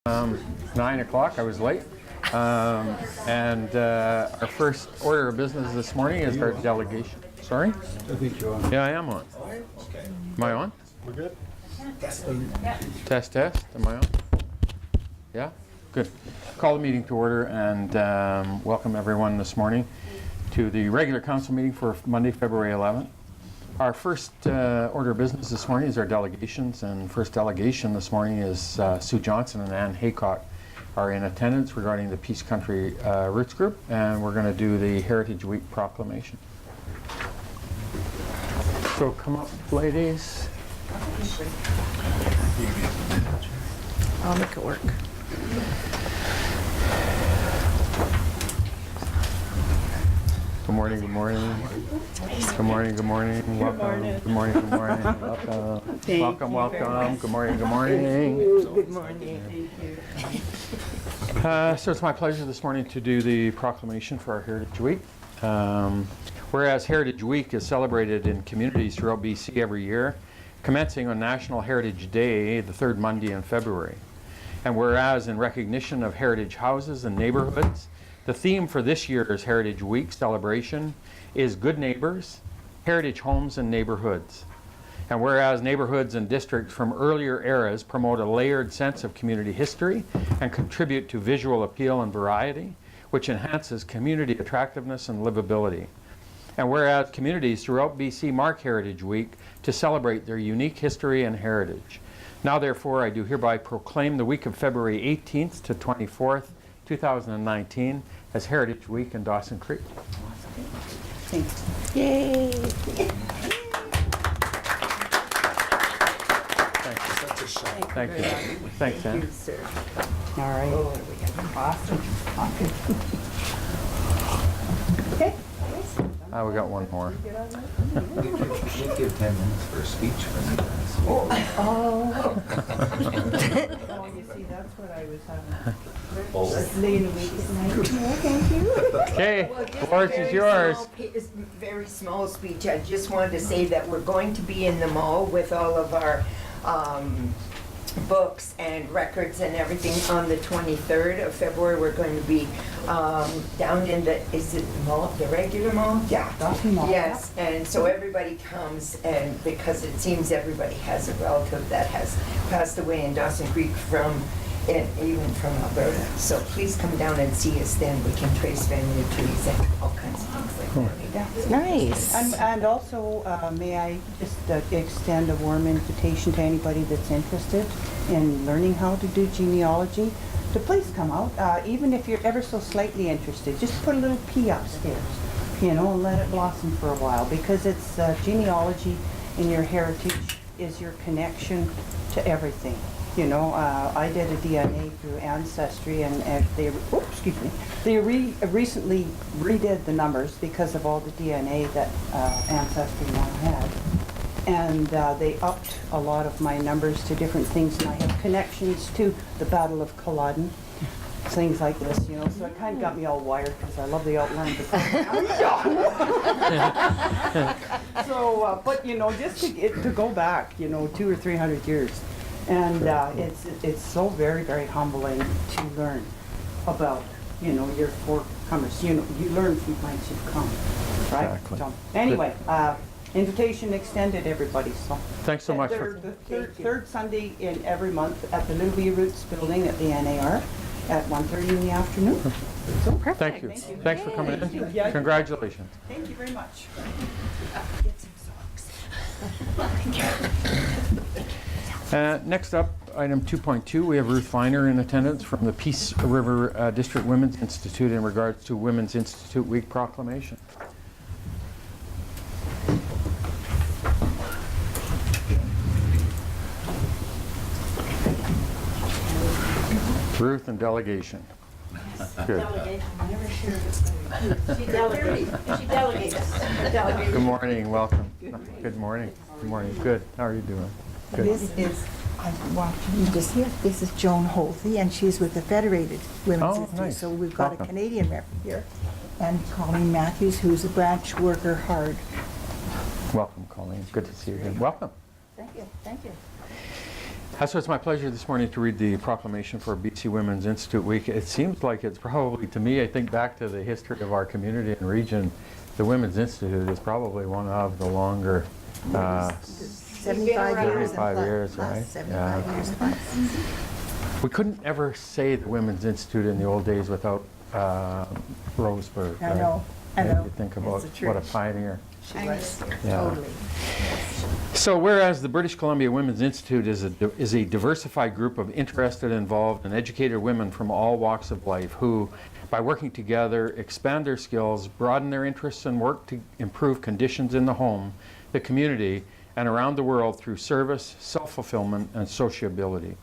9 o'clock, I was late. Our first order of business this morning is our delegation. Sorry? I think you're on. Yeah, I am on. Am I on? We're good? Test, test. Am I on? Yeah? Good. Call the meeting to order and welcome everyone this morning to the regular council meeting for Monday, February 11th. Our first order of business this morning is our delegations, and first delegation this morning is Sue Johnson and Ann Haycock are in attendance regarding the Peace Country Roots Group, and we're going to do the Heritage Week proclamation. So come up, ladies. I'll make it work. Good morning, good morning. Good morning, good morning. Welcome. Good morning, good morning. Welcome. Welcome, welcome. Good morning, good morning. Good morning. So it's my pleasure this morning to do the proclamation for our Heritage Week. Whereas Heritage Week is celebrated in communities throughout BC every year, commencing on National Heritage Day, the third Monday in February. And whereas in recognition of heritage houses and neighborhoods, the theme for this year's Heritage Week celebration is Good Neighbors, Heritage Homes and Neighborhoods. And whereas neighborhoods and districts from earlier eras promote a layered sense of community history and contribute to visual appeal and variety, which enhances community attractiveness and livability. And whereas communities throughout BC mark Heritage Week to celebrate their unique history and heritage. Now therefore I do hereby proclaim the week of February 18th to 24th, 2019 as Heritage Week in Dawson Creek. Thanks. Yay! Thank you. Thanks, Ann. Sir. All right. Awesome. Okay. We got one more. We'll give 10 minutes for a speech for you guys. Oh, you see, that's what I was having. Oh. Late in the week tonight. no, thank you. Okay, Well, just the floor is yours. Very small speech. I just wanted to say that we're going to be in the mall with all of our books and records and everything on the 23rd of February. We're going to be down in the, is it the mall, the regular mall? Yeah. Dawson Mall. Yes, and so everybody comes, and because it seems everybody has a relative that has passed away in Dawson Creek from, and even from Alberta. So please come down and see us then. We can trace family trees and all kinds of things like that. Nice. And also, may I just extend a warm invitation to anybody that's interested in learning how to do genealogy to please come out. Even if you're ever so slightly interested, just put a little pea upstairs, you know, and let it blossom for a while, because it's genealogy in your heritage is your connection to everything. You know, I did a DNA through Ancestry, and they recently redid the numbers because of all the DNA that Ancestry now had. And they upped a lot of my numbers to different things, and I have connections to the Battle of Culloden, things like this, you know. So it kind of got me all wired because I love the outline. So, but you know, just to go back, you know, 200 or 300 years. And it's so very, very humbling to learn about, you know, your forecomers. You know, you learn from whence you've come, right? Exactly. So, anyway, invitation extended, everybody. So Thanks so much. the third Sunday in every month at the Little Wee Roots building at the NAR at 1:30 in the afternoon. So perfect. Thank you. Thanks for coming Thank you. in. Yeah. Congratulations. Thank you very much. Get some socks. Next up, item 2.2, we have Ruth Viner in attendance from the Peace River District Women's Institute in regards to Women's Institute Week proclamation. Ruth and delegation. Good. She delegates. Good morning, welcome. Good morning. Good morning. Good. How are you doing? Good. This is, I'm watching you just here, this is Joan Holthy, and she's with the Federated Women's Oh, Institute. nice. So we've got Welcome. a Canadian rep here, and Colleen Matthews, who's a branch worker hard. Welcome, Colleen. Good to see you here. Welcome. Thank you, thank you. So it's my pleasure this morning to read the proclamation for BC Women's Institute Week. It seems like it's probably, to me, I think back to the history of our community and region, the Women's Institute is probably one of the longer, 75 years. 75 years, right? 75 years plus. We couldn't ever say the Women's Institute in the old days without Roseburg. I know, I know. You think about It's the what a truth. pioneer. She was, Yeah. totally. So whereas the British Columbia Women's Institute is a diversified group of interested, involved, and educated women from all walks of life who, by working together, expand their skills, broaden their interests, and work to improve conditions in the home, the community, and around the world through service, self-fulfillment, and sociability.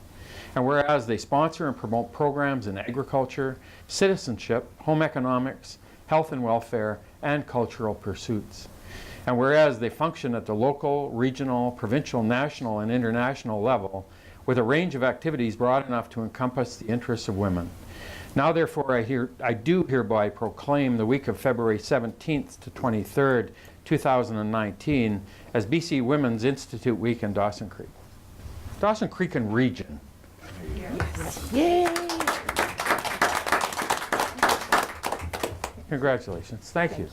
And whereas they sponsor and promote programs in agriculture, citizenship, home economics, health and welfare, and cultural pursuits. And whereas they function at the local, regional, provincial, national, and international level with a range of activities broad enough to encompass the interests of women. Now therefore I do hereby proclaim the week of February 17th to 23rd, 2019 as BC Women's Institute Week in Dawson Creek. Dawson Creek and region. Yay! Congratulations. Thank you.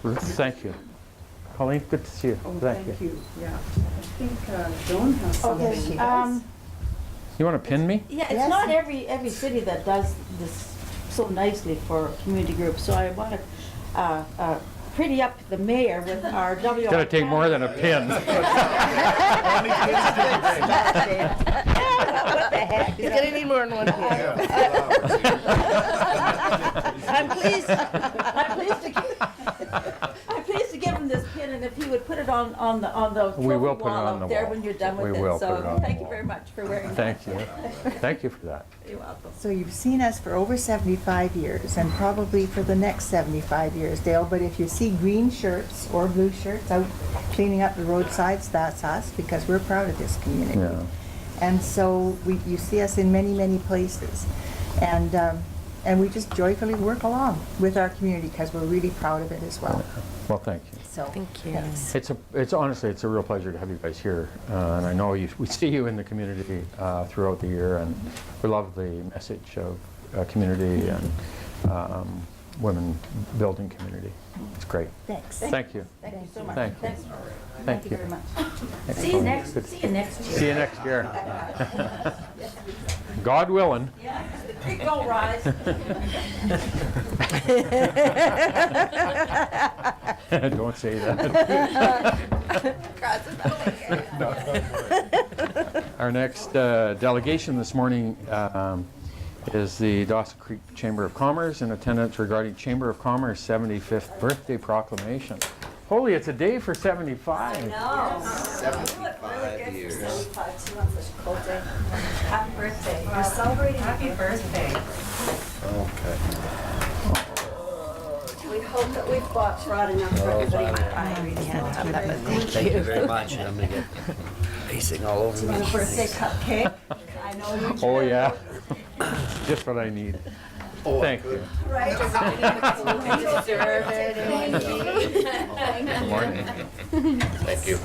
Ruth, thank you. Colleen, good to see you. Oh, Thank thank you. you. Yeah. I think Joan has something. Okay, You want to pin me? Yeah, it's Yes. not every city that does this so nicely for community groups, so I want to pretty up the mayor with our WR. It's going to take more than a pin. What the heck? He's gonna need more than one hand. I'm pleased to give him this pin, and if he would put it on the We will trophy put it wall on the up there wall. when you're done with We it. will So put it on the thank you wall. very much for wearing Thank that. you. Thank you for that. You're welcome. So you've seen us for over 75 years and probably for the next 75 years, Dale, but if you see green shirts or blue shirts out cleaning up the roadsides, that's us because we're proud of this community. Yeah. And so you see us in many, many places. And we just joyfully work along with our community because we're really proud of it as well. Well, thank you. So, Thank you. thanks. It's honestly, it's a real pleasure to have you guys here. And I know we see you in the community throughout the year, and we love the message of community and women building community. It's great. Thanks. Thank you. Thank you so much. Thank you. Thanks. Thank you. very much. Thanks, See you Colleen. next. Good. See you next year. See you next year. God willing. Yeah, the creek don't rise. Don't say that. Our next delegation this morning is the Dawson Creek Chamber of Commerce in attendance regarding Chamber of Commerce 75th birthday proclamation. Holy, it's a day for 75. 75 years. Happy birthday. We're celebrating. Happy birthday. Okay. We hope that we've brought enough for everybody. Thank you very much. I'm gonna get icing all over me. A birthday cupcake. I know you do. Oh, yeah. Just what I need. Oh, Thank you. Right? You deserve it. Good morning. Thank you.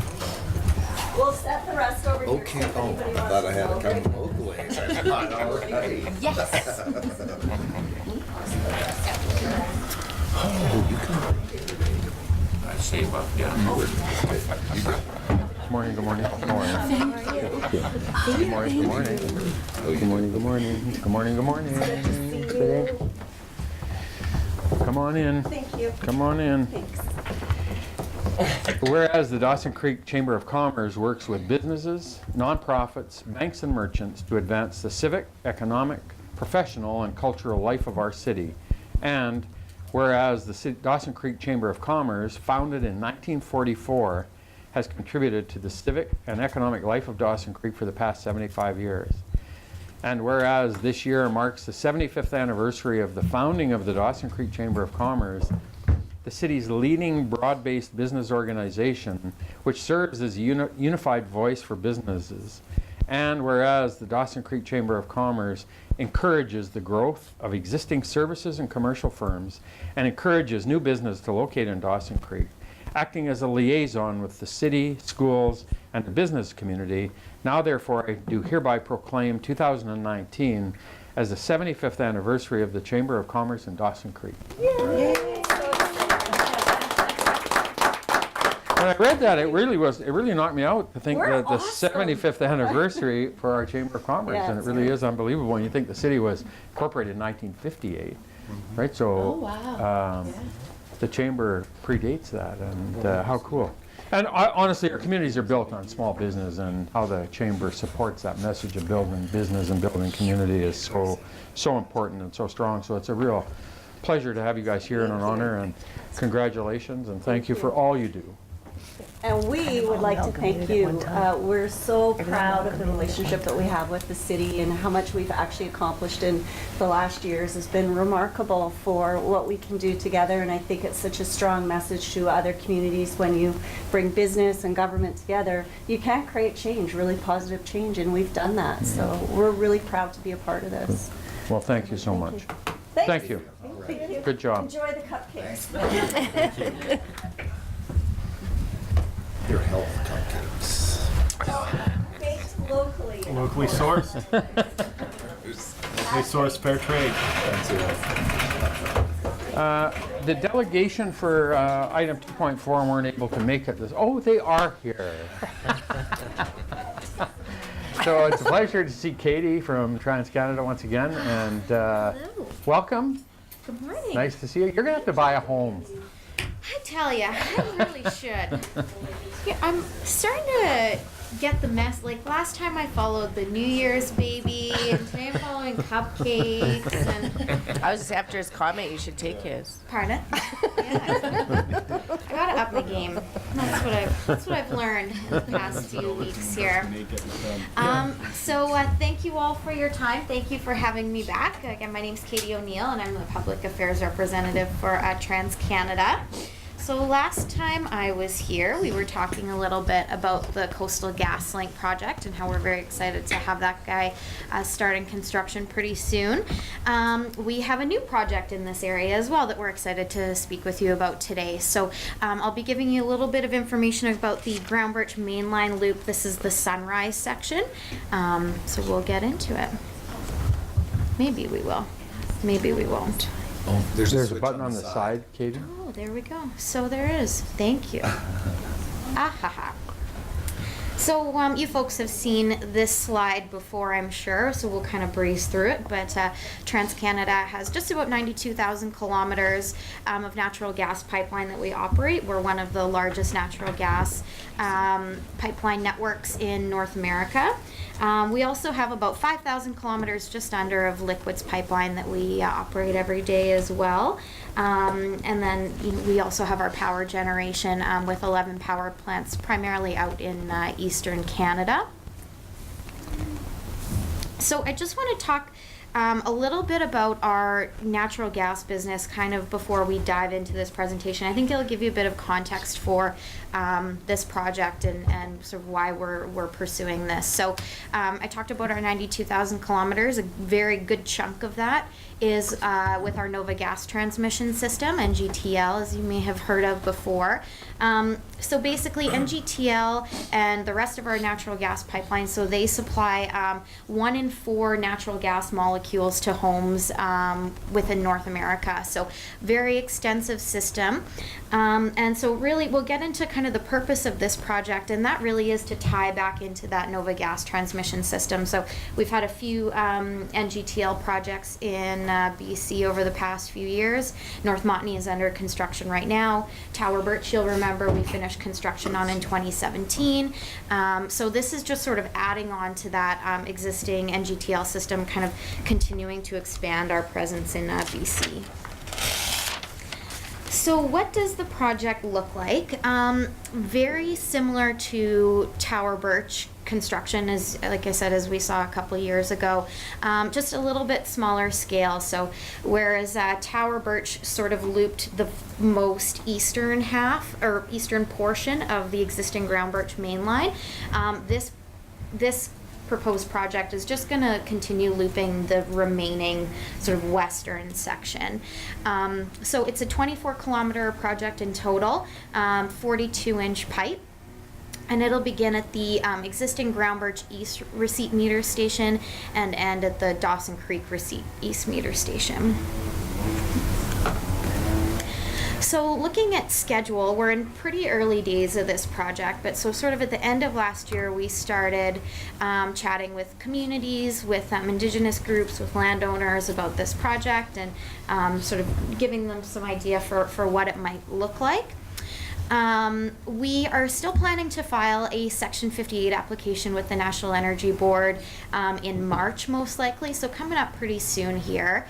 We'll set the rest over here. Okay. Oh, I thought I had to come both ways. All right. Oh, you can. I save up, yeah. Good morning, good morning. Good morning. Good morning, good morning. Good morning, good morning. Good morning, good morning. Come on in. Thank you. Come on in. Whereas the Dawson Creek Chamber of Commerce works with businesses, nonprofits, banks, and merchants to advance the civic, economic, professional, and cultural life of our city. And whereas the Dawson Creek Chamber of Commerce, founded in 1944, has contributed to the civic and economic life of Dawson Creek for the past 75 years. And whereas this year marks the 75th anniversary of the founding of the Dawson Creek Chamber of Commerce, the city's leading broad-based business organization, which serves as a unified voice for businesses. And whereas the Dawson Creek Chamber of Commerce encourages the growth of existing services and commercial firms and encourages new business to locate in Dawson Creek, acting as a liaison with the city, schools, and the business community. Now therefore I do hereby proclaim 2019 as the 75th anniversary of the Chamber of Commerce in Dawson Creek. When I read that, it really knocked me out to think We're that the awesome. 75th anniversary for our Chamber of Commerce, and it really is unbelievable when you think the city was incorporated in 1958, right? So Oh, wow. the Chamber predates that, and how cool. And honestly, our communities are built on small business, and how the Chamber supports that message of building business and building community is so important and so strong. So it's a real pleasure to have you guys here and an honor, and congratulations, and thank you for all you do. And we would like to thank you. We're so proud of the relationship that we have with the city and how much we've actually accomplished in the last years. It's been remarkable for what we can do together, and I think it's such a strong message to other communities when you bring business and government together. You can create change, really positive change, and we've done that. So we're really proud to be a part of this. Well, thank you so much. Thank you. Thank you. Good job. Enjoy the cupcakes. Your health cupcakes. Baked locally. Locally sourced. Locally sourced, fair trade. The delegation for item 2.4 weren't able to make it this. Oh, they are here. So it's a pleasure to see Katie from TransCanada once again, and welcome. Good morning. Nice to see you. You're gonna have to buy a home. I tell ya, I really should. Yeah, I'm starting to get the mess. Like last time I followed the New Year's baby, and today I'm following cupcakes. And I was just after his comment, you should take his. pardon? Yeah, I gotta up my game. That's what I've learned in the past few weeks here. So thank you all for your time. Thank you for having me back. Again, my name's Katie O'Neill, and I'm the public affairs representative for TransCanada. So last time I was here, we were talking a little bit about the Coastal GasLink project and how we're very excited to have that guy starting construction pretty soon. We have a new project in this area as well that we're excited to speak with you about today. So I'll be giving you a little bit of information about the Groundbirch Mainline Loop. This is the Sunrise section. So we'll get into it. Maybe we will. Maybe we won't. Oh, There's a button on the side, Katie. Oh, there we go. So there is. Thank you. Ahaha. So you folks have seen this slide before, I'm sure, so we'll kind of breeze through it. But TransCanada has just about 92,000 kilometers of natural gas pipeline that we operate. We're one of the largest natural gas pipeline networks in North America. We also have about 5,000 kilometers just under of liquids pipeline that we operate every day as well. And then we also have our power generation with 11 power plants primarily out in eastern Canada. So I just want to talk a little bit about our natural gas business kind of before we dive into this presentation. I think it'll give you a bit of context for this project and sort of why we're pursuing this. So I talked about our 92,000 kilometers. A very good chunk of that is with our Nova Gas Transmission System, NGTL, as you may have heard of before. So basically NGTL and the rest of our natural gas pipelines, so they supply 1 in 4 natural gas molecules to homes within North America. So very extensive system. And so really we'll get into kind of the purpose of this project, and that really is to tie back into that Nova Gas Transmission System. So we've had a few NGTL projects in BC over the past few years. North Montney is under construction right now. Tower Birch, you'll remember, we finished construction on in 2017. So this is just sort of adding on to that existing NGTL system, kind of continuing to expand our presence in BC. So what does the project look like? Very similar to Tower Birch construction, as like I said, as we saw a couple years ago, just a little bit smaller scale. So whereas Tower Birch sort of looped the most eastern half or eastern portion of the existing Groundbirch mainline, this proposed project is just going to continue looping the remaining sort of western section. So it's a 24-kilometer project in total, 42-inch pipe. And it'll begin at the existing Ground Birch East receipt meter station and end at the Dawson Creek receipt East meter station. So looking at schedule, we're in pretty early days of this project, but so sort of at the end of last year, we started chatting with communities, with Indigenous groups, with landowners about this project, and sort of giving them some idea for what it might look like. We are still planning to file a Section 58 application with the National Energy Board in March, most likely, so coming up pretty soon here.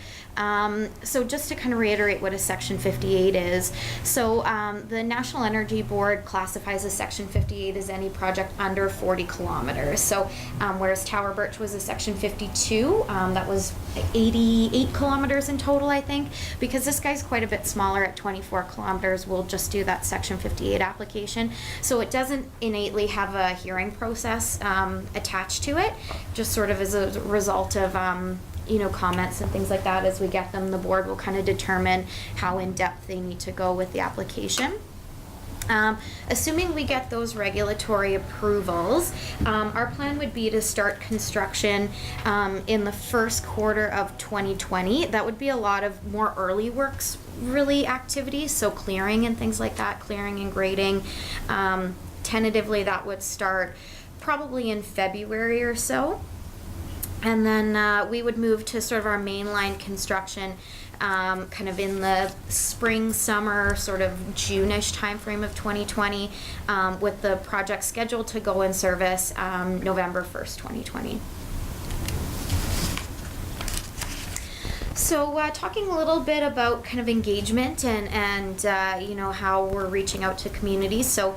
So just to kind of reiterate what a Section 58 is, so the National Energy Board classifies a Section 58 as any project under 40 kilometers. So whereas Tower Birch was a Section 52, that was 88 kilometers in total, I think. Because this guy's quite a bit smaller at 24 kilometers, we'll just do that Section 58 application. So it doesn't innately have a hearing process attached to it, just sort of as a result of comments and things like that. As we get them, the board will kind of determine how in-depth they need to go with the application. Assuming we get those regulatory approvals, our plan would be to start construction in the first quarter of 2020. That would be a lot of more early works really activities, so clearing and things like that, clearing and grading. Tentatively that would start probably in February or so. And then we would move to sort of our mainline construction kind of in the spring, summer, sort of June-ish timeframe of 2020, with the project scheduled to go in service November 1st, 2020. So talking a little bit about kind of engagement and how we're reaching out to communities. So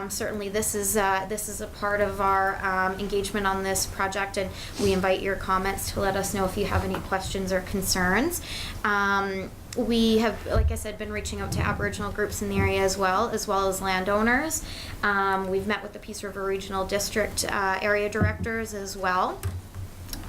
certainly this is a part of our engagement on this project, and we invite your comments to let us know if you have any questions or concerns. We have, like I said, been reaching out to Aboriginal groups in the area as well as landowners. We've met with the Peace River Regional District area directors as well.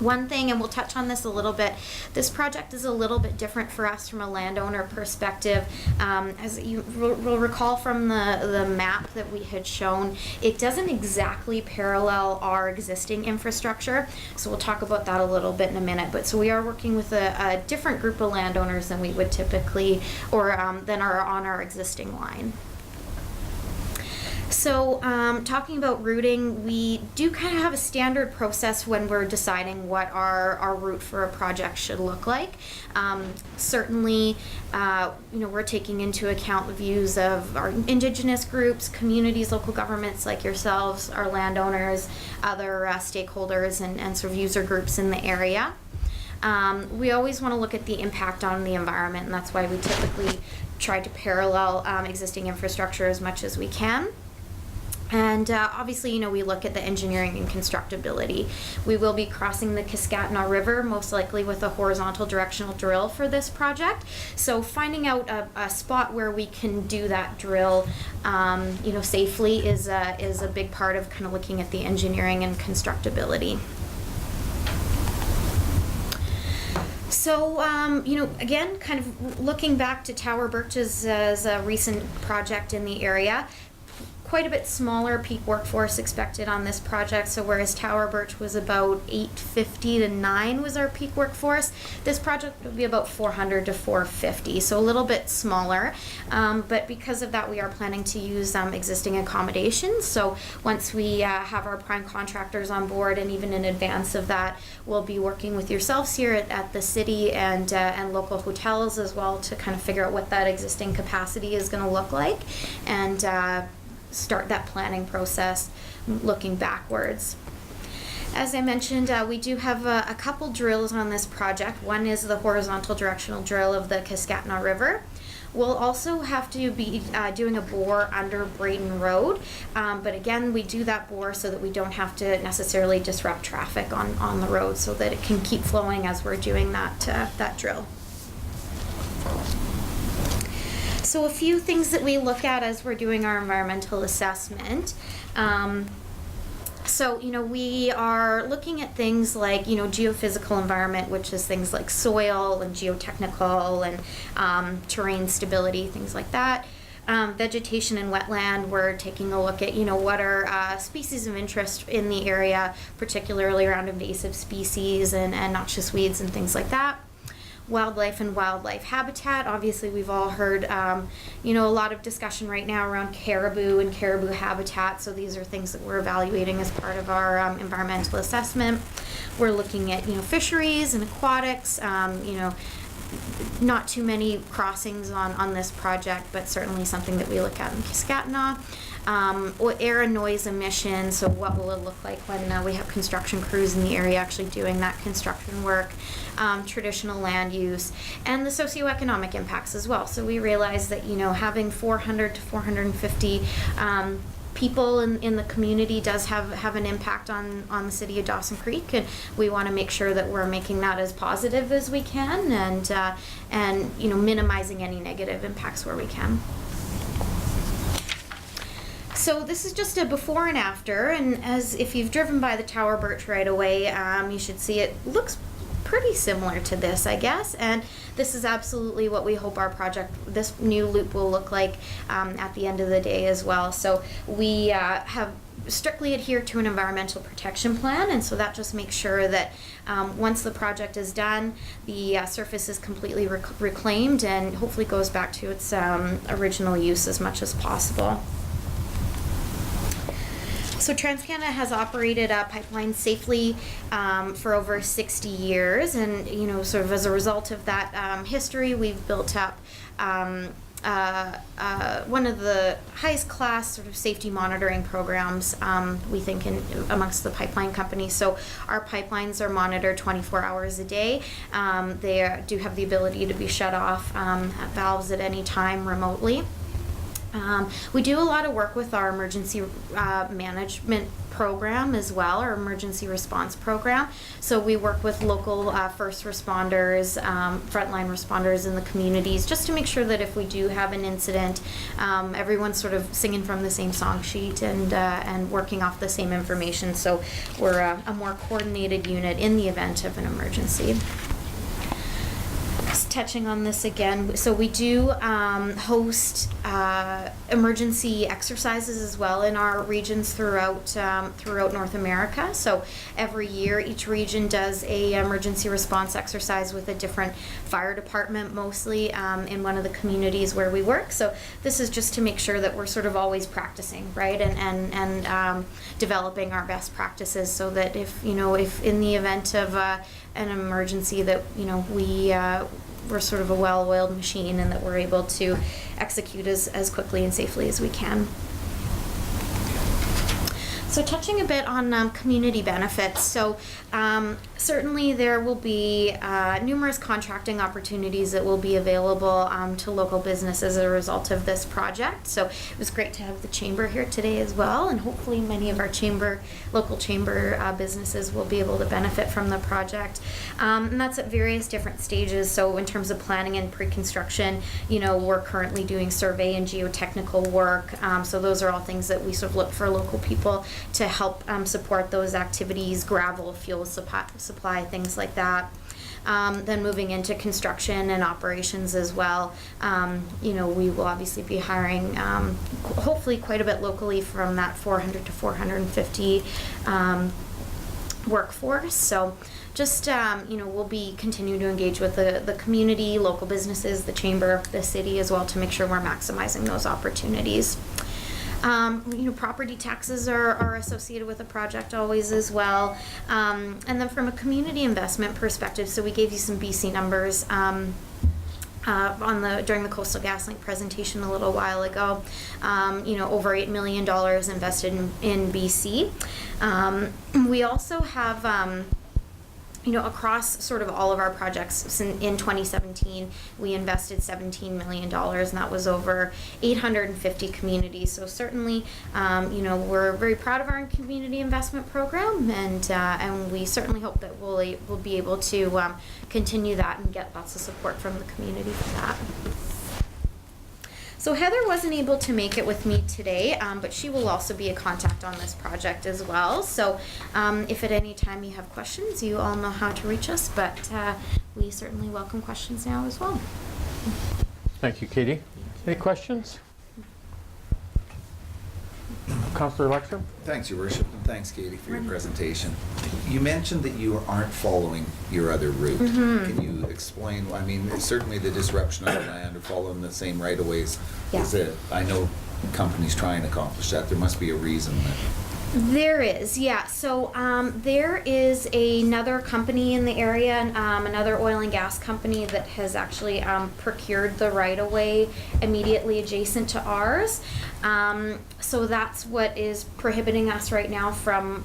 One thing, and we'll touch on this a little bit, this project is a little bit different for us from a landowner perspective. As you will recall from the map that we had shown, it doesn't exactly parallel our existing infrastructure. So we'll talk about that a little bit in a minute. But so we are working with a different group of landowners than we would typically, or than are on our existing line. So talking about routing, we do kind of have a standard process when we're deciding what our route for a project should look like. Certainly, we're taking into account the views of our Indigenous groups, communities, local governments like yourselves, our landowners, other stakeholders, and sort of user groups in the area. We always want to look at the impact on the environment, and that's why we typically try to parallel existing infrastructure as much as we can. And obviously, we look at the engineering and constructability. We will be crossing the Kaskatna River, most likely with a horizontal directional drill for this project. So finding out a spot where we can do that drill, safely is a big part of kind of looking at the engineering and constructability. So, again, kind of looking back to Tower Birch as a recent project in the area. Quite a bit smaller peak workforce expected on this project. So whereas Tower Birch was about 850 to 9 was our peak workforce, this project will be about 400 to 450. So a little bit smaller. But because of that, we are planning to use existing accommodations. So once we have our prime contractors on board, and even in advance of that, we'll be working with yourselves here at the city and local hotels as well to kind of figure out what that existing capacity is going to look like, and start that planning process looking backwards. As I mentioned, we do have a couple drills on this project. One is the horizontal directional drill of the Kaskatna River. We'll also have to be doing a bore under Braden Road, but again, we do that bore so that we don't have to necessarily disrupt traffic on the road, so that it can keep flowing as we're doing that drill. So a few things that we look at as we're doing our environmental assessment. So, we are looking at things like, geophysical environment, which is things like soil and geotechnical and terrain stability, things like that. Vegetation and wetland, we're taking a look at, what are species of interest in the area, particularly around invasive species and noxious weeds and things like that. Wildlife and wildlife habitat. Obviously, we've all heard, a lot of discussion right now around caribou and caribou habitat. So these are things that we're evaluating as part of our environmental assessment. We're looking at, fisheries and aquatics. Not too many crossings on this project, but certainly something that we look at in Kiskatna. Air and noise emissions, so what will it look like when we have construction crews in the area actually doing that construction work, traditional land use, and the socioeconomic impacts as well. So we realize that, having 400 to 450 people in the community does have an impact on the city of Dawson Creek, and we want to make sure that we're making that as positive as we can, and minimizing any negative impacts where we can. So this is just a before and after, and as if you've driven by the Tower Birch right away, you should see it looks pretty similar to this, I guess, and this is absolutely what we hope our project, this new loop, will look like at the end of the day as well. So we have strictly adhered to an environmental protection plan, and so that just makes sure that once the project is done, the surface is completely reclaimed and hopefully goes back to its original use as much as possible. So TransCanada has operated a pipeline safely for over 60 years, and sort of as a result of that history, we've built up one of the highest class sort of safety monitoring programs, we think, amongst the pipeline companies. So our pipelines are monitored 24 hours a day. They do have the ability to be shut off valves at any time remotely. We do a lot of work with our emergency management program as well, our emergency response program. So we work with local first responders, frontline responders in the communities, just to make sure that if we do have an incident, everyone's sort of singing from the same song sheet and working off the same information. So we're a more coordinated unit in the event of an emergency. Just touching on this again, so we do host emergency exercises as well in our regions throughout North America. So every year, each region does a emergency response exercise with a different fire department, mostly in one of the communities where we work. So this is just to make sure that we're sort of always practicing, right, and developing our best practices, so that if in the event of an emergency, that we're sort of a well-oiled machine, and that we're able to execute as quickly and safely as we can. So touching a bit on community benefits. So certainly there will be numerous contracting opportunities that will be available to local businesses as a result of this project. So it was great to have the chamber here today as well, and hopefully many of our local chamber businesses will be able to benefit from the project. And that's at various different stages. So in terms of planning and pre-construction, we're currently doing survey and geotechnical work. So those are all things that we sort of look for local people to help support those activities, gravel, fuel supply, things like that. Then moving into construction and operations as well. We will obviously be hiring hopefully quite a bit locally from that 400 to 450 workforce. So just, we'll be continuing to engage with the community, local businesses, the chamber, the city as well, to make sure we're maximizing those opportunities. Property taxes are associated with the project always as well. And then from a community investment perspective, so we gave you some BC numbers during the Coastal GasLink presentation a little while ago. Over $8 million invested in BC. We also have across sort of all of our projects in 2017, we invested $17 million, and that was over 850 communities. So certainly, we're very proud of our community investment program, and we certainly hope that we'll be able to continue that and get lots of support from the community for that. So Heather wasn't able to make it with me today, but she will also be a contact on this project as well. So if at any time you have questions, you all know how to reach us, but we certainly welcome questions now as well. Thank you, Katie. Any questions? Councillor Lexstrom? Thanks, Your Worship, and thanks, Katie, for your presentation. You mentioned that you aren't following your other route. Can you explain? I mean, certainly the disruption of the land or following the same right-of-ways is it. I know companies try and accomplish that. There must be a reason that. There is, yeah. So there is another company in the area, another oil and gas company that has actually procured the right-of-way immediately adjacent to ours. So that's what is prohibiting us right now from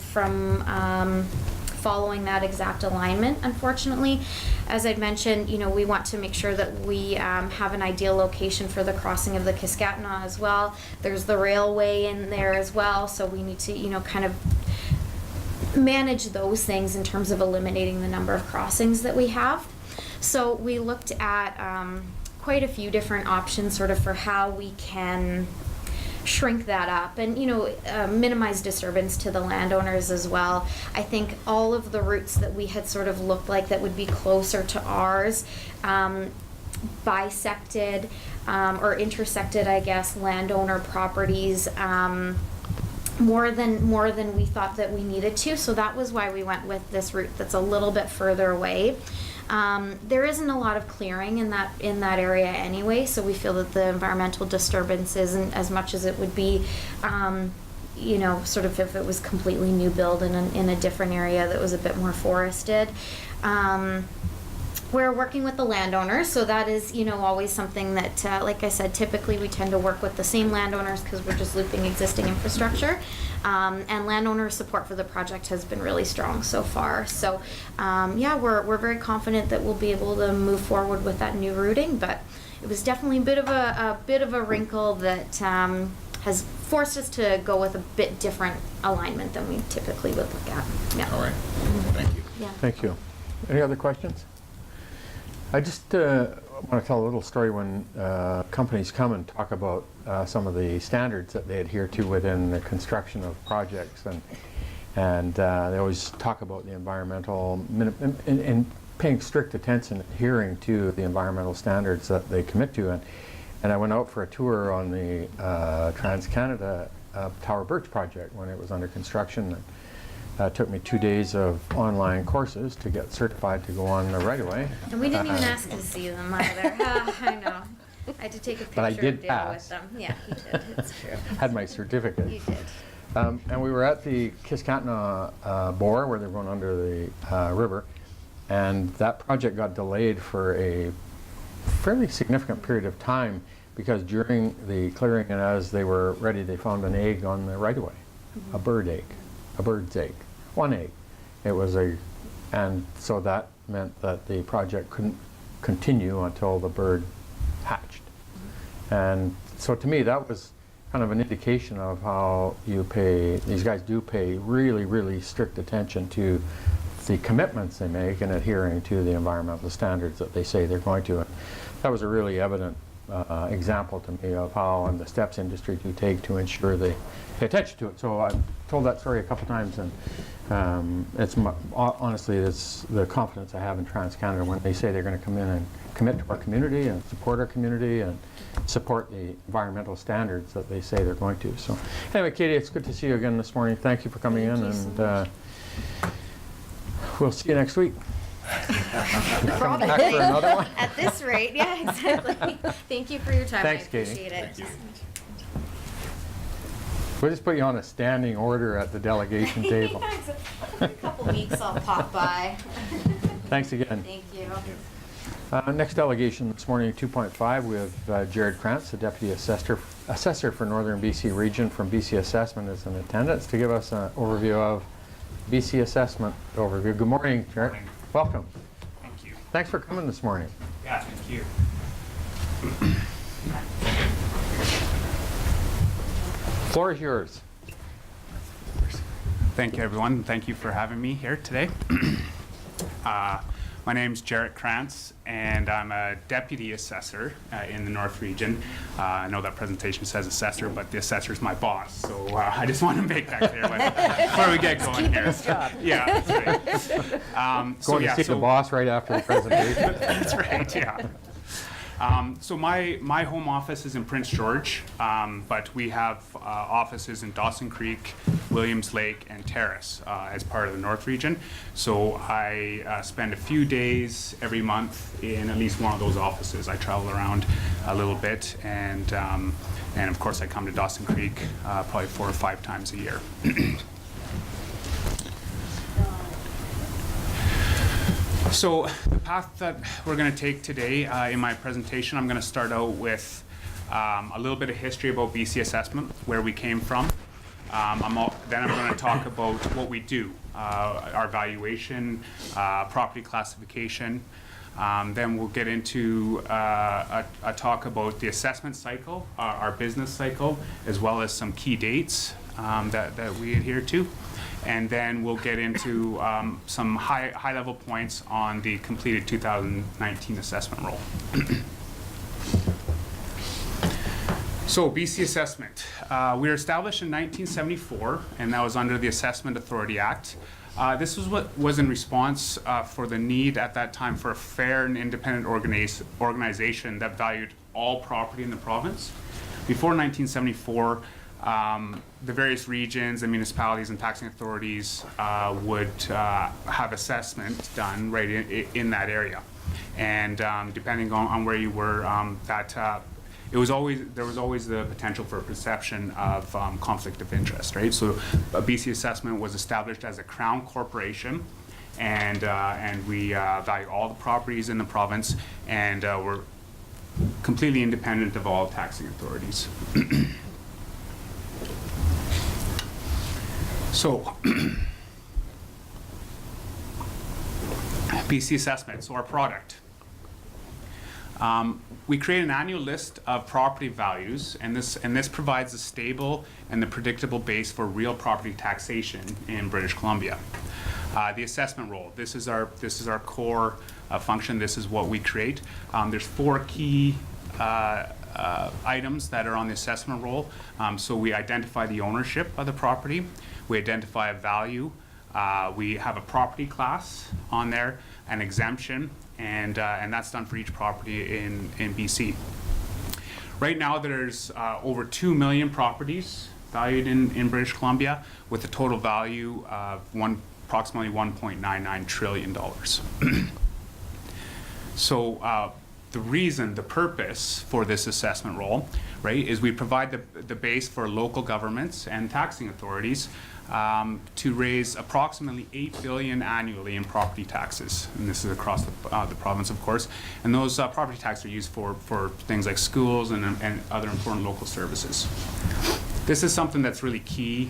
following that exact alignment, unfortunately. As I'd mentioned, we want to make sure that we have an ideal location for the crossing of the Kiskatna as well. There's the railway in there as well, so we need to, kind of manage those things in terms of eliminating the number of crossings that we have. So we looked at quite a few different options sort of for how we can shrink that up and minimize disturbance to the landowners as well. I think all of the routes that we had sort of looked like that would be closer to ours bisected or intersected, I guess, landowner properties more than we thought that we needed to. So that was why we went with this route that's a little bit further away. There isn't a lot of clearing in that area anyway, so we feel that the environmental disturbance isn't as much as it would be, sort of if it was completely new build in a different area that was a bit more forested. We're working with the landowners, so that is, always something that, like I said, typically we tend to work with the same landowners because we're just looping existing infrastructure. And landowner support for the project has been really strong so far. So, we're very confident that we'll be able to move forward with that new routing, but it was definitely a bit of a wrinkle that has forced us to go with a bit different alignment than we typically would look at. Yeah. All right. Thank you. Yeah. Thank you. Any other questions? I just want to tell a little story when companies come and talk about some of the standards that they adhere to within the construction of projects, and they always talk about the environmental and paying strict attention, adhering to the environmental standards that they commit to. And I went out for a tour on the Trans-Canada Tower Birch project when it was under construction. It took me 2 days of online courses to get certified to go on the right-of-way. And we didn't even ask to see them either. I know. I had to take a picture But I did of Dale pass. with them. Yeah, you did. It's true. Had my certificate. You did. And we were at the Kiskatna bore where they're going under the river, and that project got delayed for a fairly significant period of time because during the clearing and as they were ready, they found an egg on the right-of-way, a bird's egg, one egg. And so that meant that the project couldn't continue until the bird hatched. And so to me, that was kind of an indication of how these guys do pay really, really strict attention to the commitments they make and adhering to the environmental standards that they say they're going to. And that was a really evident example to me of how in the steps industry do take to ensure they pay attention to it. So I've told that story a couple times, and honestly, it's the confidence I have in Trans-Canada when they say they're going to come in and commit to our community and support our community and support the environmental standards that they say they're going to. So anyway, Katie, it's good to see you again this morning. Thank you for coming in, and we'll see you next week. Probably. Back for another one? At this rate, yeah, exactly. Thank you for your time. Thanks, I Katie. appreciate it. Thank you. We'll just put you on a standing order at the delegation table. In a couple weeks I'll pop by. Thanks again. Thank you. Next delegation this morning, 2.5, we have Jared Krantz, the Deputy Assessor for Northern BC Region from BC Assessment, is in attendance to give us an overview of BC Assessment overview. Good morning, Jared. Morning. Welcome. Thank you. Thanks for coming this morning. Yeah, thank you. Floor is yours. Thank you, everyone. Thank you for having me here today. My name's Jarrett Krantz, and I'm a deputy assessor in the North Region. I know that presentation says assessor, but the assessor's my boss, so I just want to make that clear before we get going here. Yeah, that's right. Going to see the boss right after the presentation. That's right, yeah. So my home office is in Prince George, but we have offices in Dawson Creek, Williams Lake, and Terrace as part of the North Region. So I spend a few days every month in at least one of those offices. I travel around a little bit, and of course I come to Dawson Creek probably 4 or 5 times a year. So the path that we're going to take today in my presentation, I'm going to start out with a little bit of history about BC assessment, where we came from. Then I'm going to talk about what we do, our valuation, property classification. Then we'll get into a talk about the assessment cycle, our business cycle, as well as some key dates that we adhere to. And then we'll get into some high-level points on the completed 2019 assessment roll. So BC assessment. We were established in 1974, and that was under the Assessment Authority Act. This was what was in response for the need at that time for a fair and independent organization that valued all property in the province. Before 1974, the various regions and municipalities and taxing authorities would have assessment done right in that area, and depending on where you were, there was always the potential for a perception of conflict of interest, right? So BC Assessment was established as a Crown corporation, and we value all the properties in the province, and we're completely independent of all taxing authorities. So, BC assessment, so our product. We create an annual list of property values, and this provides a stable and the predictable base for real property taxation in British Columbia. The assessment roll, this is our core function. This is what we create. There's 4 key items that are on the assessment roll. So we identify the ownership of the property. We identify a value. We have a property class on there, an exemption, and that's done for each property in BC. Right now there's over 2 million properties valued in British Columbia, with a total value of approximately $1.99 trillion. So the purpose for this assessment roll, right, is we provide the base for local governments and taxing authorities to raise approximately $8 billion annually in property taxes, and this is across the province, of course. And those property taxes are used for things like schools and other important local services. This is something that's really key.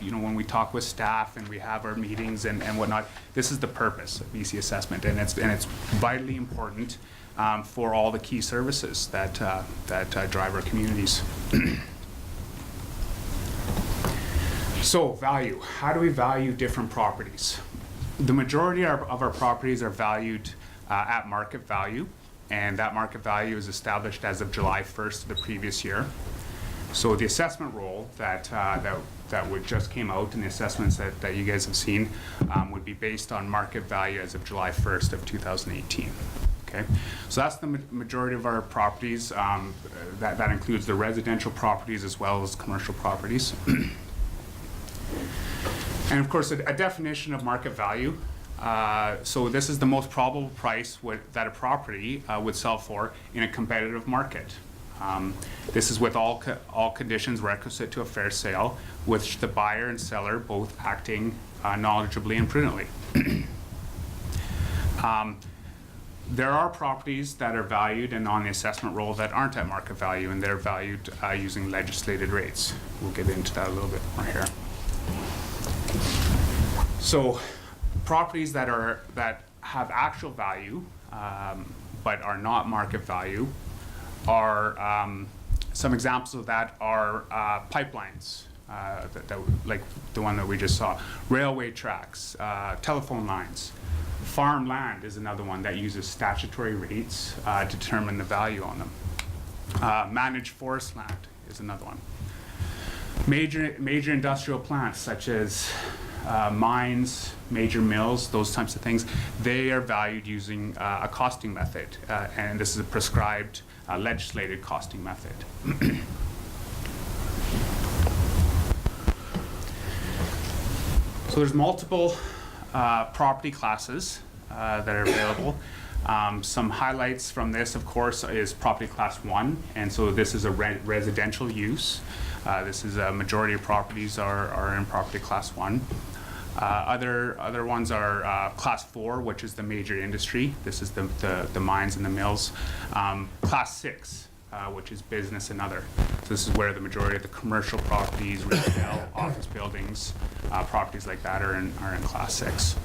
When we talk with staff and we have our meetings and whatnot, this is the purpose of BC assessment, and it's vitally important for all the key services that drive our communities. So value, how do we value different properties? The majority of our properties are valued at market value, and that market value is established as of July 1st of the previous year. So the assessment roll that just came out, and the assessments that you guys have seen would be based on market value as of July 1st of 2018. Okay, so that's the majority of our properties. That includes the residential properties as well as commercial properties. And of course, a definition of market value. So this is the most probable price that a property would sell for in a competitive market. This is with all conditions requisite to a fair sale, which the buyer and seller both acting knowledgeably and prudently. There are properties that are valued and on the assessment roll that aren't at market value, and they're valued using legislated rates. We'll get into that a little bit more here. So properties that have actual value but are not market value are some examples of that are pipelines, like the one that we just saw, railway tracks, telephone lines. Farmland is another one that uses statutory rates to determine the value on them. Managed forest land is another one. Major industrial plants such as mines, major mills, those types of things, they are valued using a costing method, and this is a prescribed legislated costing method. So there's multiple property classes that are available. Some highlights from this, of course, is property class 1, and so this is a residential use. This is a majority of properties are in property class 1. Other ones are class 4, which is the major industry. This is the mines and the mills. Class 6, which is business and other. So this is where the majority of the commercial properties, retail, office buildings, properties like that are in class 6.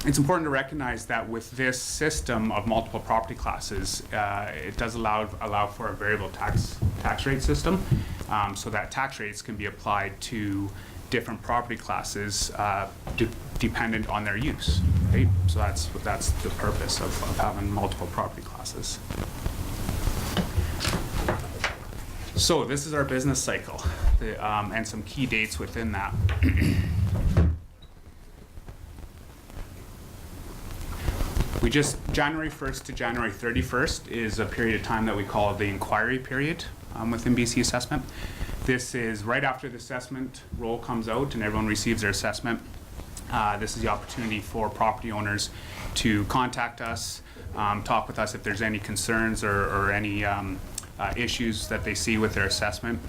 It's important to recognize that with this system of multiple property classes, it does allow for a variable tax rate system, so that tax rates can be applied to different property classes dependent on their use. Right? So that's the purpose of having multiple property classes. So this is our business cycle, and some key dates within that. January 1st to January 31st is a period of time that we call the inquiry period within BC Assessment. This is right after the assessment roll comes out and everyone receives their assessment. This is the opportunity for property owners to contact us, talk with us if there's any concerns or any issues that they see with their assessment.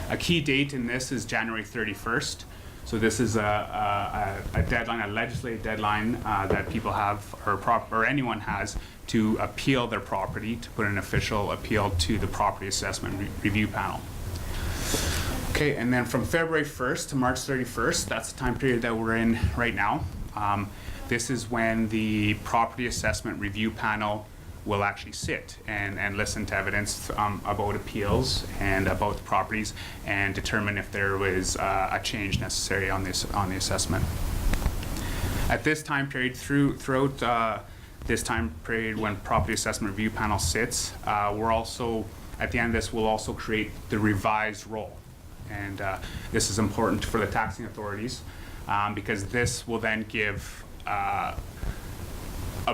A key date in this is January 31st. So this is a deadline, a legislative deadline that people have, or anyone has, to appeal their property, to put an official appeal to the Property Assessment Review Panel. Okay, and then from February 1st to March 31st, that's the time period that we're in right now. This is when the Property Assessment Review Panel will actually sit and listen to evidence about appeals and about the properties and determine if there was a change necessary on the assessment. At this time period, throughout this time period when Property Assessment Review Panel sits, we're also, at the end of this, we'll also create the revised roll. And this is important for the taxing authorities because this will then give a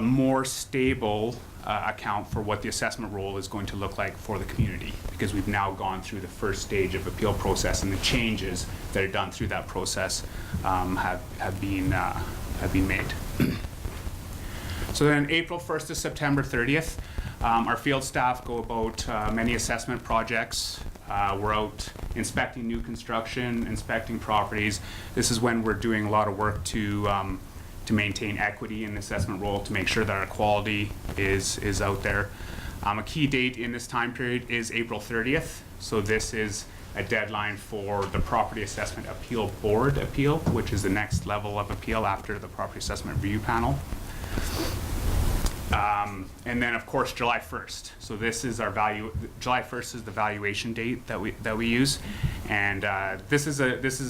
more stable account for what the assessment roll is going to look like for the community, because we've now gone through the first stage of appeal process and the changes that are done through that process have been made. So then April 1st to September 30th, our field staff go about many assessment projects. We're out inspecting new construction, inspecting properties. This is when we're doing a lot of work to maintain equity in the assessment roll, to make sure that our quality is out there. A key date in this time period is April 30th. So this is a deadline for the Property Assessment Appeal Board appeal, which is the next level of appeal after the Property Assessment Review Panel. And then of course July 1st. So this is our July 1st is the valuation date that we use, and this is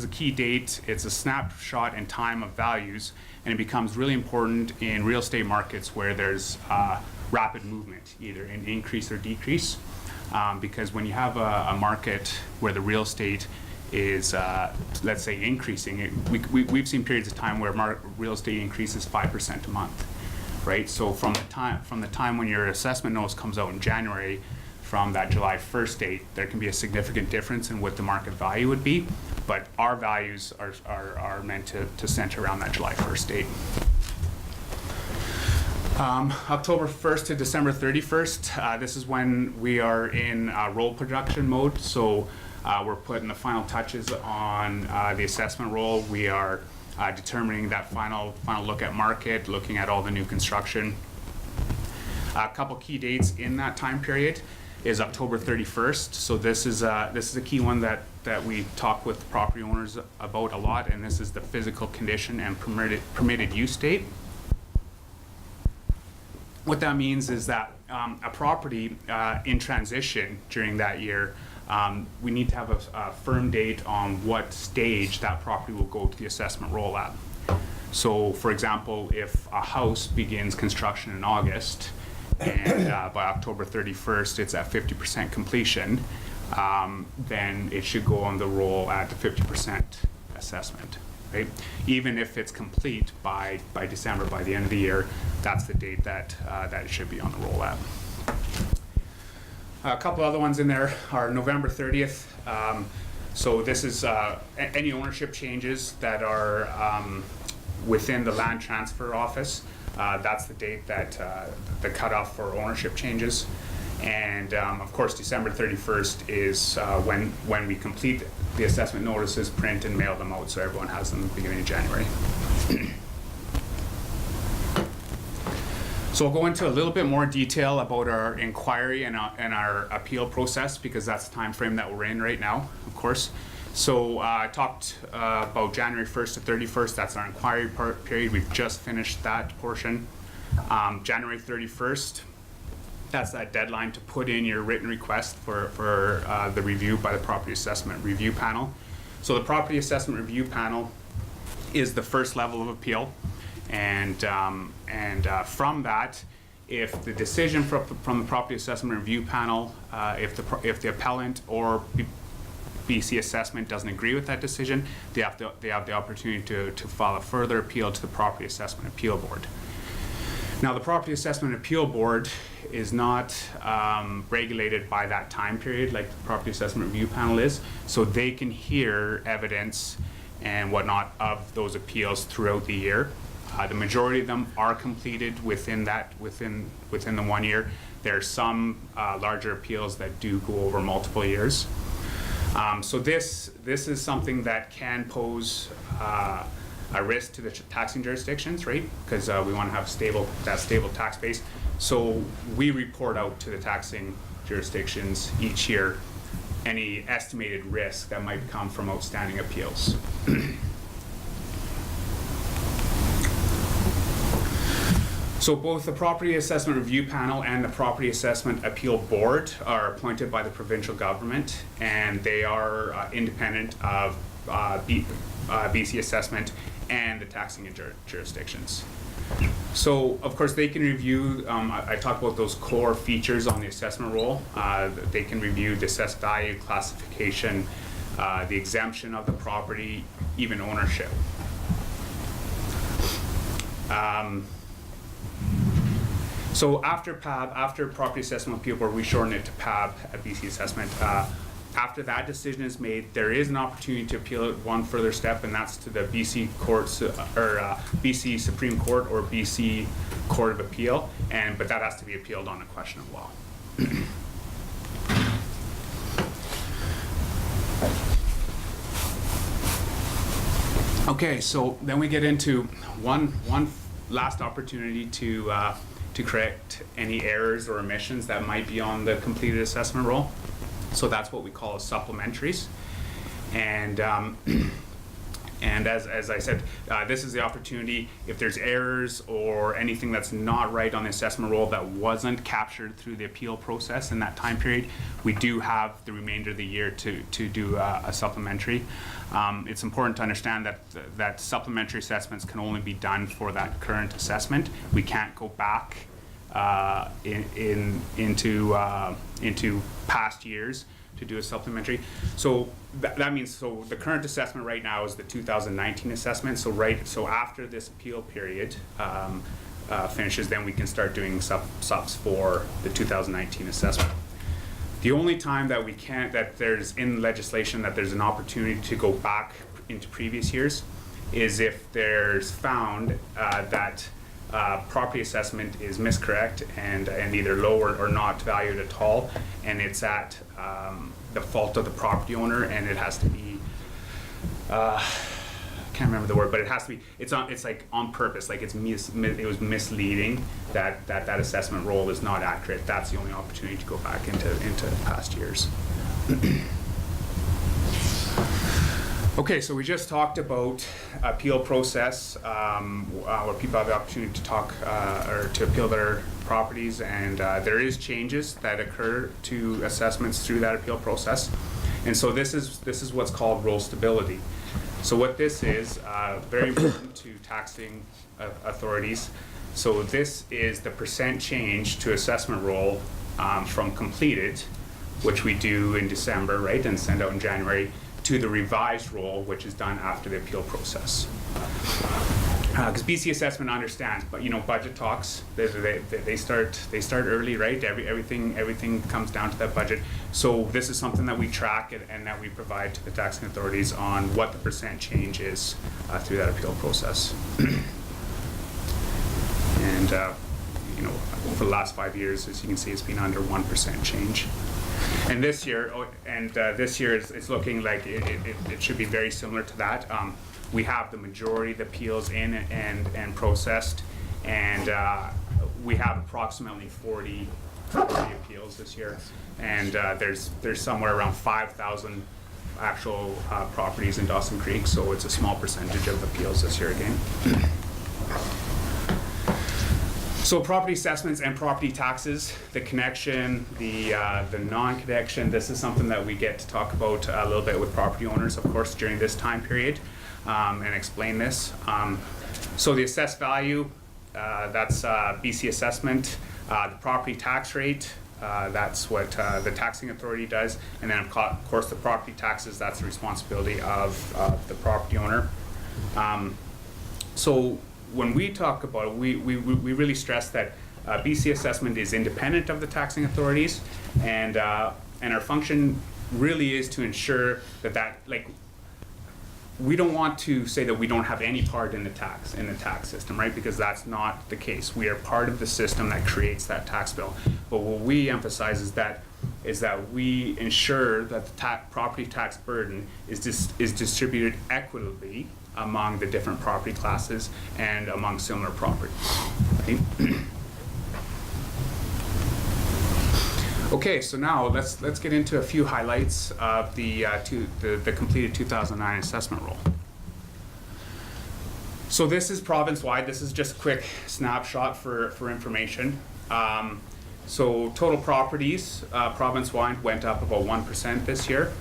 a key date. It's a snapshot in time of values, and it becomes really important in real estate markets where there's rapid movement, either in increase or decrease, because when you have a market where the real estate is let's say increasing, we've seen periods of time where real estate increases 5% a month. Right, so from the time when your assessment notice comes out in January, from that July 1st date, there can be a significant difference in what the market value would be, but our values are meant to center around that July 1st date. October 1st to December 31st, this is when we are in roll production mode. So we're putting the final touches on the assessment roll. We are determining that final look at market, looking at all the new construction. A couple key dates in that time period is October 31st. So this is a key one that we talk with property owners about a lot, and this is the physical condition and permitted use date. What that means is that a property in transition during that year, we need to have a firm date on what stage that property will go to the assessment roll at. So for example, if a house begins construction in August and by October 31st, it's at 50% completion, then it should go on the roll at the 50% assessment, right? Even if it's complete by December, by the end of the year, that's the date that it should be on the roll at. A couple other ones in there are November 30th. So this is any ownership changes that are within the land transfer office. That's the date that the cutoff for ownership changes. And of course, December 31st is when we complete the assessment notices, print and mail them out, so everyone has them beginning of January. So we'll go into a little bit more detail about our inquiry and our appeal process, because that's the time frame that we're in right now, of course. So I talked about January 1st to 31st. That's our inquiry period. We've just finished that portion. January 31st, that's that deadline to put in your written request for the review by the Property Assessment Review Panel. So the Property Assessment Review Panel is the first level of appeal. And from that, if the decision from the Property Assessment Review Panel, if the appellant or BC Assessment doesn't agree with that decision, they have the opportunity to file a further appeal to the Property Assessment Appeal Board. Now, the Property Assessment Appeal Board is not regulated by that time period like the Property Assessment Review Panel is, so they can hear evidence and whatnot of those appeals throughout the year. The majority of them are completed within the 1 year. There are some larger appeals that do go over multiple years. So this is something that can pose a risk to the taxing jurisdictions, right? Because we want to have that stable tax base. So we report out to the taxing jurisdictions each year any estimated risk that might come from outstanding appeals. So both the Property Assessment Review Panel and the Property Assessment Appeal Board are appointed by the provincial government, and they are independent of BC Assessment and the taxing jurisdictions. So, of course, they can review, I talked about those core features on the assessment roll. They can review the assessed value, classification, the exemption of the property, even ownership. So after PAB, after Property Assessment Appeal Board, we shorten it to PAB at BC Assessment. After that decision is made, there is an opportunity to appeal it one further step, and that's to the BC courts or BC Supreme Court or BC Court of Appeal, but that has to be appealed on a question of law. Okay, so then we get into one last opportunity to correct any errors or omissions that might be on the completed assessment roll. So that's what we call supplementaries. And as I said, this is the opportunity, if there's errors or anything that's not right on the assessment roll that wasn't captured through the appeal process in that time period, we do have the remainder of the year to do a supplementary. It's important to understand that supplementary assessments can only be done for that current assessment. We can't go back into past years to do a supplementary. So that means, so the current assessment right now is the 2019 assessment. So after this appeal period finishes, then we can start doing subs for the 2019 assessment. The only time that that there's in legislation that there's an opportunity to go back into previous years is if there's found that property assessment is miscorrect and either low or not valued at all, and it's at the fault of the property owner, and it has to be can't remember the word, but it has to be, it's like on purpose, like it was misleading, that assessment roll is not accurate. That's the only opportunity to go back into past years. Okay, so we just talked about appeal process, where people have the opportunity to talk or to appeal their properties, and there is changes that occur to assessments through that appeal process. And so this is what's called roll stability. So what this is, very important to taxing authorities. So this is the percent change to assessment roll from completed, which we do in December, right, and send out in January, to the revised roll, which is done after the appeal process. Because BC Assessment understands, but budget talks, they start early, right? Everything comes down to that budget. So this is something that we track and that we provide to the taxing authorities on what the percent change is through that appeal process. And for the last 5 years, as you can see, it's been under 1% change. And this year, it's looking like it should be very similar to that. We have the majority of the appeals in and processed, and we have approximately 40 appeals this year. And there's somewhere around 5,000 actual properties in Dawson Creek, so it's a small percentage of appeals this year again. So property assessments and property taxes, the connection, the non-connection, this is something that we get to talk about a little bit with property owners, of course, during this time period, and explain this. So the assessed value, that's BC assessment. The property tax rate, that's what the taxing authority does. And then of course the property taxes, that's the responsibility of the property owner. So when we talk about it, we really stress that BC assessment is independent of the taxing authorities, and our function really is to ensure that we don't want to say that we don't have any part in the tax system, right? Because that's not the case. We are part of the system that creates that tax bill. But what we emphasize is that we ensure that the property tax burden is distributed equitably among the different property classes and among similar properties. Right? Okay, so now let's get into a few highlights of the completed 2009 assessment roll. So this is province-wide. This is just a quick snapshot for information. So total properties province-wide went up about 1% this year.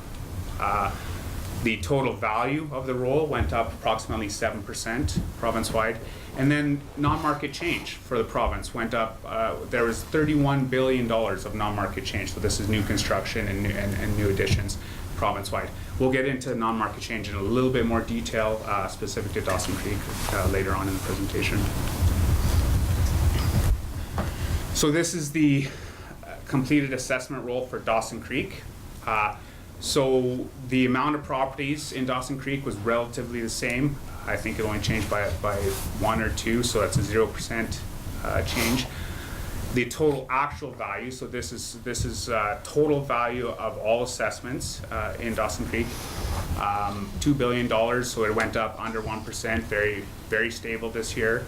The total value of the roll went up approximately 7% province-wide. And then non-market change for the province went up. There was $31 billion of non-market change. So this is new construction and new additions province-wide. We'll get into non-market change in a little bit more detail specific to Dawson Creek later on in the presentation. So this is the completed assessment roll for Dawson Creek. So the amount of properties in Dawson Creek was relatively the same. I think it only changed by 1 or 2, so that's a 0% change. The total actual value, so this is total value of all assessments in Dawson Creek, $2 billion, so it went up under 1%, very, very stable this year.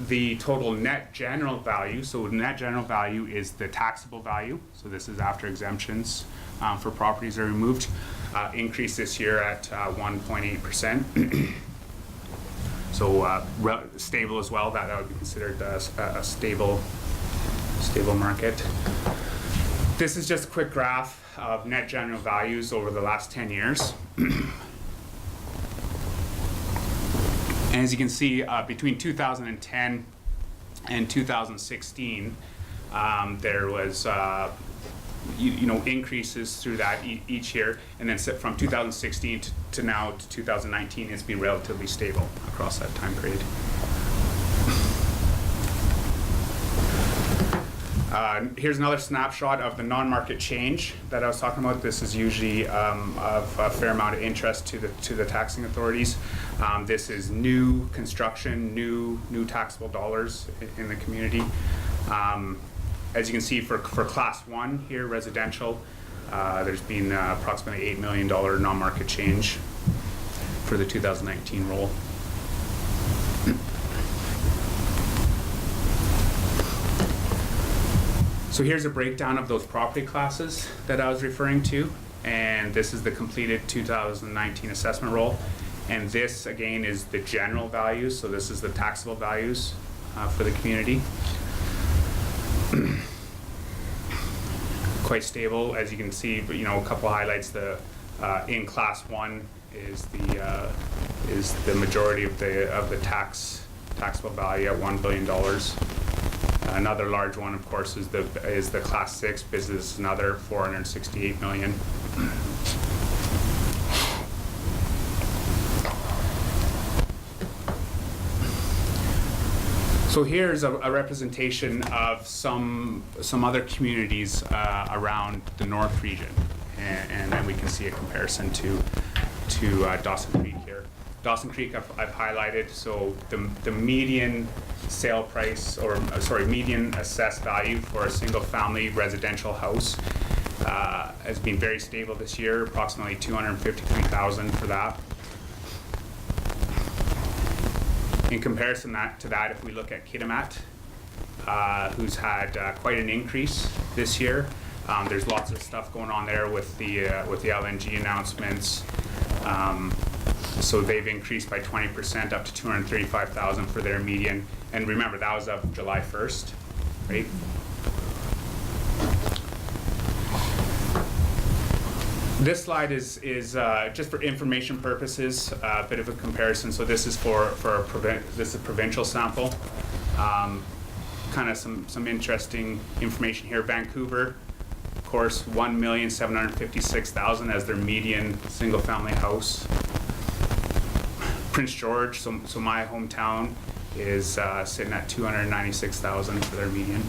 The total net general value, so net general value is the taxable value, so this is after exemptions for properties are removed, increased this year at 1.8%. So stable as well, that would be considered a stable market. This is just a quick graph of net general values over the last 10 years. And as you can see, between 2010 and 2016, there was increases through that each year, and then from 2016 to now to 2019, it's been relatively stable across that time period. Here's another snapshot of the non-market change that I was talking about. This is usually of a fair amount of interest to the taxing authorities. This is new construction, new taxable dollars in the community. As you can see, for class 1 here, residential, there's been approximately $8 million non-market change for the 2019 roll. So here's a breakdown of those property classes that I was referring to, and this is the completed 2019 assessment roll. And this, again, is the general values, so this is the taxable values for the community. Quite stable, as you can see, but a couple of highlights. The in class 1 is the majority of the tax taxable value at $1 billion. Another large one, of course, is the Class 6 business, another $468 million. So here's a representation of some other communities around the North region, and then we can see a comparison to Dawson Creek here. Dawson Creek I've highlighted. So the median sale price, or median assessed value for a single-family residential house has been very stable this year, approximately $253,000 for that. In comparison to that, if we look at Kitimat, who's had quite an increase this year, there's lots of stuff going on there with the LNG announcements. So they've increased by 20% up to $235,000 for their median. And remember, that was of July 1st, right? This slide is just for information purposes, a bit of a comparison. So this is this is a provincial sample. Kind of some interesting information here. Vancouver, of course, 1,756,000 as their median single-family house. Prince George, so my hometown, is sitting at 296,000 for their median.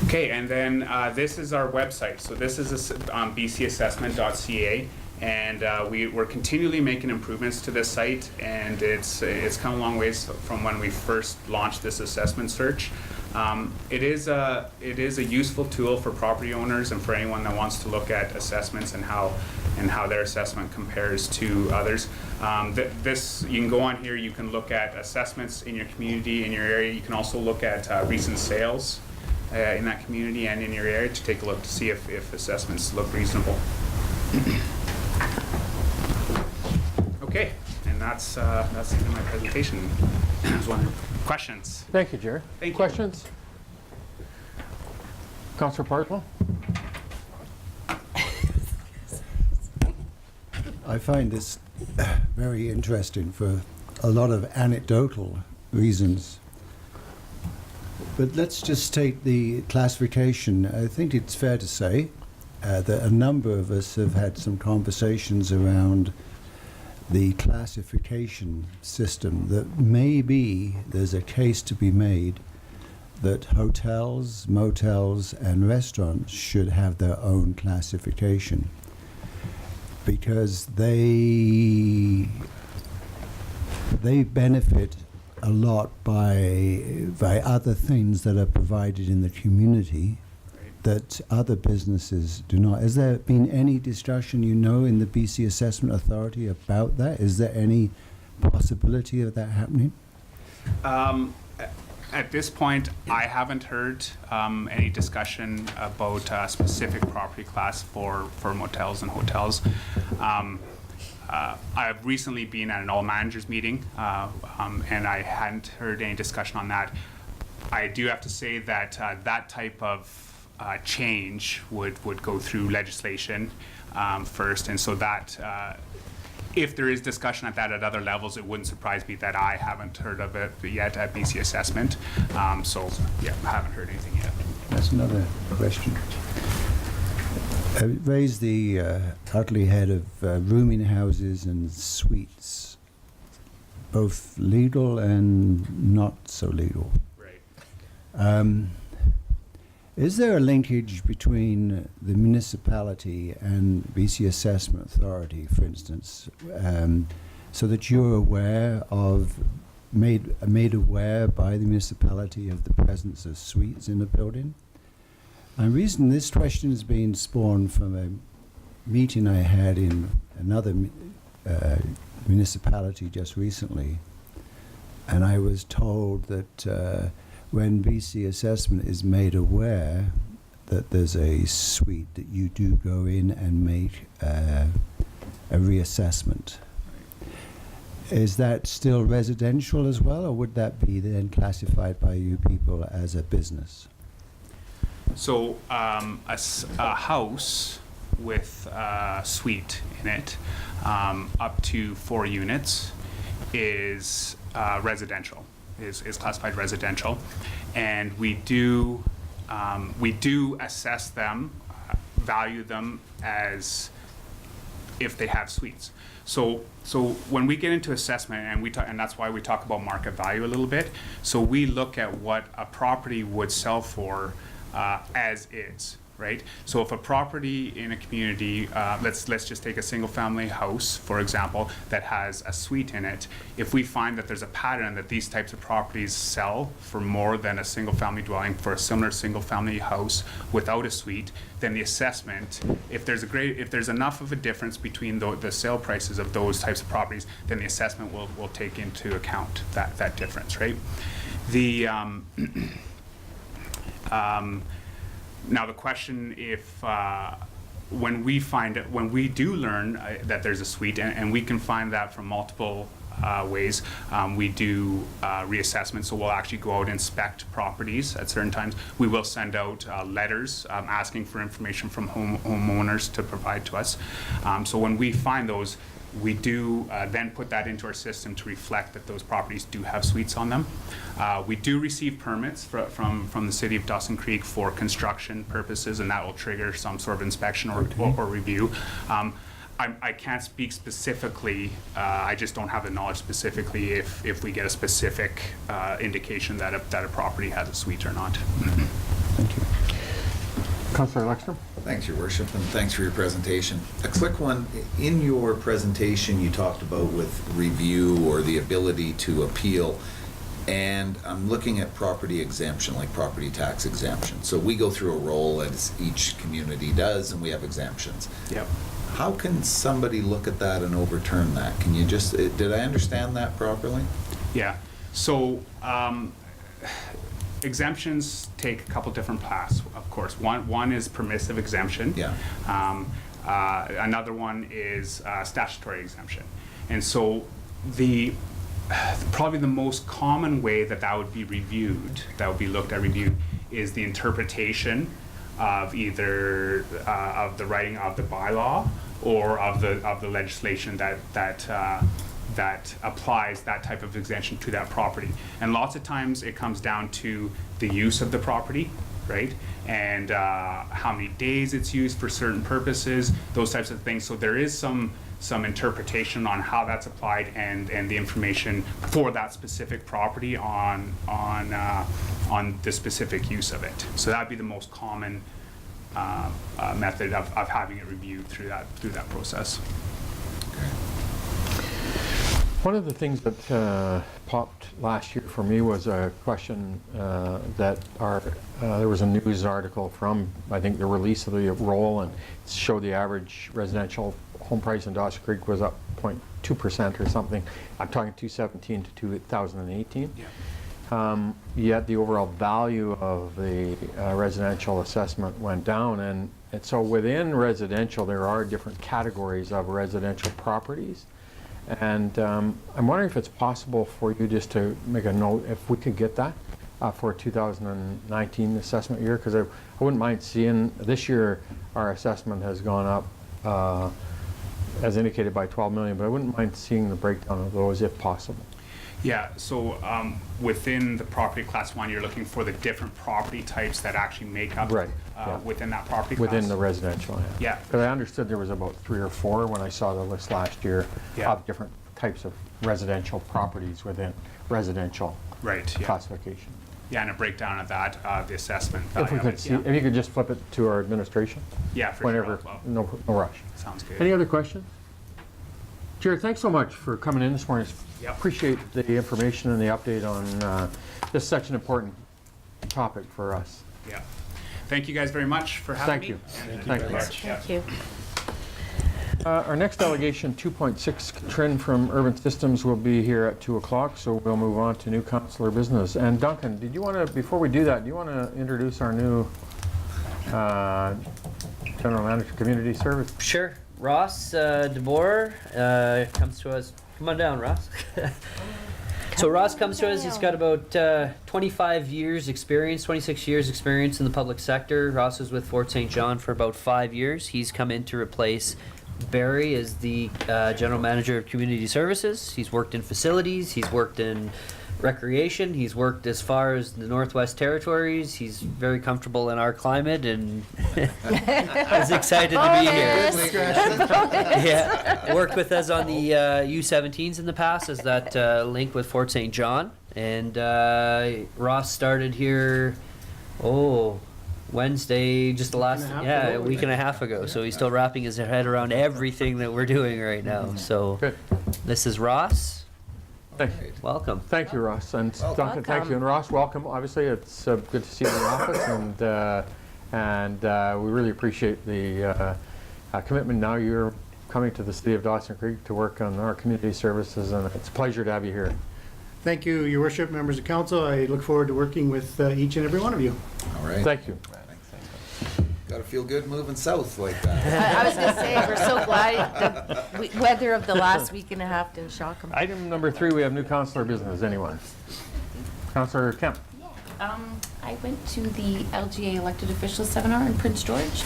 Okay, and then this is our website. So this is bcassessment.ca, and we're continually making improvements to this site, and it's come a long ways from when we first launched this assessment search. It is a useful tool for property owners and for anyone that wants to look at assessments and how their assessment compares to others. This, you can go on here, you can look at assessments in your community, in your area. You can also look at recent sales in that community and in your area to take a look to see if assessments look reasonable. Okay, and that's the end of my presentation. I was wondering, questions? Thank you, Jerry. Thank you. Questions? Councillor Partlow? I find this very interesting for a lot of anecdotal reasons. But let's just take the classification. I think it's fair to say that a number of us have had some conversations around the classification system, that maybe there's a case to be made that hotels, motels, and restaurants should have their own classification, because they benefit a lot by other things that are provided in the community that other businesses do not. Has there been any discussion, in the BC Assessment Authority about that? Is there any possibility of that happening? At this point, I haven't heard any discussion about a specific property class for motels and hotels. I've recently been at an all managers meeting, and I hadn't heard any discussion on that. I do have to say that that type of change would go through legislation first, and so that if there is discussion at other levels, it wouldn't surprise me that I haven't heard of it yet at BC Assessment. So yeah, I haven't heard anything yet. That's another question. Raise the ugly head of rooming houses and suites, both legal and not so legal. Right. Is there a linkage between the municipality and BC Assessment Authority, for instance, so that you're aware of, made aware by the municipality of the presence of suites in the building? And the reason this question is being spawned from a meeting I had in another municipality just recently, and I was told that when BC Assessment is made aware that there's a suite, that you do go in and make a reassessment. Is that still residential as well, or would that be then classified by you people as a business? So a house with suite in it, up to 4 units, is residential, is classified residential, and we do assess them, value them as if they have suites. So when we get into assessment, and that's why we talk about market value a little bit. So we look at what a property would sell for as is, right? So if a property in a community, let's just take a single family house, for example, that has a suite in it. If we find that there's a pattern that these types of properties sell for more than a single family dwelling for a similar single family house without a suite, then the assessment, if there's enough of a difference between the sale prices of those types of properties, then the assessment will take into account that difference, right? Now the question, if when we do learn that there's a suite, and we can find that from multiple ways, we do reassessment. So we'll actually go out and inspect properties at certain times. We will send out letters asking for information from homeowners to provide to us. So when we find those, we do then put that into our system to reflect that those properties do have suites on them. We do receive permits from the city of Dawson Creek for construction purposes, and that will trigger some sort of inspection or review. I can't speak specifically, I just don't have the knowledge specifically if we get a specific indication that a property has a suite or not. Thank you. Councillor Lexstrom? Thanks, Your Worship, and thanks for your presentation. A quick one. In your presentation, you talked about with review or the ability to appeal, and I'm looking at property exemption, like property tax exemption. So we go through a roll, as each community does, and we have exemptions. Yep. How can somebody look at that and overturn that? Can you just, did I understand that properly? Yeah. So exemptions take a couple different paths, of course. One is permissive exemption. Yeah. Another one is statutory exemption. And so probably the most common way that would be reviewed, that would be looked at, reviewed, is the interpretation of either of the writing of the bylaw or of the legislation that applies that type of exemption to that property. And lots of times it comes down to the use of the property, right? And how many days it's used for certain purposes, those types of things. So there is some interpretation on how that's applied and the information for that specific property on the specific use of it. So that'd be the most common method of having it reviewed through that process. One of the things that popped last year for me was a question that there was a news article from, I think, the release of the roll, and it showed the average residential home price in Dawson Creek was up 0.2% or something. I'm talking 2017 to 2018. Yeah. Yet the overall value of the residential assessment went down, and so within residential there are different categories of residential properties. And I'm wondering if it's possible for you just to make a note, if we could get that for 2019 assessment year, because I wouldn't mind seeing, this year our assessment has gone up as indicated by 12 million, but I wouldn't mind seeing the breakdown of those if possible. Yeah, so within the property class 1, you're looking for the different property types that actually make up within that property class? Within the residential, yeah. Because I understood there was about 3 or 4 when I saw the list last year of different types of residential properties within residential classification. Yeah, and a breakdown of that, the assessment. If we could see, if you could just flip it to our administration. Yeah, for whenever, sure. no rush. Sounds good. Any other questions? Jared, thanks so much for coming in this morning. Appreciate the information and the update on this is such an important topic for us. Yeah. Thank you guys very much for having me. Thank you very much. Thank you. Our next delegation, 2.6, Trin from Urban Systems, will be here at 2 o'clock, so we'll move on to new councillor business. And Duncan, did you want to, before we do that, do you want to introduce our new General Manager of Community Service? Sure. Ross DeBoer comes to us. Come on down, Ross. So Ross comes to us, he's got about 25 years experience, 26 years experience in the public sector. Ross was with Fort St. John for about 5 years. He's come in to replace Barry as the General Manager of Community Services. He's worked in facilities, he's worked in recreation, he's worked as far as the Northwest Territories. He's very comfortable in our climate and is excited to be here. Yeah, worked with us on the U17s in the past as that link with Fort St. John. And Ross started here, Wednesday, just the last, a week and a half ago. So he's still wrapping his head around everything that we're doing right now. So Good. this is Ross. Thank you. Welcome. Thank you, Ross. And Duncan, thank you. And Ross, welcome. Obviously, it's good to see you in the office, and we really appreciate the commitment. Now you're coming to the city of Dawson Creek to work on our community services, and it's a pleasure to have you here. Thank you, Your Worship, members of council. I look forward to working with each and every one of you. All right. Thank you. Got to feel good moving south like that. I was going to say, we're so glad the weather of the last week and a half didn't shock them. Item number 3, we have new councillor business. Anyone? Councillor Kemp. I went to the LGA elected officials seminar in Prince George,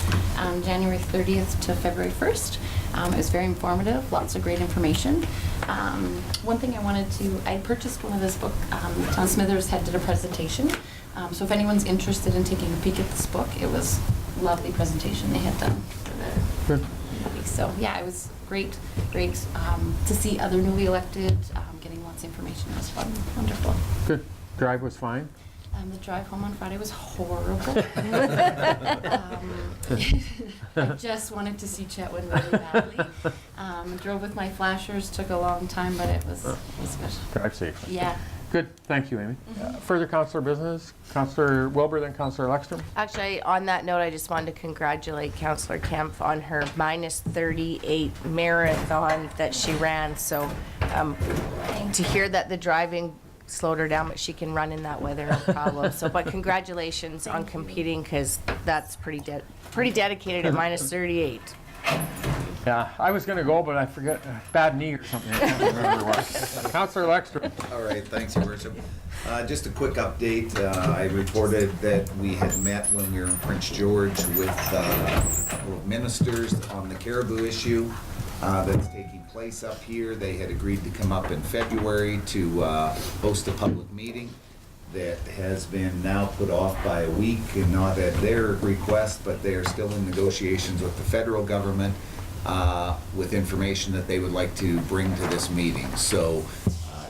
January 30th to February 1st. It was very informative, lots of great information. One thing I purchased one of this book. John Smithers did a presentation. So if anyone's interested in taking a peek at this book, it was a lovely presentation they had done for the movie. So yeah, it was great to see other newly elected getting lots of information. It was fun, wonderful. Good. Drive was fine? The drive home on Friday was horrible. I just wanted to see Chetwood really badly. Drove with my flashers, took a long time, but it was good. Drive safely. Yeah. Good. Thank you, Amy. Further councillor business? Councillor Wilbur, then Councillor Lexstrom. Actually, on that note, I just wanted to congratulate Councillor Kempf on her -38 marathon that she ran. So to hear that the driving slowed her down, but she can run in that weather, no problem. So, but congratulations on competing, because that's pretty dedicated at -38. Yeah, I was going to go, but I forget, bad knee or something. I can't remember what. Councillor Lexstrom. All right, thanks, Your Worship. Just a quick update. I reported that we had met when we were in Prince George with a couple of ministers on the caribou issue that's taking place up here. They had agreed to come up in February to host a public meeting that has been now put off by a week, and not at their request, but they are still in negotiations with the federal government with information that they would like to bring to this meeting. So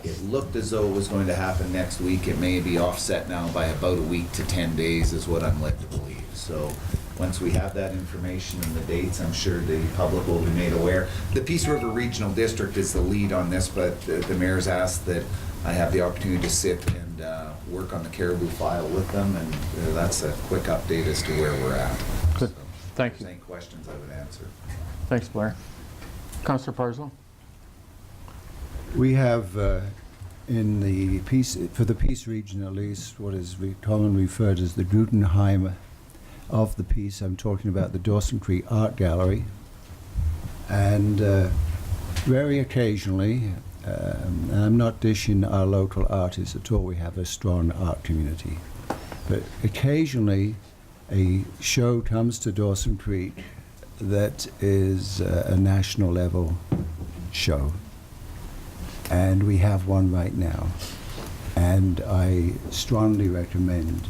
it looked as though it was going to happen next week. It may be offset now by about a week to 10 days is what I'm led to believe. So once we have that information and the dates, I'm sure the public will be made aware. The Peace River Regional District is the lead on this, but the mayor's asked that I have the opportunity to sit and work on the caribou file with them, and that's a quick update as to where we're at. Good. So, Thank if you. there's any questions, I would answer. Thanks, Blair. Councillor Parslow. We have in the Peace, for the Peace region at least, what is commonly referred as the Drudenheim of the Peace. I'm talking about the Dawson Creek Art Gallery. And very occasionally, I'm not dishing our local artists at all, we have a strong art community. But occasionally a show comes to Dawson Creek that is a national level show. And we have one right now. And I strongly recommend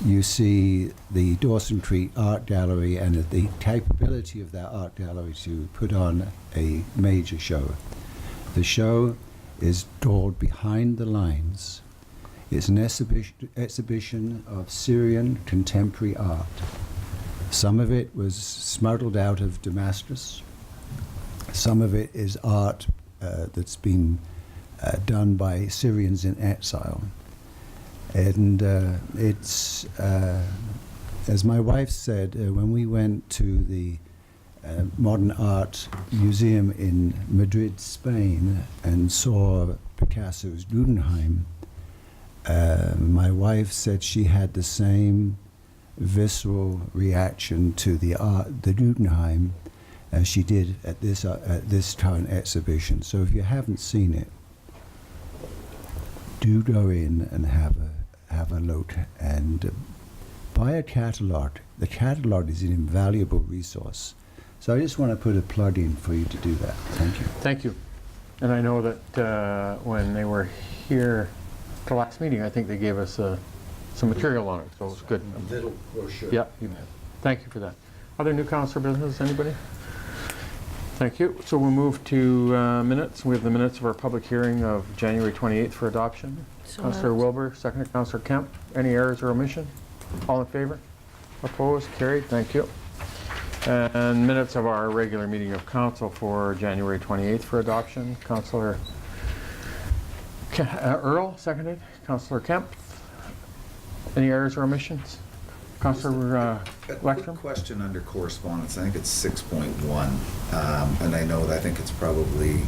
you see the Dawson Creek Art Gallery and the capability of that art gallery to put on a major show. The show is called Behind the Lines. It's an exhibition of Syrian contemporary art. Some of it was smuggled out of Damascus. Some of it is art that's been done by Syrians in exile. And it's, as my wife said, when we went to the Modern Art Museum in Madrid, Spain, and saw Picasso's Drudenheim, my wife said she had the same visceral reaction to the art, the Drudenheim, as she did at this current exhibition. So if you haven't seen it, do go in and have a look and buy a catalogue. The catalogue is an invaluable resource. So I just want to put a plug in for you to do that. Thank you. Thank you. And I know that when they were here the last meeting, I think they gave us some material on it, so it was good. A little brochure. Yeah, you bet. Thank you for that. Other new councillor business, anybody? Thank you. So we'll move to minutes. We have the minutes of our public hearing of January 28th for adoption. Councillor Wilbur, seconded. Councillor Kemp. Any errors or omission? All in favor? Opposed? Carried. Thank you. And minutes of our regular meeting of council for January 28th for adoption. Councillor Earl, seconded. Councillor Kemp. Any errors or omissions? Councillor A quick Leckstrom? question under correspondence. I think it's 6.1, and I think it's probably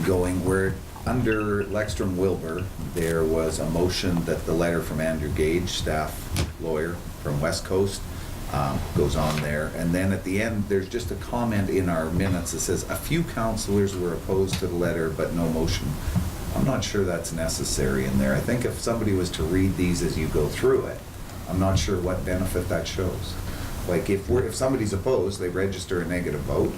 going where under Leckstrom Wilbur there was a motion that the letter from Andrew Gage, staff lawyer from West Coast, goes on there, and then at the end there's just a comment in our minutes that says a few councillors were opposed to the letter but no motion. I'm not sure that's necessary in there. I think if somebody was to read these as you go through it, I'm not sure what benefit that shows. Like if somebody's opposed, they register a negative vote.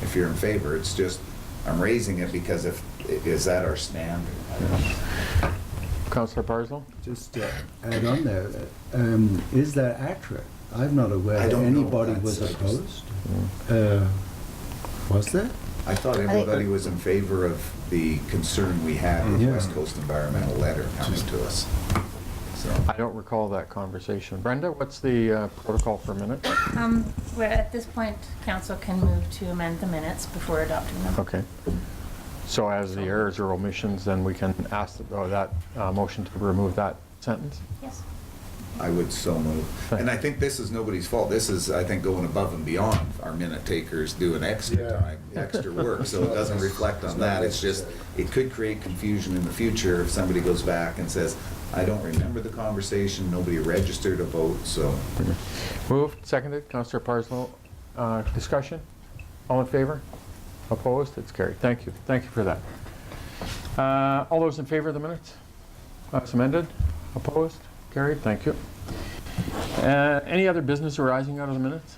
If you're in favor, it's just, I'm raising it because is that our standard? I don't know. Councillor Barzil? Just add on there, is that accurate? I'm not aware I that don't know. anybody was opposed. Was there? I thought everybody was in favor of the concern we had with Yeah. West Coast environmental letter coming to us. So I don't recall that conversation. Brenda, what's the protocol for minutes? Where at this point, council can move to amend the minutes before adopting them. Okay. So as the errors or omissions, then we can ask that motion to remove that sentence? Yes. I would so move. And I think this is nobody's fault. This is, I think, going above and beyond. Our minute takers doing extra time, extra work, so it doesn't reflect on that. It's just, it could create confusion in the future if somebody goes back and says, I don't remember the conversation, nobody registered a vote, so. Moved, seconded. Councillor Parslow. Discussion? All in favor? Opposed? It's carried. Thank you. Thank you for that. All those in favor of the minutes? As amended? Opposed? Carried. Thank you. Any other business arising out of the minutes?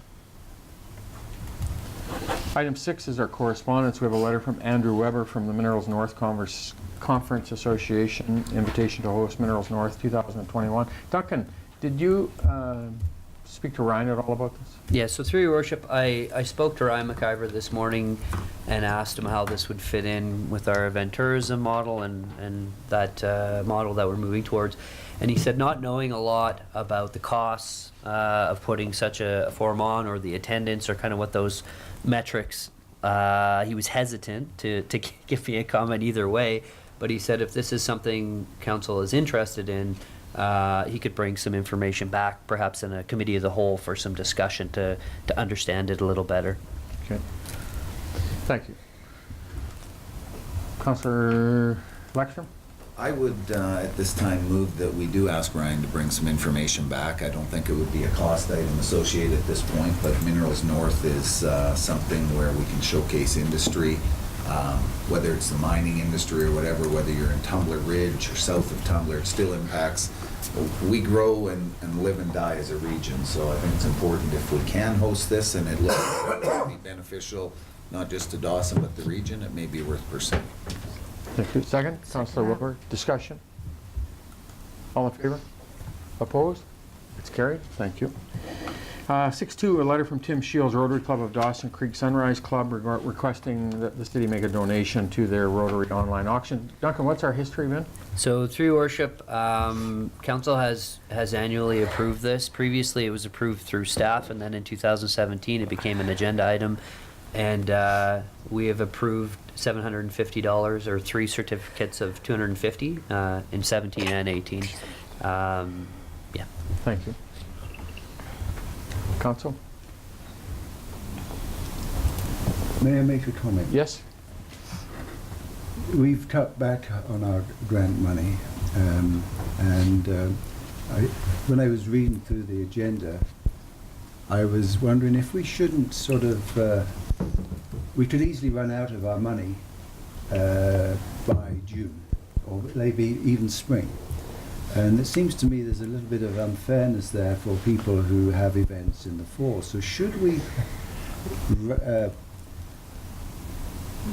Item 6 is our correspondence. We have a letter from Andrew Weber from the Minerals North Conference Association, invitation to host Minerals North 2021. Duncan, did you speak to Ryan at all about this? Yeah, so through your worship, I spoke to Ryan McIver this morning and asked him how this would fit in with our event tourism model and that model that we're moving towards. And he said not knowing a lot about the costs of putting such a forum on or the attendance or kind of what those metrics, he was hesitant to give me a comment either way. But he said if this is something council is interested in, he could bring some information back, perhaps in a committee of the whole for some discussion to understand it a little better. Okay. Thank you. Councillor Leckstrom? I would, at this time, move that we do ask Ryan to bring some information back. I don't think it would be a cost item associated at this point, but Minerals North is something where we can showcase industry, whether it's the mining industry or whatever, whether you're in Tumbler Ridge or south of Tumbler, it still impacts. We grow and live and die as a region, so I think it's important if we can host this and it looks to be beneficial, not just to Dawson, but the region, it may be worth pursuing. Thank you. Second, Councillor Wilbur. Discussion? All in favor? Opposed? It's carried. Thank you. 6.2, a letter from Tim Shields, Rotary Club of Dawson Creek Sunrise Club, requesting that the city make a donation to their Rotary online auction. Duncan, what's our history been? So through your worship, council has annually approved this. Previously, it was approved through staff, and then in 2017, it became an agenda item. And we have approved $750 or 3 certificates of $250 in 17 and 18. Yeah. Thank you. Council? May I make a comment? Yes. We've cut back on our grant money, when I was reading through the agenda, I was wondering if we shouldn't sort of, we could easily run out of our money by June or maybe even spring. And it seems to me there's a little bit of unfairness there for people who have events in the fall. So should we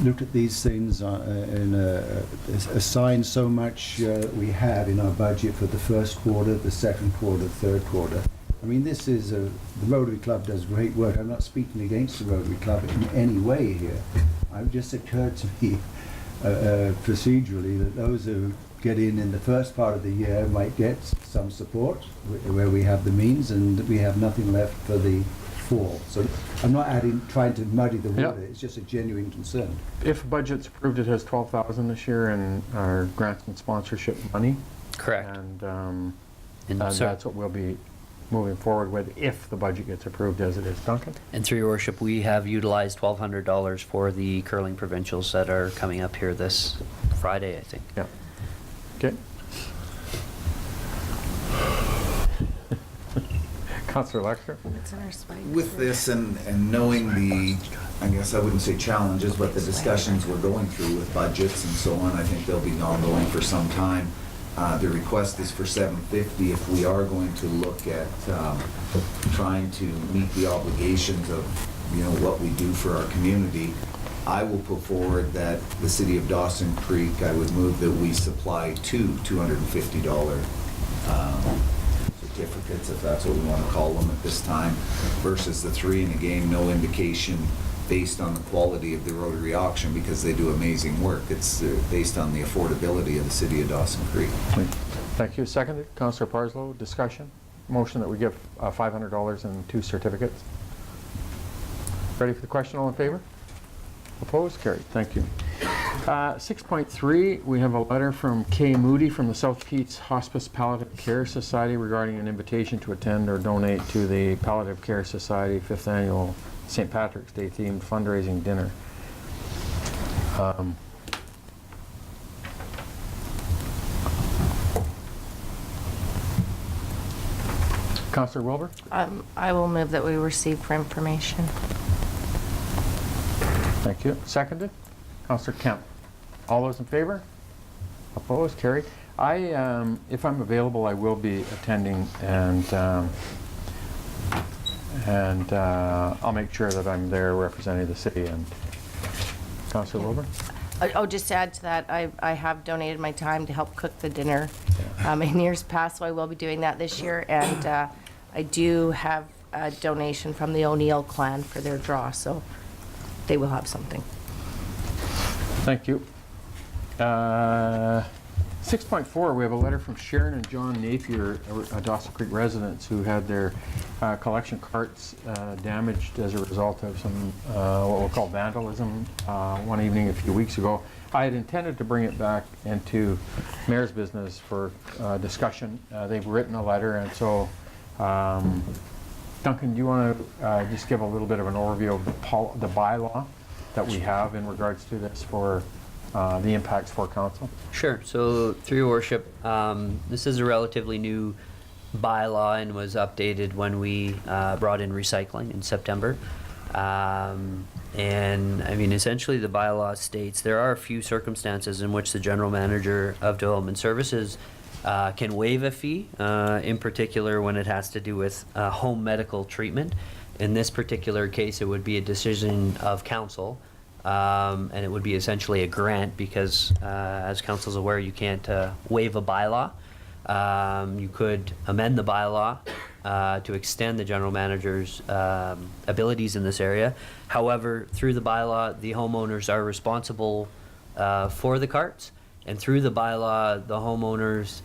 look at these things and assign so much we have in our budget for the first quarter, the second quarter, third quarter? I mean, this is the Rotary Club does great work. I'm not speaking against the Rotary Club in any way here. It just occurred to me procedurally that those who get in the first part of the year might get some support where we have the means, and we have nothing left for the fall. So I'm not trying to muddy the water. It's just a genuine concern. If budget's approved, it has 12,000 this year in our grants and sponsorship money. Correct. And that's what we'll be moving forward with if the budget gets approved as it is. Duncan? And through your worship, we have utilized $1,200 for the curling provincials that are coming up here this Friday, I think. Yeah. Okay. Councillor Lexter? With this and knowing the, I guess I wouldn't say challenges, but the discussions we're going through with budgets and so on, I think they'll be ongoing for some time. The request is for $750 if we are going to look at trying to meet the obligations of, what we do for our community. I will put forward that the city of Dawson Creek, I would move that we supply two $250 certificates, if that's what we want to call them at this time, versus the 3. And again, no indication based on the quality of the Rotary auction, because they do amazing work. It's based on the affordability of the city of Dawson Creek. Thank you. Seconded. Councillor Parslow, discussion. Motion that we give $500 and 2 certificates. Ready for the question? All in favor? Opposed? Carried. Thank you. 6.3, we have a letter from Kay Moody from the South Keats Hospice Palliative Care Society regarding an invitation to attend or donate to the Palliative Care Society 5th Annual St. Patrick's Day themed fundraising dinner. Councillor Wilbur? I will move that we receive for information. Thank you. Seconded. Councillor Kemp. All those in favor? Opposed? Carried. If I'm available, I will be attending, and I'll make sure that I'm there representing the city. And Councillor Wilbur? Just to add to that, I have donated my time to help cook the dinner in years past, so I will be doing that this year. And I do have a donation from the O'Neill clan for their draw, so they will have something. Thank you. 6.4, we have a letter from Sharon and John Napier, Dawson Creek residents, who had their collection carts damaged as a result of some what we'll call vandalism one evening a few weeks ago. I had intended to bring it back into Mayor's business for discussion. They've written a letter, and so Duncan, do you want to just give a little bit of an overview of the bylaw that we have in regards to this for the impacts for council? Sure. So through your worship, this is a relatively new bylaw and was updated when we brought in recycling in September. And I mean, essentially the bylaw states there are a few circumstances in which the general manager of development services can waive a fee, in particular when it has to do with home medical treatment. In this particular case, it would be a decision of council. And it would be essentially a grant because, as council's aware, you can't waive a bylaw. You could amend the bylaw to extend the general manager's abilities in this area. However, through the bylaw, the homeowners are responsible for the carts, and through the bylaw, the homeowners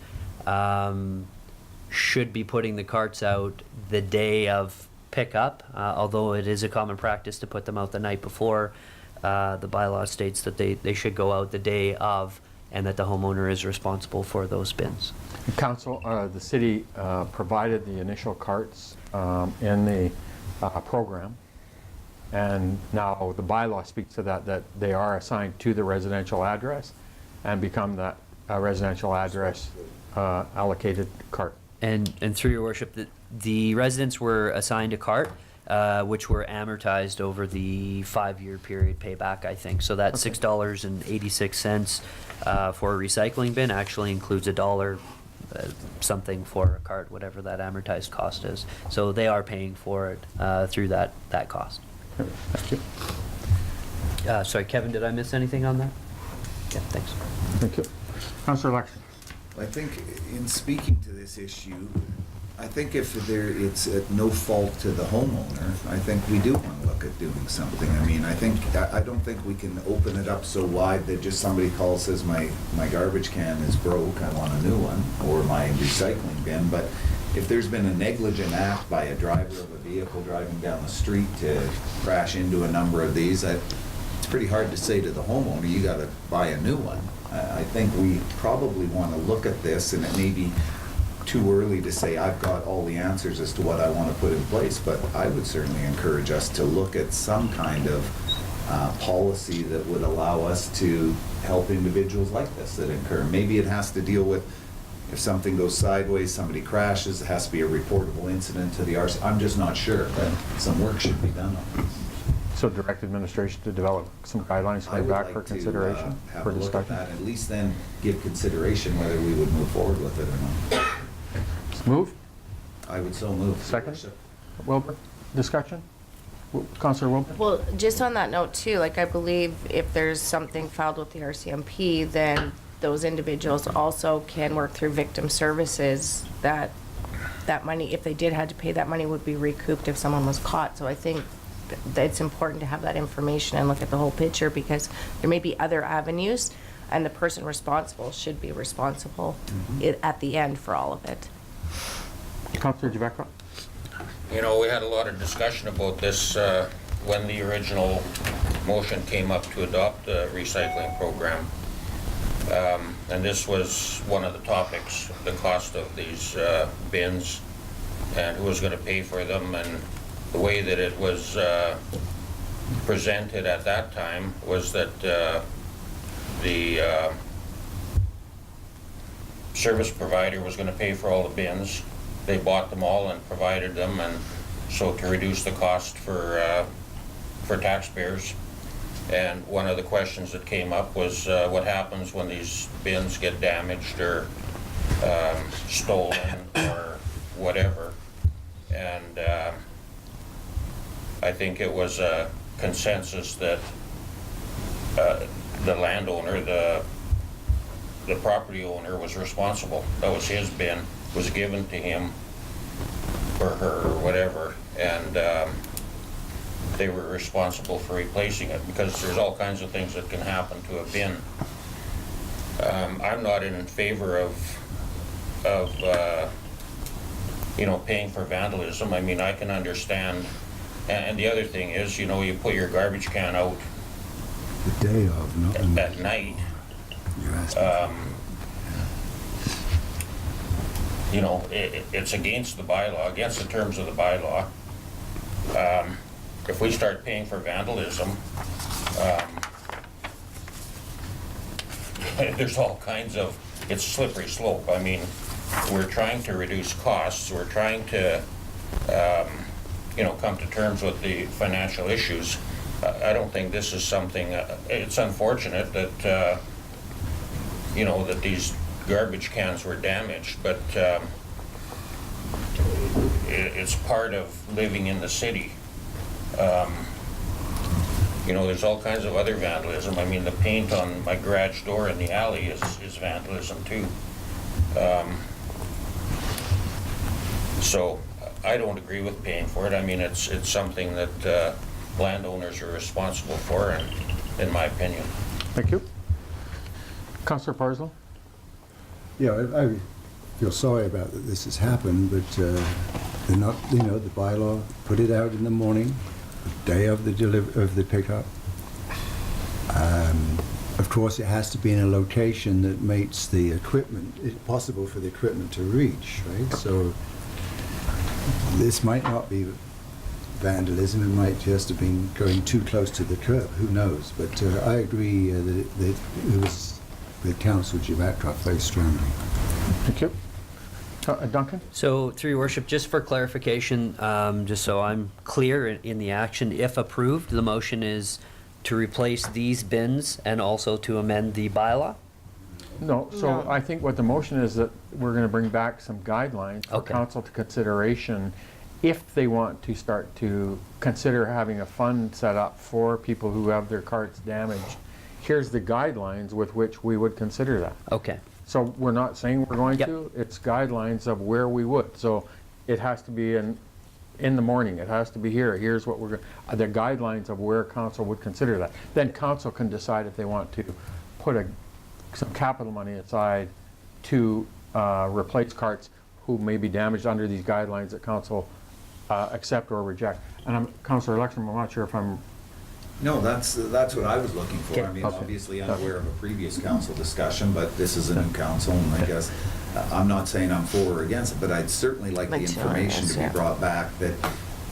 should be putting the carts out the day of pickup, although it is a common practice to put them out the night before. The bylaw states that they should go out the day of, and that the homeowner is responsible for those bins. Council, the city provided the initial carts in the program, and now the bylaw speaks to that they are assigned to the residential address and become that residential address allocated cart. And through your worship, the residents were assigned a cart. which were amortized over the 5-year period payback, I think. So that $6.86 for a recycling bin actually includes $1 something for a cart, whatever that amortized cost is. So they are paying for it through that cost. Thank you. Sorry, Kevin, did I miss anything on that? Yeah, thanks. Thank you. Councillor Lexon. I think in speaking to this issue, I think if it's at no fault to the homeowner, I think we do want to look at doing something. I mean, I don't think we can open it up so wide that just somebody calls, says my garbage can is broke, I want a new one, or my recycling bin. But if there's been a negligent act by a driver of a vehicle driving down the street to crash into a number of these, it's pretty hard to say to the homeowner, you got to buy a new one. I think we probably want to look at this, and it may be too early to say I've got all the answers as to what I want to put in place, but I would certainly encourage us to look at some kind of policy that would allow us to help individuals like this that incur. Maybe it has to deal with if something goes sideways, somebody crashes, it has to be a reportable incident to the RC. I'm just not sure, but some work should be done on this. So direct administration to develop some guidelines coming back for consideration, have for a look at discussion. that, at least then give consideration whether we would move forward with it or not. Move. I would so move. Second. Wilbur, discussion? Councillor Wilbur? Well, just on that note too, like I believe if there's something filed with the RCMP, then those individuals also can work through victim services, that money, if they did have to pay, that money would be recouped if someone was caught. So I think that it's important to have that information and look at the whole picture, because there may be other avenues and the person responsible should be responsible at the end for all of it. Councillor Javecka? You know, we had a lot of discussion about this when the original motion came up to adopt the recycling program. And this was one of the topics, the cost of these bins and who was going to pay for them. And the way that it was presented at that time was that the service provider was going to pay for all the bins. They bought them all and provided them, and so to reduce the cost for taxpayers. And one of the questions that came up was what happens when these bins get damaged or stolen or whatever. And I think it was a consensus that the landowner, the property owner, was responsible. That was his bin, was given to him or her or whatever, and they were responsible for replacing it, because there's all kinds of things that can happen to a bin. I'm not in favor of you know, paying for vandalism. I mean, I can understand. And the other thing is, you know, you put your garbage can out The day of, not the at night. You're asking. You know, it's against the bylaw, against the terms of the bylaw. If we start paying for vandalism, there's all kinds of, it's a slippery slope. I mean, we're trying to reduce costs. We're trying to, you know, come to terms with the financial issues. I don't think this is something, it's unfortunate that, you know, that these garbage cans were damaged, but it's part of living in the city. You know, there's all kinds of other vandalism. I mean, the paint on my garage door in the alley is vandalism too. So I don't agree with paying for it. I mean, it's something that landowners are responsible for, in my opinion. Thank you. Councillor Parslow? Yeah, I feel sorry about that this has happened, but they're not, you know, the bylaw, put it out in the morning, the day of the pickup. Of course, it has to be in a location that makes the equipment, it's possible for the equipment to reach, right? So this might not be vandalism, it might just have been going too close to the curb, who knows? But I agree that it was with Councillor Javecka very strongly. Thank you. Duncan? So, through your worship, just for clarification, just so I'm clear in the action, if approved, the motion is to replace these bins and also to amend the bylaw? No, so I think what the motion is that we're going to bring back some guidelines for Okay. council to consideration if they want to start to consider having a fund set up for people who have their carts damaged. Here's the guidelines with which we would consider that. Okay. So we're not saying we're going Yep. to, it's guidelines of where we would. So it has to be in the morning, it has to be here, here's what we're, the guidelines of where council would consider that. Then council can decide if they want to put some capital money aside to replace carts who may be damaged under these guidelines that council accept or reject. And Councillor Lexman, I'm not sure if I'm... No, that's what I was looking for. Okay. I mean, Okay. obviously unaware of a previous council discussion, but this is a new council, and I guess, I'm not saying I'm for or against it, but I'd certainly like the Like to know, information to be yeah. brought back that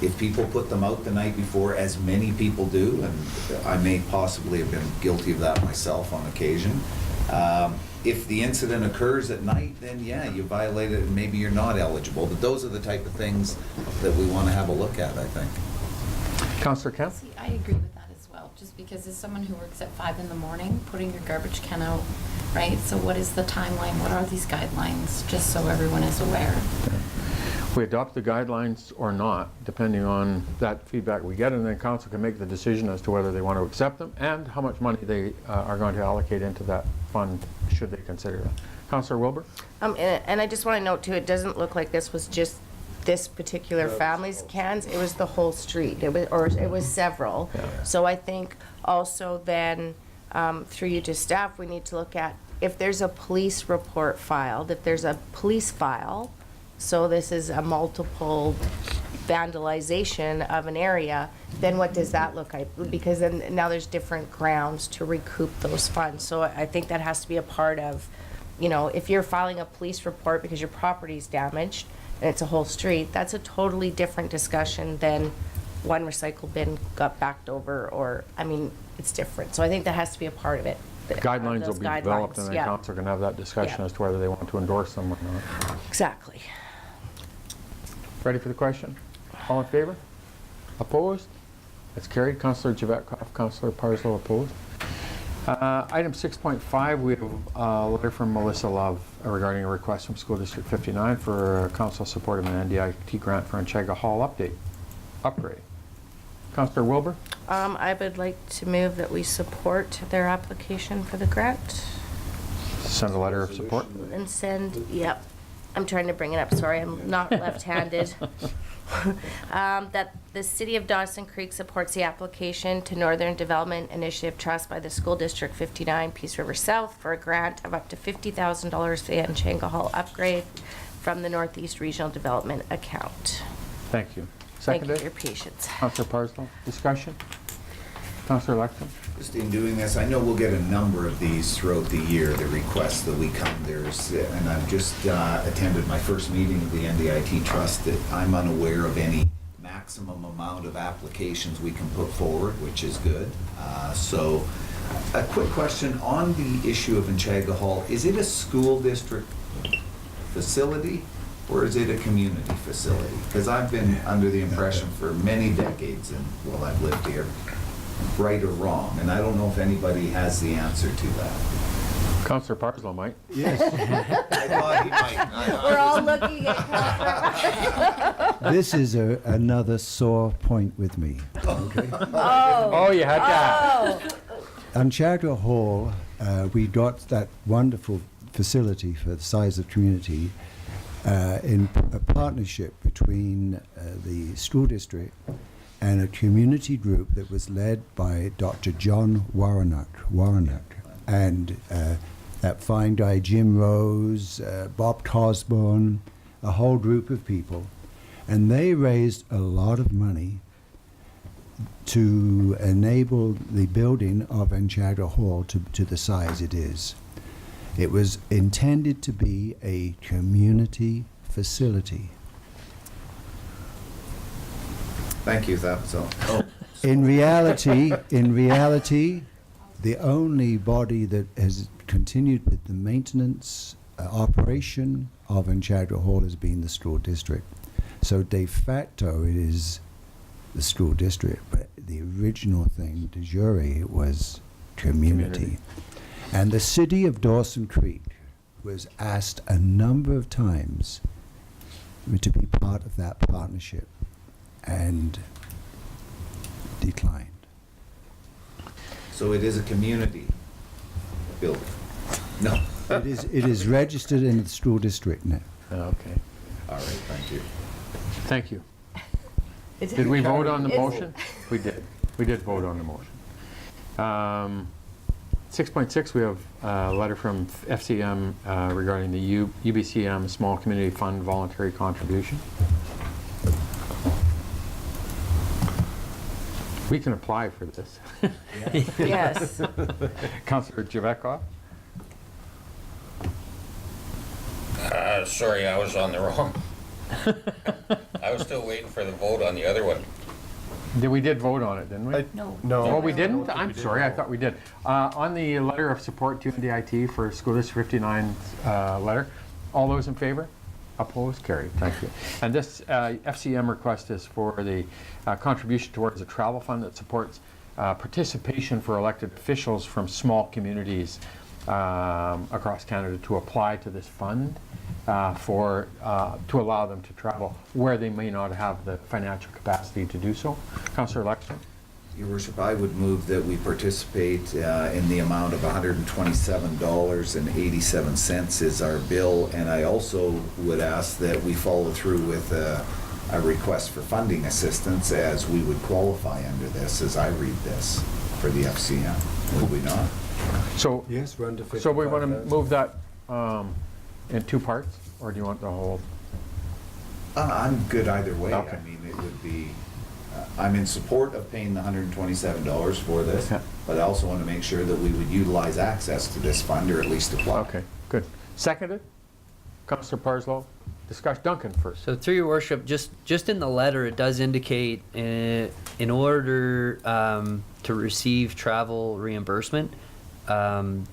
if people put them out the night before, as many people do, and I may possibly have been guilty of that myself on occasion, if the incident occurs at night, then yeah, you violate it and maybe you're not eligible. But those are the type of things that we want to have a look at, I think. Councillor Kemp? See, I agree with that as well, just because as someone who works at 5 in the morning, putting your garbage can out, right? So what is the timeline? What are these guidelines? Just so everyone is aware. We adopt the guidelines or not, depending on that feedback we get, and then council can make the decision as to whether they want to accept them and how much money they are going to allocate into that fund, should they consider that. Councillor Wilbur? And I just want to note too, it doesn't look like this was just this particular family's cans, it was the whole street, it was several. Yeah. So I think also then, through you to staff, we need to look at if there's a police report filed, if there's a police file, so this is a multiple vandalization of an area, then what does that look like? Because then now there's different grounds to recoup those funds. So I think that has to be a part of, you know, if you're filing a police report because your property's damaged and it's a whole street, that's a totally different discussion than one recycle bin got backed over, or, I mean, it's different. So I think that has to be a part of it. Guidelines will Those be developed, and then yeah. council can have that discussion Yeah. as to whether they want to endorse them or not. Exactly. Ready for the question? All in favor? Opposed? That's carried. Councillor Javetkov, Councillor Parslow opposed. Item 6.5, we have a letter from Melissa Love regarding a request from School District 59 for council support of an NDIT grant for Enchega Hall upgrade. Councillor Wilbur? I would like to move that we support their application for the grant Send a letter of support. and send, yep, I'm trying to bring it up, sorry, I'm not left-handed. That the City of Dawson Creek supports the application to Northern Development Initiative Trust by the School District 59 Peace River South for a grant of up to $50,000 for the Enchanga Hall upgrade from the Northeast Regional Development account. Thank you. Thank you Seconded? for your patience. Councillor Parslow, discussion? Councillor Lexman? Just in doing this, I know we'll get a number of these throughout the year, the requests that we come, and I've just attended my first meeting of the NDIT Trust, that I'm unaware of any maximum amount of applications we can put forward, which is good. So, a quick question on the issue of Enchega Hall. Is it a school district facility, or is it a community facility? Because I've been under the impression for many decades, and well, I've lived here, right or wrong, and I don't know if anybody has the answer to that. Councillor Parslow might. Yes. I thought he might. We're all looking at Councillor. This is another sore point with me. Okay. Oh, you had that. On Enchega Hall, we got that wonderful facility for the size of the community in a partnership between the school district and a community group that was led by Dr. John Warnock, and that fine guy Jim Rose, Bob Cosborne, a whole group of people. And they raised a lot of money to enable the building of Enchega Hall to the size it is. It was intended to be a community facility. Thank you, that's all. In reality, the only body that has continued with the maintenance operation of Enchantment Hall has been the school district. So de facto it is the school district, but the original thing, de jure, it was community. And the city of Dawson Creek was asked a number of times to be part of that partnership and declined. So it is a community building? No. It is registered in the school district now. Okay. All right, thank you. Thank you. Did we vote on the motion? We did. We did vote on the motion. 6.6, we have a letter from FCM regarding the UBCM Small Community Fund voluntary contribution. We can apply for this. Yes. Councillor Javetkov? Sorry, I was on the wrong. I was still waiting for the vote on the other one. We did vote on it, didn't we? No. Oh, we didn't? I'm sorry, I thought we did. On the letter of support to NDIT for School District 59 letter, all those in favor? Opposed? Carried. Thank you. And this FCM request is for the contribution towards a travel fund that supports participation for elected officials from small communities across Canada to apply to this fund to allow them to travel where they may not have the financial capacity to do so. Councillor Lexton? Your Worship, I would move that we participate in the amount of $127.87 is our bill, and I also would ask that we follow through with a request for funding assistance, as we would qualify under this, as I read this, for the FCM. Would we not? So, yes, run to 55,000. So we want to move that in two parts, or do you want the whole? I'm good either way. Okay. I mean, it would be, I'm in support of paying the $127 for this, Yeah. but I also want to make sure that we would utilize access to this fund, or at least apply. Okay, good. Seconded? Councillor Parslow? Discuss Duncan first. So through your worship, just in the letter, it does indicate in order to receive travel reimbursement,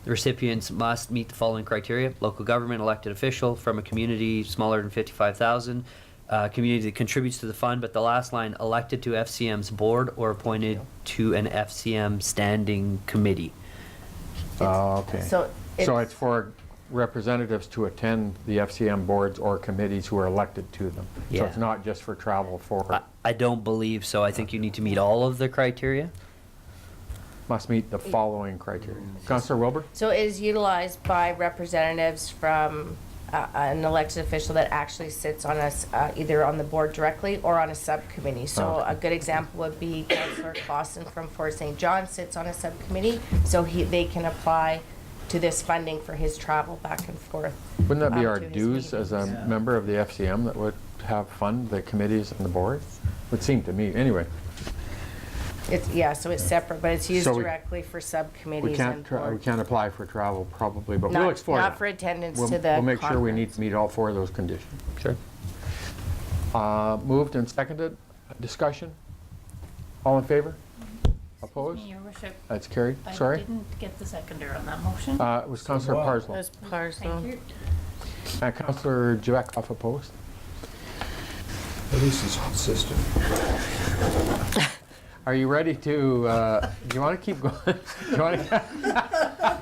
recipients must meet the following criteria: local government elected official from a community smaller than 55,000, community that contributes to the fund, but the last line, elected to FCM's board or appointed to an FCM standing committee. Okay. So So it's for representatives to attend the FCM boards or committees who are elected to them. So Yeah. it's not just for travel for, I don't believe so. I think you need to meet all of the criteria. must meet the following criteria. Councillor Wilbur? So it is utilized by representatives from an elected official that actually sits on us, either on the board directly or on a subcommittee. So a good example would be Councillor Dawson from Fort St. John sits on a subcommittee, so they can apply to this funding for his travel back and forth. Wouldn't that be our to his dues as a member of the FCM that would have fund the committees and the board? Would seem to me, anyway. So it's separate, but it's used So we- directly for We subcommittees can't, and we boards. can't apply for travel probably, but we'll Not- explore that. Not for attendance We'll- to the We'll make sure we need conference. to meet all four of those conditions. Sure. Moved and seconded. Discussion? All in favor? Opposed? Your Worship, That's carried. I Sorry? didn't get the seconder on that motion. It was Councillor Parslow. Those Parslow. Thank you. Councillor Javetkov opposed. At least it's consistent. Are you ready to, do you want to keep going? Do you want to?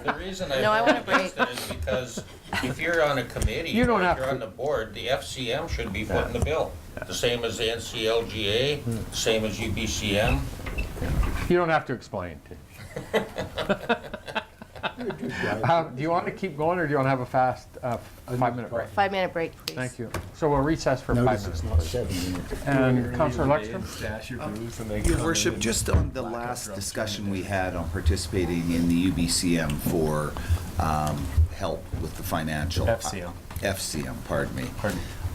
The reason I No, I want a voted against it is because if you're on a committee, You don't or if have you're to. on the board, the FCM should be footing the bill. The same as the NCLGA, the same as UBCM. You don't have to explain. Do you want to keep going, or do you want to have a fast 5-minute break? 5-minute break, please. Thank you. So we'll recess for 5 Notice minutes. it's not 7 minutes. And Councillor Lexton? Your Worship, just on the last discussion we had on participating in the UBCM for help with the financial. FCM, pardon me.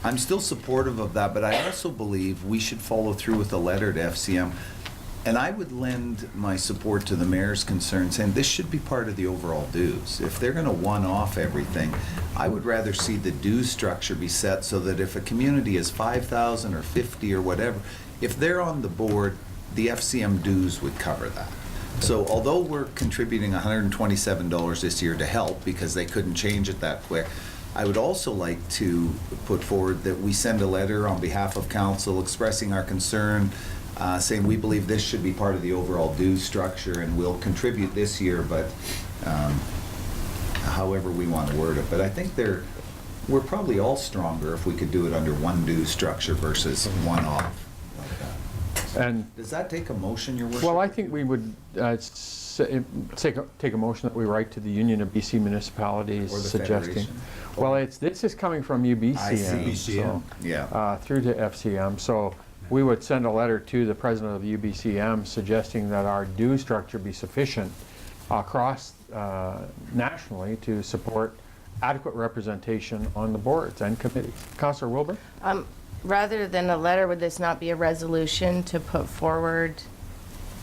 I'm still supportive of that, but I also believe we should follow through with a letter to FCM. And I would lend my support to the mayor's concern, saying this should be part of the overall dues. If they're going to one-off everything, I would rather see the dues structure be set so that if a community is 5,000 or 50 or whatever, if they're on the board, the FCM dues would cover that. So although we're contributing $127 this year to help because they couldn't change it that quick, I would also like to put forward that we send a letter on behalf of council expressing our concern, saying we believe this should be part of the overall dues structure and will contribute this year, but however we want to word it. But I think we're probably all stronger if we could do it under one dues structure versus one off. And does that take a motion, Your Worship? well, I think we would take a motion that we write to the Union of BC Municipalities Or the suggesting. Federation. Well, this is coming from UBCM. I see. So, Yeah. through to FCM. So we would send a letter to the president of the UBCM suggesting that our due structure be sufficient across nationally to support adequate representation on the boards and committees. Councillor Wilbur? Rather than a letter, would this not be a resolution to put forward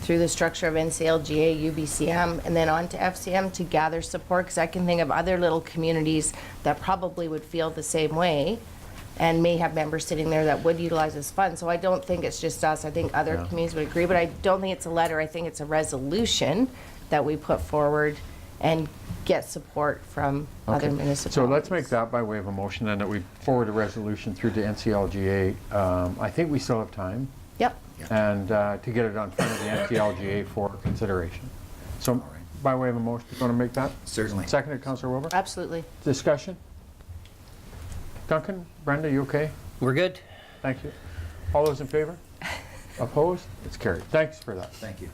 through the structure of NCLGA, UBCM, and then on to FCM to gather support? Because I can think of other little communities that probably would feel the same way and may have members sitting there that would utilize this fund. So I don't think it's just us. I think other communities would agree, but I don't think it's a letter. I think it's a resolution that we put forward and get support from other municipalities. So let's make that by way of a motion then, that we forward a resolution through to NCLGA. I think we still have time. Yep. And to get it on front of the NCLGA for consideration. So by way of a motion, you want to make that? Certainly. Seconded, Councillor Wilbur? Absolutely. Discussion? Duncan, Brenda, you okay? We're good. Thank you. All those in favor? Opposed? It's carried. Thanks for that. Thank you.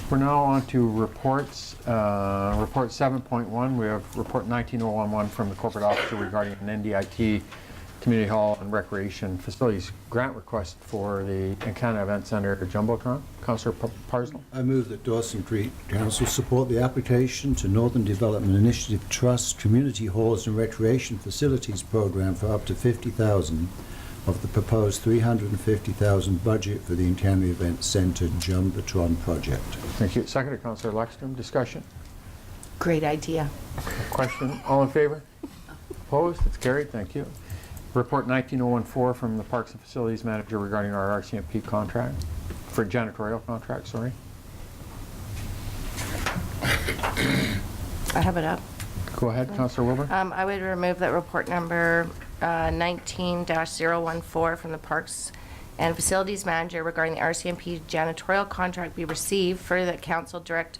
We're now on to reports. Report 7.1, we have report 19011 from the corporate officer regarding an NDIT Community Hall and Recreation Facilities grant request for the Encana Event Center Jumbotron. Councillor Parslow. I move that Dawson Creek Council support the application to Northern Development Initiative Trust Community Halls and Recreation Facilities Program for up to $50,000 of the proposed $350,000 budget for the Encana Event Center Jumbotron project. Thank you. Seconded, Councillor Lexstrom. Discussion? Great idea. Question? All in favor? Opposed? It's carried. Thank you. Report 19014 from the Parks and Facilities Manager regarding our RCMP contract, for janitorial contract, sorry. I have it up. Go ahead, Councillor Wilbur. I would remove that report number 19-014 from the Parks and Facilities Manager regarding the RCMP janitorial contract be received. Further, that council direct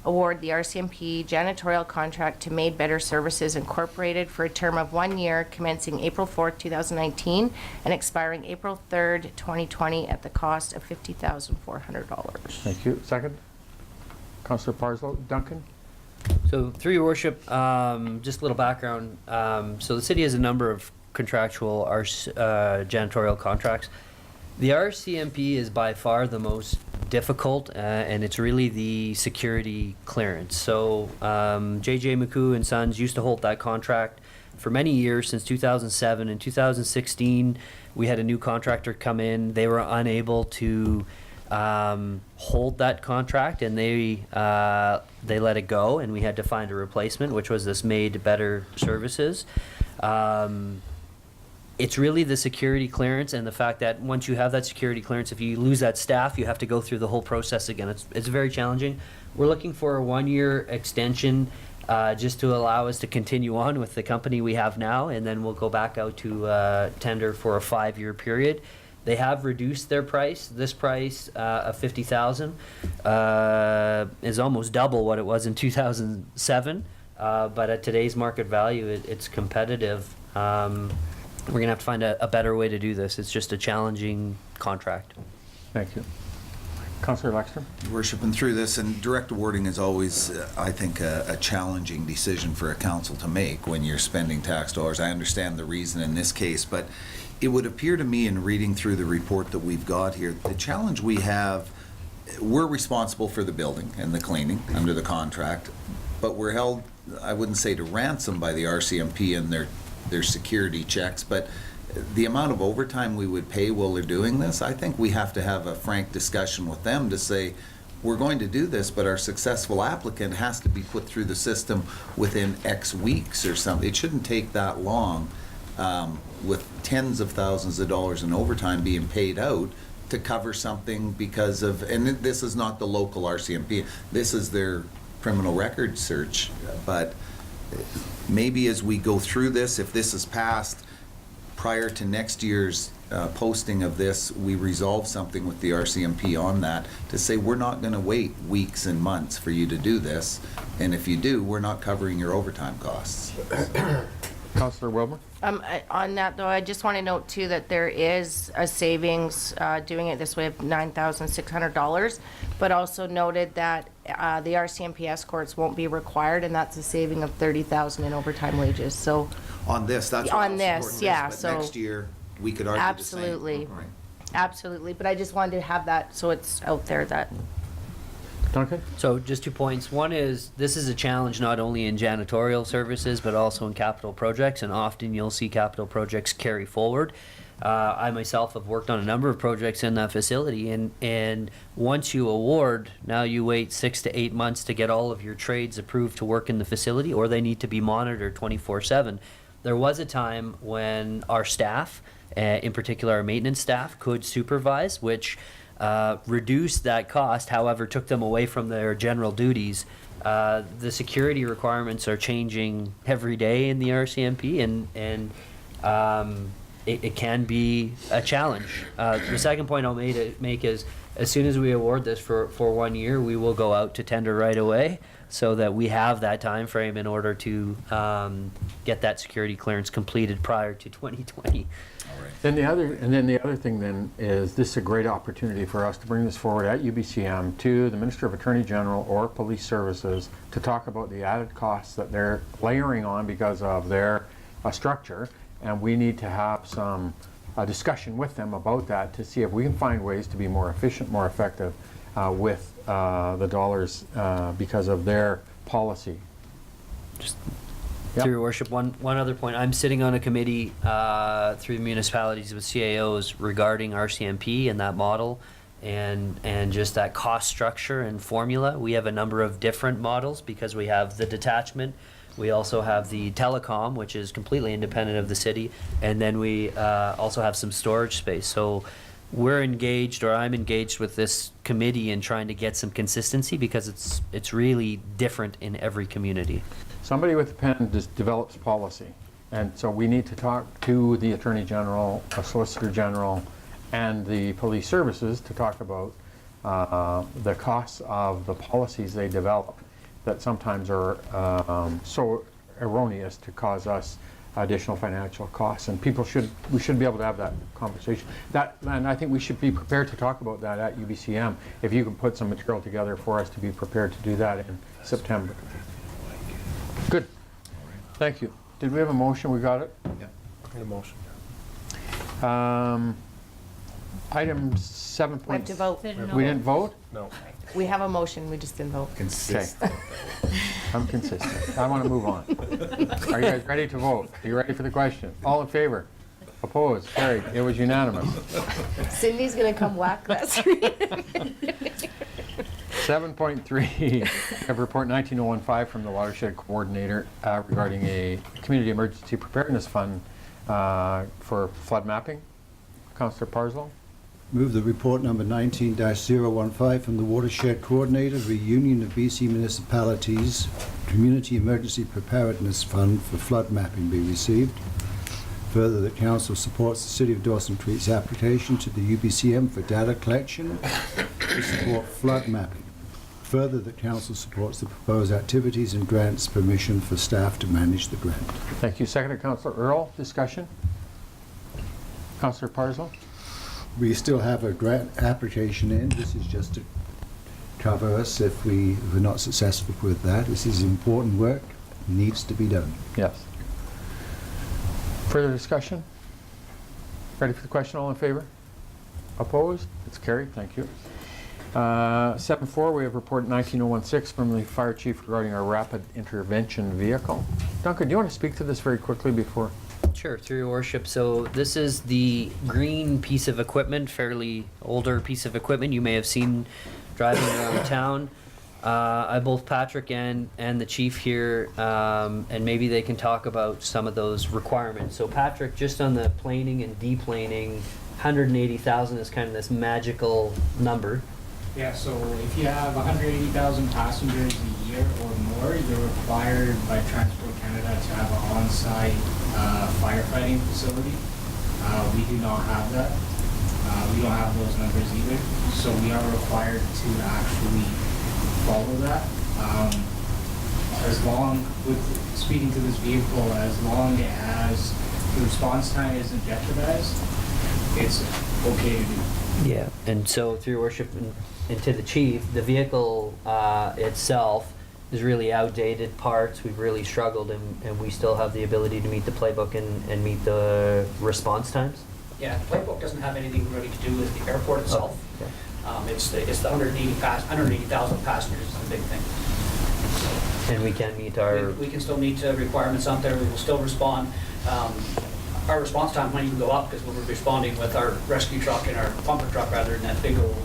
award the RCMP janitorial contract to Made Better Services Incorporated for a term of 1 year commencing April 4th, 2019 and expiring April 3rd, 2020 at the cost of $50,400. Thank you. Second, Councillor Parslow. Duncan? So through your worship, just a little background. So the city has a number of contractual janitorial contracts. The RCMP is by far the most difficult, and it's really the security clearance. So J.J. McCoo and Sons used to hold that contract for many years, since 2007. In 2016, we had a new contractor come in. They were unable to hold that contract, and they let it go, and we had to find a replacement, which was this Made Better Services. It's really the security clearance and the fact that once you have that security clearance, if you lose that staff, you have to go through the whole process again. It's very challenging. We're looking for a 1-year extension just to allow us to continue on with the company we have now, and then we'll go back out to tender for a 5-year period. They have reduced their price. This price of $50,000 is almost double what it was in 2007, but at today's market value, it's competitive. We're going to have to find a better way to do this. It's just a challenging contract. Thank you. Councillor Lexstrom. Your Worship, and through this, and direct awarding is always, I think, a challenging decision for a council to make when you're spending tax dollars. I understand the reason in this case, but it would appear to me in reading through the report that we've got here, the challenge we have, we're responsible for the building and the cleaning under the contract, but we're held, I wouldn't say to ransom by the RCMP and their security checks, but the amount of overtime we would pay while they're doing this, I think we have to have a frank discussion with them to say, we're going to do this, but our successful applicant has to be put through the system within X weeks or something. It shouldn't take that long with tens of thousands of dollars in overtime being paid out to cover something because of, and this is not the local RCMP, this is their criminal record search, but maybe as we go through this, if this is passed prior to next year's posting of this, we resolve something with the RCMP on that to say we're not going to wait weeks and months for you to do this, and if you do, we're not covering your overtime costs. Councillor Wilbur? On that though, I just want to note too that there is a savings doing it this way of $9,600, but also noted that the RCMP escorts won't be required, and that's a saving of $30,000 in overtime wages. So On this, that's what on I was this, supporting yeah. but So next year, we could argue absolutely, the same. Right. absolutely. But I just wanted to have that so it's out there that. Duncan? So just 2 points. One is, this is a challenge not only in janitorial services, but also in capital projects, and often you'll see capital projects carry forward. I myself have worked on a number of projects in that facility, and once you award, now you wait 6 to 8 months to get all of your trades approved to work in the facility, or they need to be monitored 24/7. There was a time when our staff, in particular our maintenance staff, could supervise, which reduced that cost, however, took them away from their general duties. The security requirements are changing every day in the RCMP, and it can be a challenge. The second point I'll make is, as soon as we award this for 1 year, we will go out to tender right away, so that we have that time frame in order to get that security clearance completed prior to 2020. Then the other thing then is, this is a great opportunity for us to bring this forward at UBCM to the Minister of Attorney General or Police Services to talk about the added costs that they're layering on because of their structure, and we need to have some discussion with them about that to see if we can find ways to be more efficient, more effective with the dollars because of their policy. Just Yep. Through your worship, one other point. I'm sitting on a committee through the municipalities with CAOs regarding RCMP and that model, and just that cost structure and formula. We have a number of different models because we have the detachment, we also have the telecom, which is completely independent of the city, and then we also have some storage space. So we're engaged, or I'm engaged with this committee in trying to get some consistency, because it's really different in every community. Somebody with a pen just develops policy, and so we need to talk to the Attorney General, a Solicitor General, and the Police Services to talk about the costs of the policies they develop that sometimes are so erroneous to cause us additional financial costs, and we should be able to have that conversation. And I think we should be prepared to talk about that at UBCM, if you can put some material together for us to be prepared to do that in September. Good. Thank you. Did we have a motion? We got it? Yeah. A motion. Item 7. We have to vote. We didn't vote? No. We have a motion, we just didn't vote. Consistent. I'm consistent. I want to move on. Are you guys ready to vote? Are you ready for the question? All in favor? Opposed? Carried. It was unanimous. Cindy's gonna come whack that screen. 7.3, have report 19015 from the Watershed Coordinator regarding a Community Emergency Preparedness Fund for flood mapping. Councillor Parslow? Move the report number 19-015 from the Watershed Coordinator, the Union of BC Municipalities Community Emergency Preparedness Fund for flood mapping be received. Further, that Council supports the City of Dawson Creek's application to the UBCM for data collection to support flood mapping. Further, that Council supports the proposed activities and grants permission for staff to manage the grant. Thank you. Seconded, Councillor Earl. Discussion? Councillor Parslow? We still have a grant application in. This is just to cover us if we're not successful with that. This is important work, needs to be done. Yes. Further discussion? Ready for the question? All in favor? Opposed? It's carried. Thank you. 7.4, we have report 19016 from the Fire Chief regarding our rapid intervention vehicle. Duncan, do you want to speak to this very quickly before? Sure, through your worship. So this is the green piece of equipment, fairly older piece of equipment you may have seen driving around town. Both Patrick and the chief here, and maybe they can talk about some of those requirements. So Patrick, just on the planing and deplaning, 180,000 is kind of this magical number. Yeah, so if you have 180,000 passengers a year or more, you're required by Transport Canada to have an on-site firefighting facility. We do not have that. We don't have those numbers either. So we are required to actually follow that. As long, with speeding to this vehicle, as long as the response time isn't jeopardized, it's okay to do. Yeah, and so through your worship and to the chief, the vehicle itself is really outdated parts. We've really struggled, and we still have the ability to meet the playbook and meet the response times. Yeah, the playbook doesn't have anything really to do with the airport itself. Oh, okay. It's the 180,000 passengers is the big thing. And we can meet our... We can still meet requirements out there. We will still respond. Our response time might even go up because we're responding with our rescue truck and our pumper truck rather than that big old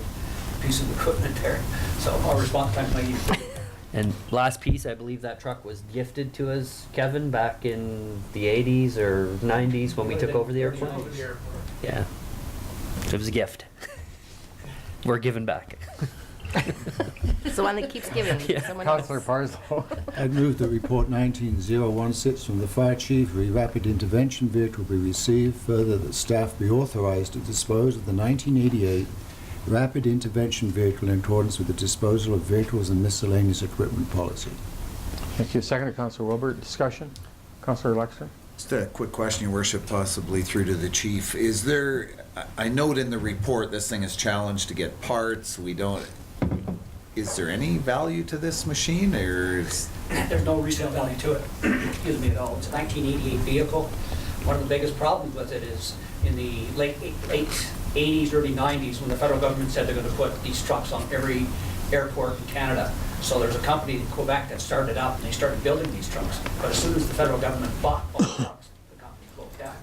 piece of equipment there. So our response time might even... And last piece, I believe that truck was gifted to us, Kevin, back in the 80s or 90s when we took over the airport. Yeah, it was a gift. We're giving back. It's the one that keeps giving. Yeah. Councillor Parslow. I'd move that report 19016 from the fire chief, a rapid intervention vehicle be received. Further, that staff be authorized to dispose of the 1988 rapid intervention vehicle in accordance with the disposal of vehicles and miscellaneous equipment policy. Thank you. Second to Councillor Wilbert. Discussion? Councillor Lexer. Just a quick question, Your Worship, possibly through to the chief. Is there, I note in the report this thing is challenged to get parts. We don't, is there any value to this machine, or is... There's no resale value to it, excuse me, at all. It's a 1988 vehicle. One of the biggest problems with it is in the late 80s, early 90s, when the federal government said they're going to put these trucks on every airport in Canada. So there's a company in Quebec that started up and they started building these trucks. But as soon as the federal government bought all the trucks, the company closed down.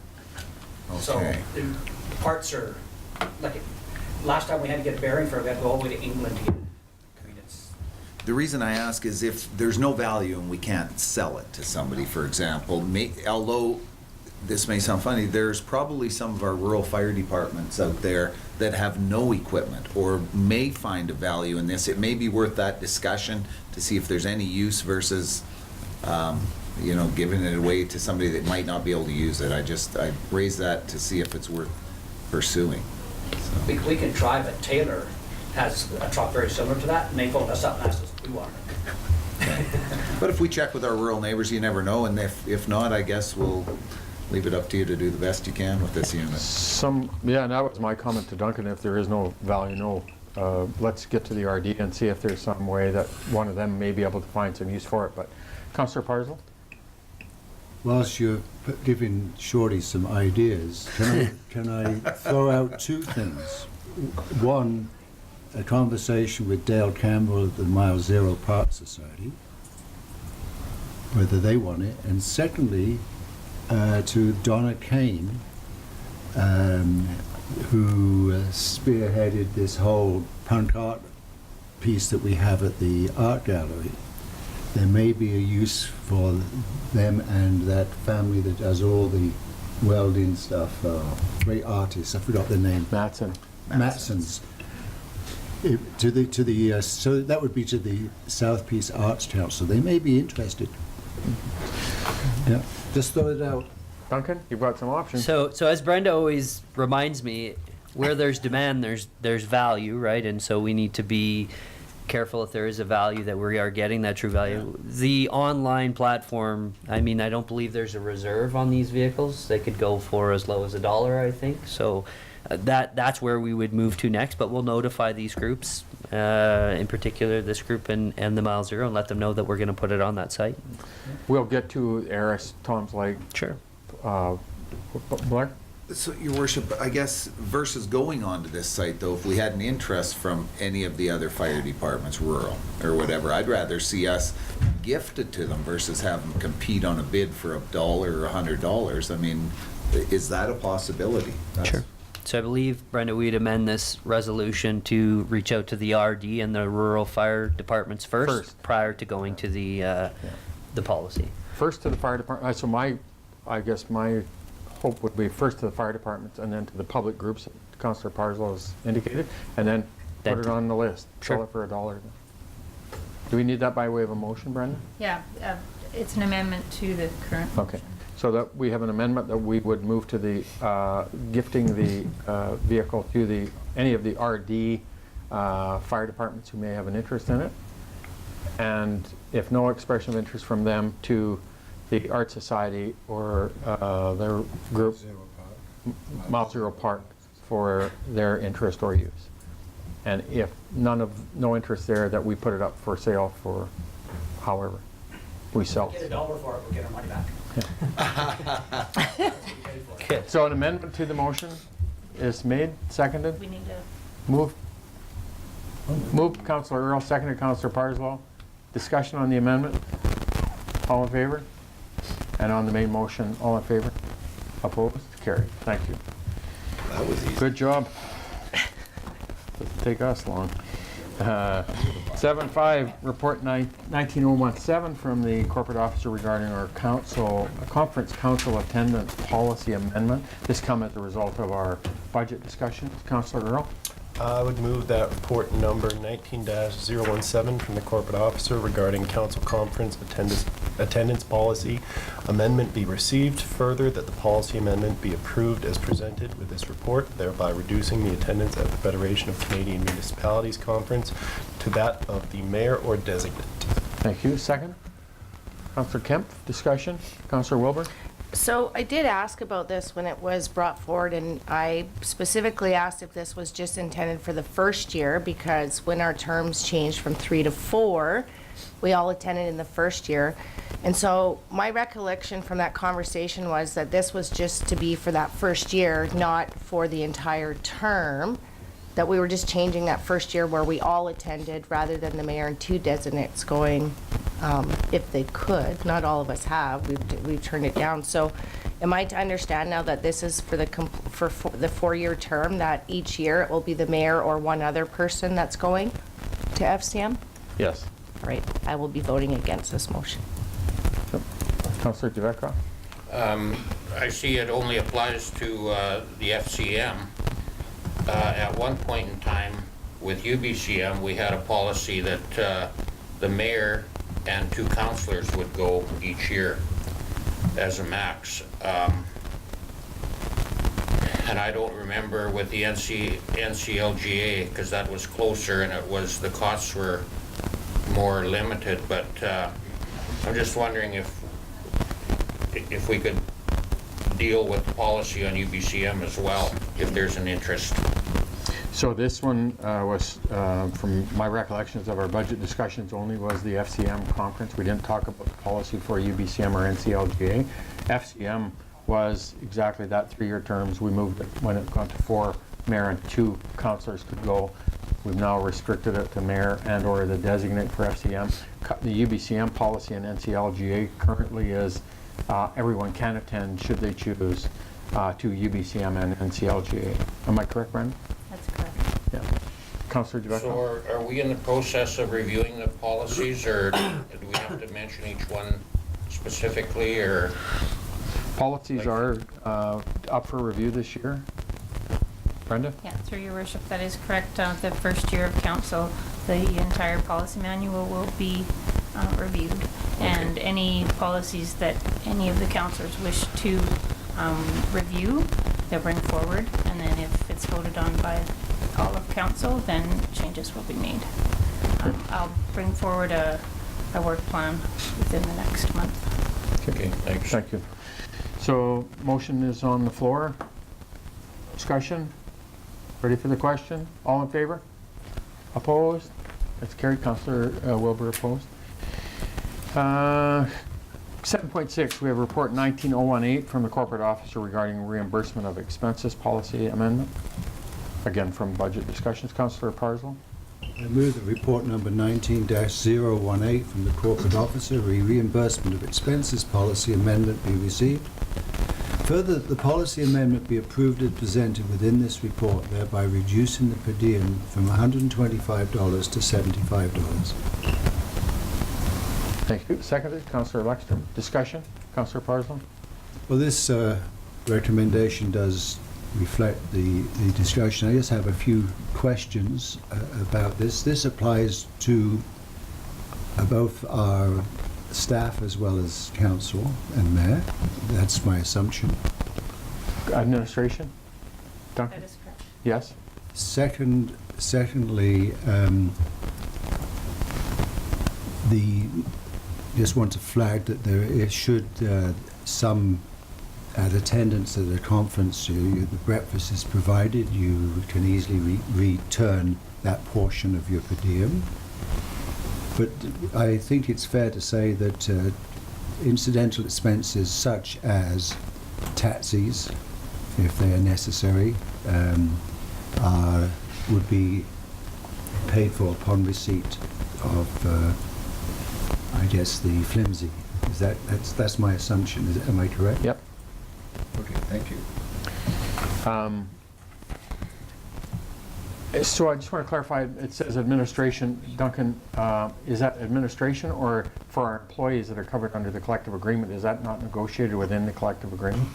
So Okay. the parts are, like, last time we had to get a bearing for it, we had to go all the way to England to get it. I mean, it's... The reason I ask is if there's no value and we can't sell it to somebody, for example, although this may sound funny, there's probably some of our rural fire departments out there that have no equipment or may find a value in this. It may be worth that discussion to see if there's any use versus, you know, giving it away to somebody that might not be able to use it. I raise that to see if it's worth pursuing. So. We can try, but Taylor has a truck very similar to that, and they phoned us up and asked us if we wanted it. But if we check with our rural neighbors, you never know, and if not, I guess we'll leave it up to you to do the best you can with this unit. Yeah, and that was my comment to Duncan. If there is no value, let's get to the RD and see if there's some way that one of them may be able to find some use for it. But Councillor Parslow? Whilst you're giving Shorty some ideas, can I throw out two things? One, a conversation with Dale Campbell at the Mile Zero Parts Society, whether they want it, and secondly, to Donna Kane, who spearheaded this whole punk art piece that we have at the art gallery. There may be a use for them and that family that does all the welding stuff. Great artists, I forgot their name. Matsons. So that would be to the South Peace Arts Council. They may be interested. Yeah, just throw it out. Duncan, you've got some options. So as Brenda always reminds me, where there's demand, there's value, right? And so we need to be careful if there is a value that we are getting that true value. Yeah. The online platform, I mean, I don't believe there's a reserve on these vehicles. They could go for as low as $1, I think. So that's where we would move to next, but we'll notify these groups, in particular this group and the Mile Zero, and let them know that we're going to put it on that site. We'll get to Eris, Tom's Lake. Sure. Blair? So, Your Worship, I guess versus going onto this site, though, if we had an interest from any of the other fire departments, rural or whatever, I'd rather see us gift it to them versus have them compete on a bid for $1 or $100. I mean, is that a possibility? Sure. So I believe, Brenda, we'd amend this resolution to reach out to the RD and the rural fire departments first. Prior to going to the policy. First to the fire department. So I guess my hope would be first to the fire departments and then to the public groups that Councillor Parslow has indicated, and then Put it on the list. Sure. Sell it for $1. Do we need that by way of a motion, Brenda? Yeah, it's an amendment to the current. Okay. So that we have an amendment that we would move to the gifting the vehicle to any of the RD fire departments who may have an interest in it. And if no expression of interest from them, to the Art Society or their group, Mile Zero Park, for their interest or use. And if no interest there, that we put it up for sale for however we sell. Get $1 for it, we'll get our money back. Okay. So an amendment to the motion is made, seconded? We need to. Moved Councillor Earl, seconded Councillor Parslow. Discussion on the amendment? All in favor? And on the main motion, all in favor? Opposed? Carried. Thank you. That was easy. Good job. Doesn't take us long. 7.5, report 19017 from the corporate officer regarding our conference council attendance policy amendment. This come as a result of our budget discussion. Councillor Earl? I would move that report number 19-017 from the corporate officer regarding council conference attendance policy amendment be received. Further, that the policy amendment be approved as presented with this report, thereby reducing the attendance at the Federation of Canadian Municipalities Conference to that of the mayor or designate. Thank you. Second? Councillor Kemp, discussion. Councillor Wilbur? So I did ask about this when it was brought forward, and I specifically asked if this was just intended for the first year, because when our terms changed from 3 to 4, we all attended in the first year. And so my recollection from that conversation was that this was just to be for that first year, not for the entire term, that we were just changing that first year where we all attended rather than the mayor and 2 designates going, if they could. Not all of us have. We've turned it down. So am I to understand now that this is for the 4-year term, that each year it will be the mayor or one other person that's going to FCM? Yes. All right. I will be voting against this motion. Councillor DeVecca? I see it only applies to the FCM. At one point in time with UBCM, we had a policy that the mayor and 2 councillors would go each year as a max. And I don't remember with the NCLGA, because that was closer and the costs were more limited, but I'm just wondering if we could deal with the policy on UBCM as well, if there's an interest. So this one was, from my recollections of our budget discussions, only was the FCM conference. We didn't talk about the policy for UBCM or NCLGA. FCM was exactly that 3-year terms. We moved it when it got to 4, mayor and 2 councillors could go. We've now restricted it to mayor and or the designate for FCM. The UBCM policy and NCLGA currently is everyone can attend should they choose to UBCM and NCLGA. Am I correct, Brenda? That's correct. Yeah. Councillor DeVecca? So are we in the process of reviewing the policies, or do we have to mention each one specifically, or? Policies are up for review this year. Brenda? Yeah, through your worship, that is correct. The first year of council, the entire policy manual will be reviewed. And any policies that any of the councillors wish to review, they'll bring forward. And then if it's voted on by all of council, then changes will be made. I'll bring forward a work plan within the next month. Okay, thanks. Thank you. So motion is on the floor. Discussion? Ready for the question? All in favor? Opposed? That's carried. Councillor Wilbur opposed. 7.6, we have report 19018 from the corporate officer regarding reimbursement of expenses policy amendment. Again, from budget discussions. Councillor Parslow. I move that report number 19-018 from the corporate officer, reimbursement of expenses policy amendment be received. Further, that the policy amendment be approved as presented within this report, thereby reducing the per diem from $125 to $75. Thank you. Seconded, Councillor Lexstrom. Discussion? Councillor Parslow. Well, this recommendation does reflect the discussion. I just have a few questions about this. This applies to both our staff as well as council and mayor. That's my assumption. Administration? Duncan? That is correct. Yes? Secondly, just want to flag that should some at attendance at a conference, the breakfast is provided. You can easily return that portion of your per diem. But I think it's fair to say that incidental expenses such as taxis, if they are necessary, would be paid for upon receipt of, I guess, the flimsy. That's my assumption. Am I correct? Yep. Okay, thank you. So I just want to clarify, it says administration, Duncan, is that administration or for our employees that are covered under the collective agreement? Is that not negotiated within the collective agreement?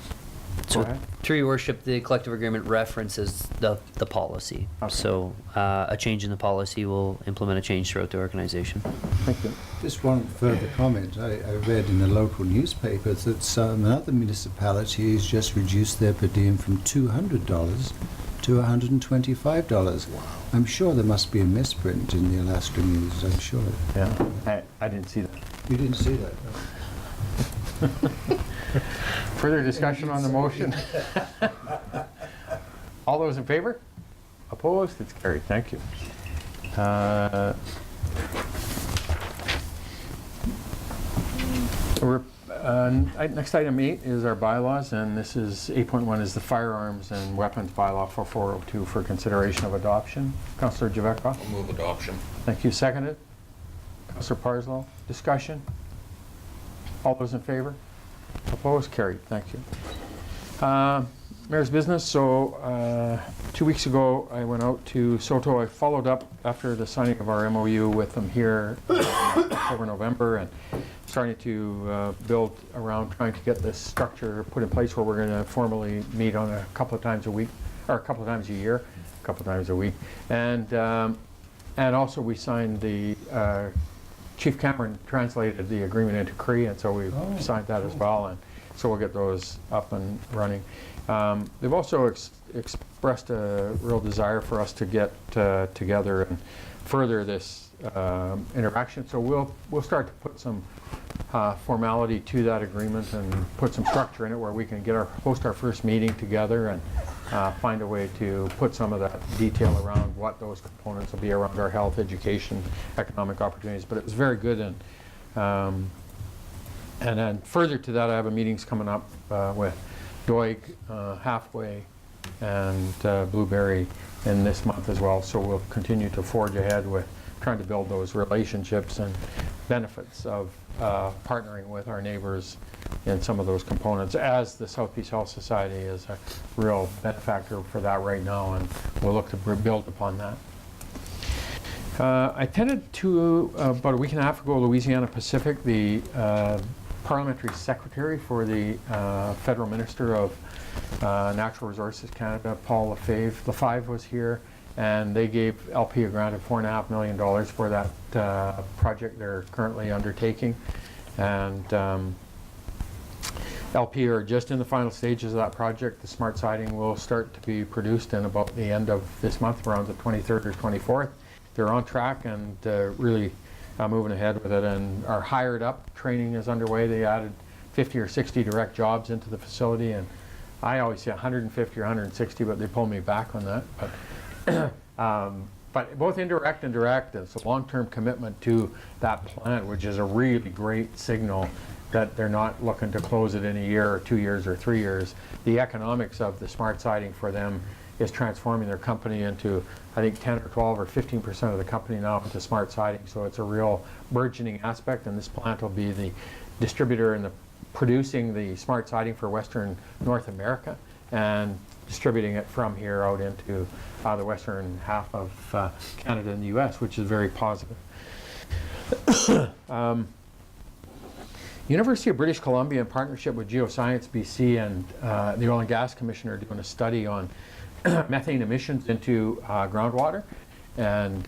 Go ahead. Through your worship, the collective agreement references the policy. Okay. So a change in the policy will implement a change throughout the organization. Thank you. Just one further comment. I read in the local newspaper that some other municipalities just reduced their per diem from $200 to $125. Wow. I'm sure there must be a misprint in the Alaska News, I'm sure. Yeah, I didn't see that. You didn't see that? Further discussion on the motion? All those in favor? Opposed? It's carried. Thank you. Next item 8 is our bylaws, and this is 8.1 is the firearms and weapons bylaw for 402 for consideration of adoption. Councillor Javekov? I'll move adoption. Thank you. Seconded? Councillor Parslow? Discussion? All those in favor? Opposed? Carried. Thank you. Mayor's business. So 2 weeks ago, I went out to Soto. I followed up after the signing of our MOU with them here over November, and starting to build around trying to get this structure put in place where we're going to formally meet on a couple of times a week, or a couple of times a year, a couple of times a week, and also we signed the Chief Cameron translated the agreement into Cree, and so we signed that as well, and so we'll get those up and running. They've also expressed a real desire for us to get together and further this interaction. So we'll start to put some formality to that agreement and put some structure in it where we can host our first meeting together and find a way to put some of that detail around what those components will be around our health, education, economic opportunities. But it was very good, and then further to that, I have a meetings coming up with Doig, Halfway, and Blueberry in this month as well. So we'll continue to forge ahead with trying to build those relationships and benefits of partnering with our neighbors in some of those components, as the South Peace Health Society is a real benefactor for that right now, and we'll look to build upon that. I attended to, about a week and a half ago, Louisiana Pacific, the Parliamentary Secretary for the Federal Minister of Natural Resources Canada, Paul Lefebvre was here, and they gave LP a grant of $4.5 million for that project they're currently undertaking. And LP are just in the final stages of that project. The smart siding will start to be produced in about the end of this month, around the 23rd or 24th. They're on track and really moving ahead with it, and are hired up. Training is underway. They added 50 or 60 direct jobs into the facility, and I always say 150 or 160, but they pulled me back on that. But both indirect and direct, it's a long-term commitment to that plant, which is a really great signal that they're not looking to close it in a year or 2 years or 3 years. The economics of the smart siding for them is transforming their company into, I think, 10 or 12 or 15% of the company now into smart siding. So it's a real burgeoning aspect, and this plant will be the distributor and producing the smart siding for Western North America and distributing it from here out into the western half of Canada and the US, which is very positive. University of British Columbia, in partnership with Geoscience BC and the Oil and Gas Commission, are doing a study on methane emissions into groundwater. And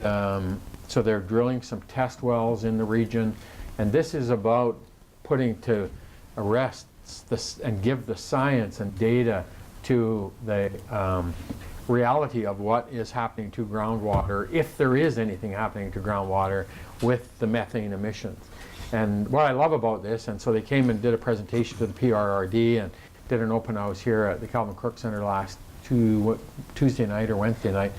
so they're drilling some test wells in the region. And this is about putting to rest this and give the science and data to the reality of what is happening to groundwater, if there is anything happening to groundwater with the methane emissions. And what I love about this, and so they came and did a presentation to the PRRD and did an open house here at the Calvin Crook Center last Tuesday night or Wednesday night.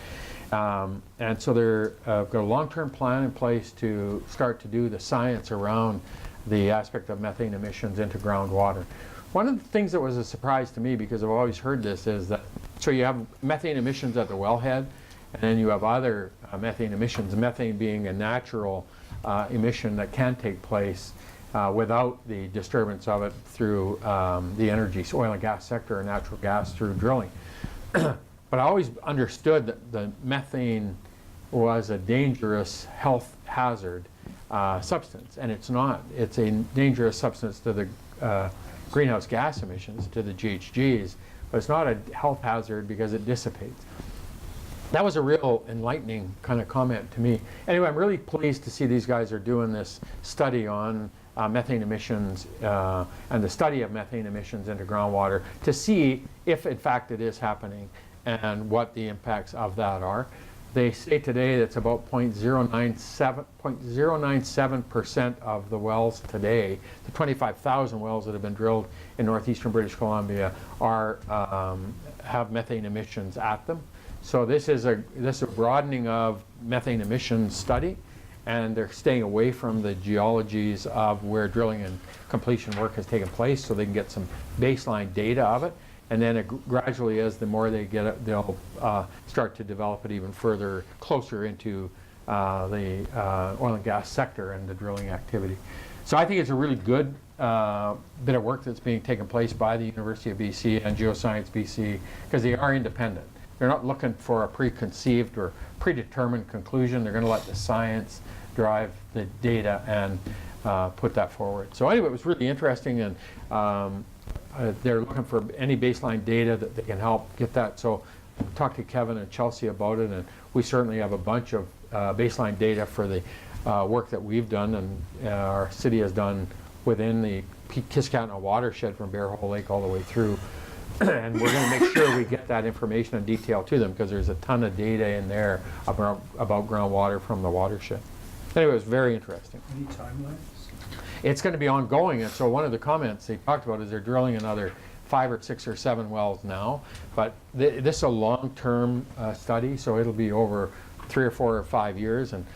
And so they're got a long-term plan in place to start to do the science around the aspect of methane emissions into groundwater. One of the things that was a surprise to me, because I've always heard this, is that so you have methane emissions at the wellhead, and then you have other methane emissions, methane being a natural emission that can take place without the disturbance of it through the energy, oil and gas sector, or natural gas through drilling. But I always understood that the methane was a dangerous health hazard substance, and it's not. It's a dangerous substance to the greenhouse gas emissions, to the GHGs, but it's not a health hazard because it dissipates. That was a real enlightening kind of comment to me. Anyway, I'm really pleased to see these guys are doing this study on methane emissions and the study of methane emissions into groundwater to see if in fact it is happening and what the impacts of that are. They say today that's about 0.097% of the wells today, the 25,000 wells that have been drilled in northeastern British Columbia, are have methane emissions at them. So this is a broadening of methane emissions study, and they're staying away from the geologies of where drilling and completion work has taken place, so they can get some baseline data of it. And then gradually, as the more they get it, they'll start to develop it even further, closer into the oil and gas sector and the drilling activity. So I think it's a really good bit of work that's being taken place by the University of BC and Geoscience BC, because they are independent. They're not looking for a preconceived or predetermined conclusion. They're going to let the science drive the data and put that forward. So anyway, it was really interesting, and they're looking for any baseline data that they can help get that. So talk to Kevin and Chelsea about it, and we certainly have a bunch of baseline data for the work that we've done and our city has done within the Kiskatna watershed from Bear Hole Lake all the way through. And we're going to make sure we get that information in detail to them, because there's a ton of data in there about groundwater from the watershed. Anyway, it was very interesting. Any timelines? It's going to be ongoing, and so one of the comments they talked about is they're drilling another 5 or 6 or 7 wells now, but this is a long-term study, so it'll be over 3 or 4 or 5 years. And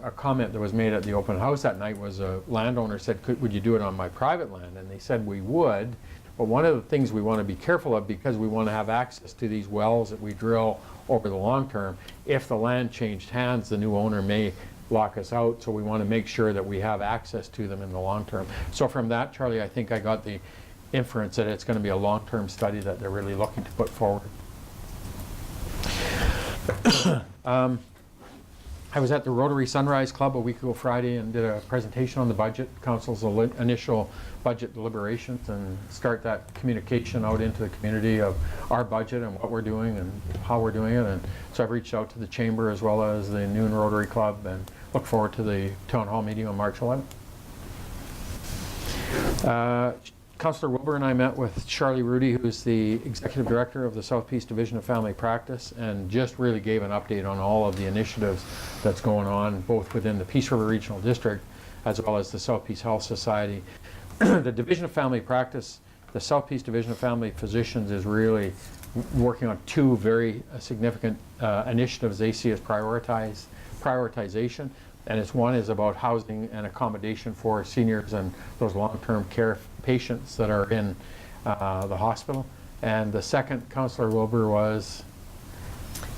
a comment that was made at the open house that night was a landowner said, would you do it on my private land? And they said we would, but one of the things we want to be careful of, because we want to have access to these wells that we drill over the long term, if the land changed hands, the new owner may lock us out, so we want to make sure that we have access to them in the long term. So from that, Charlie, I think I got the inference that it's going to be a long-term study that they're really looking to put forward. I was at the Rotary Sunrise Club a week ago Friday and did a presentation on the budget, council's initial budget deliberations, and start that communication out into the community of our budget and what we're doing and how we're doing it. And so I've reached out to the Chamber as well as the Noon Rotary Club, and look forward to the Town Hall meeting on March 11th. Councillor Wilbur and I met with Charlie Rudy, who's the Executive Director of the South Peace Division of Family Practice, and just really gave an update on all of the initiatives that's going on, both within the Peace River Regional District as well as the South Peace Health Society. The Division of Family Practice, the South Peace Division of Family Physicians, is really working on 2 very significant initiatives they see as prioritization. And one is about housing and accommodation for seniors and those long-term care patients that are in the hospital. And the second, Councillor Wilbur, was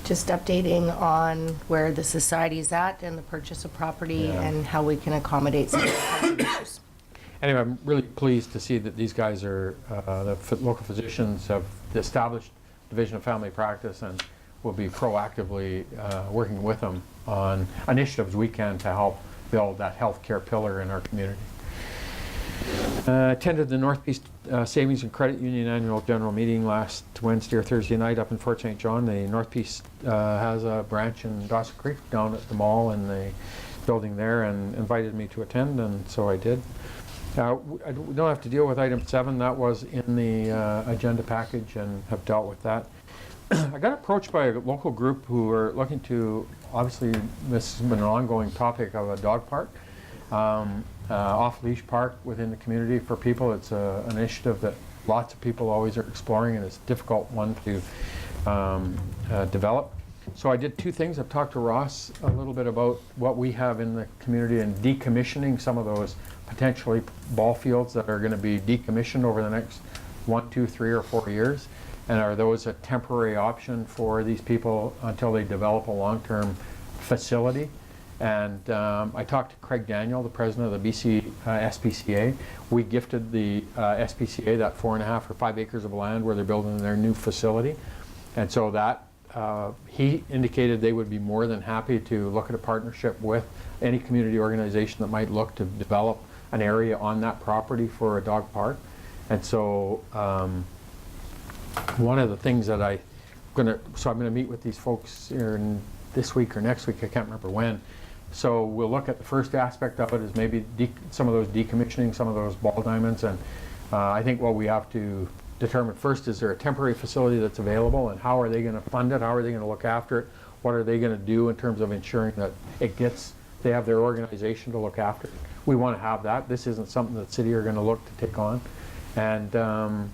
just updating on where the society's at and the purchase of property and how we can accommodate some of the kinds of issues. Anyway, I'm really pleased to see that these guys are, the local physicians have established Division of Family Practice, and will be proactively working with them on initiatives we can to help build that healthcare pillar in our community. Attended the North East Savings and Credit Union Annual General Meeting last Wednesday or Thursday night up in Fort St. John. The North East has a branch in Dawson Creek down at the mall in the building there, and invited me to attend, and so I did. We don't have to deal with item 7. That was in the agenda package and have dealt with that. I got approached by a local group who are looking to, obviously this has been an ongoing topic of a dog park, off-leash park within the community for people. It's an initiative that lots of people always are exploring, and it's a difficult one to develop. So I did 2 things. I've talked to Ross a little bit about what we have in the community and decommissioning some of those potentially ball fields that are going to be decommissioned over the next 1, 2, 3, or 4 years. And are those a temporary option for these people until they develop a long-term facility? And I talked to Craig Daniel, the president of the BC SPCA. We gifted the SPCA that 4.5 or 5 acres of land where they're building their new facility. And so that he indicated they would be more than happy to look at a partnership with any community organization that might look to develop an area on that property for a dog park. And so one of the things that I'm gonna meet with these folks here this week or next week, I can't remember when. So we'll look at the first aspect of it is maybe some of those decommissioning, some of those ball diamonds, and I think what we have to determine first, is there a temporary facility that's available, and how are they going to fund it, how are they going to look after it, what are they going to do in terms of ensuring that they have their organization to look after it. We want to have that. This isn't something that city are going to look to take on, and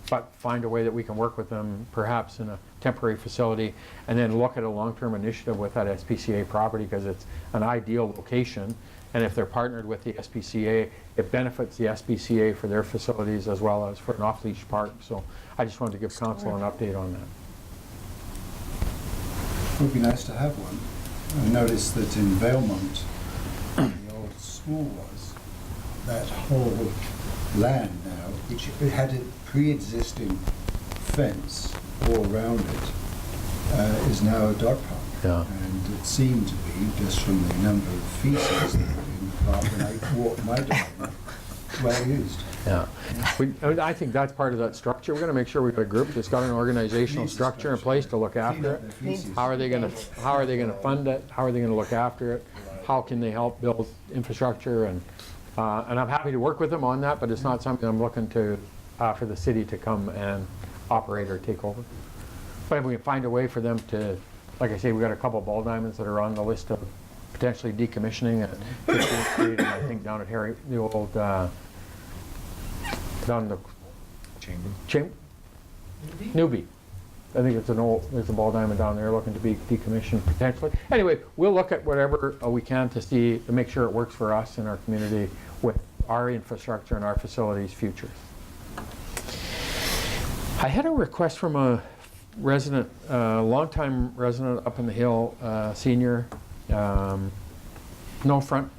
but find a way that we can work with them perhaps in a temporary facility, and then look at a long-term initiative with that SPCA property, because it's an ideal location, and if they're partnered with the SPCA, it benefits the SPCA for their facilities as well as for an off-leash park. So I just wanted to give council an update on that. It would be nice to have one. I noticed that in Valemont, where the old school was, that whole land now, which had a pre-existing fence all around it, is now a dog park. Yeah. And it seemed to be, just from the number of feces that were in the park when I walked my dog, well used. Yeah, I think that's part of that structure. We're going to make sure we've got a group that's got an organizational structure in place to look after it. How are they going to fund it? How are they going to look after it? How can they help build infrastructure? And I'm happy to work with them on that, but it's not something I'm looking to for the city to come and operate or take over. But if we can find a way for them to, like I say, we've got a couple of ball diamonds that are on the list of potentially decommissioning at 15th Street, and I think down at the old down the Chamber? Newbie. I think there's a ball diamond down there looking to be decommissioned potentially. Anyway, we'll look at whatever we can to make sure it works for us and our community with our infrastructure and our facilities' futures. I had a request from a resident, longtime resident up in the hill, senior, no front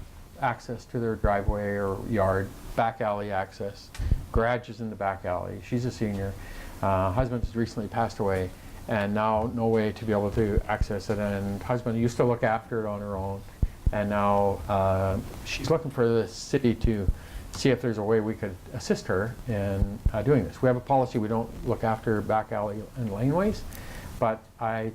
access to their driveway or yard, back alley access, garage is in the back alley. She's a senior. Husband has recently passed away, and now no way to be able to access it. And husband used to look after it on her own, and now she's looking for the city to see if there's a way we could assist her in doing this. We have a policy, we don't look after back alley and laneways, but for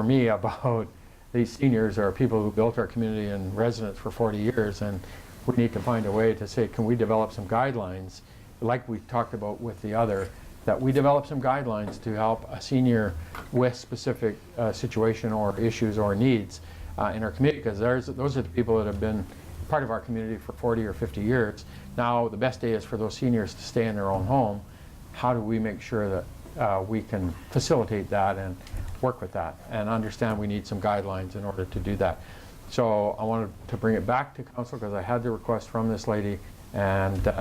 me, about these seniors are people who built our community and residents for 40 years, and we need to find a way to say, can we develop some guidelines, like we talked about with the other, that we develop some guidelines to help a senior with specific situation or issues or needs in our community, because those are the people that have been part of our community for 40 or 50 years. Now the best day is for those seniors to stay in their own home. How do we make sure that we can facilitate that and work with that and understand we need some guidelines in order to do that? So I wanted to bring it back to council because I had the request from this lady, and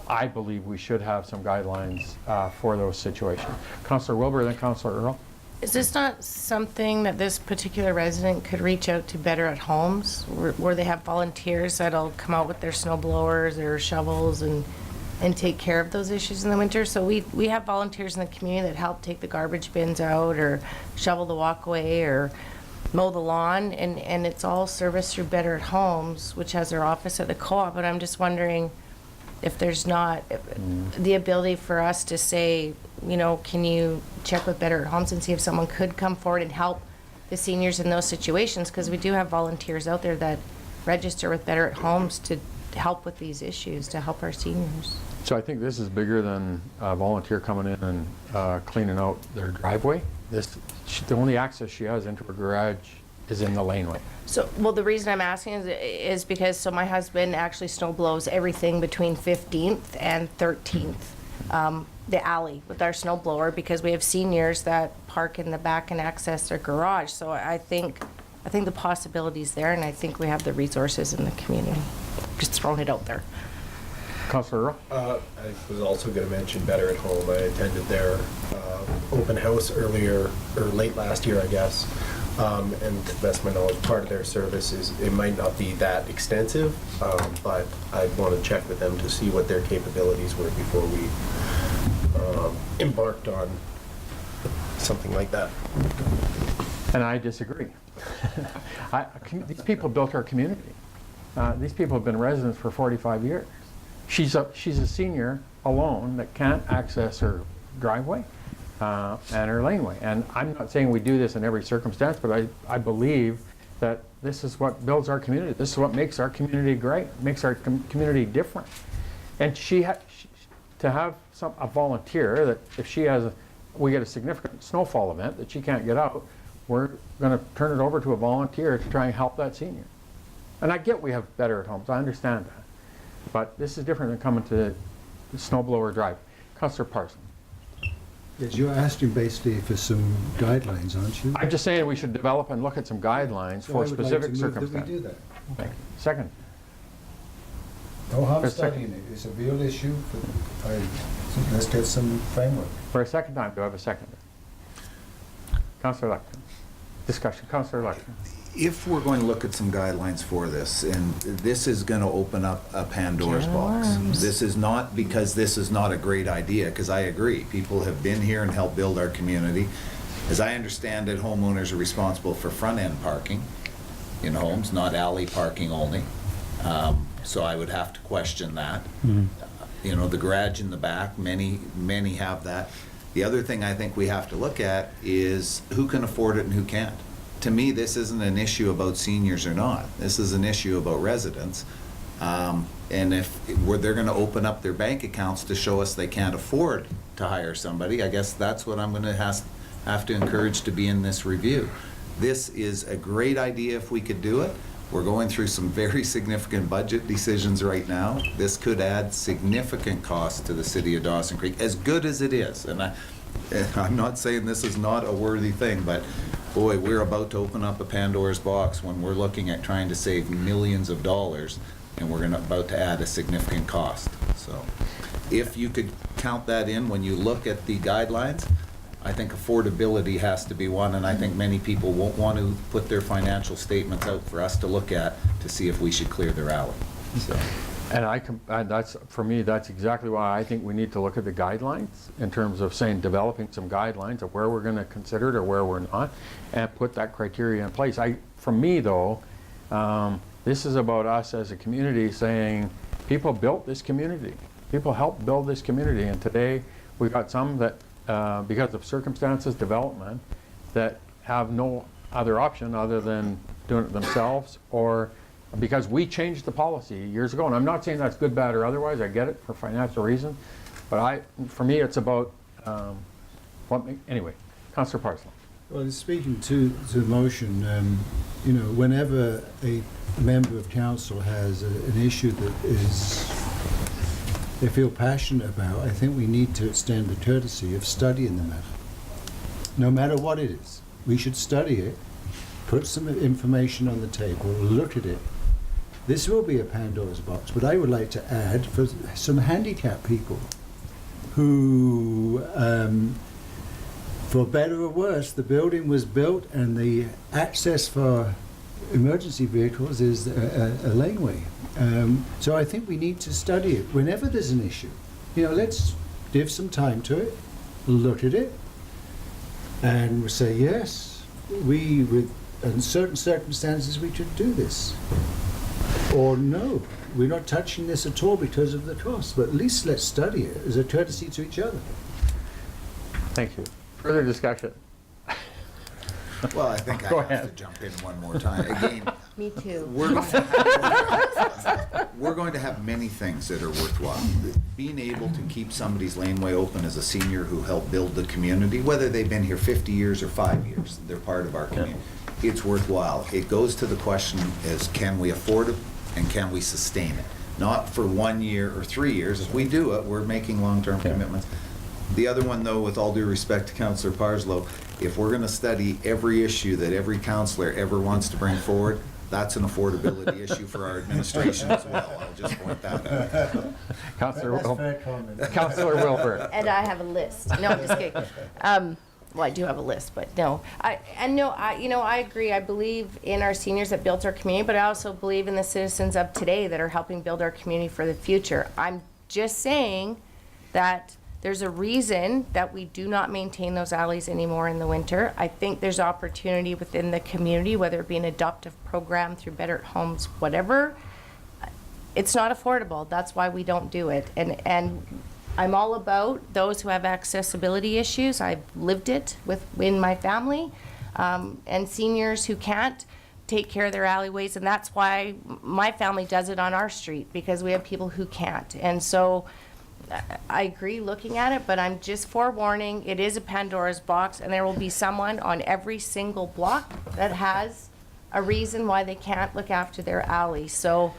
I believe we should have some guidelines for those situations. Councillor Wilbur, then Councillor Earl. Is this not something that this particular resident could reach out to Better at Homes, where they have volunteers that'll come out with their snow blowers or shovels and take care of those issues in the winter? So we have volunteers in the community that help take the garbage bins out or shovel the walkway or mow the lawn, and it's all serviced through Better Homes, which has their office at the co-op, but I'm just wondering if there's not the ability for us to say, you know, can you check with Better Homes and see if someone could come forward and help the seniors in those situations, because we do have volunteers out there that register with Better Homes to help with these issues, to help our seniors. So I think this is bigger than a volunteer coming in and cleaning out their driveway. The only access she has into her garage is in the laneway. So, well, the reason I'm asking is because, so my husband actually snow blows everything between 15th and 13th, the alley with our snow blower, because we have seniors that park in the back and access their garage. So I think the possibility's there, and I think we have the resources in the community. Just throwing it out there. Councillor Earl? I was also going to mention Better at Home. I attended their open house earlier, or late last year, I guess. And to the best of my knowledge, part of their service is, it might not be that extensive, but I'd want to check with them to see what their capabilities were before we embarked on something like that. And I disagree. These people built our community. These people have been residents for 45 years. She's a senior alone that can't access her driveway and her laneway. And I'm not saying we do this in every circumstance, but I believe that this is what builds our community. This is what makes our community great, makes our community different. And to have a volunteer that if we get a significant snowfall event that she can't get out, we're going to turn it over to a volunteer to try and help that senior. And I get we have Better at Homes, I understand that. But this is different than coming to the snowblower drive. Councillor Parson. Yes, you're asking basically for some guidelines, aren't you? I'm just saying we should develop and look at some guidelines So for I would like specific to move that we circumstances. do that. Thank you. Second. No harm For a second. studying it. It's a real issue. Let's get some framework. For a second time, do I have a second? Councillor Lecter. Discussion. Councillor Lecter. If we're going to look at some guidelines for this, and this is going to open up a Pandora's box. This is not because this is not a great idea, because I agree. People have been here and helped build our community. As I understand it, homeowners are responsible for front-end parking in homes, not alley parking only. So I would have to question that. You know, the garage in the back, many have that. The other thing I think we have to look at is who can afford it and who can't. To me, this isn't an issue about seniors or not. This is an issue about residents. And if they're going to open up their bank accounts to show us they can't afford to hire somebody, I guess that's what I'm going to have to encourage to be in this review. This is a great idea if we could do it. We're going through some very significant budget decisions right now. This could add significant costs to the city of Dawson Creek, as good as it is. And I'm not saying this is not a worthy thing, but boy, we're about to open up a Pandora's box when we're looking at trying to save millions of dollars, and we're about to add a significant cost. So if you could count that in when you look at the guidelines, I think affordability has to be one, and I think many people won't want to put their financial statements out for us to look at to see if we should clear their alley. So. And that's, for me, that's exactly why I think we need to look at the guidelines in terms of saying, developing some guidelines of where we're going to consider it or where we're not, and put that criteria in place. For me, though, this is about us as a community saying, people built this community. People helped build this community, and today we've got some that, because of circumstances, development, that have no other option other than doing it themselves, or because we changed the policy years ago. And I'm not saying that's good, bad, or otherwise. I get it for financial reasons. But for me, it's about anyway, Councillor Parsley. Well, speaking to the motion, you know, whenever a member of council has an issue that they feel passionate about, I think we need to extend the courtesy of studying the matter. No matter what it is, we should study it, put some information on the table, look at it. This will be a Pandora's box, but I would like to add for some handicapped people who, for better or worse, the building was built and the access for emergency vehicles is a laneway. So I think we need to study it whenever there's an issue. You know, let's give some time to it, look at it, and say, yes, we, with in certain circumstances we should do this. Or no, we're not touching this at all because of the cost, but at least let's study it as a courtesy to each other. Thank you. Further discussion? Well, I think I Go have ahead. to jump in one more time. Again, Me too. we're going to have many things that are worthwhile. Being able to keep somebody's laneway open as a senior who helped build the community, whether they've been here 50 years or 5 years, they're part of our community. It's worthwhile. It goes to the question is, can we afford it and can we sustain it? Not for 1 year or 3 years. If we do it, we're making long-term commitments. The other one, though, with all due respect to Councillor Parslow, if we're going to study every issue that every councillor ever wants to bring forward, that's an affordability issue for our administration as well. I'll just point that out. Councillor Wilbur. And I have a list. No, I'm just kidding. Well, I do have a list, but no. I agree. I believe in our seniors that built our community, but I also believe in the citizens of today that are helping build our community for the future. I'm just saying that there's a reason that we do not maintain those alleys anymore in the winter. I think there's opportunity within the community, whether it be an adoptive program through Better Homes, whatever. It's not affordable. That's why we don't do it. And I'm all about those who have accessibility issues. I've lived it in my family, and seniors who can't take care of their alleyways. And that's why my family does it on our street, because we have people who can't. And so I agree looking at it, but I'm just forewarning, it is a Pandora's box, and there will be someone on every single block that has a reason why they can't look after their alley. So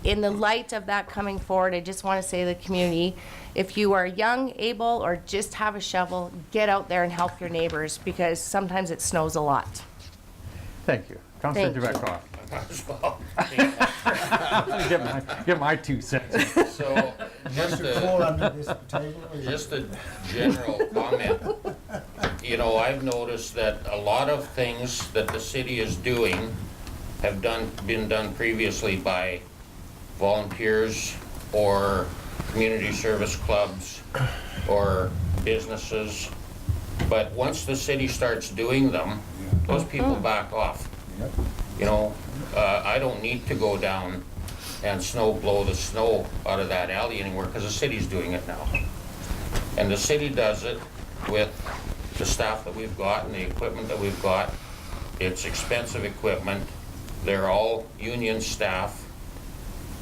in the light of that coming forward, I just want to say to the community, if you are young, able, or just have a shovel, get out there and help your neighbors, because sometimes it snows a lot. Thank you. Councillor Thank you. Dubak. Get my 2 cents. So, just a general comment. You know, I've noticed that a lot of things that the city is doing have been done previously by volunteers or community service clubs or businesses. But once the city starts doing them, those people back off. You know, I don't need to go down and blow the snow out of that alley anymore, because the city's doing it now. And the city does it with the staff that we've got and the equipment that we've got. It's expensive equipment. They're all union staff.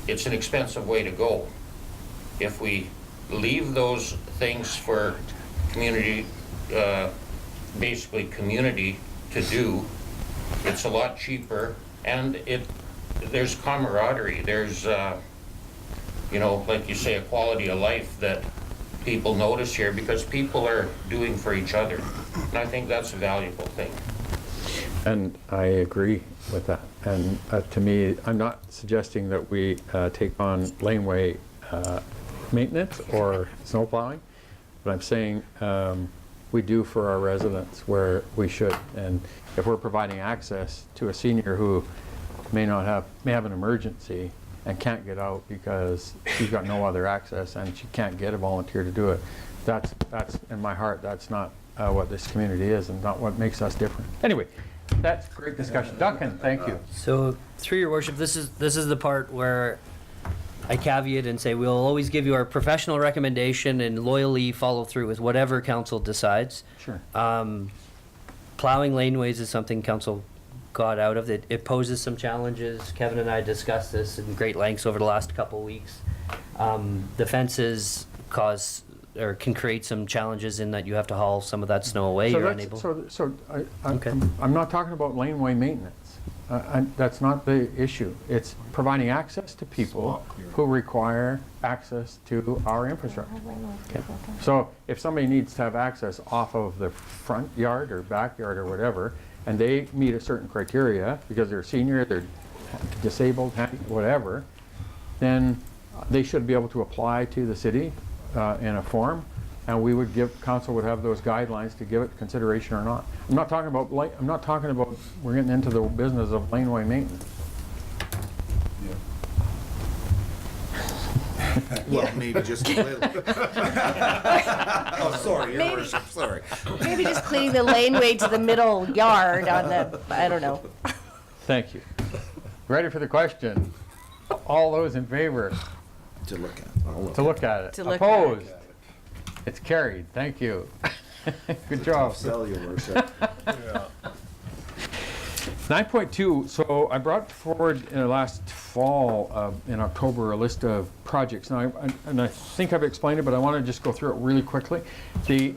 It's an expensive way to go. If we leave those things for community, basically community to do, it's a lot cheaper, and there's camaraderie. There's, you know, like you say, a quality of life that people notice here, because people are doing for each other. And I think that's a valuable thing. And I agree with that. And to me, I'm not suggesting that we take on laneway maintenance or snow plowing, but I'm saying we do for our residents where we should. And if we're providing access to a senior who may have an emergency and can't get out because she's got no other access and she can't get a volunteer to do it, that's in my heart, that's not what this community is and not what makes us different. Anyway, that's great discussion. Duncan, thank you. So, through your worship, this is the part where I caveat and say we'll always give you our professional recommendation and loyally follow through with whatever council decides. Sure. Plowing laneways is something council got out of it. It poses some challenges. Kevin and I discussed this in great lengths over the last couple of weeks. The fences can create some challenges in that you have to haul some of that snow away. You're unable. I'm not talking about laneway maintenance. That's not the issue. It's providing access to people who require access to our infrastructure. Okay. So if somebody needs to have access off of the front yard or backyard or whatever, and they meet a certain criteria because they're senior, they're disabled, whatever, then they should be able to apply to the city in a form, and council would have those guidelines to give it consideration or not. I'm not talking about we're getting into the business of laneway maintenance. Well, maybe just a little. Oh, sorry, Your Maybe- Worship, sorry. Maybe just cleaning the laneway to the middle yard on the, I don't know. Thank you. Ready for the question? All those in favor? To look at. To look at it. To look at it. Opposed? It's carried. Thank you. Good job. Sell, Your Worship. 9.2, so I brought forward last fall, in October, a list of projects. Now, I think I've explained it, but I want to just go through it really quickly. The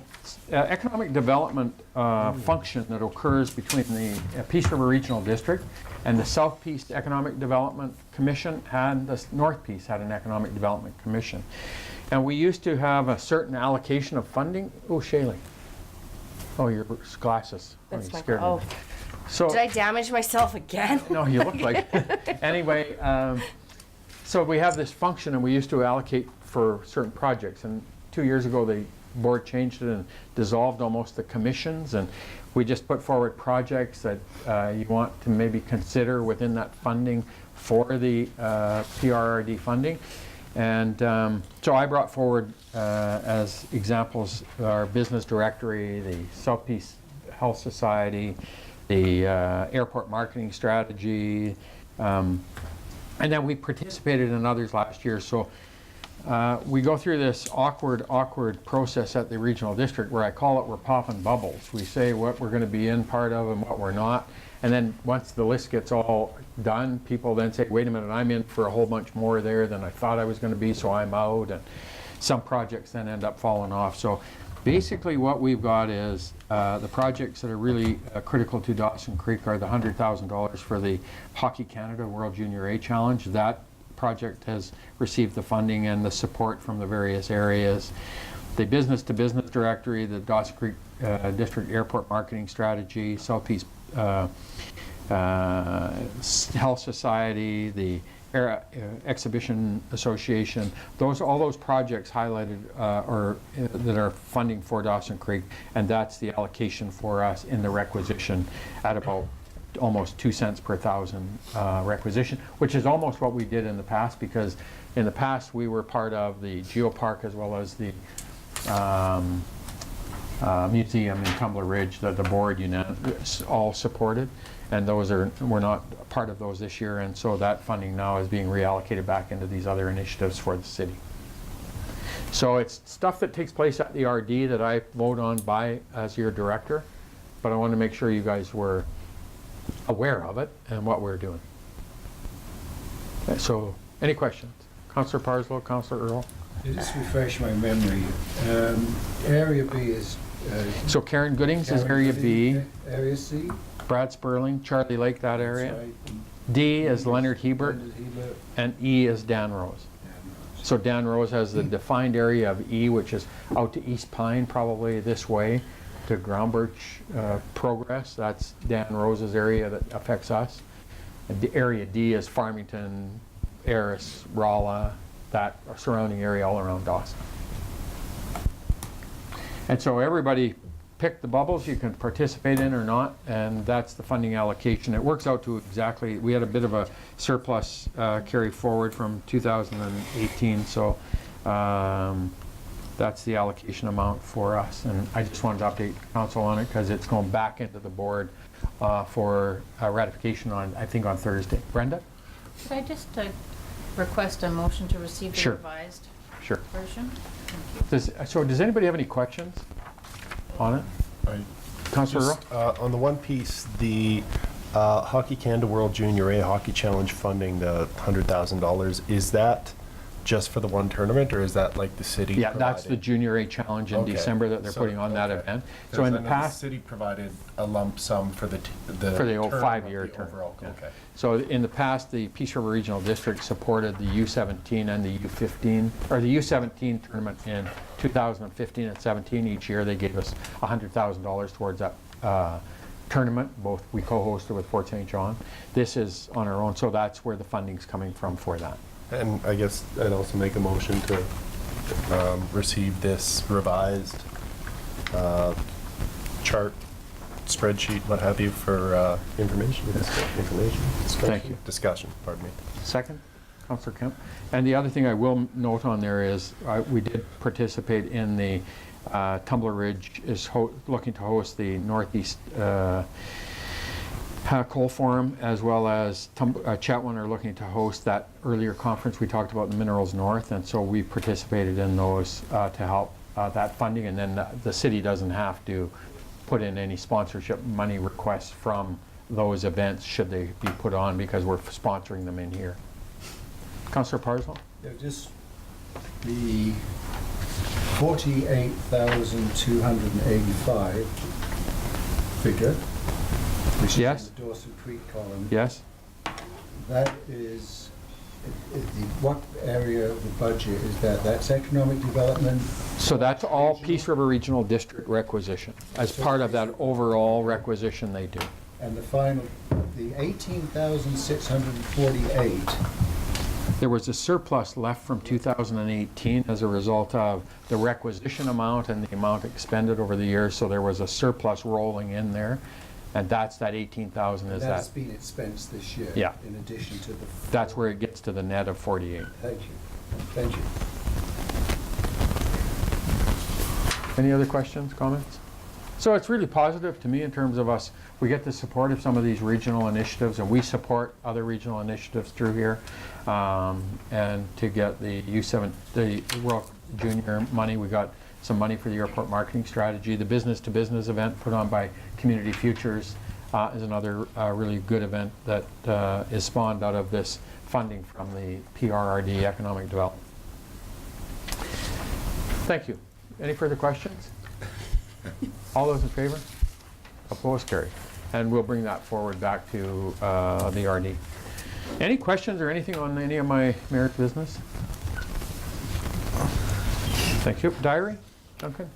economic development function that occurs between the Peace River Regional District and the South Peace Economic Development Commission and the North Peace had an Economic Development Commission. And we used to have a certain allocation of funding. Oh, Shaylee. Oh, your glasses. That's you my, scared me. oh. So, Did I damage myself again? no, you look like Anyway, so we have this function and we used to allocate for certain projects. And 2 years ago, the board changed it and dissolved almost the commissions. And we just put forward projects that you want to maybe consider within that funding for the PRRD funding. And so I brought forward as examples our business directory, the South Peace Health Society, the airport marketing strategy, and then we participated in others last year. So we go through this awkward process at the regional district where I call it we're popping bubbles. We say what we're going to be in part of and what we're not. And then once the list gets all done, people then say, wait a minute, I'm in for a whole bunch more there than I thought I was going to be, so I'm out. And some projects then end up falling off. So basically what we've got is the projects that are really critical to Dawson Creek are the $100,000 for the Hockey Canada World Junior A Challenge. That project has received the funding and the support from the various areas. The business-to-business directory, the Dawson Creek District Airport Marketing Strategy, South Peace Health Society, the Exhibition Association, all those projects highlighted that are funding for Dawson Creek, and that's the allocation for us in the requisition at about almost 2 cents per thousand requisition, which is almost what we did in the past, because in the past we were part of the Geopark as well as the museum in Tumbler Ridge that the board all supported, and we're not part of those this year, and so that funding now is being reallocated back into these other initiatives for the city. So it's stuff that takes place at the RD that I vote on as your director, but I want to make sure you guys were aware of it and what we're doing. Okay, so any questions? Councillor Parslow, Councillor Earl? Just refresh my memory. Area B is... So Karen Goodings is Area B. Area C? Brad Sperling, Charlie Lake, that area. Right. D is Leonard Hebert, Leonard Hebert. and E is Dan Rose. So Dan Rose has the defined area of E, which is out to East Pine, probably this way, to Ground Birch Progress. That's Dan Rose's area that affects us. And the area D is Farmington, Eris, Rolla, that surrounding area all around Dawson. And so everybody pick the bubbles you can participate in or not, and that's the funding allocation. It works out to exactly, we had a bit of a surplus carry forward from 2018, so that's the allocation amount for us. And I just wanted to update council on it because it's going back into the board for ratification on, I think, on Thursday. Brenda? Could I just request a motion to receive the Sure. revised Sure. version? Does anybody have any questions on it? Councillor Earl? On the one piece, the Hockey Canada World Junior A Hockey Challenge funding, the $100,000, is that just for the one tournament, or is that like the city? Yeah, that's the Junior A Challenge in December that they're putting on that event. So in the past, the city provided a lump sum for the for the 5-year term. Overall, yeah. okay. So in the past, the Peace River Regional District supported the U17 and the U15, or the U17 tournament in 2015 and 17. Each year they gave us $100,000 towards that tournament. Both we co-hosted with Fort St. John. This is on our own, so that's where the funding's coming from for that. And I guess I'd also make a motion to receive this revised chart, spreadsheet, what have you, for information. Thank you. Discussion, pardon me. Second? Councillor Kemp. And the other thing I will note on there is we did participate in the Tumbler Ridge is looking to host the Northeast Coal Forum, as well as Chetwynd are looking to host that earlier conference we talked about in Minerals North, and so we participated in those to help that funding, and then the city doesn't have to put in any sponsorship money requests from those events should they be put on, because we're sponsoring them in here. Councillor Parslow? Yeah, just the 48,285 figure, which yes. is in the Dawson Creek column. Yes. That is, what area of the budget is that? That's economic development? So that's all Peace River Regional District requisition, as part of that overall requisition they do. And the final, the 18,648. There was a surplus left from 2018 as a result of the requisition amount and the amount expended over the years, so there was a surplus rolling in there, and that's that 18,000 is that. That's been expensed this year? Yeah. In addition to the... That's where it gets to the net of 48. Thank you. Thank you. Any other questions, comments? So it's really positive to me in terms of us. We get the support of some of these regional initiatives, and we support other regional initiatives through here. And to get the the World Junior money, we got some money for the airport marketing strategy. The business-to-business event put on by Community Futures is another really good event that is spawned out of this funding from the PRRD Economic Development. Thank you. Any further questions? All those in favor? Opposed? Carried. And we'll bring that forward back to the RD. Any questions or anything on any of my merit business? Thank you. Diary? Duncan?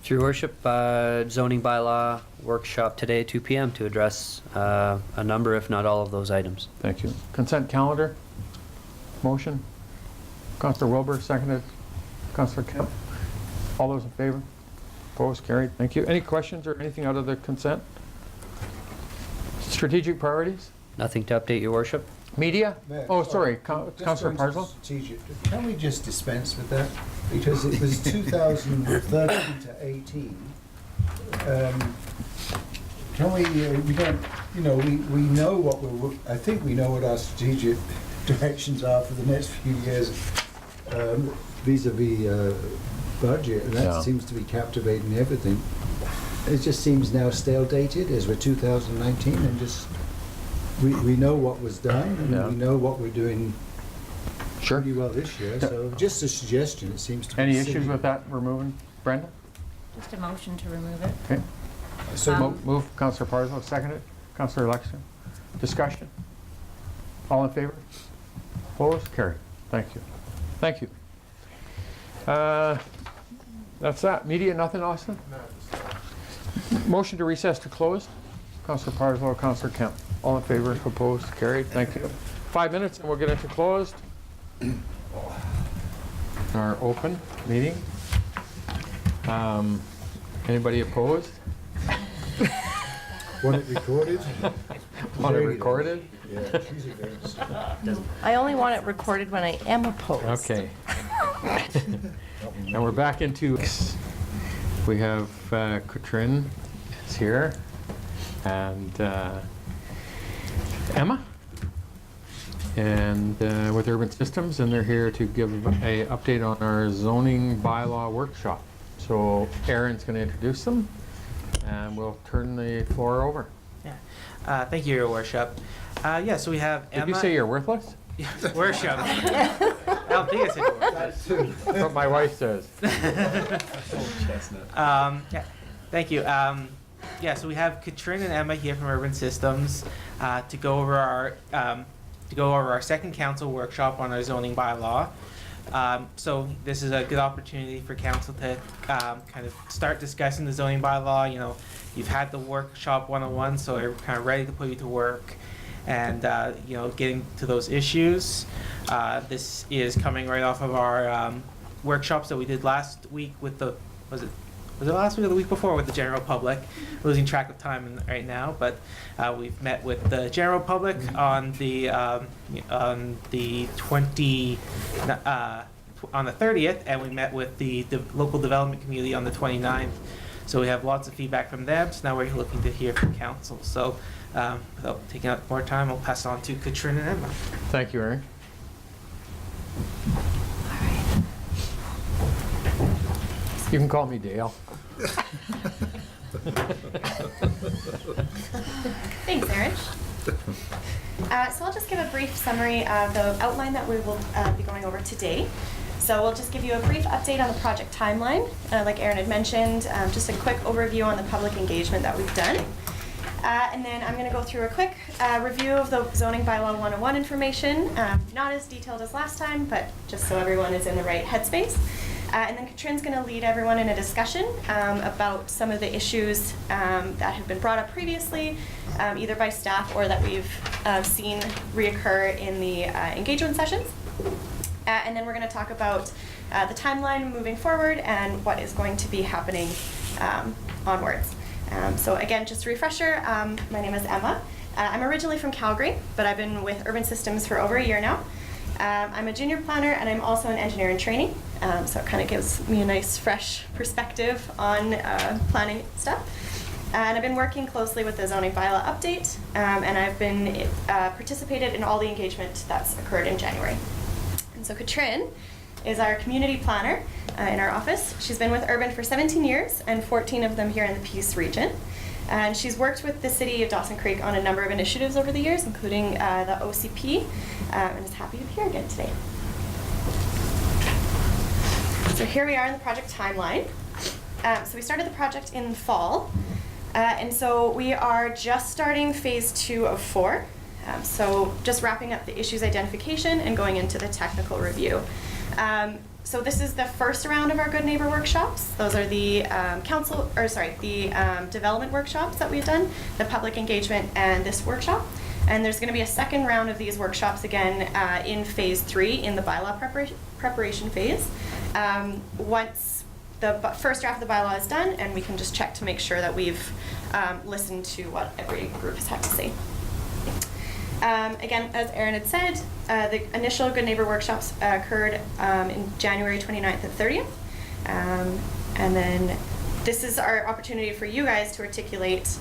Through your worship, zoning bylaw workshop today at 2 p.m. to address a number, if not all, of those items. Thank you. Consent calendar? Motion? Councillor Wilbur, seconded. Councillor Kemp? All those in favor? Opposed? Carried. Thank you. Any questions or anything out of the consent? Strategic priorities? Nothing to update, your worship. Media? Mayor, Oh, sorry. just Councillor going to Parslow? strategic. Can we just dispense with that? Because it was 2013 to 18. Can we don't, we know what I think we know what our strategic directions are for the next few years vis-a-vis budget, and that Yeah. seems to be captivating everything. It just seems now stale dated as we're 2019, and just we know what was done, and Yeah. we know what we're doing Sure. pretty well this year. So just a suggestion. It seems to be Any silly. issues with that removing? Brenda? Just a motion to remove it. Okay. So Move, Councillor Parslow, seconded. Councillor Lexton. Discussion? All in favor? Opposed? Carried. Thank you. Thank you. That's that. Media, nothing, Austin? Motion to recess to close. Councillor Parslow, Councillor Kemp. All in favor? Opposed? Carried. Thank you. 5 minutes and we'll get into closed. Our open meeting. Anybody opposed? Want it recorded? Want it recorded? Yeah, she's against. I only want it recorded when I am opposed. Okay. And we're back into, we have Katrin is here, and Emma, and with Urban Systems, and they're here to give a update on our zoning bylaw workshop. So Aaron's going to introduce them, and we'll turn the floor over. Yeah. Thank you, Your Worship. Yeah, so we have Emma. Did you say you're worthless? Worship. I don't think I said worthless. That's what my wife says. Yeah, thank you. Yeah, so we have Katrin and Emma here from Urban Systems to go over our second council workshop on our zoning bylaw. So this is a good opportunity for council to kind of start discussing the zoning bylaw. You know, you've had the workshop 101, so we're kind of ready to put you to work and getting to those issues. This is coming right off of our workshops that we did last week with the was it last week or the week before with the general public? Losing track of time right now, but we've met with the general public on the 30th, and we met with the local development community on the 29th. So we have lots of feedback from them. So now we're looking to hear from council. So without taking up more time, I'll pass on to Katrin and Emma. Thank you, Aaron. You can call me Dale. Thanks, Aaron. So I'll just give a brief summary of the outline that we will be going over today. So we'll just give you a brief update on the project timeline. Like Aaron had mentioned, just a quick overview on the public engagement that we've done. And then I'm going to go through a quick review of the Zoning Bylaw 101 information. Not as detailed as last time, but just so everyone is in the right headspace. And then Katrin's going to lead everyone in a discussion about some of the issues that have been brought up previously, either by staff or that we've seen reoccur in the engagement sessions. And then we're going to talk about the timeline moving forward and what is going to be happening onwards. So again, just a refresher, my name is Emma. I'm originally from Calgary, but I've been with Urban Systems for over a year now. I'm a junior planner and I'm also an engineer in training, so it kind of gives me a nice fresh perspective on planning stuff. And I've been working closely with the zoning bylaw update, and I've been participated in all the engagement that's occurred in January. And so Katrin is our community planner in our office. She's been with Urban for 17 years and 14 of them here in the Peace region. And she's worked with the city of Dawson Creek on a number of initiatives over the years, including the OCP, and is happy to be here again today. So here we are in the project timeline. So we started the project in the fall, and so we are just starting phase 2 of 4. So just wrapping up the issues identification and going into the technical review. So this is the first round of our Good Neighbor workshops. Those are the development workshops that we've done, the public engagement and this workshop. And there's going to be a second round of these workshops again in phase 3 in the bylaw preparation phase. Once the first draft of the bylaw is done, and we can just check to make sure that we've listened to what every group has had to say. Again, as Aaron had said, the initial Good Neighbor workshops occurred in January 29th and 30th. And then this is our opportunity for you guys to articulate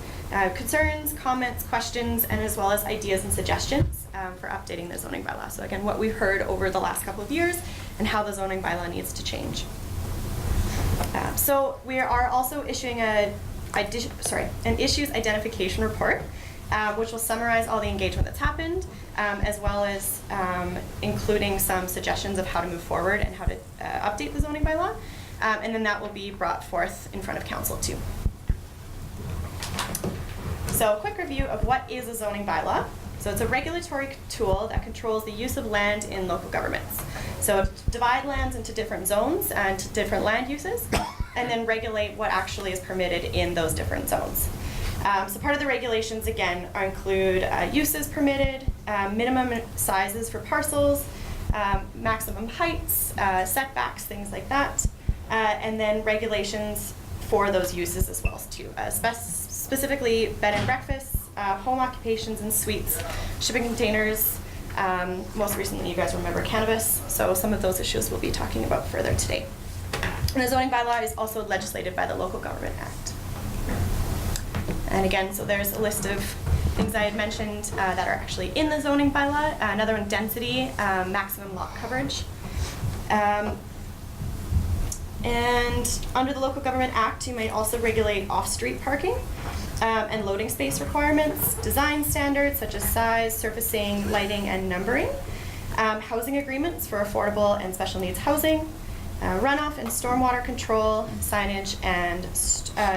concerns, comments, questions, and as well as ideas and suggestions for updating the zoning bylaw. So again, what we've heard over the last couple of years and how the zoning bylaw needs to change. So we are also issuing an issues identification report, which will summarize all the engagement that's happened, as well as including some suggestions of how to move forward and how to update the zoning bylaw. And then that will be brought forth in front of council too. So a quick review of what is a zoning bylaw. So it's a regulatory tool that controls the use of land in local governments. So divide lands into different zones and to different land uses, and then regulate what actually is permitted in those different zones. So part of the regulations, again, include uses permitted, minimum sizes for parcels, maximum heights, setbacks, things like that, and then regulations for those uses as well too. Specifically bed and breakfasts, home occupations and suites, shipping containers, most recently you guys remember cannabis, so some of those issues we'll be talking about further today. And the zoning bylaw is also legislated by the Local Government Act. And again, so there's a list of things I had mentioned that are actually in the zoning bylaw. Another one, density, maximum lot coverage. And under the Local Government Act, you may also regulate off-street parking and loading space requirements, design standards such as size, surfacing, lighting, and numbering, housing agreements for affordable and special needs housing, runoff and stormwater control, signage, and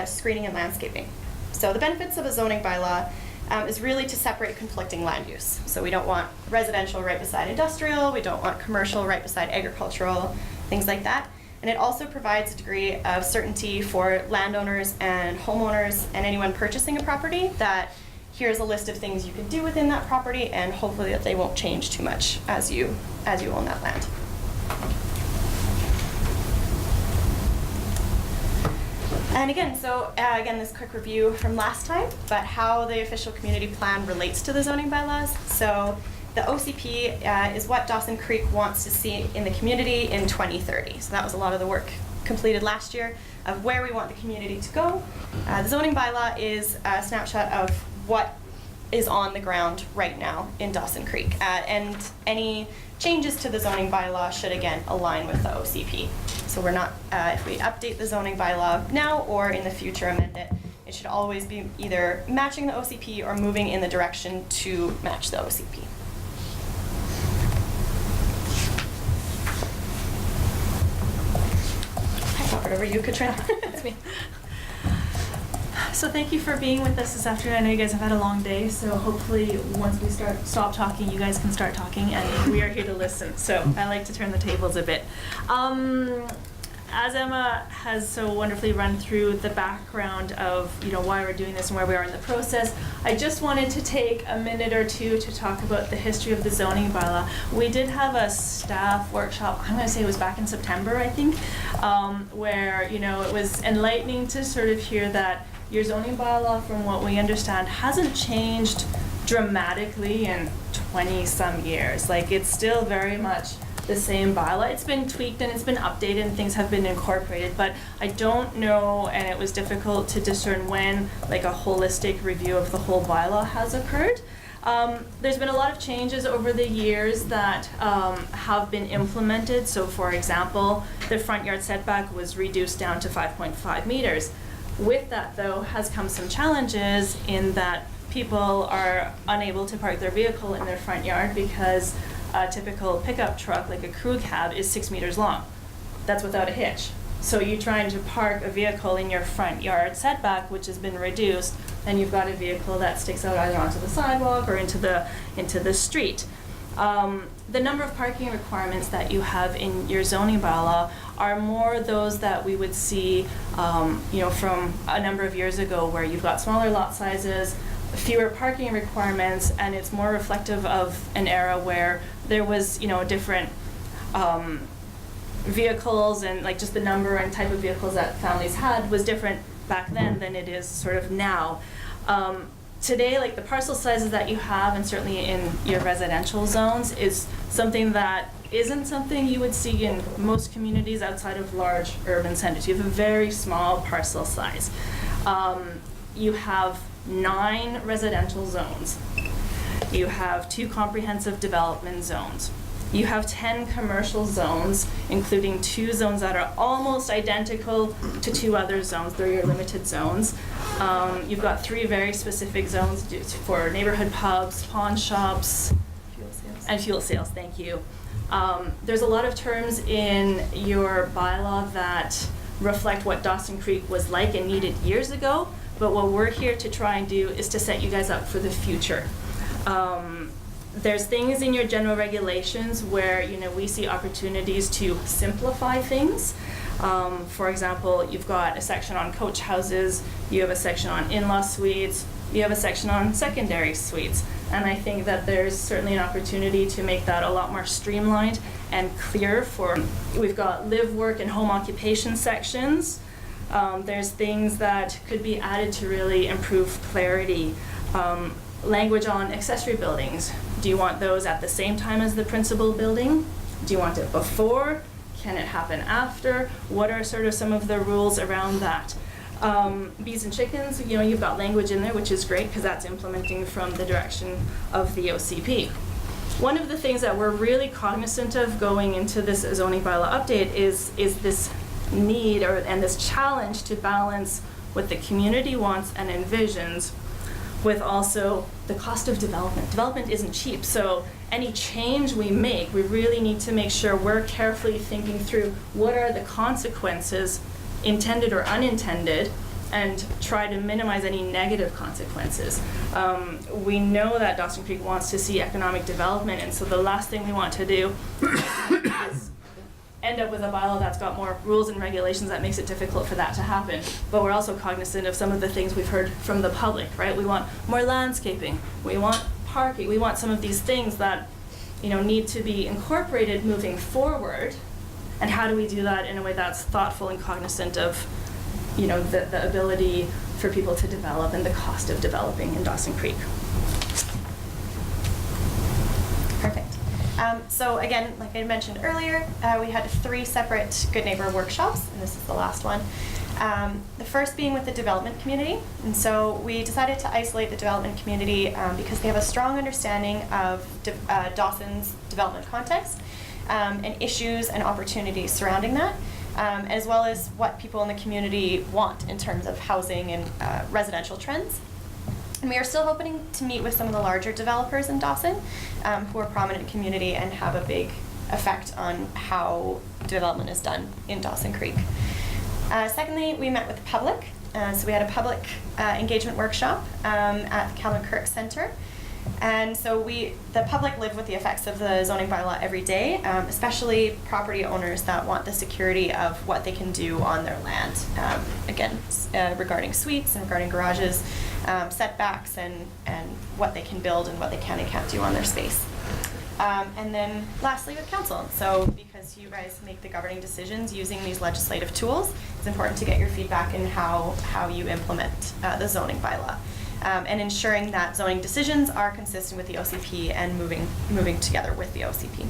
screening and landscaping. So the benefits of a zoning bylaw is really to separate conflicting land use. So we don't want residential right beside industrial, we don't want commercial right beside agricultural, things like that. And it also provides a degree of certainty for landowners and homeowners and anyone purchasing a property that here's a list of things you can do within that property, and hopefully that they won't change too much as you own that land. And again, this quick review from last time, but how the official community plan relates to the zoning bylaws. So the OCP is what Dawson Creek wants to see in the community in 2030. So that was a lot of the work completed last year of where we want the community to go. The zoning bylaw is a snapshot of what is on the ground right now in Dawson Creek. And any changes to the zoning bylaw should again align with the OCP. So we're not, if we update the zoning bylaw now or in the future amend it, it should always be either matching the OCP or moving in the direction to match the OCP. Over to you, Katrina. That's me. So thank you for being with us this afternoon. I know you guys have had a long day, so hopefully once we stop talking, you guys can start talking, and we are here to listen. So I like to turn the tables a bit. As Emma has so wonderfully run through the background of why we're doing this and where we are in the process, I just wanted to take a minute or two to talk about the history of the zoning bylaw. We did have a staff workshop, I'm going to say it was back in September, I think, where it was enlightening to sort of hear that your zoning bylaw, from what we understand, hasn't changed dramatically in 20-some years. Like, it's still very much the same bylaw. It's been tweaked and it's been updated and things have been incorporated, but I don't know, and it was difficult to discern when like a holistic review of the whole bylaw has occurred. There's been a lot of changes over the years that have been implemented. So for example, the front yard setback was reduced down to 5.5 meters. With that though has come some challenges in that people are unable to park their vehicle in their front yard because a typical pickup truck, like a crew cab, is 6 meters long. That's without a hitch. So you're trying to park a vehicle in your front yard setback, which has been reduced, and you've got a vehicle that sticks out either onto the sidewalk or into the street. The number of parking requirements that you have in your zoning bylaw are more those that we would see, from a number of years ago, where you've got smaller lot sizes, fewer parking requirements, and it's more reflective of an era where there was, different vehicles, and like just the number and type of vehicles that families had was different back then than it is sort of now. Today, like the parcel sizes that you have, and certainly in your residential zones, is something that isn't something you would see in most communities outside of large urban centers. You have a very small parcel size. You have 9 residential zones. You have 2 comprehensive development zones. You have 10 commercial zones, including 2 zones that are almost identical to 2 other zones. They're your limited zones. You've got 3 very specific zones for neighborhood pubs, pawn shops, and fuel sales. Thank you. There's a lot of terms in your bylaw that reflect what Dawson Creek was like and needed years ago. But what we're here to try and do is to set you guys up for the future. There's things in your general regulations where we see opportunities to simplify things. For example, you've got a section on coach houses, you have a section on in-law suites, you have a section on secondary suites. And I think that there's certainly an opportunity to make that a lot more streamlined and clear we've got live, work, and home occupation sections. There's things that could be added to really improve clarity. Language on accessory buildings. Do you want those at the same time as the principal building? Do you want it before? Can it happen after? What are sort of some of the rules around that? Bees and chickens, you've got language in there, which is great because that's implementing from the direction of the OCP. One of the things that we're really cognizant of going into this zoning bylaw update is this need and this challenge to balance what the community wants and envisions with also the cost of development. Development isn't cheap, so any change we make, we really need to make sure we're carefully thinking through what are the consequences, intended or unintended, and try to minimize any negative consequences. We know that Dawson Creek wants to see economic development, and so the last thing we want to do is end up with a bylaw that's got more rules and regulations that makes it difficult for that to happen. But we're also cognizant of some of the things we've heard from the public, right? We want more landscaping, we want parking, we want some of these things that need to be incorporated moving forward. And how do we do that in a way that's thoughtful and cognizant of you know, the ability for people to develop and the cost of developing in Dawson Creek. Perfect. So again, like I mentioned earlier, we had 3 separate Good Neighbor workshops, and this is the last one. The first being with the development community. And so we decided to isolate the development community because they have a strong understanding of Dawson's development context and issues and opportunities surrounding that, as well as what people in the community want in terms of housing and residential trends. And we are still hoping to meet with some of the larger developers in Dawson who are prominent in the community and have a big effect on how development is done in Dawson Creek. Secondly, we met with the public. So we had a public engagement workshop at the Calvin Kirk Center. And so the public live with the effects of the zoning bylaw every day, especially property owners that want the security of what they can do on their land. Again, regarding suites and regarding garages, setbacks and what they can build and what they can and can't do on their space. And then lastly with council. So because you guys make the governing decisions using these legislative tools, it's important to get your feedback in how you implement the zoning bylaw. And ensuring that zoning decisions are consistent with the OCP and moving together with the OCP.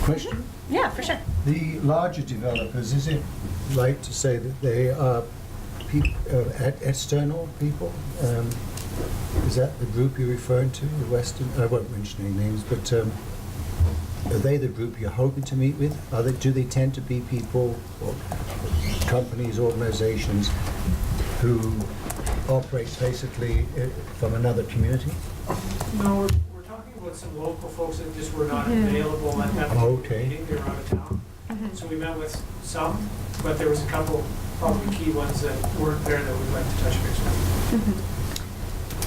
Question? Yeah, for sure. The larger developers, is it right to say that they are external people? Is that the group you're referring to, the Western? I won't mention any names, but are they the group you're hoping to meet with? Do they tend to be people or companies, organizations who operate basically from another community? No, we're talking about some local folks that just were not available at that meeting. They were out of town. So we met with some, but there was a couple probably key ones that weren't there that we'd like to touch base with.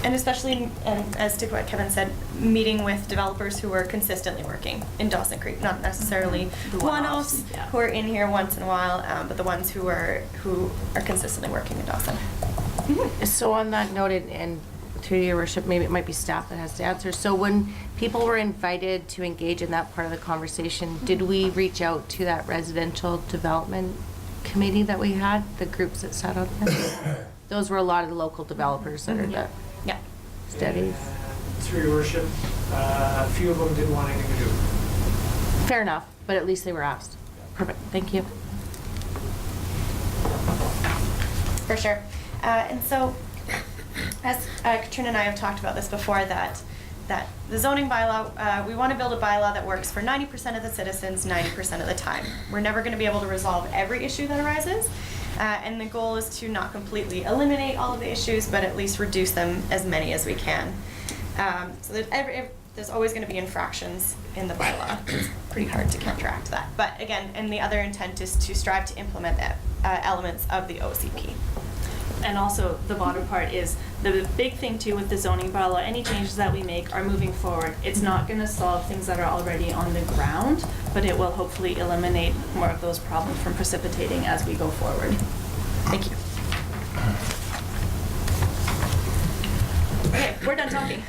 And especially, as to what Kevin said, meeting with developers who are consistently working in Dawson Creek, not necessarily one-offs who are in here once in a while, but the ones who are consistently working in Dawson. So on that note, and through your worship, maybe it might be staff that has to answer. So when people were invited to engage in that part of the conversation, did we reach out to that residential development committee that we had, the groups that sat out there? Those were a lot of the local developers that are the steadies. Through your worship, a few of them didn't want anything to do. Fair enough, but at least they were asked. Perfect, thank you. For sure. And so, as Katrina and I have talked about this before, that the zoning bylaw, we want to build a bylaw that works for 90% of the citizens 90% of the time. We're never going to be able to resolve every issue that arises. And the goal is to not completely eliminate all of the issues, but at least reduce them as many as we can. So there's always going to be infractions in the bylaw. It's pretty hard to counteract that. But again, and the other intent is to strive to implement elements of the OCP. And also, the bottom part is the big thing too with the zoning bylaw, any changes that we make are moving forward. It's not going to solve things that are already on the ground, but it will hopefully eliminate more of those problems from precipitating as we go forward. Thank you. Okay, we're done talking.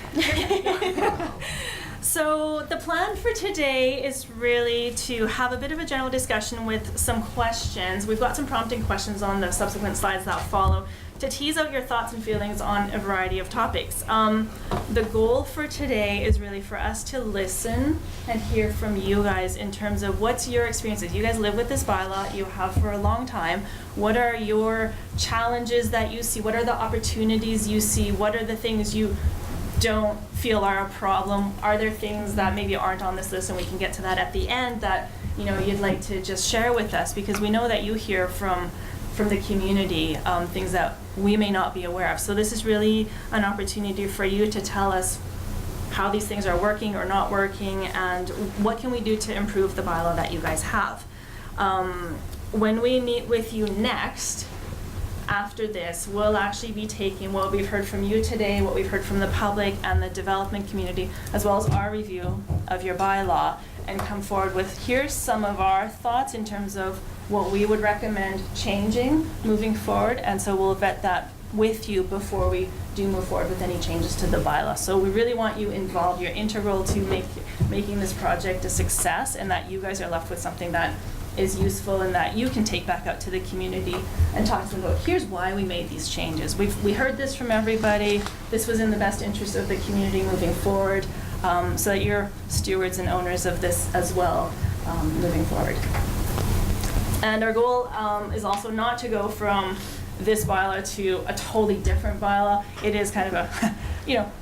So the plan for today is really to have a bit of a general discussion with some questions. We've got some prompting questions on the subsequent slides that follow to tease out your thoughts and feelings on a variety of topics. The goal for today is really for us to listen and hear from you guys in terms of what's your experiences. You guys live with this bylaw, you have for a long time. What are your challenges that you see? What are the opportunities you see? What are the things you don't feel are a problem? Are there things that maybe aren't on this list, and we can get to that at the end, that you'd like to just share with us, because we know that you hear from the community things that we may not be aware of. So this is really an opportunity for you to tell us how these things are working or not working, and what can we do to improve the bylaw that you guys have. When we meet with you next, after this, we'll actually be taking what we've heard from you today, what we've heard from the public and the development community, as well as our review of your bylaw, and come forward with, here's some of our thoughts in terms of what we would recommend changing moving forward. And so we'll vet that with you before we do move forward with any changes to the bylaw. So we really want you involved. You're integral to making this project a success, and that you guys are left with something that is useful in that you can take back out to the community and talk to them about, here's why we made these changes. We heard this from everybody. This was in the best interest of the community moving forward, so that you're stewards and owners of this as well, moving forward. And our goal is also not to go from this bylaw to a totally different bylaw. It is kind of a,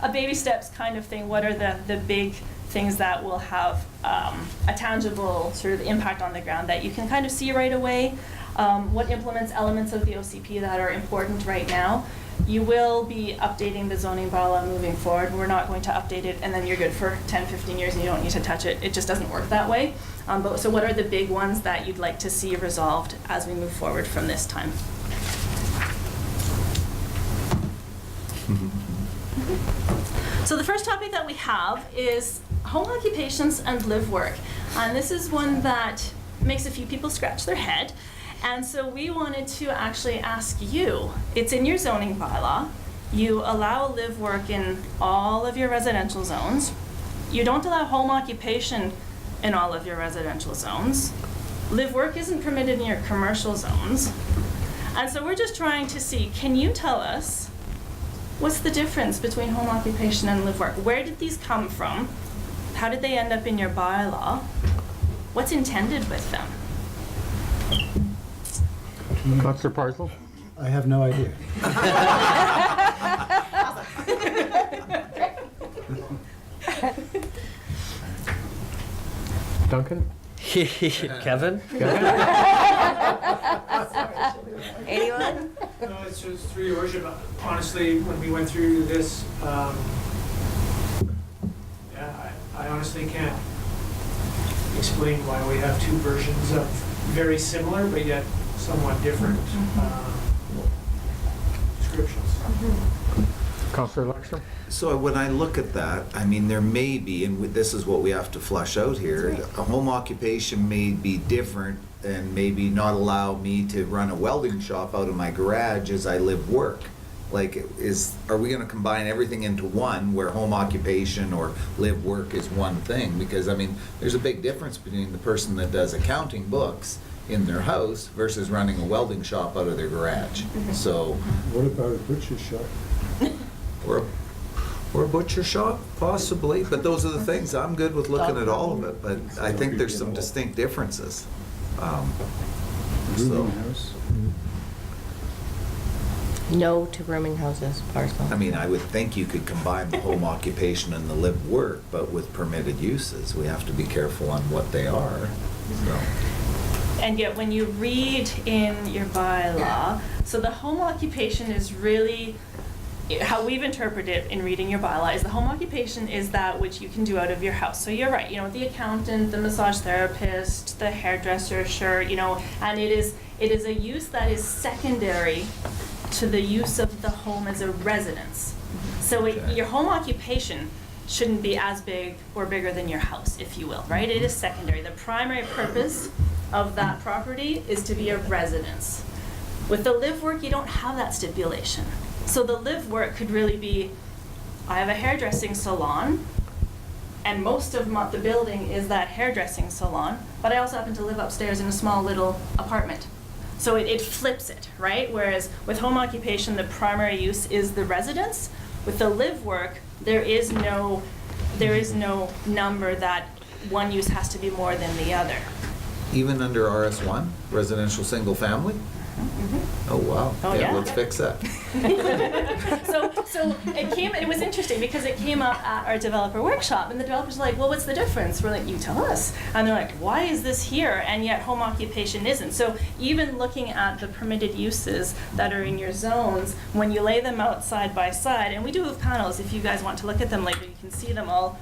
a baby steps kind of thing. What are the big things that will have a tangible sort of impact on the ground that you can kind of see right away? What implements elements of the OCP that are important right now? You will be updating the zoning bylaw moving forward. We're not going to update it and then you're good for 10, 15 years and you don't need to touch it. It just doesn't work that way. So what are the big ones that you'd like to see resolved as we move forward from this time? So the first topic that we have is home occupations and live work. And this is one that makes a few people scratch their head. And so we wanted to actually ask you, it's in your zoning bylaw, you allow live work in all of your residential zones. You don't allow home occupation in all of your residential zones. Live work isn't permitted in your commercial zones. And so we're just trying to see, can you tell us what's the difference between home occupation and live work? Where did these come from? How did they end up in your bylaw? What's intended with them? Councillor Parslow? I have no idea. Duncan? Kevin? Anyone? No, it's just through your worship. Honestly, when we went through this, I honestly can't explain why we have two versions of very similar but yet somewhat different descriptions. Councillor Lexstrom? So when I look at that, I mean, there may be, and this is what we have to flush out here, a home occupation may be different and maybe not allow me to run a welding shop out of my garage as I live work. Like, are we gonna combine everything into one where home occupation or live work is one thing? Because, I mean, there's a big difference between the person that does accounting books in their house versus running a welding shop out of their garage. So. What about a butcher shop? Or a butcher shop, possibly, but those are the things, I'm good with looking at all of it, but I think there's some distinct differences. So, No to rooming houses, parcel. I mean, I would think you could combine the home occupation and the live work, but with permitted uses, we have to be careful on what they are, so. And yet when you read in your bylaw, so the home occupation is really, how we've interpreted it in reading your bylaw is the home occupation is that which you can do out of your house. So you're right, the accountant, the massage therapist, the hairdresser, sure, and it is a use that is secondary to the use of the home as a residence. So your home occupation shouldn't be as big or bigger than your house, if you will, right? It is secondary. The primary purpose of that property is to be a residence. With the live work, you don't have that stipulation. So the live work could really be, I have a hairdressing salon, and most of the building is that hairdressing salon, but I also happen to live upstairs in a small little apartment. So it flips it, right? Whereas with home occupation, the primary use is the residence. With the live work, there is no number that one use has to be more than the other. Even under RS1, residential single family? Oh, wow. Oh, yeah. Let's fix that. So it was interesting because it came up at our developer workshop and the developer's like, well, what's the difference? We're like, you tell us. And they're like, why is this here and yet home occupation isn't? So even looking at the permitted uses that are in your zones, when you lay them out side by side, and we do have panels if you guys want to look at them later, you can see them all,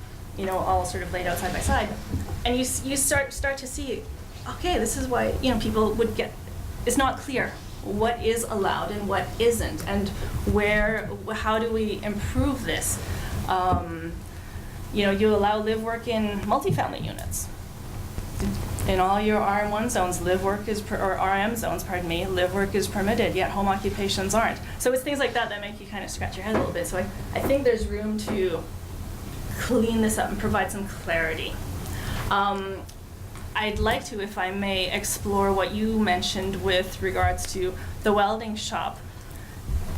all sort of laid out side by side. And you start to see, okay, this is why, people would get, it's not clear what is allowed and what isn't, and how do we improve this? You allow live work in multifamily units. In all your RM1 zones, live work is, or RM zones, pardon me, live work is permitted, yet home occupations aren't. So it's things like that that make you kind of scratch your head a little bit. So I think there's room to clean this up and provide some clarity. I'd like to, if I may, explore what you mentioned with regards to the welding shop.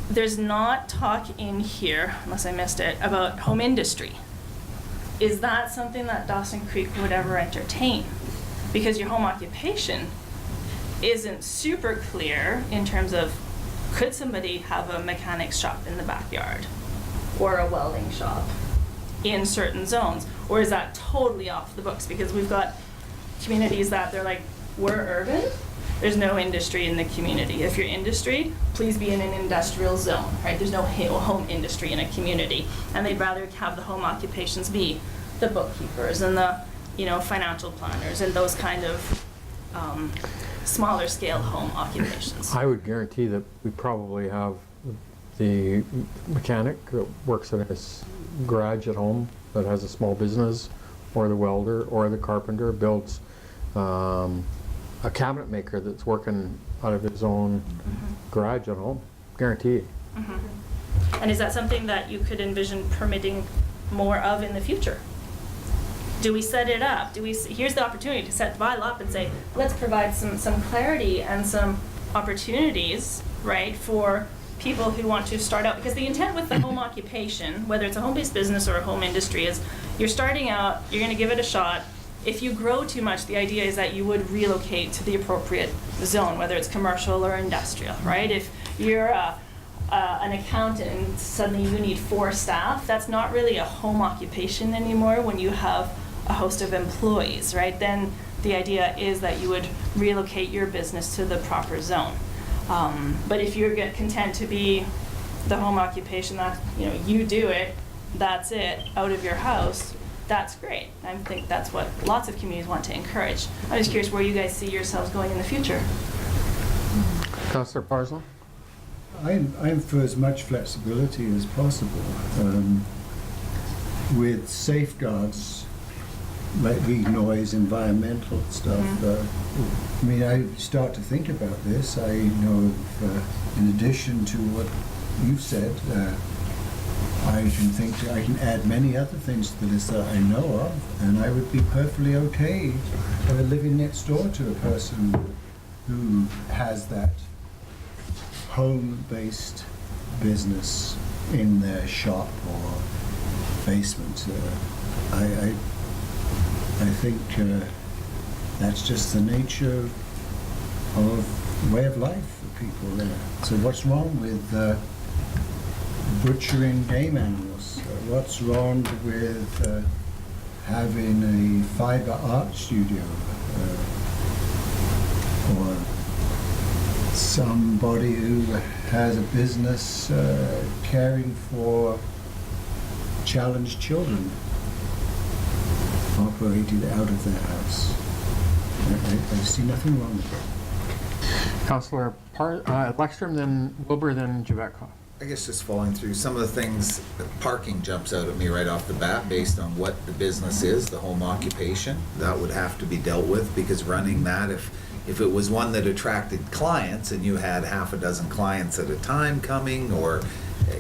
There's not talk in here, unless I missed it, about home industry. Is that something that Dawson Creek would ever entertain? Because your home occupation isn't super clear in terms of, could somebody have a mechanic's shop in the backyard or a welding shop in certain zones? Or is that totally off the books? Because we've got communities that they're like, we're urban, there's no industry in the community. If you're industry, please be in an industrial zone, right? There's no home industry in a community. And they'd rather have the home occupations be the bookkeepers and the, you know, financial planners and those kind of smaller scale home occupations. I would guarantee that we probably have the mechanic that works in his garage at home that has a small business, or the welder, or the carpenter builds a cabinet maker that's working out of his own garage at home. Guaranteed. And is that something that you could envision permitting more of in the future? Do we set it up? Here's the opportunity to set the bylaw up and say, let's provide some clarity and some opportunities, right, for people who want to start out. Because the intent with the home occupation, whether it's a home-based business or a home industry, is you're starting out, you're going to give it a shot. If you grow too much, the idea is that you would relocate to the appropriate zone, whether it's commercial or industrial, right? If you're an accountant and suddenly you need 4 staff, that's not really a home occupation anymore when you have a host of employees, right? Then the idea is that you would relocate your business to the proper zone. But if you're content to be the home occupation that, you know, you do it, that's it, out of your house, that's great. I think that's what lots of communities want to encourage. I'm just curious where you guys see yourselves going in the future. Councillor Parslow? I'm for as much flexibility as possible, with safeguards like weed noise, environmental stuff. I mean, I start to think about this. I know of, in addition to what you've said, I can add many other things to the list that I know of, and I would be perfectly okay living next door to a person who has that home-based business in their shop or basement. I think that's just the nature of way of life for people there. So what's wrong with butchering game animals? What's wrong with having a fiber art studio? Or somebody who has a business caring for challenged children operated out of their house. I see nothing wrong with that. Councillor Lekstrom, then Wilbur, then Javetkov. I guess just following through some of the things, parking jumps out at me right off the bat based on what the business is, the home occupation. That would have to be dealt with, because running that, if it was one that attracted clients and you had half a dozen clients at a time coming, or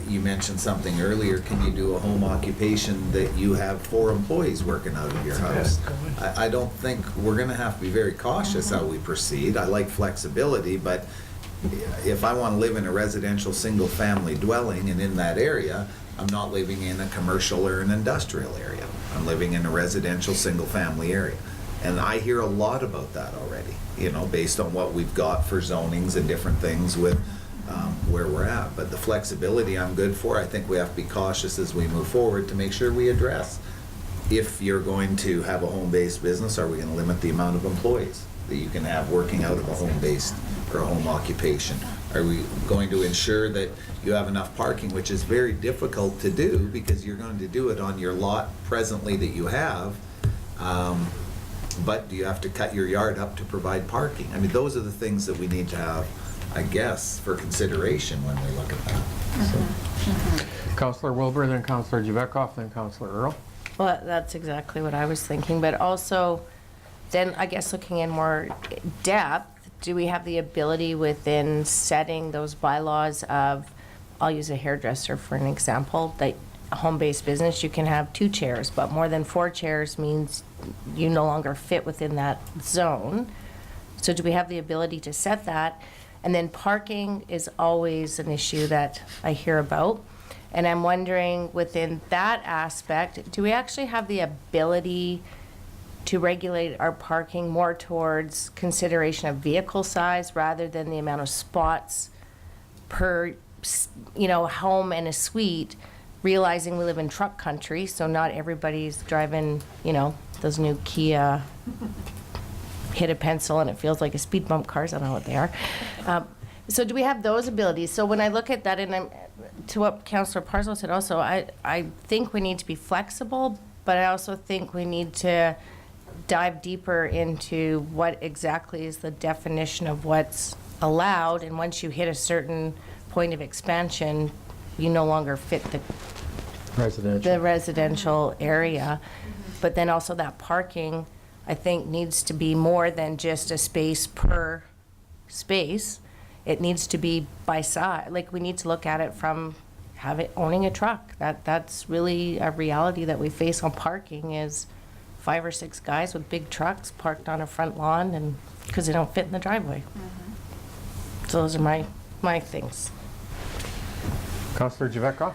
you mentioned something earlier, can you do a home occupation that you have 4 employees working out of your house? I don't think, we're gonna have to be very cautious how we proceed. I like flexibility, but if I want to live in a residential single-family dwelling and in that area, I'm not living in a commercial or an industrial area. I'm living in a residential single-family area. And I hear a lot about that already, you know, based on what we've got for zonings and different things with where we're at. But the flexibility I'm good for. I think we have to be cautious as we move forward to make sure we address, if you're going to have a home-based business, are we going to limit the amount of employees that you can have working out of a home-based or a home occupation? Are we going to ensure that you have enough parking, which is very difficult to do because you're going to do it on your lot presently that you have, but do you have to cut your yard up to provide parking? I mean, those are the things that we need to have, I guess, for consideration when we look at that. Councillor Wilbur, then Councillor Javetkov, then Councillor Earl. Well, that's exactly what I was thinking, but also then I guess looking in more depth, do we have the ability within setting those bylaws of, I'll use a hairdresser for an example, that a home-based business, you can have 2 chairs, but more than 4 chairs means you no longer fit within that zone. So do we have the ability to set that? And then parking is always an issue that I hear about. And I'm wondering, within that aspect, do we actually have the ability to regulate our parking more towards consideration of vehicle size rather than the amount of spots per, home and a suite, realizing we live in truck country, so not everybody's driving, those new Kia hit a pencil and it feels like a speed bump cars. I don't know what they are. So do we have those abilities? So when I look at that, and to what Councillor Parslow said also, I think we need to be flexible, but I also think we need to dive deeper into what exactly is the definition of what's allowed, and once you hit a certain point of expansion, you no longer fit the residential area. But then also that parking, I think, needs to be more than just a space per space. It needs to be by size. Like, we need to look at it from owning a truck. That's really a reality that we face on parking, is 5 or 6 guys with big trucks parked on a front lawn, and because they don't fit in the driveway. So those are my things. Councillor Javetkov?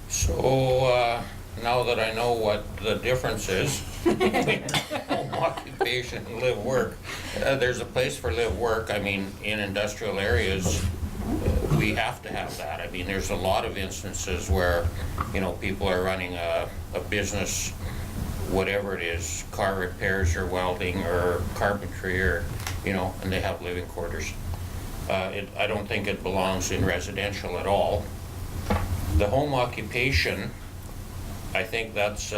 So now that I know what the difference is between home occupation and live work, there's a place for live work. I mean, in industrial areas, we have to have that. I mean, there's a lot of instances where, people are running a business, whatever it is, car repairs or welding or carpentry, or, and they have living quarters. I don't think it belongs in residential at all. The home occupation, I think that's,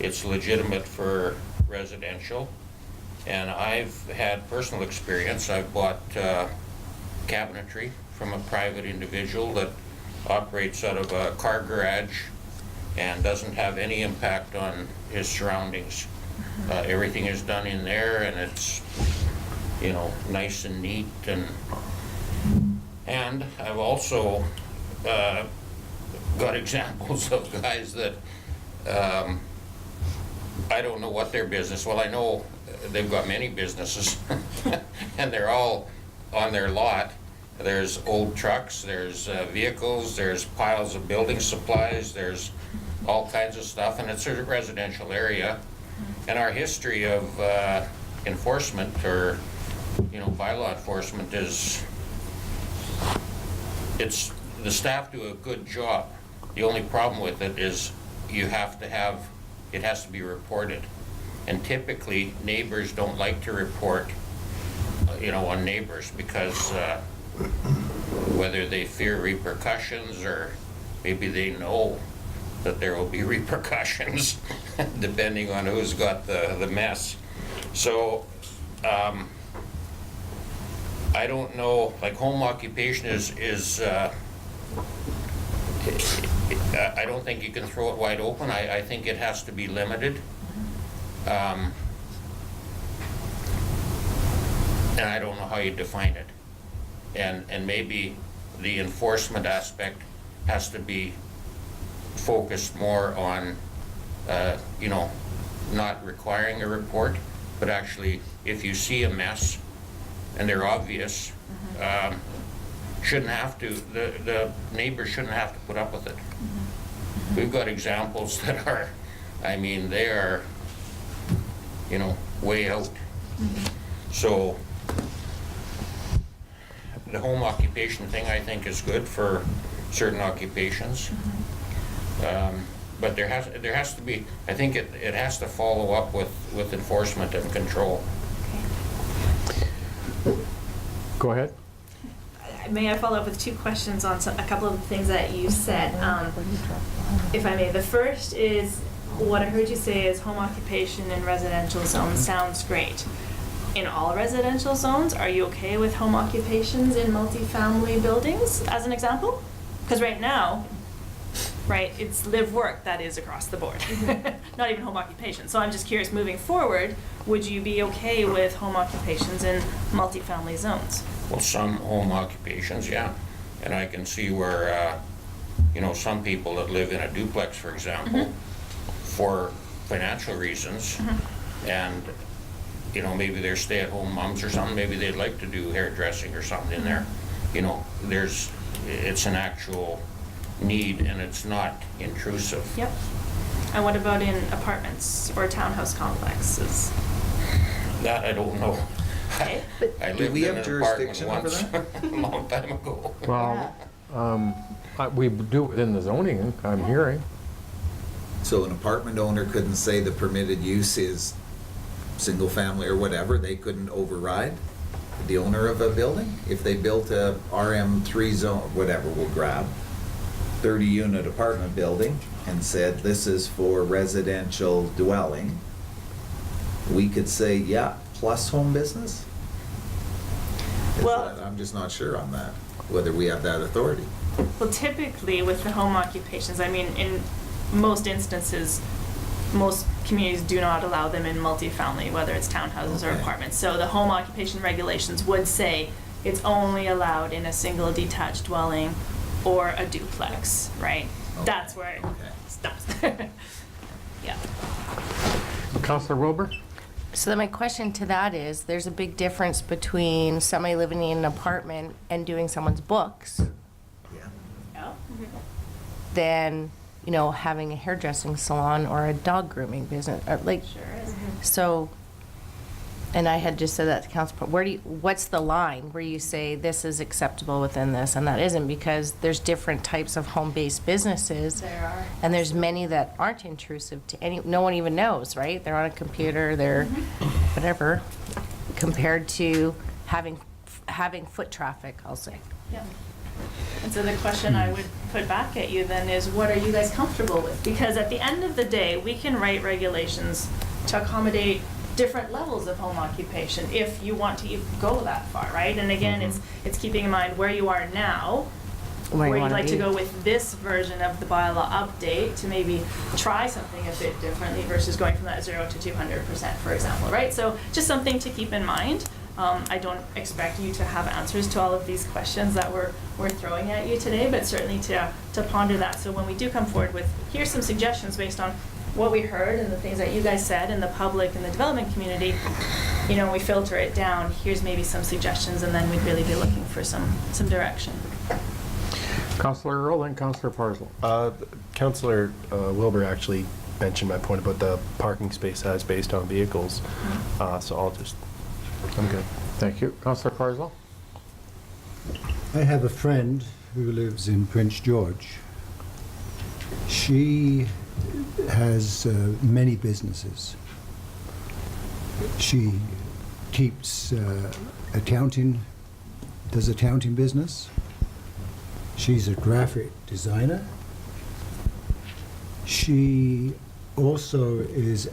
it's legitimate for residential. And I've had personal experience. I've bought cabinetry from a private individual that operates out of a car garage and doesn't have any impact on his surroundings. Everything is done in there, and it's, nice and neat. And I've also got examples of guys that I don't know what their business. Well, I know they've got many businesses, and they're all on their lot. There's old trucks, there's vehicles, there's piles of building supplies, there's all kinds of stuff, and it's a residential area. And our history of enforcement, or bylaw enforcement, is the staff do a good job. The only problem with it is it has to be reported. And typically neighbors don't like to report on neighbors, because whether they fear repercussions, or maybe they know that there will be repercussions depending on who's got the mess. So I don't know, like, home occupation is I don't think you can throw it wide open. I think it has to be limited. And I don't know how you define it. And maybe the enforcement aspect has to be focused more on, not requiring a report, but actually, if you see a mess and they're obvious, shouldn't have to, the neighbors shouldn't have to put up with it. We've got examples that are, they are, way out. So the home occupation thing, I think, is good for certain occupations. But there has to be, I think it has to follow up with enforcement and control. Go ahead. May I follow up with 2 questions on a couple of the things that you said, if I may. The first is, what I heard you say is home occupation in residential zones sounds great. In all residential zones, are you okay with home occupations in multifamily buildings, as an example? Because right now, it's live work that is across the board, not even home occupation. So I'm just curious, moving forward, would you be okay with home occupations in multifamily zones? Well, some home occupations, yeah. And I can see where you know, some people that live in a duplex, for example, for financial reasons, and, you know, maybe they're stay-at-home moms or something, maybe they'd like to do hairdressing or something in there. You know, it's an actual need and it's not intrusive. Yep. And what about in apartments or townhouse complexes? That I don't know. Okay. I Do lived we in have an apartment jurisdiction over once, that? a long time ago. Well, we do it within the zoning, I'm hearing. So an apartment owner couldn't say the permitted use is single family or whatever, they couldn't override the owner of a building? If they built a RM3 zone, whatever we'll grab, 30-unit apartment building and said this is for residential dwelling, we could say, yeah, plus home business? Well- I'm just not sure on that, whether we have that authority. Well, typically with the home occupations, I mean, in most instances, most communities do not allow them in multifamily, whether it's townhouses or Okay. apartments. So the home occupation regulations would say it's only allowed in a single detached dwelling or a duplex, right? That's where it stops. Yeah. Councillor Wilbur? So then my question to that is, there's a big difference between somebody living in an apartment and doing someone's books Yeah. than, you know, having a hairdressing salon or a dog grooming business. Like, Sure is. so, and I had just said that to Council, what's the line where you say this is acceptable within this and that isn't? Because there's different types of home-based businesses. There are. And there's many that aren't intrusive to no one even knows, right? They're on a computer, they're whatever, compared to having foot traffic, I'll say. Yeah. And so the question I would put back at you then is, what are you guys comfortable with? Because at the end of the day, we can write regulations to accommodate different levels of home occupation if you want to go that far, right? And again, it's keeping in mind where you are now, Where you you'd wanna like to be. go with this version of the bylaw update to maybe try something a bit differently versus going from that 0 to 200%, for example, right? So just something to keep in mind. I don't expect you to have answers to all of these questions that we're throwing at you today, but certainly to ponder that. So when we do come forward with, here's some suggestions based on what we heard and the things that you guys said and the public and the development community, you know, we filter it down, here's maybe some suggestions, and then we'd really be looking for some direction. Councillor Earl and Councillor Parslow. Councillor Wilbur actually mentioned my point about the parking space as based on vehicles. So I'm good. Thank you. Councillor Parslow? I have a friend who lives in Prince George. She has many businesses. She keeps accounting, does accounting business. She's a graphic designer. She also is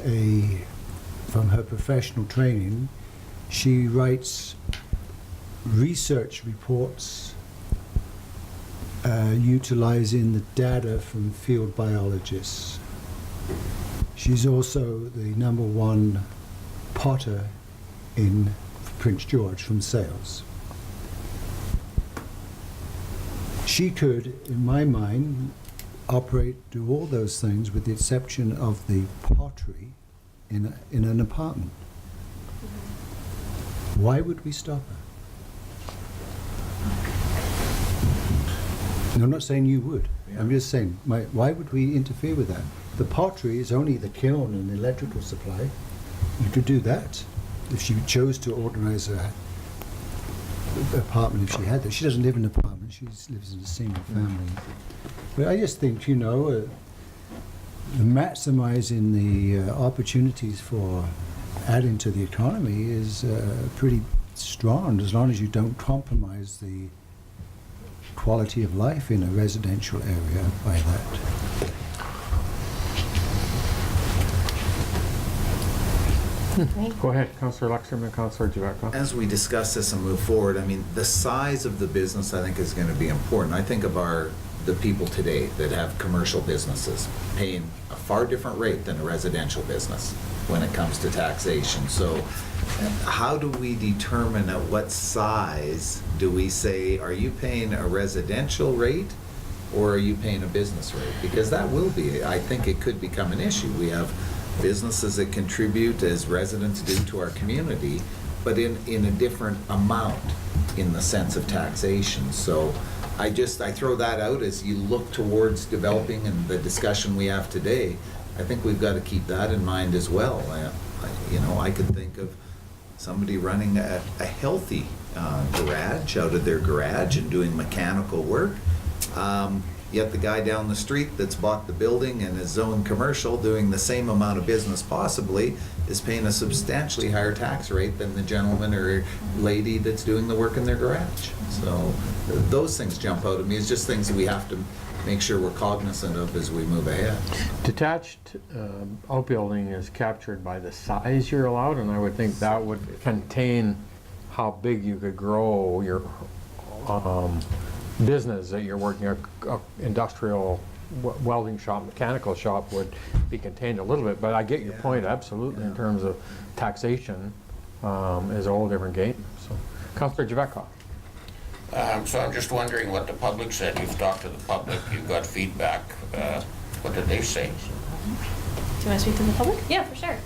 from her professional training, she writes research reports utilizing the data from field biologists. She's also the #1 potter in Prince George from sales. She could, in my mind, do all those things with the exception of the pottery in an apartment. Why would we stop her? No, I'm not saying you would. I'm just saying, why would we interfere with that? The pottery is only the kiln and the electrical supply. You could do that if she chose to organize a apartment if she had that. She doesn't live in an apartment, she lives in a single family. But I just think, you know, maximizing the opportunities for adding to the economy is pretty strong, as long as you don't compromise the quality of life in a residential area by that. Go ahead, Councillor Luxem and Councillor Giavecca. As we discuss this and move forward, I mean, the size of the business, I think, is going to be important. I think of the people today that have commercial businesses paying a far different rate than a residential business when it comes to taxation. So how do we determine at what size do we say, are you paying a residential rate or are you paying a business rate? Because that will be, I think it could become an issue. We have businesses that contribute as residents do to our community, but in a different amount in the sense of taxation. So I throw that out as you look towards developing and the discussion we have today. I think we've got to keep that in mind as well. I could think of somebody running a healthy garage out of their garage and doing mechanical work. Yet the guy down the street that's bought the building and is zoned commercial, doing the same amount of business possibly, is paying a substantially higher tax rate than the gentleman or lady that's doing the work in their garage. So those things jump out at me as just things that we have to make sure we're cognizant of as we move ahead. Detached outbuilding is captured by the size you're allowed, and I would think that would contain how big you could grow your business that you're working, a industrial welding shop, mechanical shop would be contained a little bit, but I get your point absolutely in terms of taxation is a whole different game. So, Councillor Javetkov. So I'm just wondering what the public said. You've talked to the public, you've got feedback. What did they say? Do you want to speak to the public? Yeah, for sure.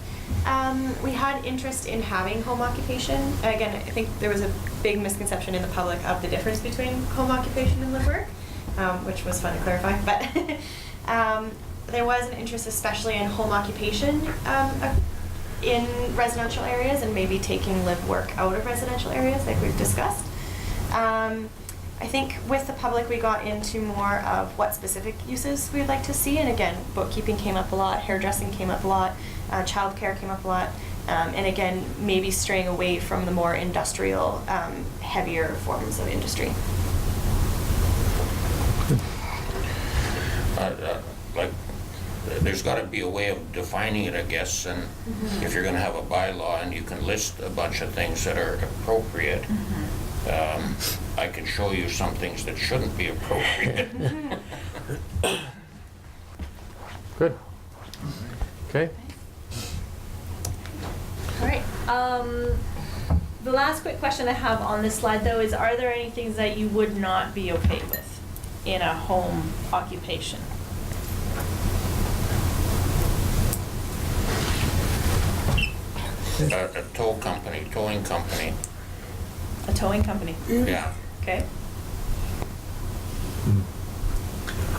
We had interest in having home occupation. Again, I think there was a big misconception in the public of the difference between home occupation and live work, which was fun to clarify. But there was an interest especially in home occupation in residential areas and maybe taking live work out of residential areas like we've discussed. I think with the public we got into more of what specific uses we would like to see, and again, bookkeeping came up a lot, hairdressing came up a lot, childcare came up a lot, and again, maybe straying away from the more industrial, heavier forms of industry. There's got to be a way of defining it, I guess, and if you're going to have a bylaw and you can list a bunch of things that are appropriate, I can show you some things that shouldn't be appropriate. Good. Okay. All right. The last quick question I have on this slide, though, is are there any things that you would not be okay with in a home occupation? A towing company. A towing company? Yeah. Okay.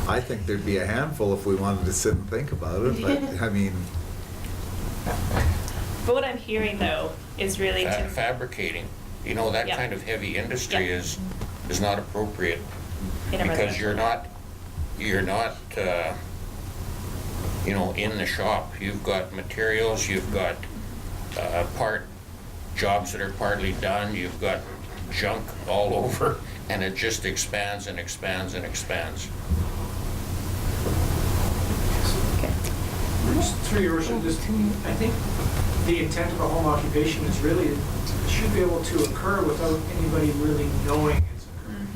I think there'd be a handful if we wanted to sit and think about it, but I mean... But what I'm hearing, though, is really fabricating. You know, that kind of heavy industry is not appropriate because you're not in the shop. You've got materials, you've got jobs that are partly done, you've got junk all over, and it just expands and expands and expands. Through your worship, I think the intent of a home occupation is really, it should be able to occur without anybody really knowing it's occurring.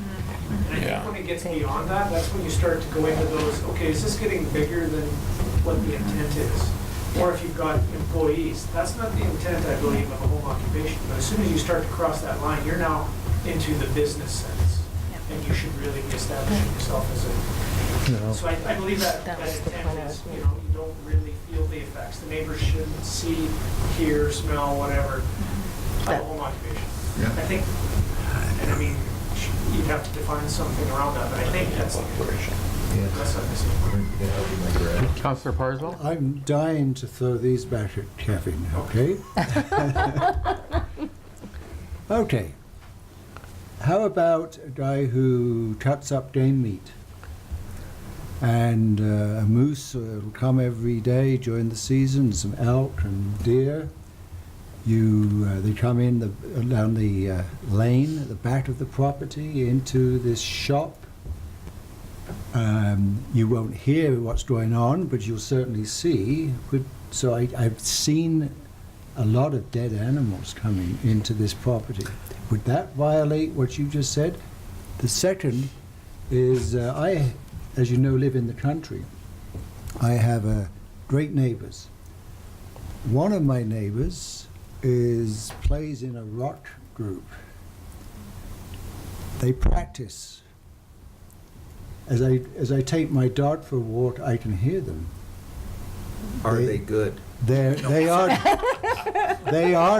And I think when it gets beyond that, that's when you start to go into those, okay, is this getting bigger than what the intent is? Or if you've got employees, that's not the intent, I believe, of a home occupation. But as soon as you start to cross that line, you're now into the business sense. And you should really be establishing yourself as a... So I believe that intent is, you don't really feel the effects. The neighbors shouldn't see, hear, smell, whatever, of a home occupation. Yeah. I think, and I mean, you'd have to define something around that, but I think that's the operation. That's what I see. Councillor Parslow? I'm dying to throw these back at Kevin, okay? Okay. How about a guy who cuts up game meat? And a moose will come every day during the season, some elk and deer. They come in down the lane at the back of the property into this shop. You won't hear what's going on, but you'll certainly see. So I've seen a lot of dead animals coming into this property. Would that violate what you just said? The second is, I, as you know, live in the country. I have great neighbors. One of my neighbors plays in a rock group. They practice as I take my dog for a walk, I can hear them. Are they good? They are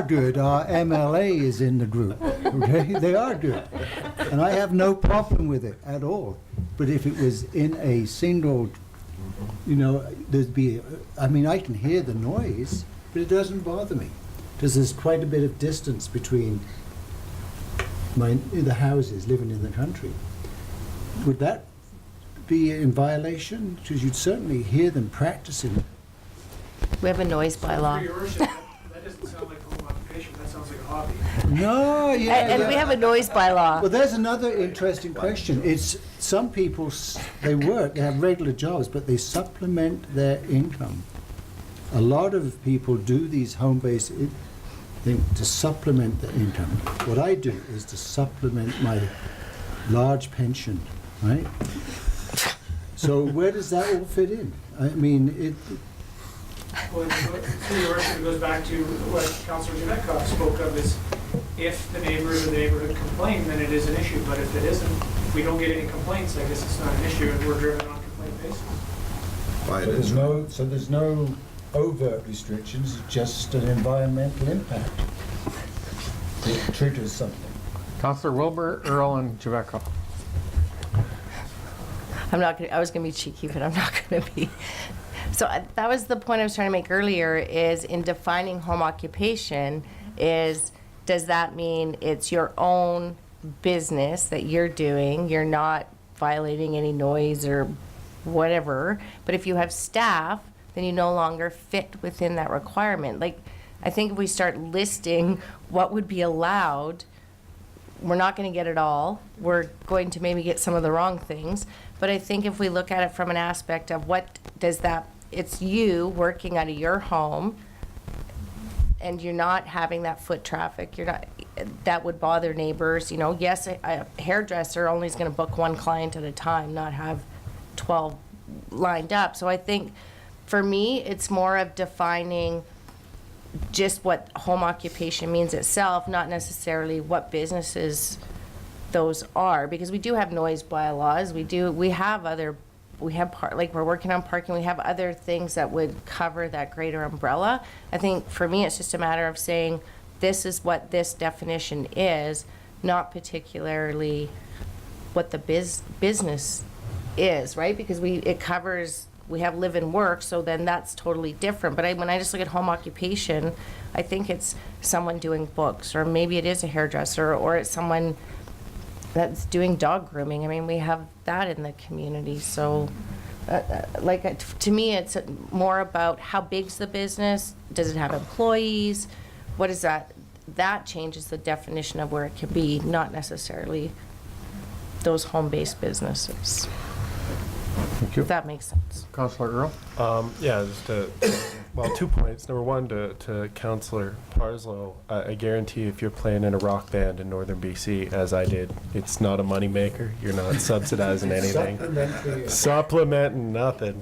good. Our MLA is in the group. Okay, they are good, and I have no problem with it at all. But if it was in a single, there'd be. I mean, I can hear the noise, but it doesn't bother me because there's quite a bit of distance between the houses living in the country. Would that be in violation? Because you'd certainly hear them practicing. We have a noise bylaw. For your worship, that doesn't sound like home occupation, that sounds like a hobby. No, yeah. And we have a noise bylaw. Well, there's another interesting question. It's some people, they work, they have regular jobs, but they supplement their income. A lot of people do these home-based things to supplement their income. What I do is to supplement my large pension, right? So where does that all fit in? I mean, Well, through your worship, it goes back to what Councillor Janetkov spoke of, is if the neighbors or the neighborhood complain, then it is an issue. But if it isn't, if we don't get any complaints, I guess it's not an issue, and we're driven on complaint basis. So there's no overt restrictions, just an environmental impact. It triggers something. Councillor Wilbur, Earl, and Javetkov. I was gonna be cheeky, but I'm not gonna be. So that was the point I was trying to make earlier, is in defining home occupation, does that mean it's your own business that you're doing, you're not violating any noise or whatever, but if you have staff, then you no longer fit within that requirement. Like, I think if we start listing what would be allowed, we're not going to get it all. We're going to maybe get some of the wrong things. But I think if we look at it from an aspect of what does that, it's you working out of your home and you're not having that foot traffic. You're not, that would bother neighbors. You know, yes, a hairdresser only is going to book one client at a time, not have 12 lined up. So I think for me, it's more of defining just what home occupation means itself, not necessarily what businesses those are, because we do have noise bylaws. We have like we're working on parking. We have other things that would cover that greater umbrella. I think for me, it's just a matter of saying this is what this definition is, not particularly what the business is, right? Because it covers. We have live and work, so then that's totally different. But when I just look at home occupation, I think it's someone doing books, or maybe it is a hairdresser, or it's someone that's doing dog grooming. I mean, we have that in the community. So, to me, it's more about how big's the business? Does it have employees? What is that? That changes the definition of where it can be, not necessarily those home-based businesses. Thank you. If that makes sense. Councillor Earl? Yeah, just 2 points. Number one, to Councillor Parslow, I guarantee if you're playing in a rock band in northern BC, as I did, it's not a money maker. You're not subsidizing anything. Supplementing nothing.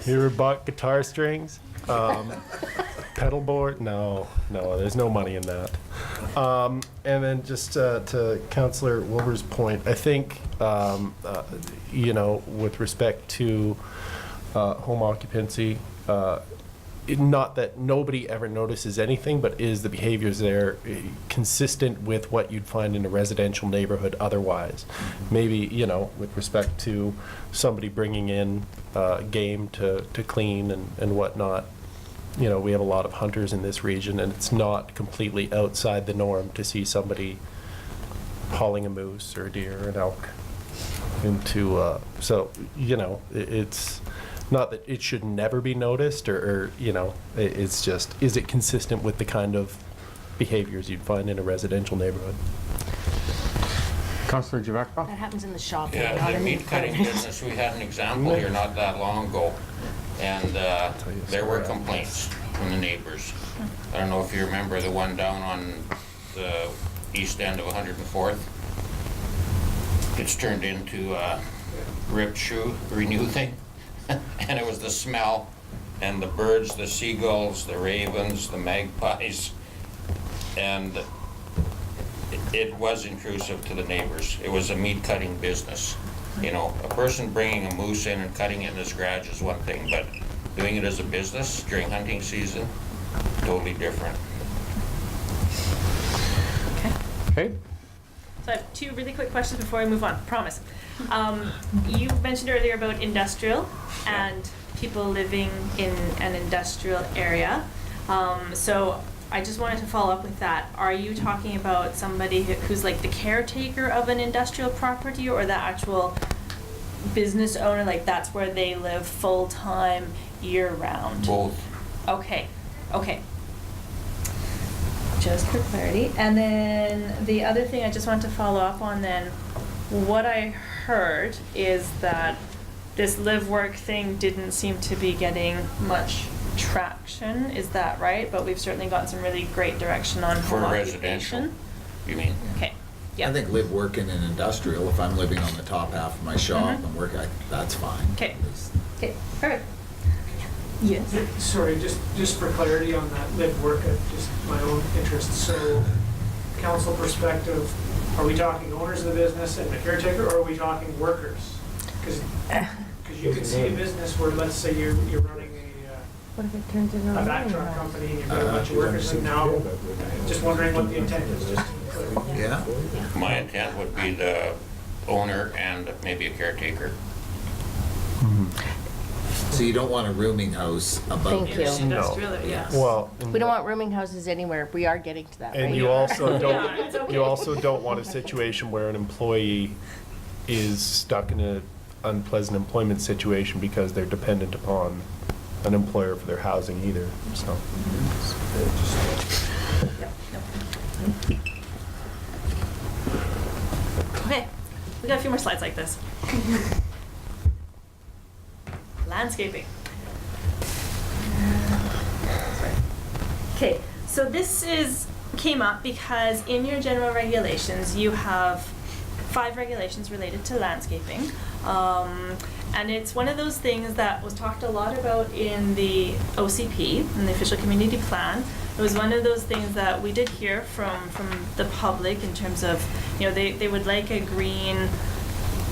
You ever bought guitar strings? Pedal board? No, there's no money in that. And then just to Councillor Wilbur's point, I think, with respect to home occupancy, not that nobody ever notices anything, but is the behaviors there consistent with what you'd find in a residential neighborhood otherwise? Maybe, with respect to somebody bringing in game to clean and whatnot. We have a lot of hunters in this region, and it's not completely outside the norm to see somebody hauling a moose or a deer or an elk into, it's not that it should never be noticed or it's just, is it consistent with the kind of behaviors you'd find in a residential neighborhood? Councillor Javetkov? That happens in the shop. Yeah, the meat cutting business, we had an example here not that long ago, and there were complaints from the neighbors. I don't know if you remember the one down on the east end of 104th. It's turned into a ripped shoe renew thing, and it was the smell and the birds, the seagulls, the ravens, the magpies, and it was intrusive to the neighbors. It was a meat cutting business. You know, a person bringing a moose in and cutting it in his garage is one thing, but doing it as a business during hunting season, totally different. Okay. So I have two really quick questions before I move on, promise. You mentioned earlier about industrial and people living in an industrial area. So I just wanted to follow up with that. Are you talking about somebody who's like the caretaker of an industrial property, or the actual business owner, like that's where they live full-time, year-round? Both. Okay, okay. Just for clarity. And then the other thing I just want to follow up on then, what I heard is that this live-work thing didn't seem to be getting much traction. Is that right? But we've certainly gotten some really great direction on For home residential, occupation. you mean? Okay, yeah. I think live, work in an industrial, if I'm living on the top half of my shop Mhm. and working, that's fine. Okay, okay, perfect. Yes. Sorry, just for clarity on that live work, just my own interest. So, council perspective, are we talking owners of the business and the caretaker, or are we talking workers? Because you could see a business where, let's say you're running What if it turns into a back truck company and you've got a bunch of workers, and now, just wondering what the intent is, just to be clear. Yeah. My intent would be the owner and maybe a caretaker. So you don't want a rooming house above Thank your you. Industrial, yes. Well, We don't want rooming houses anywhere. We are getting to that, right? and you also Yeah, it's don't, okay. you also don't want a situation where an employee is stuck in an unpleasant employment situation because they're dependent upon an employer for their housing either, so. Okay, we got a few more slides like this. Landscaping. Okay, so this came up because in your general regulations, you have 5 regulations related to landscaping. And it's one of those things that was talked a lot about in the OCP, in the official community plan. It was one of those things that we did hear from the public in terms of, you know, they would like a green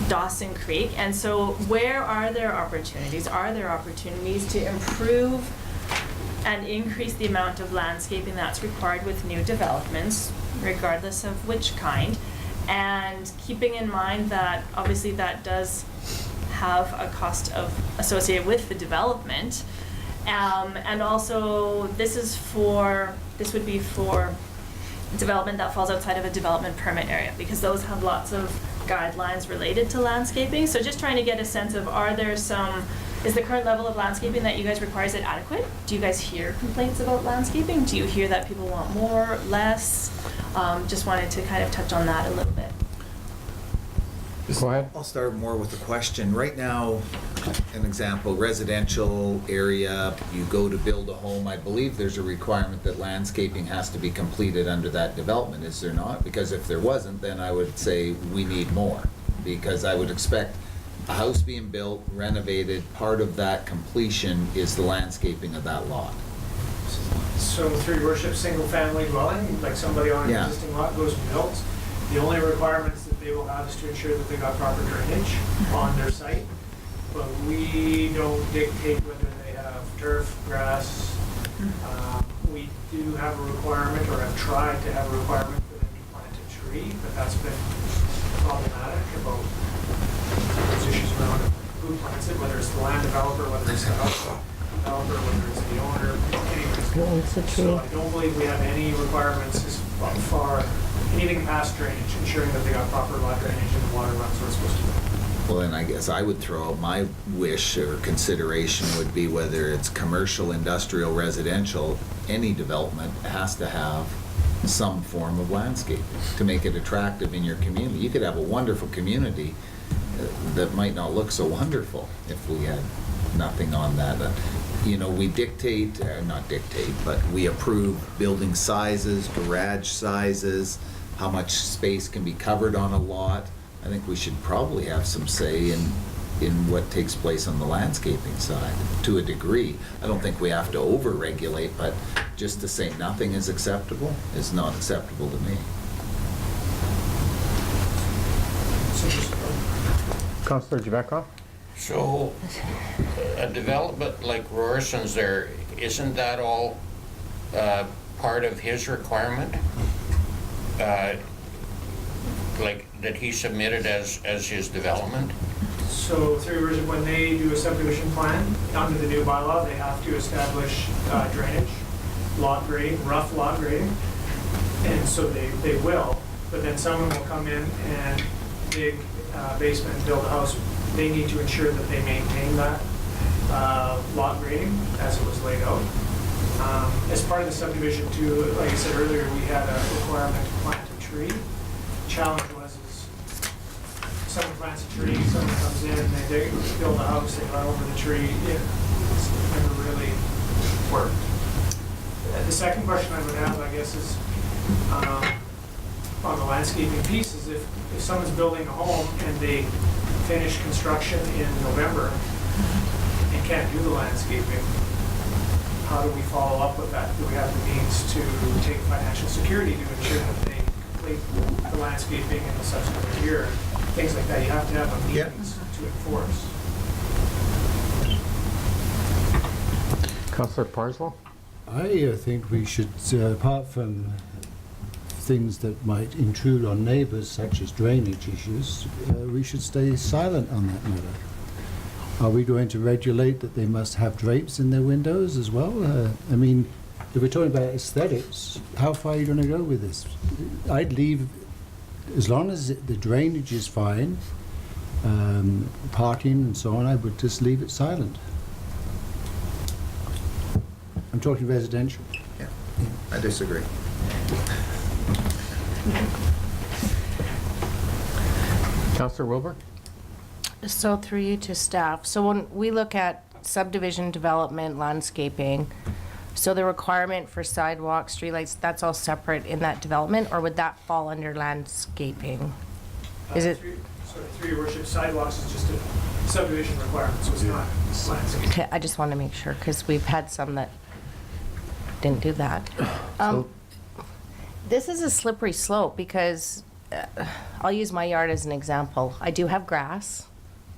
Dawson Creek. And so where are there opportunities? Are there opportunities to improve and increase the amount of landscaping that's required with new developments, regardless of which kind? And keeping in mind that obviously that does have a cost associated with the development. And also this would be for development that falls outside of a development permit area, because those have lots of guidelines related to landscaping. So just trying to get a sense of, is the current level of landscaping that you guys require, is it adequate? Do you guys hear complaints about landscaping? Do you hear that people want more, less? Just wanted to kind of touch on that a little bit. Go ahead. I'll start more with a question. Right now, an example, residential area, you go to build a home, I believe there's a requirement that landscaping has to be completed under that development, is there not? Because if there wasn't, then I would say we need more. Because I would expect a house being built, renovated, part of that completion is the landscaping of that lot. So through your worship, single-family dwelling, like somebody on an Yeah. existing lot goes and builds, the only requirements that they will have is to ensure that they got proper drainage on their site. But we don't dictate whether they have turf, grass. We do have a requirement, or have tried to have a requirement for them to plant a tree, but that's been problematic about those issues around who plants it, whether it's the land developer, whether it's the house developer, whether it's the owner. Anyways, so I don't believe we have any requirements as far, anything past drainage, ensuring that they got proper lot drainage and the water runs where it's supposed to go. Well, then I guess I would throw out my wish or consideration would be whether it's commercial, industrial, residential, any development has to have some form of landscaping to make it attractive in your community. You could have a wonderful community that might not look so wonderful if we had nothing on that. You know, we dictate, not dictate, but we approve building sizes, garage sizes, how much space can be covered on a lot. I think we should probably have some say in what takes place on the landscaping side, to a degree. I don't think we have to over-regulate, but just to say nothing is acceptable is not acceptable to me. Councillor Javetkov? So, a development like Roarson's there, isn't that all part of his requirement? Like, that he submitted as his development? So through your worship, when they do a subdivision plan, under the new bylaw, they have to establish drainage, lot grading, rough lot grading. And so they will, but then someone will come in and dig basement and build a house. They need to ensure that they maintain that lot grading as it was laid out. As part of the subdivision too, like I said earlier, we had a requirement to plant a tree. Challenge was someone plants a tree, someone comes in, they build a house, they run over the tree. It's never really worked. The second question I would have, I guess, is on the landscaping piece, is if someone's building a home and they finish construction in November and can't do the landscaping, how do we follow up with that? Do we have the means to take financial security to ensure that they complete the landscaping in the subsequent year? Things like that. You have to have a means to enforce. Councillor Parslow? I think we should, apart from things that might intrude on neighbours, such as drainage issues, we should stay silent on that matter. Are we going to regulate that they must have drapes in their windows as well? I mean, if we're talking about aesthetics, how far are you going to go with this? I'd leave, as long as the drainage is fine, parking and so on, I would just leave it silent. I'm talking residential. Yeah, I disagree. Councillor Wilbur? So through you to staff, so when we look at subdivision development, landscaping, so the requirement for sidewalks, streetlights, that's all separate in that development, or would that fall under landscaping? Is it? Through your worship, sidewalks is just a subdivision requirement, so it's not landscaping. Okay, I just want to make sure, because we've had some that didn't do that. This is a slippery slope, because I'll use my yard as an example. I do have grass.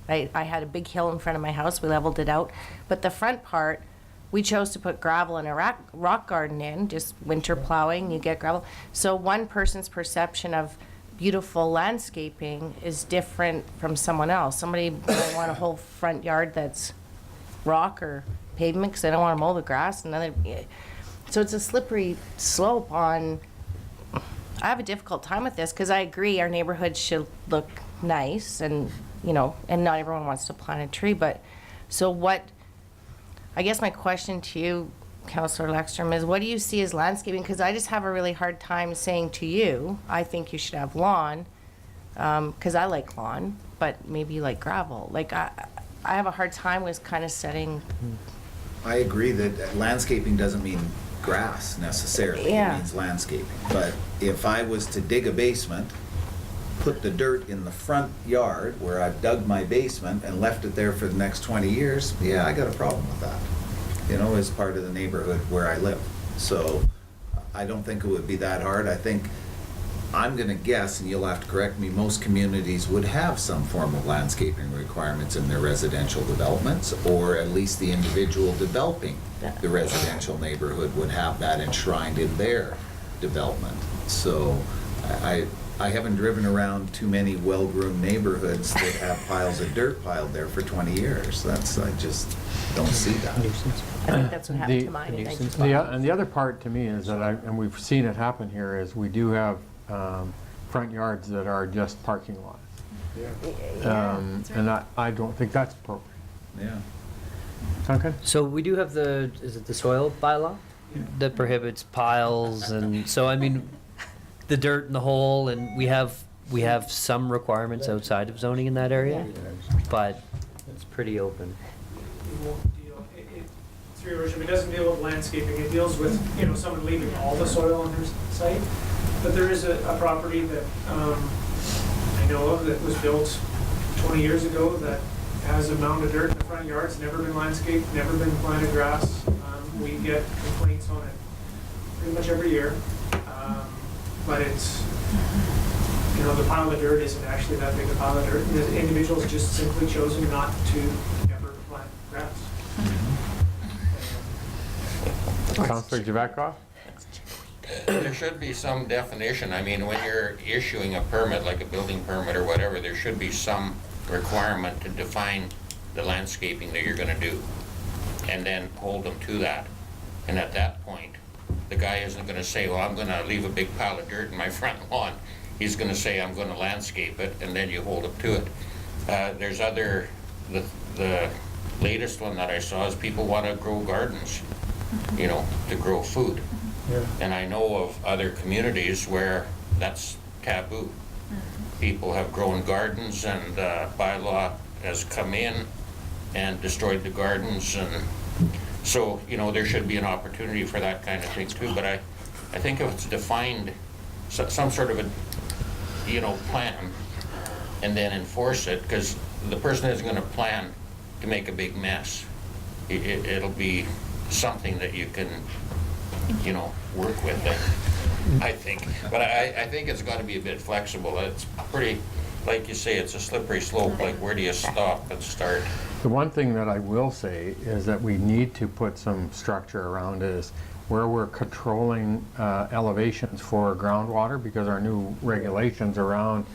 I had a big hill in front of my house. We leveled it out. But the front part, we chose to put gravel and a rock garden in, just winter plowing, you get gravel. So one person's perception of beautiful landscaping is different from someone else. Somebody might want a whole front yard that's rock or pavement because they don't want to mow the grass. So it's a slippery slope on... I have a difficult time with this because I agree our neighborhood should look nice and, you know, and not everyone wants to plant a tree, but so what, I guess my question to you, Councillor Lekstrom, is what do you see as landscaping? Because I just have a really hard time saying to you, I think you should have lawn, because I like lawn, but maybe you like gravel. Like, I have a hard time with kind of setting... I agree that landscaping doesn't mean grass necessarily. Yeah. It means landscaping. But if I was to dig a basement, put the dirt in the front yard where I've dug my basement and left it there for the next 20 years, yeah, I got a problem with that, you know, as part of the neighborhood where I live. So I don't think it would be that hard. I think, I'm gonna guess, and you'll have to correct me, most communities would have some form of landscaping requirements in their residential developments, or at least the individual developing the residential neighborhood would have that enshrined in their development. So I haven't driven around too many well-groomed neighborhoods that have piles of dirt piled there for 20 years. I just don't see that. I think that's what happened to mine in 1985. And the other part to me is that, and we've seen it happen here, is we do have front yards that are just parking lots. And I don't think that's appropriate. Yeah. Okay. So we do have is it the soil bylaw that prohibits piles, and so I mean, the dirt in the hole, and we have some requirements outside of zoning in that area, but it's pretty open. It won't deal, through your worship, it doesn't deal with landscaping. It deals with, you know, someone leaving all the soil on their site. But there is a property that I know of that was built 20 years ago that has a mound of dirt in the front yard. It's never been landscaped, never been planted grass. We get complaints on it pretty much every year. But it's you know, the pile of dirt isn't actually that big a pile of dirt. The individuals just simply chosen not to ever plant grass. Councillor Javetkov? There should be some definition. I mean, when you're issuing a permit, like a building permit or whatever, there should be some requirement to define the landscaping that you're gonna do, and then hold them to that. And at that point, the guy isn't gonna say, well, I'm gonna leave a big pile of dirt in my front lawn. He's gonna say, I'm gonna landscape it, and then you hold him to it. There's the latest one that I saw is people wanna grow gardens, you know, to grow food. Yeah. And I know of other communities where that's taboo. People have grown gardens, and bylaw has come in and destroyed the gardens, and so, you know, there should be an opportunity for that kind of thing too. But I think if it's defined, some sort of a, you know, plan, and then enforce it, because the person isn't going to plan to make a big mess. It'll be something that you can, you know, work with it, I think. But I think it's got to be a bit flexible. It's pretty, like you say, it's a slippery slope. Like, where do you stop and start? The one thing that I will say is that we need to put some structure around it, is where we're controlling elevations for groundwater, because our new regulations around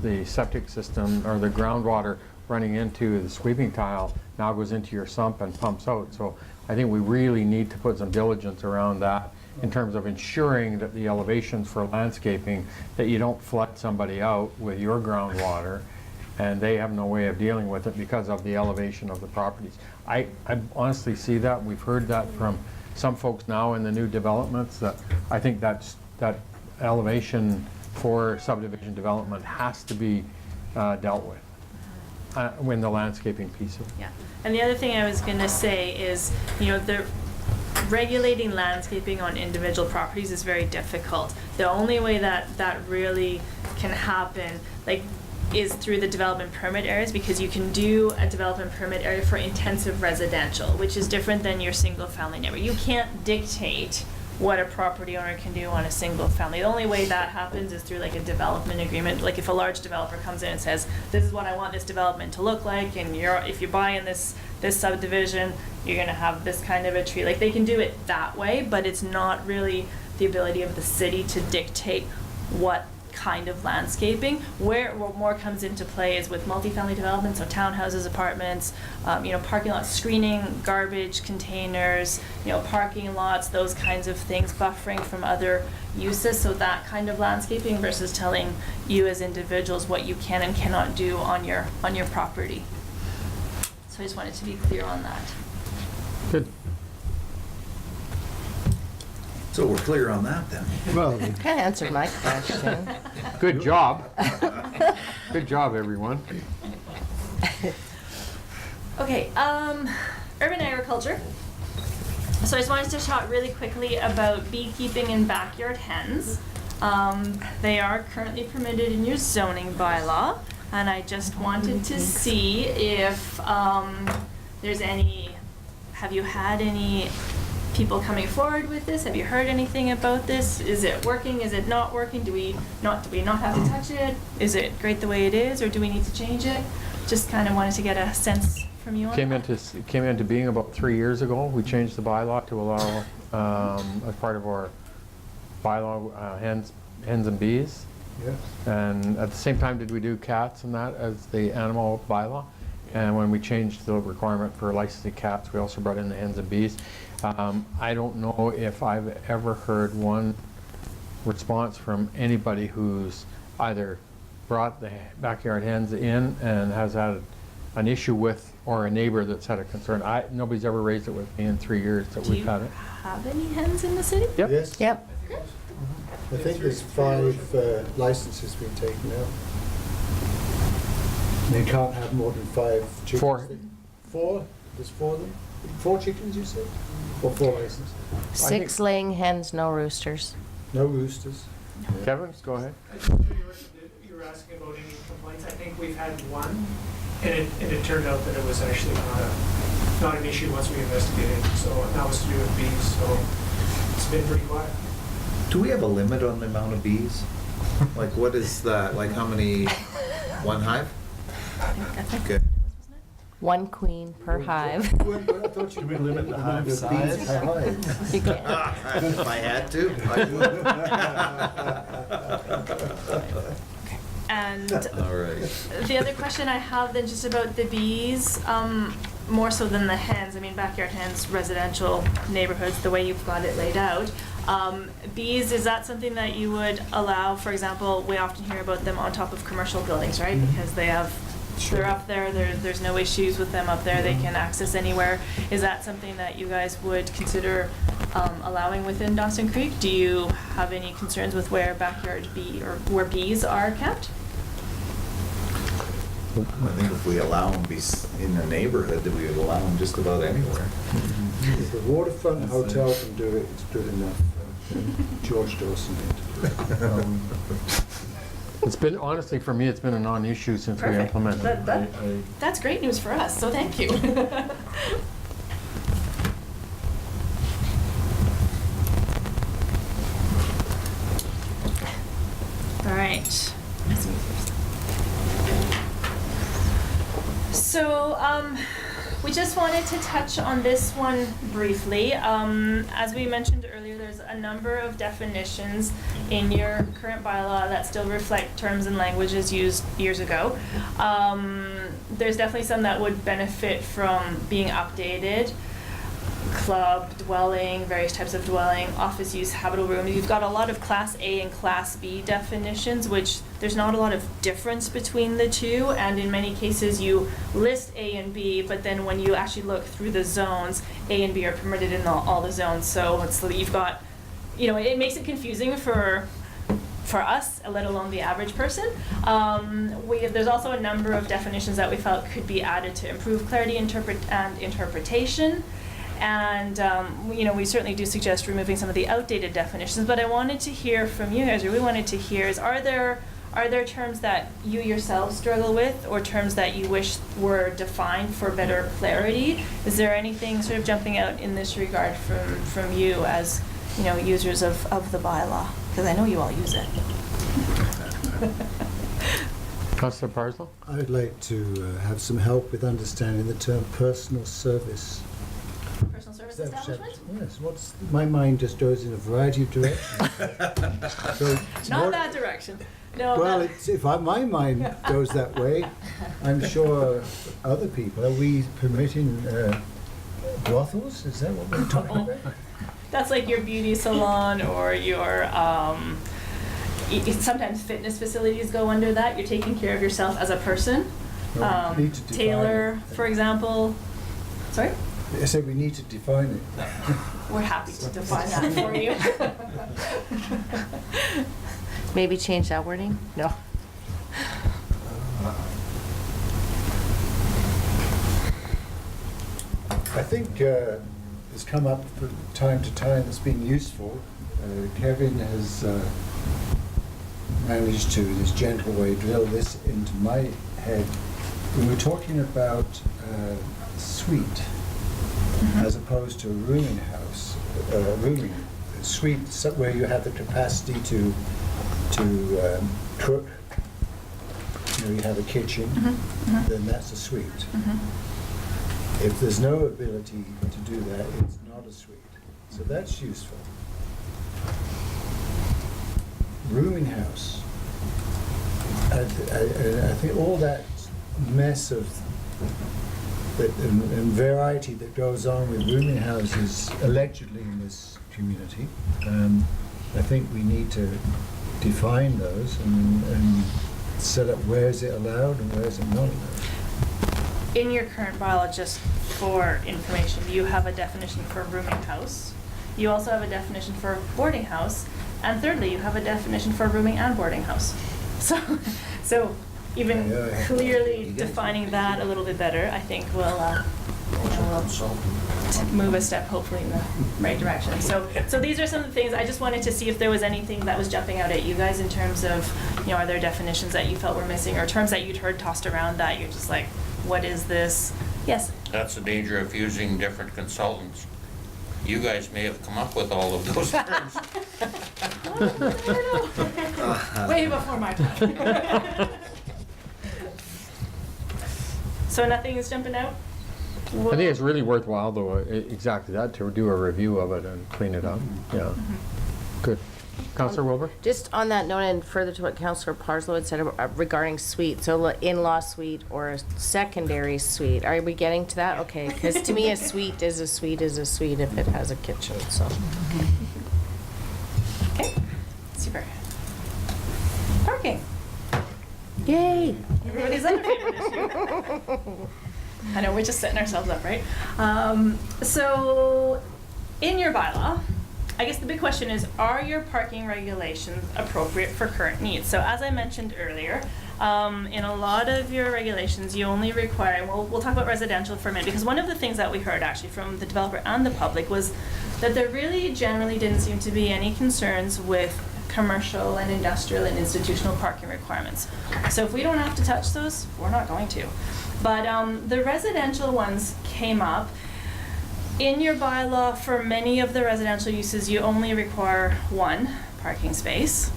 the septic system or the groundwater running into the sweeping tile now goes into your sump and pumps out. So I think we really need to put some diligence around that in terms of ensuring that the elevations for landscaping, that you don't flood somebody out with your groundwater and they have no way of dealing with it because of the elevation of the properties. I honestly see that. We've heard that from some folks now in the new developments, that I think that elevation for subdivision development has to be dealt with when the landscaping piece of it. Yeah, and the other thing I was gonna say is, you know, the regulating landscaping on individual properties is very difficult. The only way that that really can happen, like, is through the development permit areas, because you can do a development permit area for intensive residential, which is different than your single family neighborhood. You can't dictate what a property owner can do on a single family. The only way that happens is through like a development agreement. Like if a large developer comes in and says, this is what I want this development to look like, and if you buy in this subdivision, you're gonna have this kind of a tree. Like, they can do it that way, but it's not really the ability of the city to dictate what kind of landscaping. Where what more comes into play is with multifamily developments, so townhouses, apartments, you know, parking lots, screening, garbage containers, you know, parking lots, those kinds of things, buffering from other uses. So that kind of landscaping versus telling you as individuals what you can and cannot do on your property. So I just wanted to be clear on that. Good. So we're clear on that then. Well, Kind of answered my question. Good job. Good job, everyone. Okay, urban agriculture. So I just wanted to talk really quickly about beekeeping and backyard hens. They are currently permitted in your zoning bylaw, and I just wanted to see if there's have you had any people coming forward with this? Have you heard anything about this? Is it working? Is it not working? Do we not have to touch it? Is it great the way it is, or do we need to change it? Just kind of wanted to get a sense from you on that. Came into being about 3 years ago. We changed the bylaw to allow, as part of our bylaw, hens and bees. Yes. And at the same time, did we do cats and that as the animal bylaw? And when we changed the requirement for licensing cats, we also brought in the hens and bees. I don't know if I've ever heard one response from anybody who's either brought the backyard hens in and has had an issue with, or a neighbor that's had a concern. Nobody's ever raised it with me in 3 years that we've had it. Have any hens in the city? Yep. yes. Yep. I think there's 5 licenses being taken out. They can't have more than 5 chickens. 4. 4? There's 4 of them? 4 chickens, you said? Or 4 licenses? 6 laying hens, no roosters. No roosters. Kevin, go ahead. You were asking about any complaints. I think we've had one, and it turned out that it was actually not an issue once we investigated. So that was to do with bees. So it's been pretty quiet. Do we have a limit on the amount of bees? Like, what is that, like how many, one hive? Okay. One queen per hive. I thought you would limit the hive size. You can't. If I had to, I would. And All right. the other question I have then just about the bees, more so than the hens, I mean, backyard hens, residential neighborhoods, the way you've got it laid out. Bees, is that something that you would allow? For example, we often hear about them on top of commercial buildings, right? Because they have, they're up there, there's no issues with them up there, they can access anywhere. Is that something that you guys would consider allowing within Dawson Creek? Do you have any concerns with where backyard bee, or where bees are kept? I think if we allow them be in the neighborhood, that we would allow them just about anywhere. If the waterfront hotel can do it, it's good enough. George Dawson did. It's been, honestly, for me, it's been a non-issue since we Perfect. implemented. That's great news for us, so thank you. All right. So, we just wanted to touch on this one briefly. As we mentioned earlier, there's a number of definitions in your current bylaw that still reflect terms and languages used years ago. There's definitely some that would benefit from being updated. Club, dwelling, various types of dwelling, office use, habitable room. You've got a lot of Class A and Class B definitions, which there's not a lot of difference between the two, and in many cases you list A and B, but then when you actually look through the zones, A and B are permitted in all the zones. So it's, you've got, you know, it makes it confusing for us, let alone the average person. There's also a number of definitions that we felt could be added to improve clarity and interpretation. And, you know, we certainly do suggest removing some of the outdated definitions, but I wanted to hear from you guys, or we wanted to hear, is are there terms that you yourselves struggle with, or terms that you wish were defined for better clarity? Is there anything sort of jumping out in this regard from you as, you know, users of the bylaw? Because I know you all use it. Councillor Parslow? I'd like to have some help with understanding the term personal service. Personal service establishment? Yes, my mind just goes in a variety of directions. So Not that direction. No. Well, my mind goes that way, I'm sure other people. Are we permitting brothels? Is that what we're talking about? That's like your beauty salon or your, sometimes fitness facilities go under that. You're taking care of yourself as a person. Well, we need to define Tailor, it. for example. Sorry? I said we need to define it. We're happy to define that for you. Maybe change that wording? No. I think it's come up from time to time. It's been useful. Kevin has managed to, in his gentle way, drill this into my head. We were talking about suite as opposed to a rooming house. Rooming suite where you have the capacity to cook. You know, you have a kitchen. Then that's a suite. If there's no ability to do that, it's not a suite. So that's useful. Rooming house. I think all that mess of and variety that goes on with rooming houses allegedly in this community, I think we need to define those and set up where is it allowed and where is it not allowed. In your current bylaw, just for information, you have a definition for rooming house. You also have a definition for boarding house. And thirdly, you have a definition for rooming and boarding house. So even clearly defining that a little bit better, I think will move a step hopefully in the right direction. So these are some of the things. I just wanted to see if there was anything that was jumping out at you guys in terms of, you know, are there definitions that you felt were missing or terms that you'd heard tossed around that you're just like, what is this? Yes? That's the danger of using different consultants. You guys may have come up with all of those terms. Way before my time. So nothing is jumping out? I think it's really worthwhile, though, exactly that, to do a review of it and clean it up. Yeah. Good. Councillor Wilbur? Just on that note, and further to what Councillor Parslow had said regarding suite, so in-law suite or a secondary suite, are we getting to that? Okay, because to me, a suite is a suite is a suite if it has a kitchen, so. Okay, super. Parking. Yay! Everybody's undefeated this year. I know, we're just setting ourselves up, right? So, in your bylaw, I guess the big question is, are your parking regulations appropriate for current needs? So as I mentioned earlier, in a lot of your regulations, you only require, and we'll talk about residential for a minute, because one of the things that we heard actually from the developer and the public was that there really generally didn't seem to be any concerns with commercial and industrial and institutional parking requirements. So if we don't have to touch those, we're not going to. But the residential ones came up. In your bylaw, for many of the residential uses, you only require one parking space.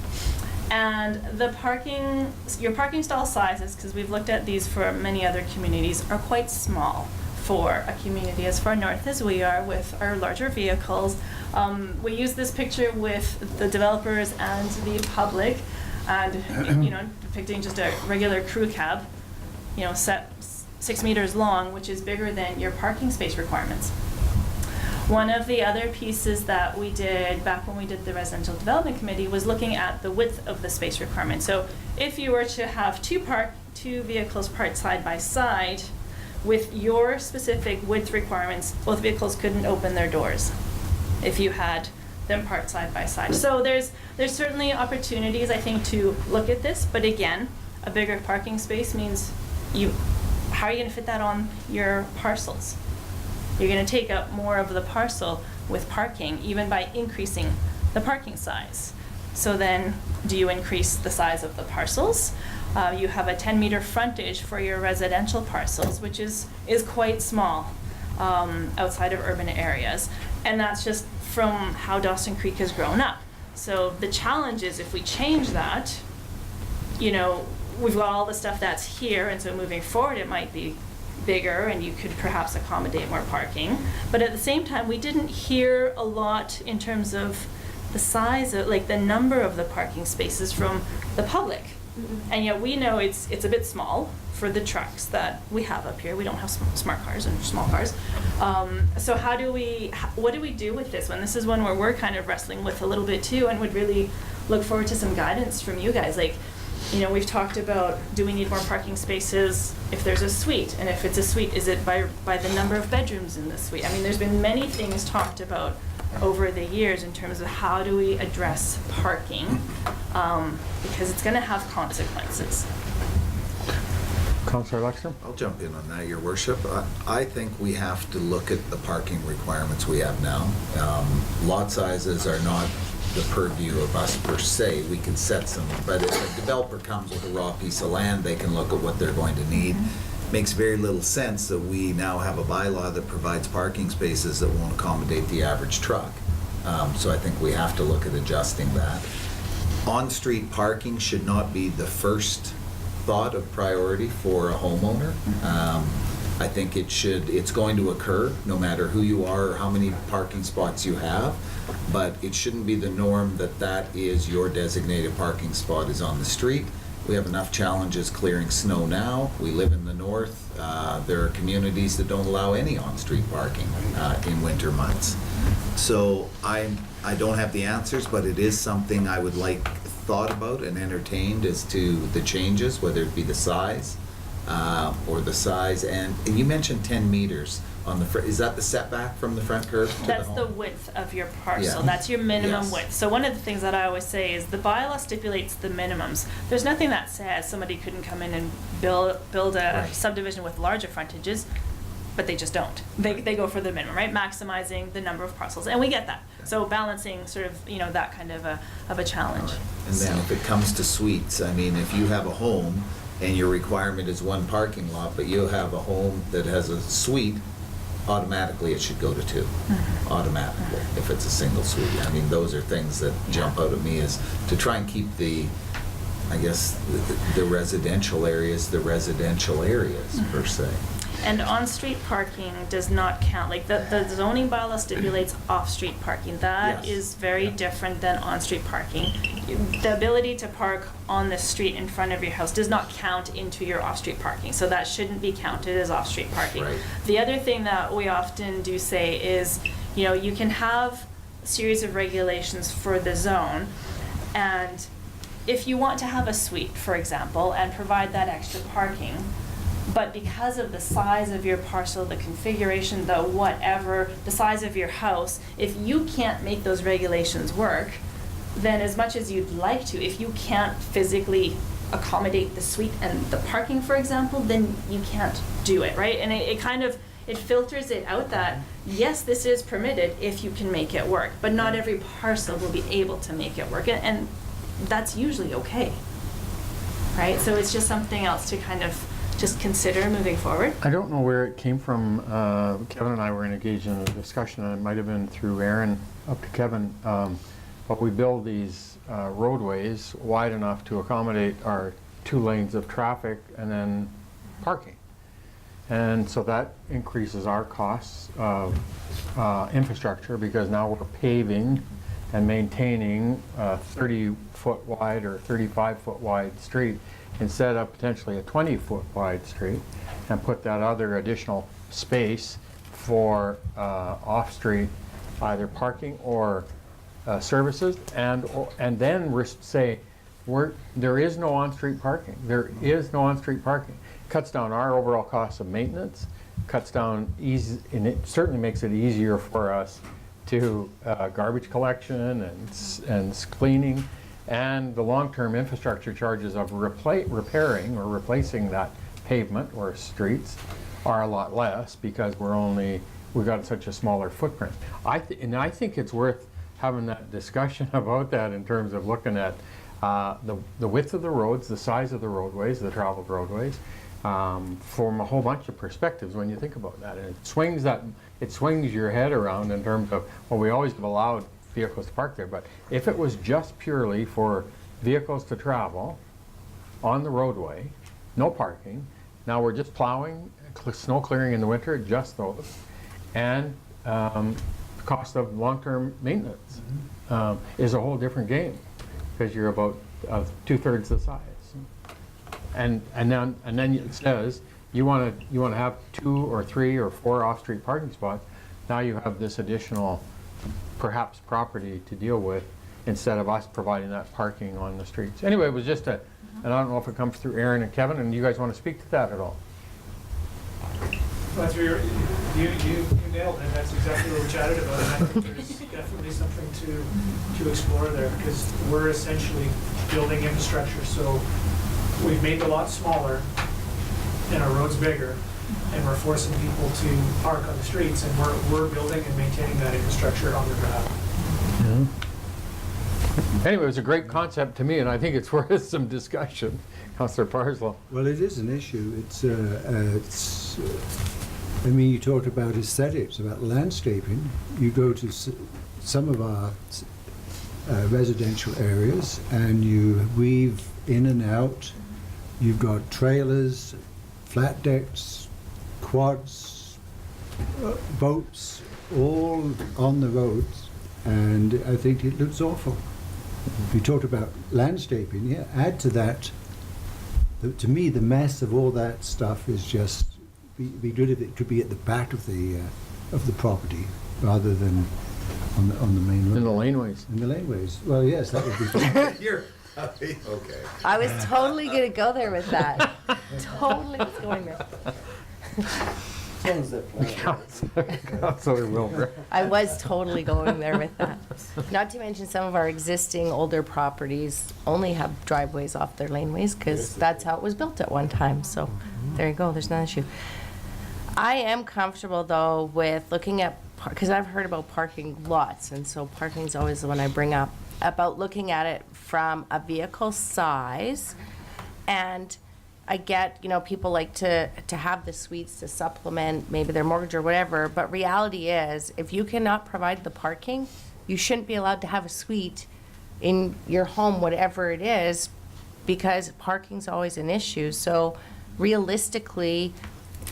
And your parking stall sizes, because we've looked at these for many other communities, are quite small for a community as far north as we are with our larger vehicles. We use this picture with the developers and the public, and depicting just a regular crew cab, set 6 meters long, which is bigger than your parking space requirements. One of the other pieces that we did back when we did the residential development committee was looking at the width of the space requirement. So if you were to have two vehicles parked side by side with your specific width requirements, both vehicles couldn't open their doors if you had them parked side by side. So there's certainly opportunities, I think, to look at this, but again, a bigger parking space means how are you going to fit that on your parcels? You're going to take up more of the parcel with parking, even by increasing the parking size. So then, do you increase the size of the parcels? You have a 10-meter frontage for your residential parcels, which is quite small outside of urban areas. And that's just from how Dawson Creek has grown up. So the challenge is, if we change that, we've got all the stuff that's here, and so moving forward it might be bigger and you could perhaps accommodate more parking. But at the same time, we didn't hear a lot in terms of the size of, the number of the parking spaces from the public. Mm-hmm. And yet we know it's a bit small for the trucks that we have up here. We don't have smart cars and small cars. So what do we do with this one? This is one where we're kind of wrestling with a little bit too, and would really look forward to some guidance from you guys. We've talked about, do we need more parking spaces if there's a suite? And if it's a suite, is it by the number of bedrooms in the suite? I mean, there's been many things talked about over the years in terms of how do we address parking, because it's going to have consequences. Councillor Lexstrom? I'll jump in on that, Your Worship. I think we have to look at the parking requirements we have now. Lot sizes are not the purview of us per se. We can set some, but if a developer comes with a raw piece of land, they can look at what they're going to need. Makes very little sense that we now have a bylaw that provides parking spaces that won't accommodate the average truck. So I think we have to look at adjusting that. On-street parking should not be the first thought of priority for a homeowner. I think it's going to occur no matter who you are or how many parking spots you have, but it shouldn't be the norm that is your designated parking spot is on the street. We have enough challenges clearing snow now. We live in the north. There are communities that don't allow any on-street parking in winter months. So I don't have the answers, but it is something I would like thought about and entertained as to the changes, whether it be the size or the size. And you mentioned 10 meters on the front. Is that the setback from the front curb to That's the home? the width of your parcel. Yeah. That's your minimum Yes. width. So one of the things that I always say is the bylaw stipulates the minimums. There's nothing that says somebody couldn't come in and build a subdivision with larger frontages, but they just don't. They go for the minimum, right? Maximizing the number of parcels, and we get that. So balancing sort of, that kind of a challenge. And then if it comes to suites, I mean, if you have a home and your requirement is one parking lot, but you have a home that has a suite, automatically it should go to 2, automatically, if it's a single suite. I mean, those are things that jump out at me, is to try and keep the I guess, the residential areas per se. And on-street parking does not count, like the zoning bylaw stipulates off-street parking. That Yes. is very different than on-street parking. The ability to park on the street in front of your house does not count into your off-street parking, so that shouldn't be counted as off-street parking. Right. The other thing that we often do say is, you know, you can have a series of regulations for the zone, and if you want to have a suite, for example, and provide that extra parking, but because of the size of your parcel, the configuration, the whatever, the size of your house, if you can't make those regulations work, then as much as you'd like to, if you can't physically accommodate the suite and the parking, for example, then you can't do it, right? And it kind of, it filters it out that, yes, this is permitted if you can make it work, but not every parcel will be able to make it work, and that's usually okay, right? So it's just something else to kind of just consider moving forward. I don't know where it came from. Kevin and I were engaged in a discussion, and it might have been through Aaron up to Kevin. But we build these roadways wide enough to accommodate our 2 lanes of traffic and then parking. And so that increases our costs of infrastructure, because now we're paving and maintaining a 30-foot wide or 35-foot wide street instead of potentially a 20-foot wide street, and put that other additional space for off-street either parking or services, and then say there is no on-street parking. There is no on-street parking. Cuts down our overall cost of maintenance, cuts down and it certainly makes it easier for us to garbage collection and cleaning. And the long-term infrastructure charges of repairing or replacing that pavement or streets are a lot less, because we've got such a smaller footprint. And I think it's worth having that discussion about that in terms of looking at the width of the roads, the size of the roadways, the traveled roadways, from a whole bunch of perspectives when you think about that. And it swings your head around in terms of, well, we always have allowed vehicles to park there, but if it was just purely for vehicles to travel on the roadway, no parking, now we're just plowing, snow clearing in the winter, just those, and the cost of long-term maintenance is a whole different game, because you're about 2/3 the size. And then it says you want to have 2 or 3 or 4 off-street parking spots. Now you have this additional perhaps property to deal with, instead of us providing that parking on the streets. Anyway, it was just and I don't know if it comes through Aaron and Kevin, and you guys want to speak to that at all? Well, you nailed it. That's exactly what we chatted about. And I think there's definitely something to explore there, because we're essentially building infrastructure. So we've made the lot smaller and our road's bigger, and we're forcing people to park on the streets, and we're building and maintaining that infrastructure on their behalf. Yeah. Anyway, it was a great concept to me, and I think it's worth some discussion. Councillor Parslow. Well, it is an issue. I mean, you talked about aesthetics, about landscaping. You go to some of our residential areas, and you weave in and out. You've got trailers, flat decks, quads, boats, all on the roads, and I think it looks awful. You talked about landscaping, yeah, add to that, to me, the mess of all that stuff is just, be good if it could be at the back of the property, rather than on the main road. In the laneways. In the laneways. Well, yes, that would be. You're okay. I was totally going to go there with that. Totally was going there. Councillor Wilbur. I was totally going there with that. Not to mention, some of our existing older properties only have driveways off their laneways, because that's how it was built at one time. So there you go, there's no issue. I am comfortable, though, with looking at, because I've heard about parking lots, and so parking's always the one I bring up, about looking at it from a vehicle size. And I get, people like to have the suites to supplement maybe their mortgage or whatever, but reality is, if you cannot provide the parking, you shouldn't be allowed to have a suite in your home, whatever it is, because parking's always an issue. So realistically,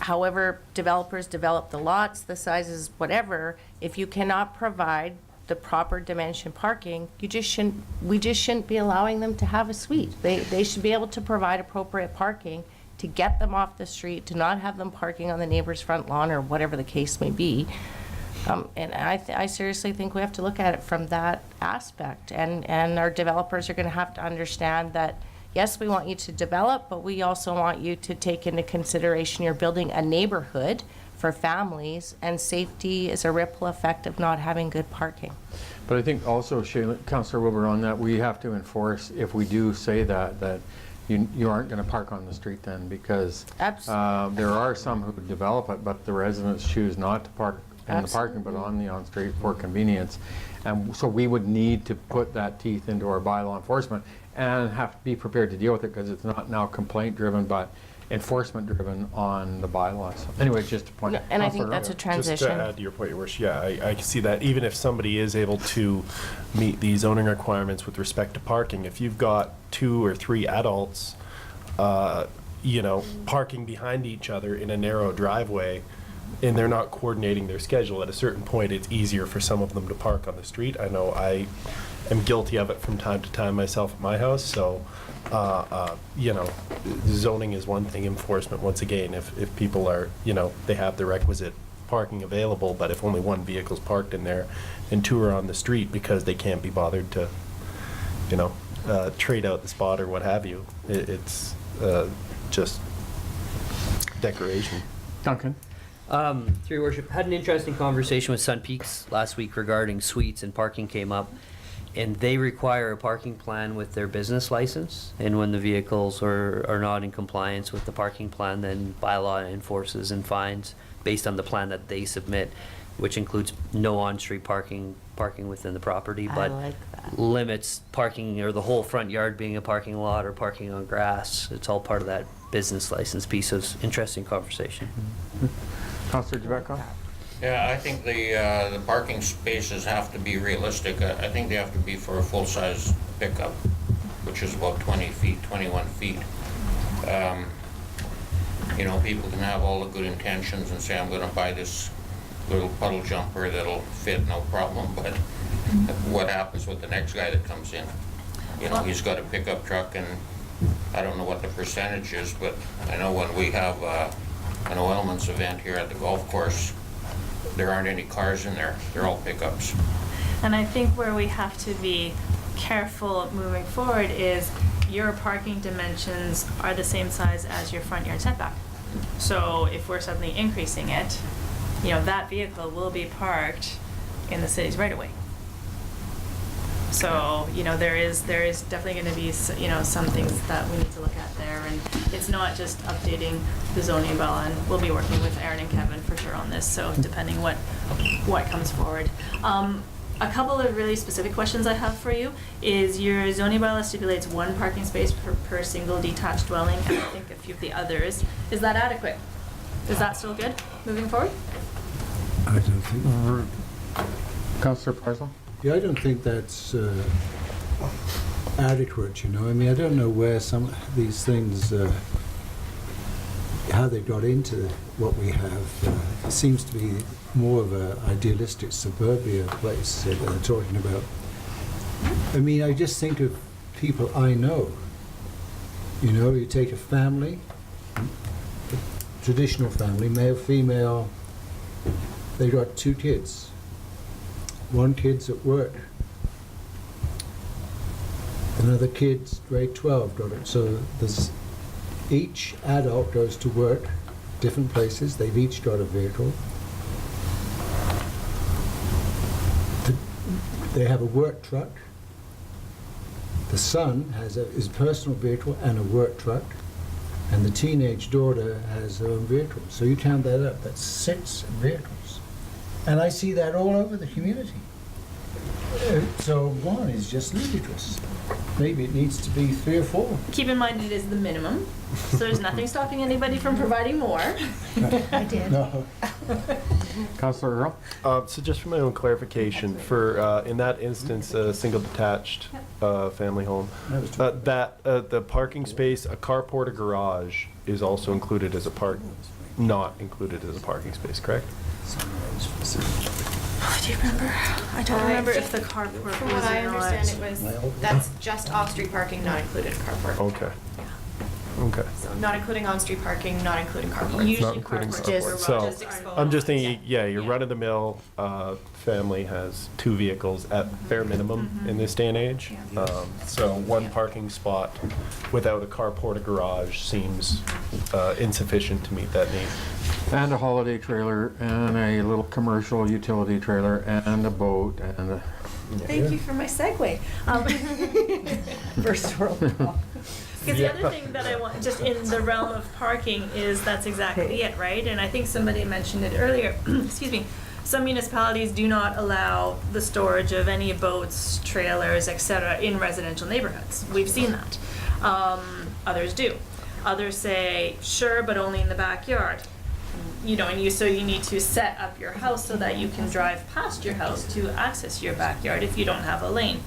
however developers develop the lots, the sizes, whatever, if you cannot provide the proper dimension parking, we just shouldn't be allowing them to have a suite. They should be able to provide appropriate parking to get them off the street, to not have them parking on the neighbor's front lawn or whatever the case may be. And I seriously think we have to look at it from that aspect. And our developers are going to have to understand that, yes, we want you to develop, but we also want you to take into consideration you're building a neighborhood for families, and safety is a ripple effect of not having good parking. But I think also, Shayla, Councillor Wilbur, on that, we have to enforce, if we do say that you aren't going to park on the street then, because there are some who develop it, but the residents choose not to park in the parking, but on the on-street for convenience. And so we would need to put that teeth into our bylaw enforcement and have to be prepared to deal with it, because it's not now complaint-driven, but enforcement-driven on the bylaws. So anyway, just a point. And I think that's a transition. Just to add to your point, Your Worship, yeah, I can see that even if somebody is able to meet the zoning requirements with respect to parking, if you've got 2 or 3 adults, parking behind each other in a narrow driveway, and they're not coordinating their schedule, at a certain point it's easier for some of them to park on the street. I know I am guilty of it from time to time myself at my house, so zoning is one thing, enforcement once again, if people are, they have the requisite parking available, but if only one vehicle's parked in there and 2 are on the street because they can't be bothered to, trade out the spot or what have you, it's just decoration. Duncan? Through your worship, had an interesting conversation with Sun Peaks last week regarding suites, and parking came up, and they require a parking plan with their business license, and when the vehicles are not in compliance with the parking plan, then bylaw enforces and fines based on the plan that they submit, which includes no on-street parking within the property, but limits parking or the whole front yard being a parking lot or parking on grass. It's all part of that business license piece. So it's interesting conversation. Councillor Jabecko? Yeah, I think the parking spaces have to be realistic. I think they have to be for a full-size pickup, which is about 20 feet, 21 feet. People can have all the good intentions and say, I'm going to buy this little puddle jumper that'll fit, no problem, but what happens with the next guy that comes in? He's got a pickup truck, and I don't know what the percentage is, but I know when we have an oilman's event here at the golf course, there aren't any cars in there. They're all pickups. And I think where we have to be careful moving forward is your parking dimensions are the same size as your front yard setback. So if we're suddenly increasing it, that vehicle will be parked in the city's right of way. So, there is definitely going to be, some things that we need to look at there, and it's not just updating the zoning bylaw, and we'll be working with Aaron and Kevin for sure on this, so depending what comes forward. A couple of really specific questions I have for you is your zoning bylaw stipulates 1 parking space per single detached dwelling, and I think a few of the others. Is that adequate? Is that still good moving forward? I don't think. Councillor Parslow? Yeah, I don't think that's adequate, I don't know where some of these things, how they got into what we have. It seems to be more of an idealistic suburbia place that they're talking about. I just think of people I know. You take a family, a traditional family, male, female, they got 2 kids. 1 kid's at work. Another kid's grade 12 got it. So each adult goes to work, different places. They've each got a vehicle. They have a work truck. The son has his personal vehicle and a work truck. And the teenage daughter has her own vehicle. So you count that up. That's 6 vehicles. And I see that all over the community. So 1 is just ludicrous. Maybe it needs to be 3 or 4. Keep in mind it is the minimum, so there's nothing stopping anybody from providing more. I did. No. Councillor Earl? So just for my own clarification, for in that instance, a single detached family home. The parking space, a carport or garage is also included as a not included as a parking space, correct? Do you remember? I don't remember if the carport was From what I understand, it was, that's just off-street parking, not included carport. Okay. Okay. So not including on-street parking, not including carports. Not including carport. So I'm just thinking, yeah, your run-of-the-mill family has 2 vehicles at bare minimum in this day and age. So one parking spot without a carport or garage seems insufficient to meet that need. And a holiday trailer, and a little commercial utility trailer, and a boat, and a... Thank you for my segue. First world problem. Because the other thing that I want, just in the realm of parking, is that's exactly it, right? And I think somebody mentioned it earlier, excuse me, some municipalities do not allow the storage of any boats, trailers, etc. in residential neighborhoods. We've seen that. Others do. Others say, sure, but only in the backyard. You know, so you need to set up your house so that you can drive past your house to access your backyard if you don't have a lane.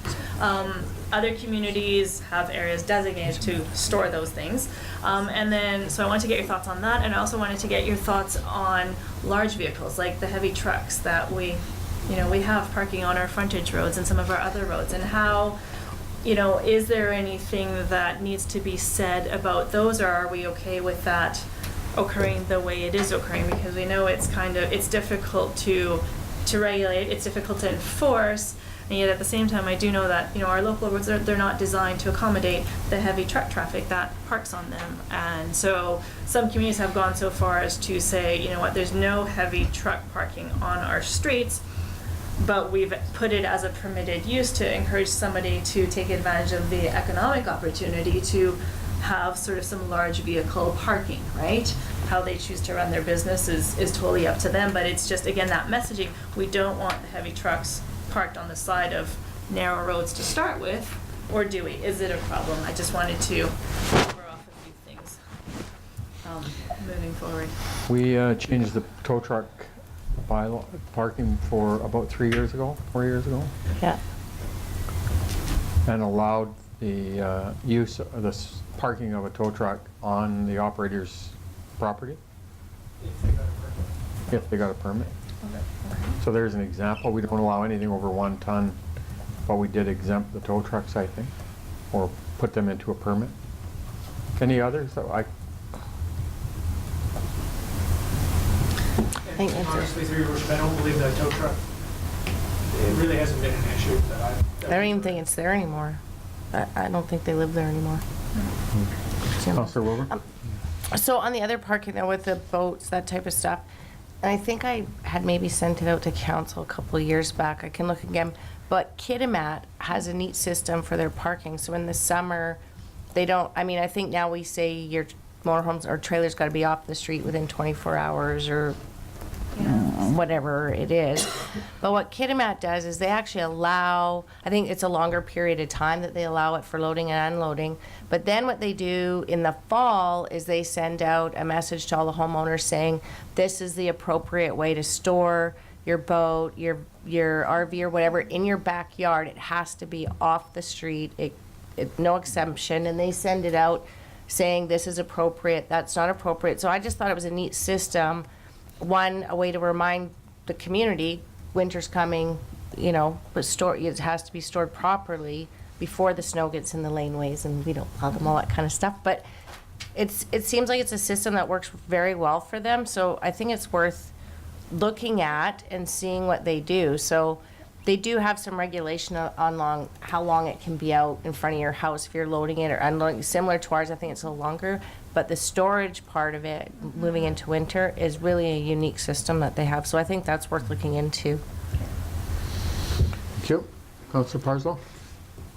Other communities have areas designated to store those things. And then, so I wanted to get your thoughts on that, and I also wanted to get your thoughts on large vehicles, like the heavy trucks that we have parking on our frontage roads and some of our other roads, and how, is there anything that needs to be said about those, or are we okay with that occurring the way it is occurring? Because we know it's difficult to regulate, it's difficult to enforce, and yet at the same time I do know that our local roads, they're not designed to accommodate the heavy truck traffic that parks on them. And so some communities have gone so far as to say, you know what, there's no heavy truck parking on our streets, but we've put it as a permitted use to encourage somebody to take advantage of the economic opportunity to have sort of some large vehicle parking, right? How they choose to run their business is totally up to them, but it's just, again, that messaging. We don't want the heavy trucks parked on the side of narrow roads to start with, or do we? Is it a problem? I just wanted to cover off a few things moving forward. We changed the tow truck bylaw parking for about 4 years ago. Yeah. And allowed the use of the parking of a tow truck on the operator's property if they got a permit. So there's an example. We don't allow anything over 1 ton, but we did exempt the tow trucks, I think, or put them into a permit. Any others? Honestly, through your worship, I don't believe that tow truck, it really hasn't been an issue that I don't even think it's there anymore. I don't think they live there anymore. Councillor Wilbur? So on the other parking though, with the boats, that type of stuff, and I think I had maybe sent it out to council a couple of years back. I can look again. But Kitimat has a neat system for their parking. So in the summer, they don't, I think now we say your motorhomes or trailers got to be off the street within 24 hours or whatever it is. But what Kitimat does is they actually allow, I think it's a longer period of time that they allow it for loading and unloading. But then what they do in the fall is they send out a message to all the homeowners saying, this is the appropriate way to store your boat, your RV or whatever in your backyard. It has to be off the street, no exemption. And they send it out saying this is appropriate, that's not appropriate. So I just thought it was a neat system. One, a way to remind the community, winter's coming, but it has to be stored properly before the snow gets in the laneways and we don't plow them, all that kind of stuff. But it seems like it's a system that works very well for them. So I think it's worth looking at and seeing what they do. So they do have some regulation on how long it can be out in front of your house if you're loading it or unloading. Similar to ours, I think it's a little longer. But the storage part of it, moving into winter, is really a unique system that they have. So I think that's worth looking into. Thank you. Councillor Parslow?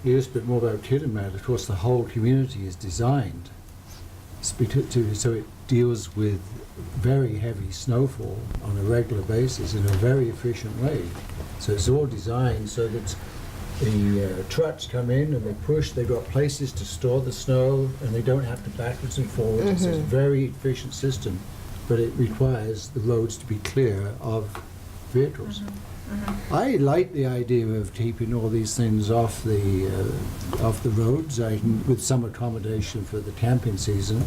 Yes, but more about Kitimat. Of course, the whole community is designed so it deals with very heavy snowfall on a regular basis in a very efficient way. So it's all designed so that the trucks come in and they push, they've got places to store the snow and they don't have to backwards and forwards. It's a very efficient system, but it requires the roads to be clear of vehicles. I like the idea of keeping all these things off the roads, with some accommodation for the camping season.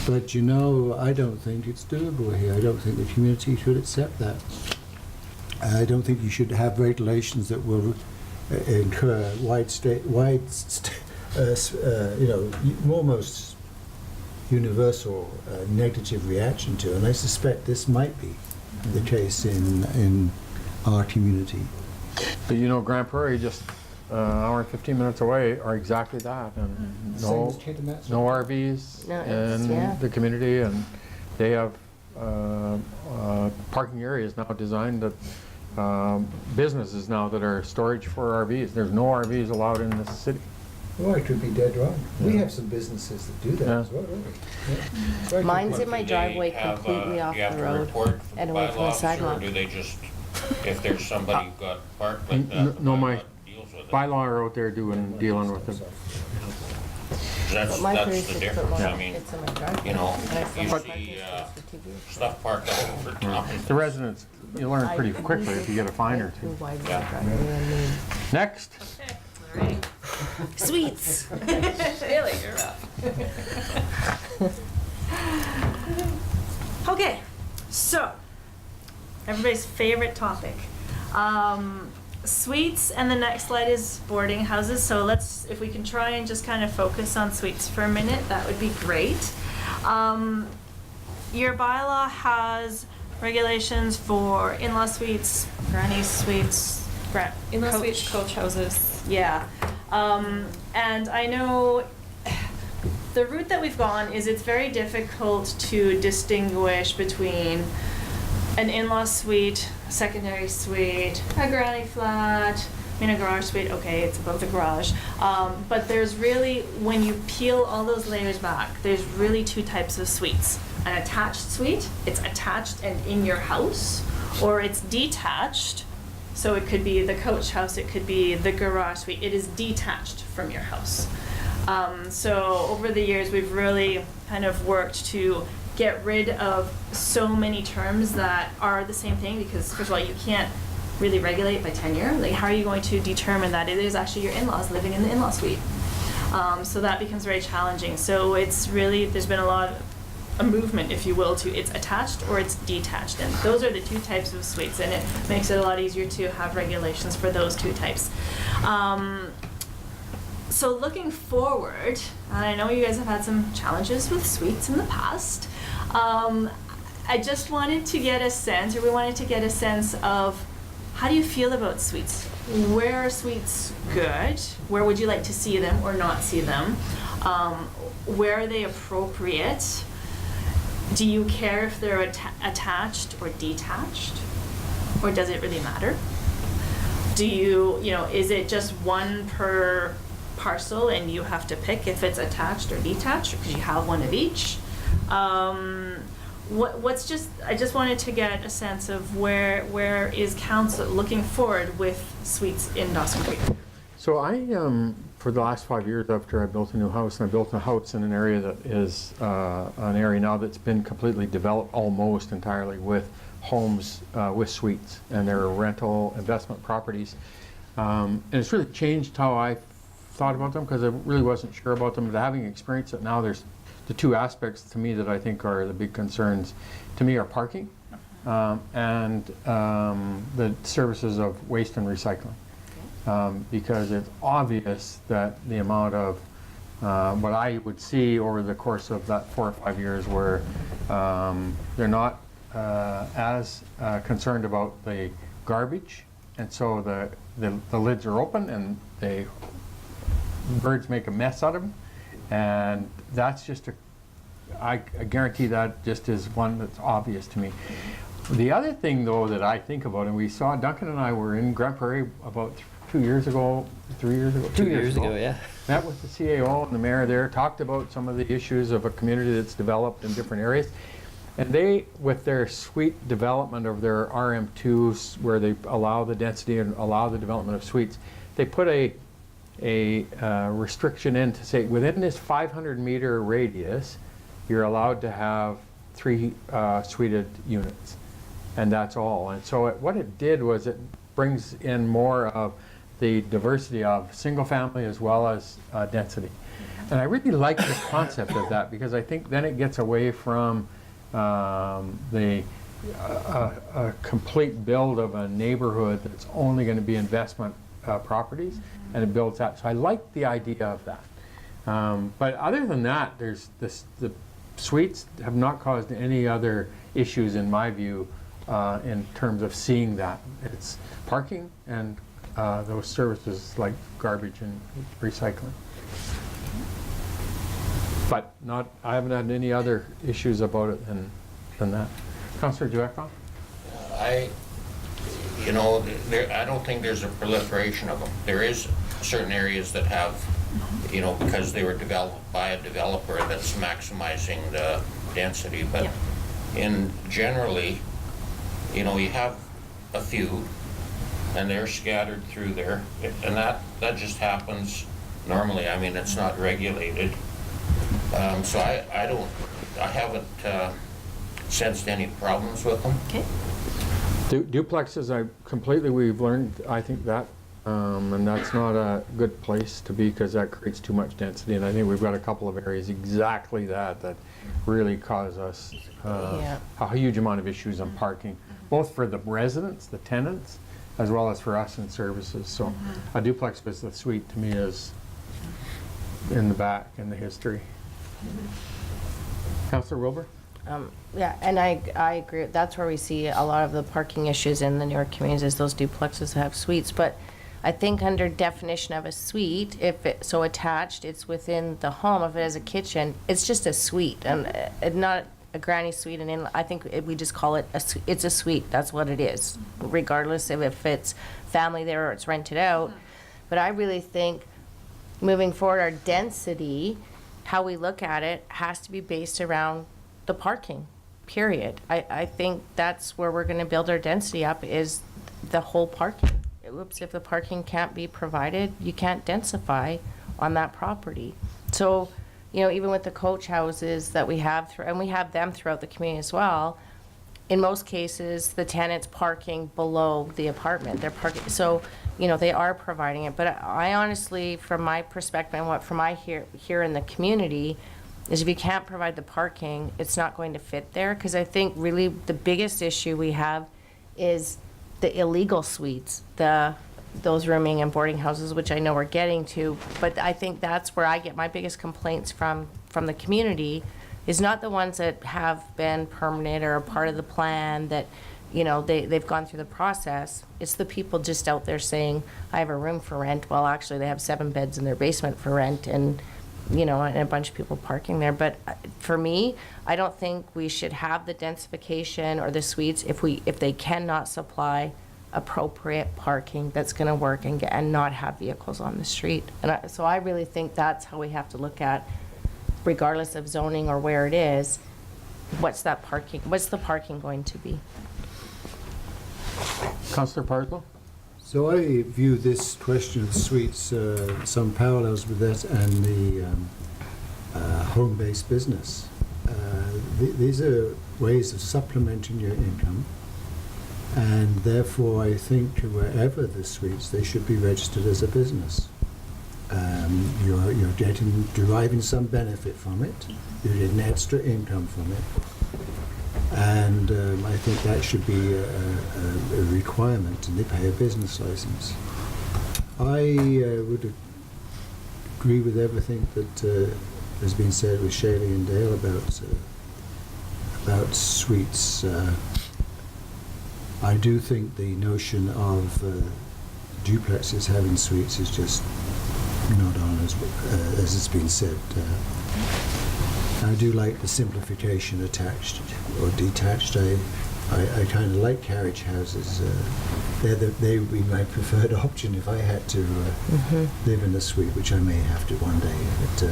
But you know, I don't think it's doable here. I don't think the community should accept that. I don't think you should have regulations that will incur almost universal negative reaction to, and I suspect this might be the case in our community. But you know, Grand Prairie, just an hour and 15 minutes away, are exactly that. And no RVs in the community, and they have parking areas now designed that businesses now that are storage for RVs. There's no RVs allowed in this city. Oh, I could be dead wrong. Yeah. We have some businesses that do that as well, don't we? Yeah. Mine's in my driveway completely off the road and away from the sidewalk. Or do they just, if there's somebody who got parked like that, No, my deals with it? bylaw are out there dealing with them. That's the difference. I mean, you know, you see stuff parked all over top. The residents, you learn pretty quickly if you get a fine or two. Next. Sweets. Really, you're up. Okay, so everybody's favorite topic. Suites, and the next slide is boarding houses. So let's, if we can try and just kind of focus on suites for a minute, that would be great. Your bylaw has regulations for in-law suites, granny suites, In-law suites, coach houses. Yeah. And I know the route that we've gone is it's very difficult to distinguish between an in-law suite, a secondary suite, a granny flat, I mean a garage suite, okay, it's above the garage. But there's really, when you peel all those layers back, there's really two types of suites. An attached suite, it's attached and in your house, or it's detached. So it could be the coach house, it could be the garage suite. It is detached from your house. So over the years, we've really kind of worked to get rid of so many terms that are the same thing, because first of all, you can't really regulate by tenure. Like, how are you going to determine that it is actually your in-laws living in the in-law suite? So that becomes very challenging. So it's really, there's been a movement, if you will, to it's attached or it's detached. And those are the two types of suites, and it makes it a lot easier to have regulations for those two types. So looking forward, and I know you guys have had some challenges with suites in the past, I just wanted to get a sense, or we wanted to get a sense of, how do you feel about suites? Where are suites good? Where would you like to see them or not see them? Where are they appropriate? Do you care if they're attached or detached? Or does it really matter? Do you, is it just one per parcel and you have to pick if it's attached or detached, or because you have one of each? I just wanted to get a sense of where is council looking forward with suites in Dawson Creek? So I, for the last 5 years after I built a new house, and I built a house in an area that is an area now that's been completely developed almost entirely with homes with suites, and they're rental investment properties. And it's really changed how I thought about them, because I really wasn't sure about them. But having experienced it now, there's the two aspects to me that I think are the big concerns to me are parking and the services of waste and recycling. Because it's obvious that the amount of what I would see over the course of that 4 or 5 years where they're not as concerned about the garbage, and so the lids are open and birds make a mess out of them, and that's just I guarantee that just is one that's obvious to me. The other thing though that I think about, and we saw, Duncan and I were in Grand Prairie about 2 years ago, 3 years ago, 2 years ago, yeah. Met with the CAO and the mayor there, talked about some of the issues of a community that's developed in different areas. And they, with their suite development of their RM2s, where they allow the density and allow the development of suites, they put a restriction in to say within this and that's all. And so what it did was it brings in more of the diversity of single family as well as density. And I really like the concept of that, because I think then it gets away from a complete build of a neighborhood that's only going to be investment properties, and it builds that. So I like the idea of that. But other than that, the suites have not caused any other issues in my view in terms of seeing that. It's parking and those services like garbage and recycling. But I haven't had any other issues about it than that. Councillor Dueckbaum? I don't think there's a proliferation of them. There is certain areas that have, because they were developed by a developer that's maximizing the density, but generally, you have a few, and they're scattered through there, and that just happens normally. I mean, it's not regulated. So I haven't sensed any problems with them. Okay. Duplexes, we've learned, I think that, and that's not a good place to be, because that creates too much density. And I think we've got a couple of areas exactly that really cause us a huge amount of issues on parking, both for the residents, the tenants, as well as for us in services. So a duplex with a suite to me is in the back in the history. Councillor Wilbur? Yeah, and I agree. That's where we see a lot of the parking issues in the newer communities, is those duplexes that have suites. But I think under definition of a suite, if it's so attached, it's within the home. If it has a kitchen, it's just a suite, and not a granny suite. And I think we just call it it's a suite. That's what it is, regardless of if it's family there or it's rented out. But I really think moving forward, our density, how we look at it, has to be based around the parking, period. I think that's where we're going to build our density up, is the whole parking. Oops, if the parking can't be provided, you can't densify on that property. So, even with the coach houses that we have, and we have them throughout the community as well, in most cases, the tenant's parking below the apartment. They're parking, so, they are providing it. But I honestly, from my perspective and from I hear in the community, is if you can't provide the parking, it's not going to fit there. Because I think really the biggest issue we have is the illegal suites, those rooming and boarding houses, which I know we're getting to. But I think that's where I get my biggest complaints from the community, is not the ones that have been permanent or a part of the plan that, they've gone through the process. It's the people just out there saying, I have a room for rent. Well, actually, they have 7 beds in their basement for rent, and and a bunch of people parking there. But for me, I don't think we should have the densification or the suites if they cannot supply appropriate parking that's going to work and not have vehicles on the street. And so I really think that's how we have to look at, regardless of zoning or where it is, what's the parking going to be? Councillor Parslow? So I view this question of suites, some parallels with that and the home-based business. These are ways of supplementing your income, and therefore I think wherever the suites, they should be registered as a business. You're deriving some benefit from it, you're getting extra income from it, and I think that should be a requirement, and they pay a business license. I would agree with everything that has been said with Shaylee and Dale about suites. I do think the notion of duplexes having suites is just not on as it's been said. I do like the simplification, attached or detached. I kind of like carriage houses. They would be my preferred option if I had to live in a suite, which I may have to one day. But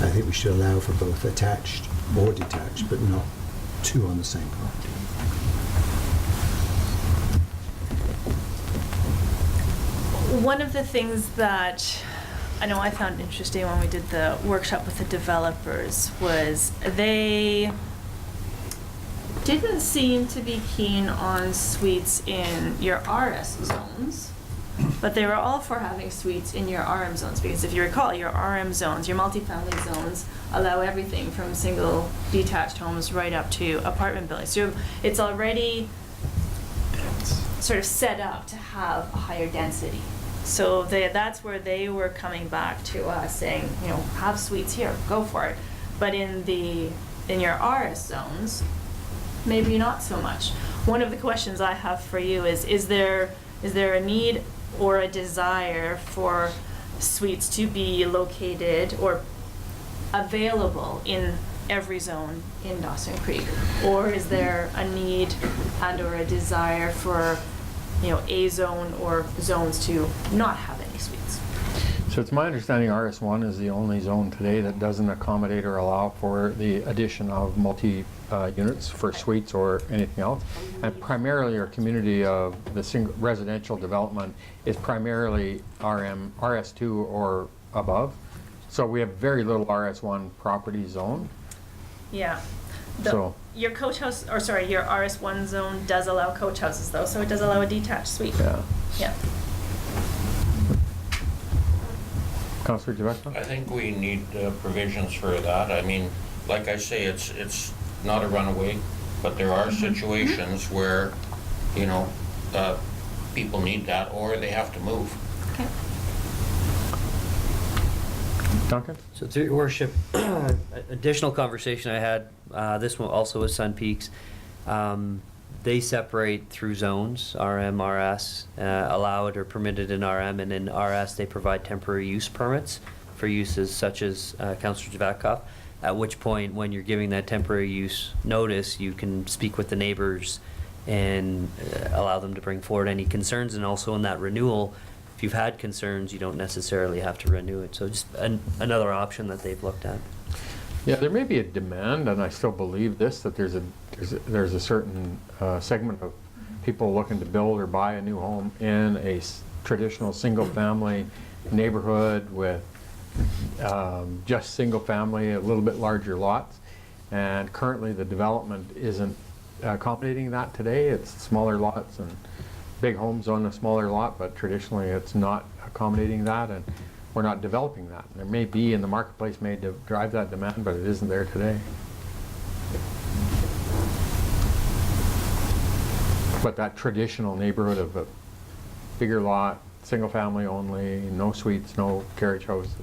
I think we should allow for both attached or detached, but not two on the same property. One of the things that I know I found interesting when we did the workshop with the developers was they didn't seem to be keen on suites in your RS zones, but they were all for having suites in your RM zones, because if you recall, your RM zones, your multifamily zones, allow everything from single detached homes right up to apartment buildings. So it's already sort of set up to have a higher density. So that's where they were coming back to us saying, you know, have suites here, go for it. But in your RS zones, maybe not so much. One of the questions I have for you is there a need or a desire for suites to be located or available in every zone in Dawson Creek? Or is there a need and or a desire for, you know, a zone or zones to not have any suites? So it's my understanding RS1 is the only zone today that doesn't accommodate or allow for the addition of multi-units for suites or anything else. And primarily our community of the single residential development is primarily RS2 or above. So we have very little RS1 property zone. Yeah. So Your coach house, or sorry, your RS1 zone does allow coach houses though, so it does allow a detached suite. yeah. Yeah. Councillor Javeka? I think we need provisions for that. I mean, like I say, it's not a runaway, but there are situations where, you know, people need that or they have to move. Okay. Duncan? So through your worship, additional conversation I had, this one also with Sun Peaks. They separate through zones, RM, RS, allowed or permitted in RM, and in RS they provide temporary use permits for uses such as Councillor Javakov, at which point when you're giving that temporary use notice, you can speak with the neighbors and allow them to bring forward any concerns, and also in that renewal, if you've had concerns, you don't necessarily have to renew it. So just another option that they've looked at. Yeah, there may be a demand, and I still believe this, that there's a certain segment of people looking to build or buy a new home in a traditional single-family neighborhood with just single-family, a little bit larger lots. And currently, the development isn't accommodating that today. It's smaller lots and big homes on a smaller lot, but traditionally, it's not accommodating that. And we're not developing that. There may be in the marketplace may drive that demand, but it isn't there today. But that traditional neighborhood of a bigger lot, single family only, no suites, no carriage houses.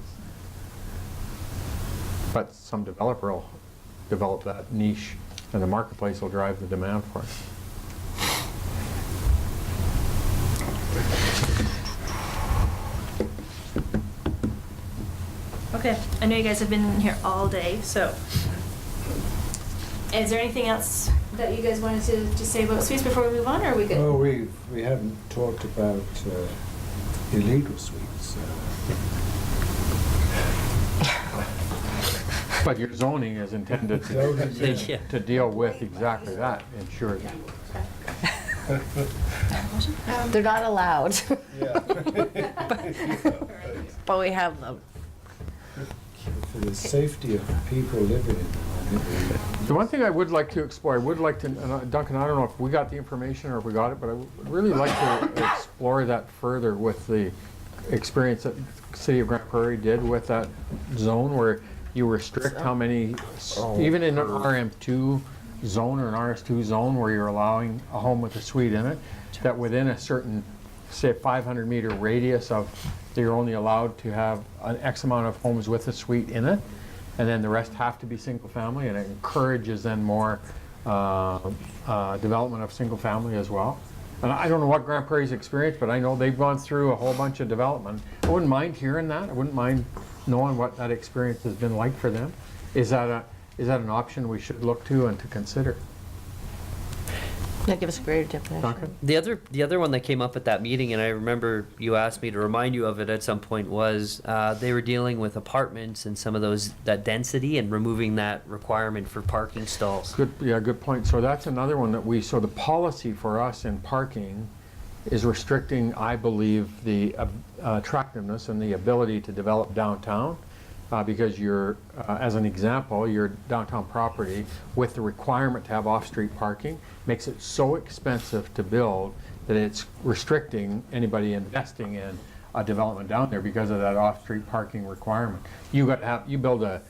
But some developer will develop that niche and the marketplace will drive the demand for it. Okay, I know you guys have been here all day, so is there anything else that you guys wanted to say about suites before we move on, or are we good? Oh, we haven't talked about illegal suites. But your zoning is intended to deal with exactly that, ensure that. They're not allowed. But we have them. For the safety of the people living in them. The one thing I would like to explore, I would like to, and Duncan, I don't know if we got the information or if we got it, but I would really like to explore that further with the experience that the City of Grand Prairie did with that zone where you restrict how many, even in an RM2 zone or an RS2 zone where you're allowing a home with a suite in it, that within a certain, say 500-meter radius of, you're only allowed to have an X amount of homes with a suite in it, and then the rest have to be single family, and it encourages then more development of single family as well. And I don't know what Grand Prairie's experience, but I know they've gone through a whole bunch of development. I wouldn't mind hearing that. I wouldn't mind knowing what that experience has been like for them. Is that an option we should look to and to consider? That gives a greater definition. Okay. The other one that came up at that meeting, and I remember you asked me to remind you of it at some point, was they were dealing with apartments and some of that density and removing that requirement for parking stalls. Good point. So that's another one that so the policy for us in parking is restricting, I believe, the attractiveness and the ability to develop downtown because you're, as an example, your downtown property with the requirement to have off-street parking makes it so expensive to build that it's restricting anybody investing in a development down there because of that off-street parking requirement. You got to have, you build a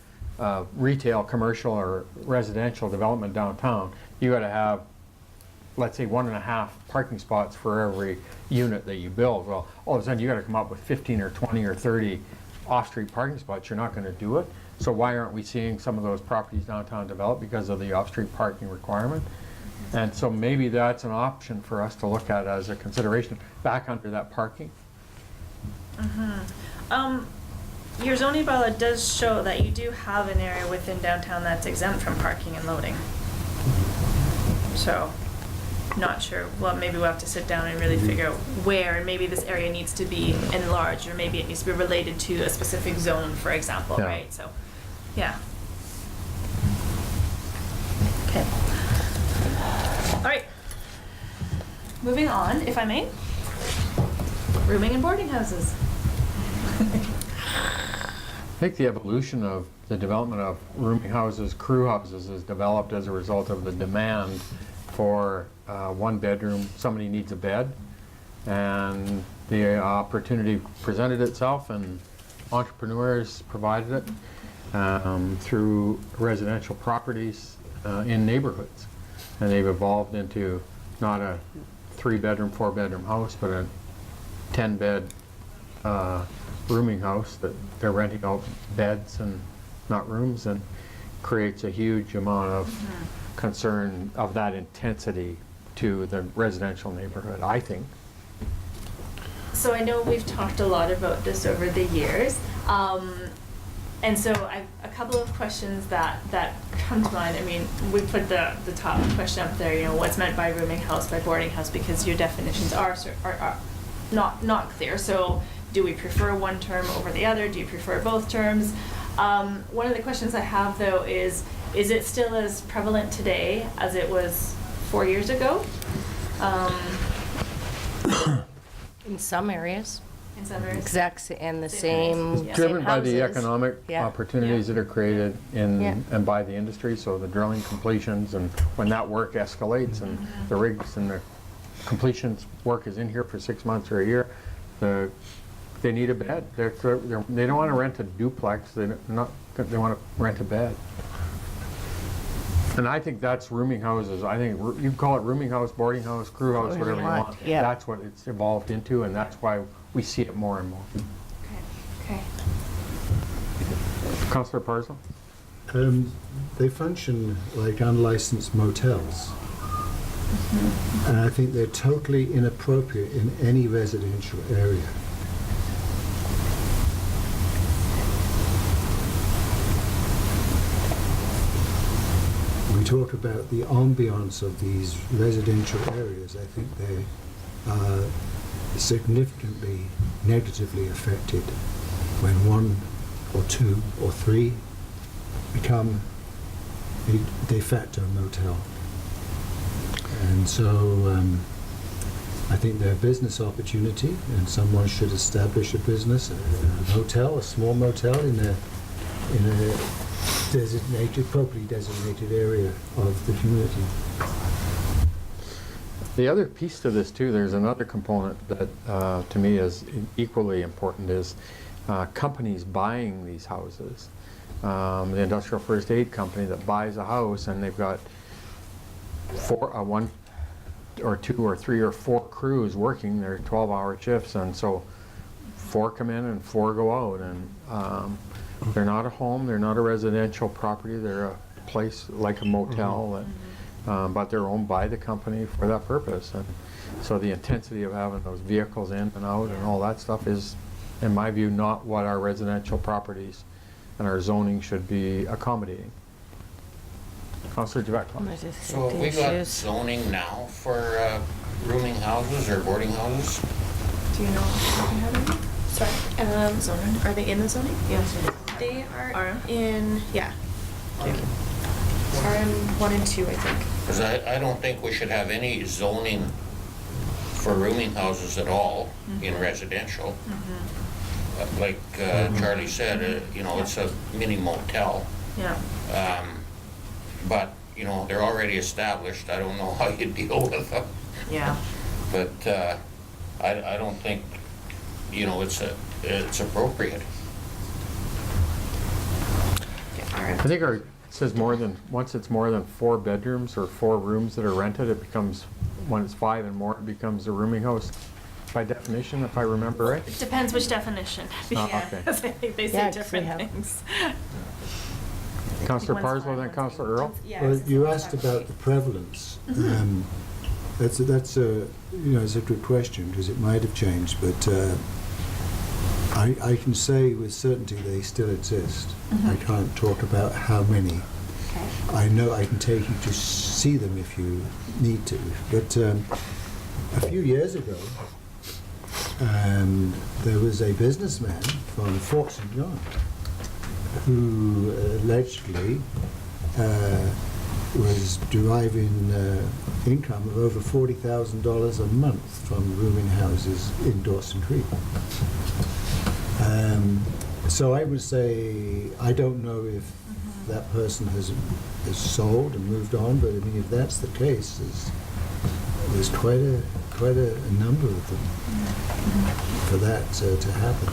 retail, commercial, or residential development downtown, you got to have, let's say, 1.5 parking spots for every unit that you build. Well, all of a sudden you got to come up with 15 or 20 or 30 off-street parking spots. You're not going to do it. So why aren't we seeing some of those properties downtown develop? Because of the off-street parking requirement. And so maybe that's an option for us to look at as a consideration back under that parking. Your zoning bylaw does show that you do have an area within downtown that's exempt from parking and loading. So, not sure. Well, maybe we'll have to sit down and really figure out where, and maybe this area needs to be enlarged, or maybe it needs to be related to a specific zone, for example, Yeah. right? So, yeah. Okay. All right. Moving on, if I may. Rooming and boarding houses. I think the evolution of the development of rooming houses, crew houses, is developed as a result of the demand for one bedroom. Somebody needs a bed, and the opportunity presented itself, and entrepreneurs provided it through residential properties in neighborhoods. And they've evolved into not a 3-bedroom, 4-bedroom house, but a 10-bed rooming house that they're renting out beds and not rooms, and creates a huge amount of concern of that intensity to the residential neighborhood, I think. So I know we've talked a lot about this over the years, and so I've a couple of questions that come to mind. I mean, we put the top question up there, you know, what's meant by rooming house, by boarding house, because your definitions are not clear. So do we prefer one term over the other? Do you prefer both terms? One of the questions I have, though, is it still as prevalent today as it was 4 years ago? In some areas. In some areas. Exact, and the same. Yeah. Driven by the houses. economic Yeah. opportunities that are created in Yeah. and by the industry, so the drilling completions, and when that work escalates and the rigs and the completions work is in here for 6 months or a year, they need a bed. They don't want to rent a duplex. They want to rent a bed. And I think that's rooming houses. I think you call it rooming house, boarding house, crew house, whatever you want. Yeah. That's what it's evolved into, and that's why we see it more and more. Okay. Councillor Parcel? They function like unlicensed motels. And I think they're totally inappropriate in any residential area. We talk about the ambiance of these residential areas. I think they are significantly negatively affected when 1 or 2 or 3 become a de facto motel. And so I think they're a business opportunity, and someone should establish a business, a motel, a small motel in a designated, appropriately designated area of the community. The other piece to this too, there's another component that to me is equally important, is companies buying these houses. The Industrial First Aid Company that buys a house, and they've got 1 or 2 or 3 or 4 crews working their 12-hour shifts, and so 4 come in and 4 go out, and they're not a home, they're not a residential property, they're a place like a motel, but they're owned by the company for that purpose. And so the intensity of having those vehicles in and out and all that stuff is, in my view, not what our residential properties and our zoning should be accommodating. Councillor Javek. So have we got zoning now for rooming houses or boarding houses? Do you know? Sorry. Zoning. Are they in the zoning? Yeah. They are in. Yeah. RM 1 and 2, I think. Because I don't think we should have any zoning for rooming houses at all in residential. like Charlie said, you know, it's a mini motel. Yeah. But, you know, they're already established. I don't know how you deal with them. Yeah. But I don't think, you know, it's appropriate. I think it says once it's more than 4 bedrooms or 4 rooms that are rented, it becomes, when it's 5 and more, it becomes a rooming house by definition, if I remember right. It depends which definition. Okay. Because I think they say different things. Councillor Parslow, then Councillor Earl. Well, you asked about the prevalence. That's a it's a good question because it might have changed, but I can say with certainty they still exist. I can't talk about how many. I know I can take you to see them if you need to, but a few years ago there was a businessman from Fort St. John who allegedly was deriving income of over $40,000 a month from rooming houses in Dawson Creek. So I would say, I don't know if that person has sold and moved on, but I mean, if that's the case, there's quite a number of them for that to happen.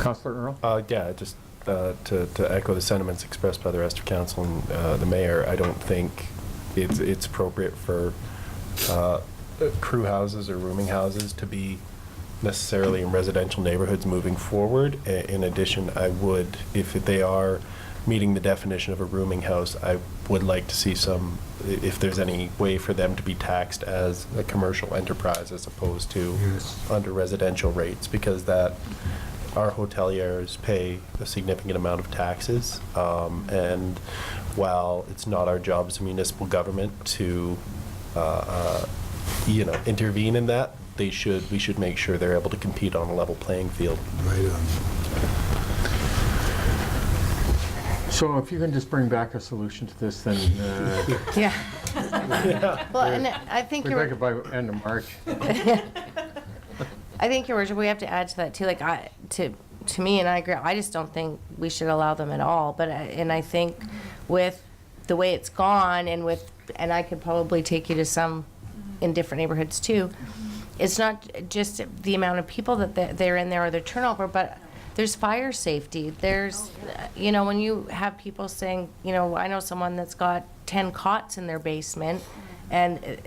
Councillor Earl? Yeah, just to echo the sentiments expressed by the rest of council and the mayor, I don't think it's appropriate for crew houses or rooming houses to be necessarily in residential neighborhoods moving forward. In addition, I would, if they are meeting the definition of a rooming house, I would like to see if there's any way for them to be taxed as a commercial enterprise as opposed to under residential rates, because our hoteliers pay a significant amount of taxes, and while it's not our job as a municipal government to intervene in that, we should make sure they're able to compete on a level playing field. Right on. So if you can just bring back a solution to this, then Yeah. Well, and I think we you're. break it by end of March. I think, Your Worship, we have to add to that too. Like, to me, and I agree. I just don't think we should allow them at all. But I think with the way it's gone, and I could probably take you to some in different neighborhoods too. It's not just the amount of people that they're in there or their turnover, but there's fire safety. There's, when you have people saying, I know someone that's got 10 cots in their basement, and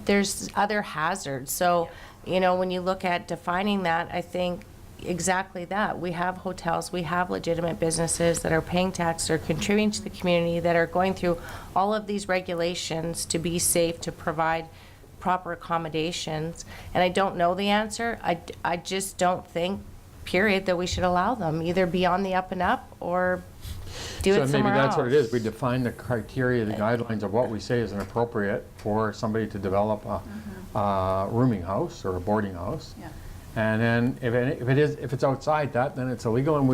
there's other hazards. So, when you look at defining that, I think exactly that. We have hotels, we have legitimate businesses that are paying tax, or contributing to the community, that are going through all of these regulations to be safe, to provide proper accommodations. And I don't know the answer. I just don't think, period, that we should allow them, either be on the up and up or do it somewhere else. So maybe that's what it is. We define the criteria, the guidelines of what we say is inappropriate for somebody to develop a rooming house or a boarding house. Yeah. And then if it's outside that, then it's illegal, and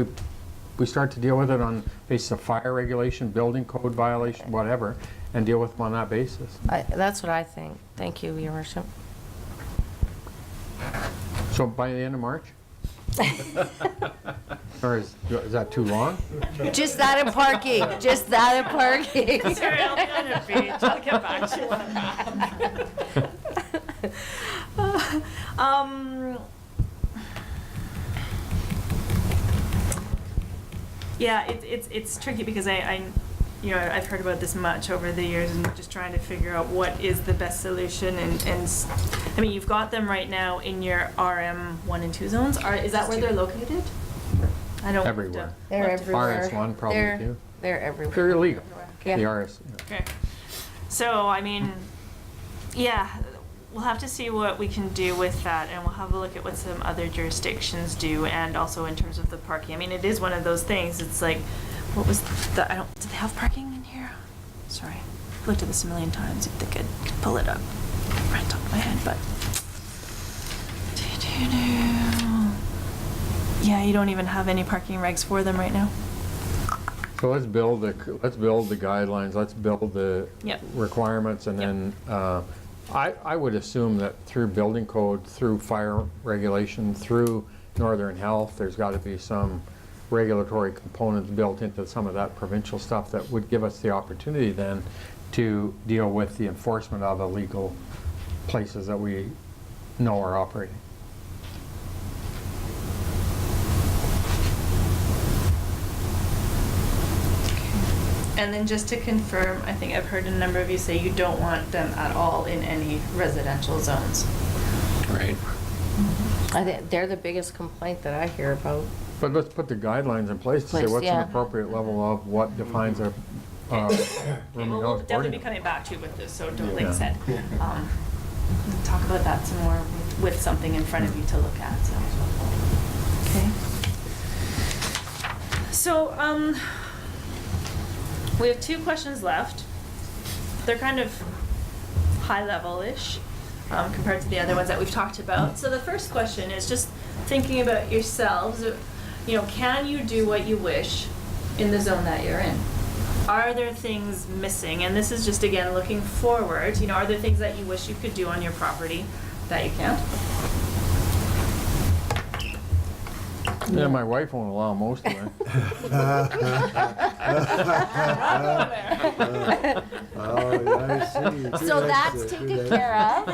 we start to deal with it on basis of fire regulation, building code violation, whatever, and deal with them on that basis. That's what I think. Thank you, Your Worship. So by the end of March? Or is that too long? Just that and parking. Just that and parking. Sorry, I'll be on your page. I'll get back to you. Yeah, it's tricky because I've heard about this much over the years, and just trying to figure out what is the best solution. And I mean, you've got them right now in your RM 1 and 2 zones. Is that where they're located? I don't. Everywhere. They're everywhere. RS1 probably too. They're everywhere. They're illegal. Yeah. The RS. Okay. So I mean, yeah, we'll have to see what we can do with that, and we'll have a look at what some other jurisdictions do, and also in terms of the parking. I mean, it is one of those things. It's like, what was did they have parking in here? Sorry, I've looked at this a million times. If they could pull it up right on top of my head, but yeah, you don't even have any parking regs for them right now. So let's build the guidelines. Let's build the requirements, and then I would assume that through building code, through fire regulation, through Northern Health. There's got to be some regulatory components built into some of that provincial stuff that would give us the opportunity then to deal with the enforcement of illegal places that we know are operating. And then just to confirm, I think I've heard a number of you say you don't want them at all in any residential zones. Right. I think they're the biggest complaint that I hear about. But let's put the guidelines in place to say what's an appropriate level of what defines a We'll rooming house definitely boarding. be coming back to you with this, so don't, like I said, we'll talk about that some more with something in front of you to look at, so. Okay. So, we have 2 questions left. They're kind of high-level-ish compared to the other ones that we've talked about. So the first question is just thinking about yourselves. You know, can you do what you wish in the zone that you're in? Are there things missing? And this is just, again, looking forward. You know, are there things that you wish you could do on your property that you can't? Yeah, my wife won't allow most of it. Oh, I see. So that's taken care of.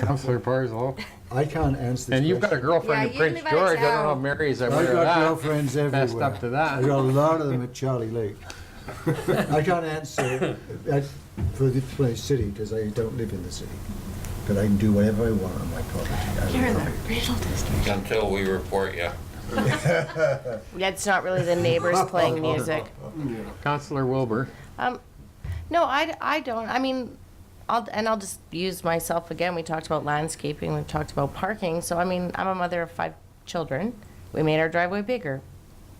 Councillor Parslow. I can't answer this And you've got a girlfriend in Prince George. I don't know if Mary's ever I've heard of got that. girlfriends everywhere. Messed up to that. I've got a lot of them at Charlie Lake. I can't answer for the city because I don't live in the city. But I can do whatever I want on my property. You're in the regional district. Until we report you. That's not really the neighbors playing music. Councillor Wilbur. No, I don't. I mean, I'll just use myself again. We talked about landscaping. We've talked about parking. So, I mean, I'm a mother of 5 children. We made our driveway bigger.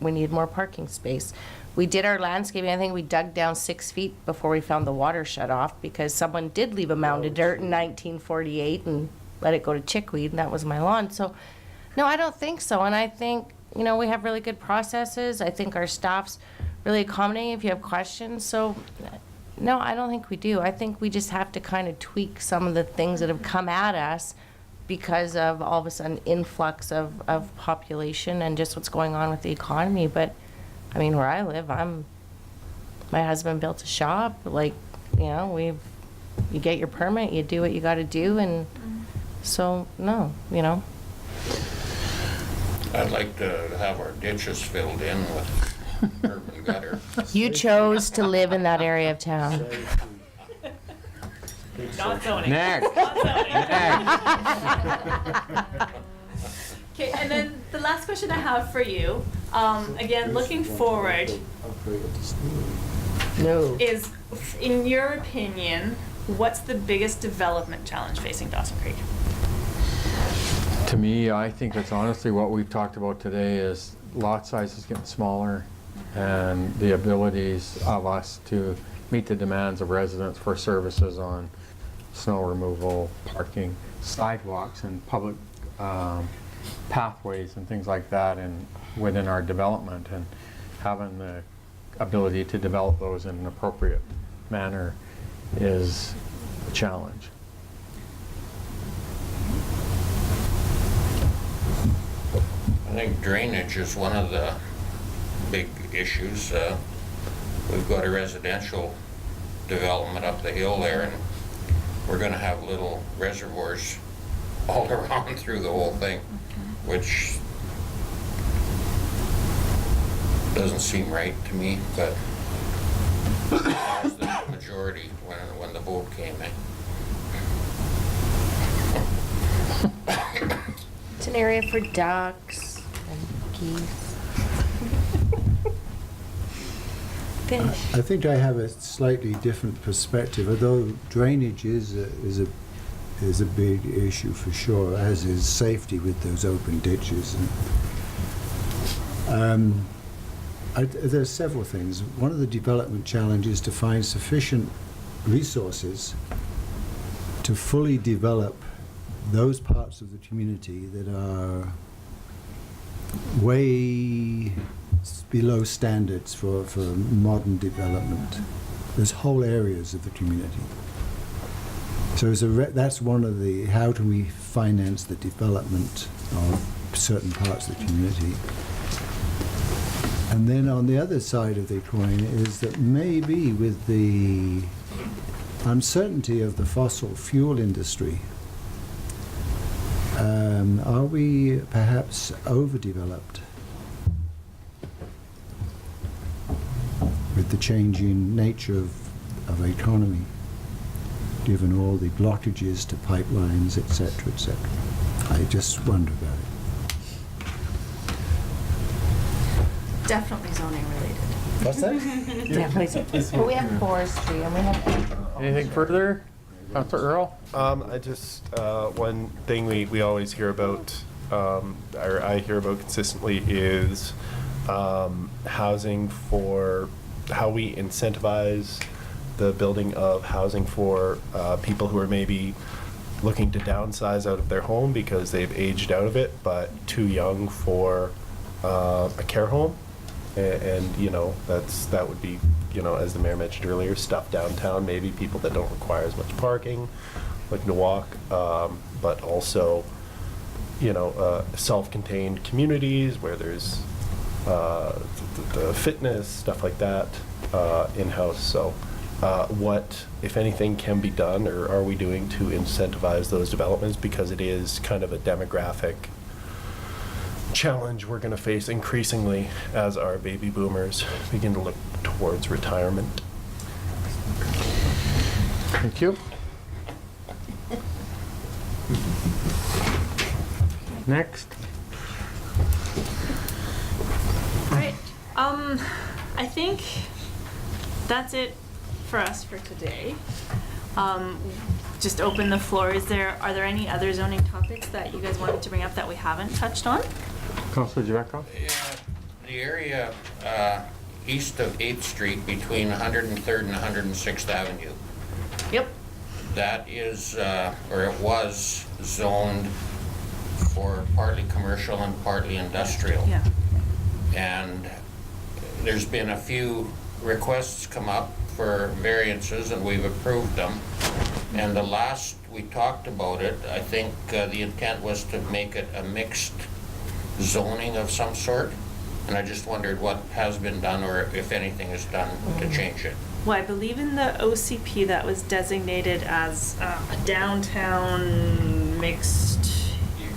We need more parking space. We did our landscaping. I think we dug down 6 feet before we found the water shut off because someone did leave a mound of dirt in 1948 and let it go to chickweed, and that was my lawn. So, no, I don't think so. And I think, you know, we have really good processes. I think our staff's really accommodating if you have questions. So, no, I don't think we do. I think we just have to kind of tweak some of the things that have come at us because of all of a sudden influx of population and just what's going on with the economy. But, I mean, where I live, my husband built a shop. Like, you know, you get your permit, you do what you got to do, and so, no, you know. I'd like to have our ditches filled in with curb and gutter. You chose to live in that area of town. Not zoning. Next. Not zoning. Okay, and then the last question I have for you, again, looking forward, is, in your opinion, what's the biggest development challenge facing Dawson Creek? To me, I think it's honestly what we've talked about today is lot sizes getting smaller and the abilities of us to meet the demands of residents for services on snow removal, parking, sidewalks, and public pathways and things like that and within our development, and having the ability to develop those in an appropriate manner is a challenge. I think drainage is one of the big issues. We've got a residential development up the hill there, and we're going to have little reservoirs all around through the whole thing, which doesn't seem right to me, but that was the majority when the vote came in. It's an area for ducks and geese. Fish. I think I have a slightly different perspective, although drainage is a big issue for sure, as is safety with those open ditches. And, there's several things. One of the development challenges is to find sufficient resources to fully develop those parts of the community that are way below standards for modern development. There's whole areas of the community So that's one of the, how do we finance the development of certain parts of the community? And then on the other side of the coin is that maybe with the uncertainty of the fossil fuel industry, are we perhaps overdeveloped with the changing nature of the economy, given all the blockages to pipelines, etc., etc.? I just wonder about it. Definitely zoning related. What's that? Definitely. But we have forestry and we have. Anything further? Councillor Earl? I just, one thing we always hear about, or I hear about consistently is housing for, how we incentivize the building of housing for people who are maybe looking to downsize out of their home because they've aged out of it, but too young for a care home. And you know, that would be, you know, as the mayor mentioned earlier, stuff downtown, maybe people that don't require as much parking, looking to walk, but also, you know, self-contained communities where there's the fitness, stuff like that, in-house. So what, if anything, can be done, or are we doing to incentivize those developments, because it is kind of a demographic challenge we're going to face increasingly as our baby boomers begin to look towards retirement. Thank you. Next. Right. I think that's it for us for today. Just open the floor. Are there any other zoning topics that you guys wanted to bring up that we haven't touched on? Councillor Javetkov? Yeah, the area east of 8th Street between 103rd and 106th Avenue. Yep. That is, or it was zoned for partly commercial and partly industrial. Yeah. And there's been a few requests come up for variances and we've approved them. And the last we talked about it, I think the intent was to make it a mixed zoning of some sort. And I just wondered what has been done or if anything is done to change it. Well, I believe in the OCP that was designated as a downtown mixed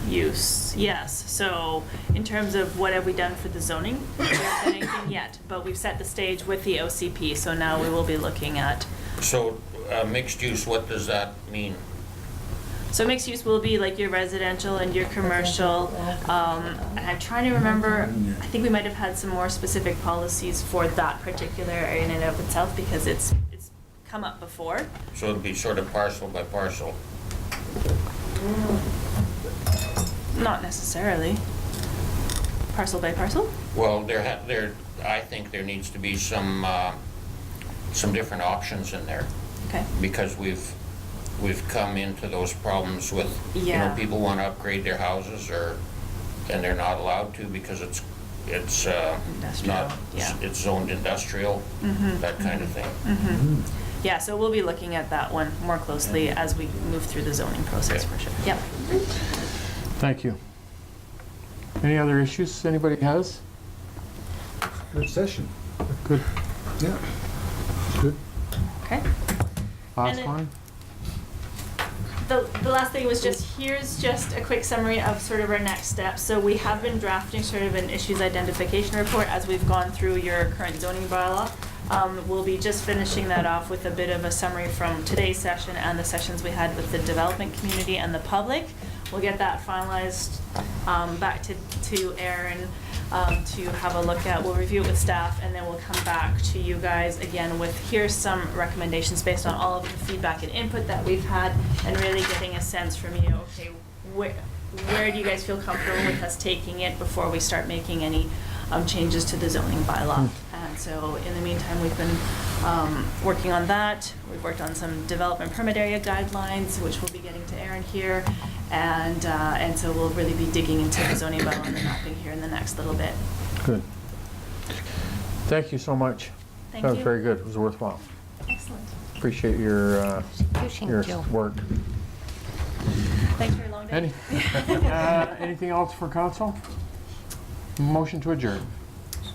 use. Yes. So in terms of what have we done for the zoning, we haven't done anything yet, but we've set the stage with the OCP. So now we will be looking at. So mixed use, what does that mean? So mixed use will be like your residential and your commercial. And I'm trying to remember, I think we might have had some more specific policies for that particular area in and of itself because it's come up before. So it'll be sort of parcel by parcel? Not necessarily. Parcel by parcel? Well, I think there needs to be some different options in there. Okay. Because we've come into those problems with, you know, people want to upgrade their houses and they're not allowed to because it's not, it's zoned industrial, that kind of thing. Yeah, so we'll be looking at that one more closely as we move through the zoning process for sure. Yep. Thank you. Any other issues anybody has? Good session. Good. Yeah. Good. Okay. Last then- one? The last thing was here's just a quick summary of sort of our next steps. So we have been drafting sort of an issues identification report as we've gone through your current zoning bylaw. We'll be just finishing that off with a bit of a summary from today's session and the sessions we had with the development community and the public. We'll get that finalized back to Aaron to have a look at. We'll review it with staff and then we'll come back to you guys again with here's some recommendations based on all of the feedback and input that we've had and really getting a sense from you, okay, where do you guys feel comfortable with us taking it before we start making any changes to the zoning bylaw. And so in the meantime, we've been working on that. We've worked on some development permit area guidelines, which we'll be getting to Aaron here. And so we'll really be digging into the zoning bylaw and the mapping here in the next little bit. Good. Thank you so much. Thank That was you. very good. It was worthwhile. Excellent. appreciate your work. Thanks for your long day. Anything else for council? Motion to adjourn.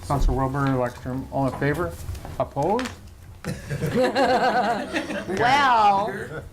Councilor Wilbur, Ekstrom, all in favor? Opposed? Well.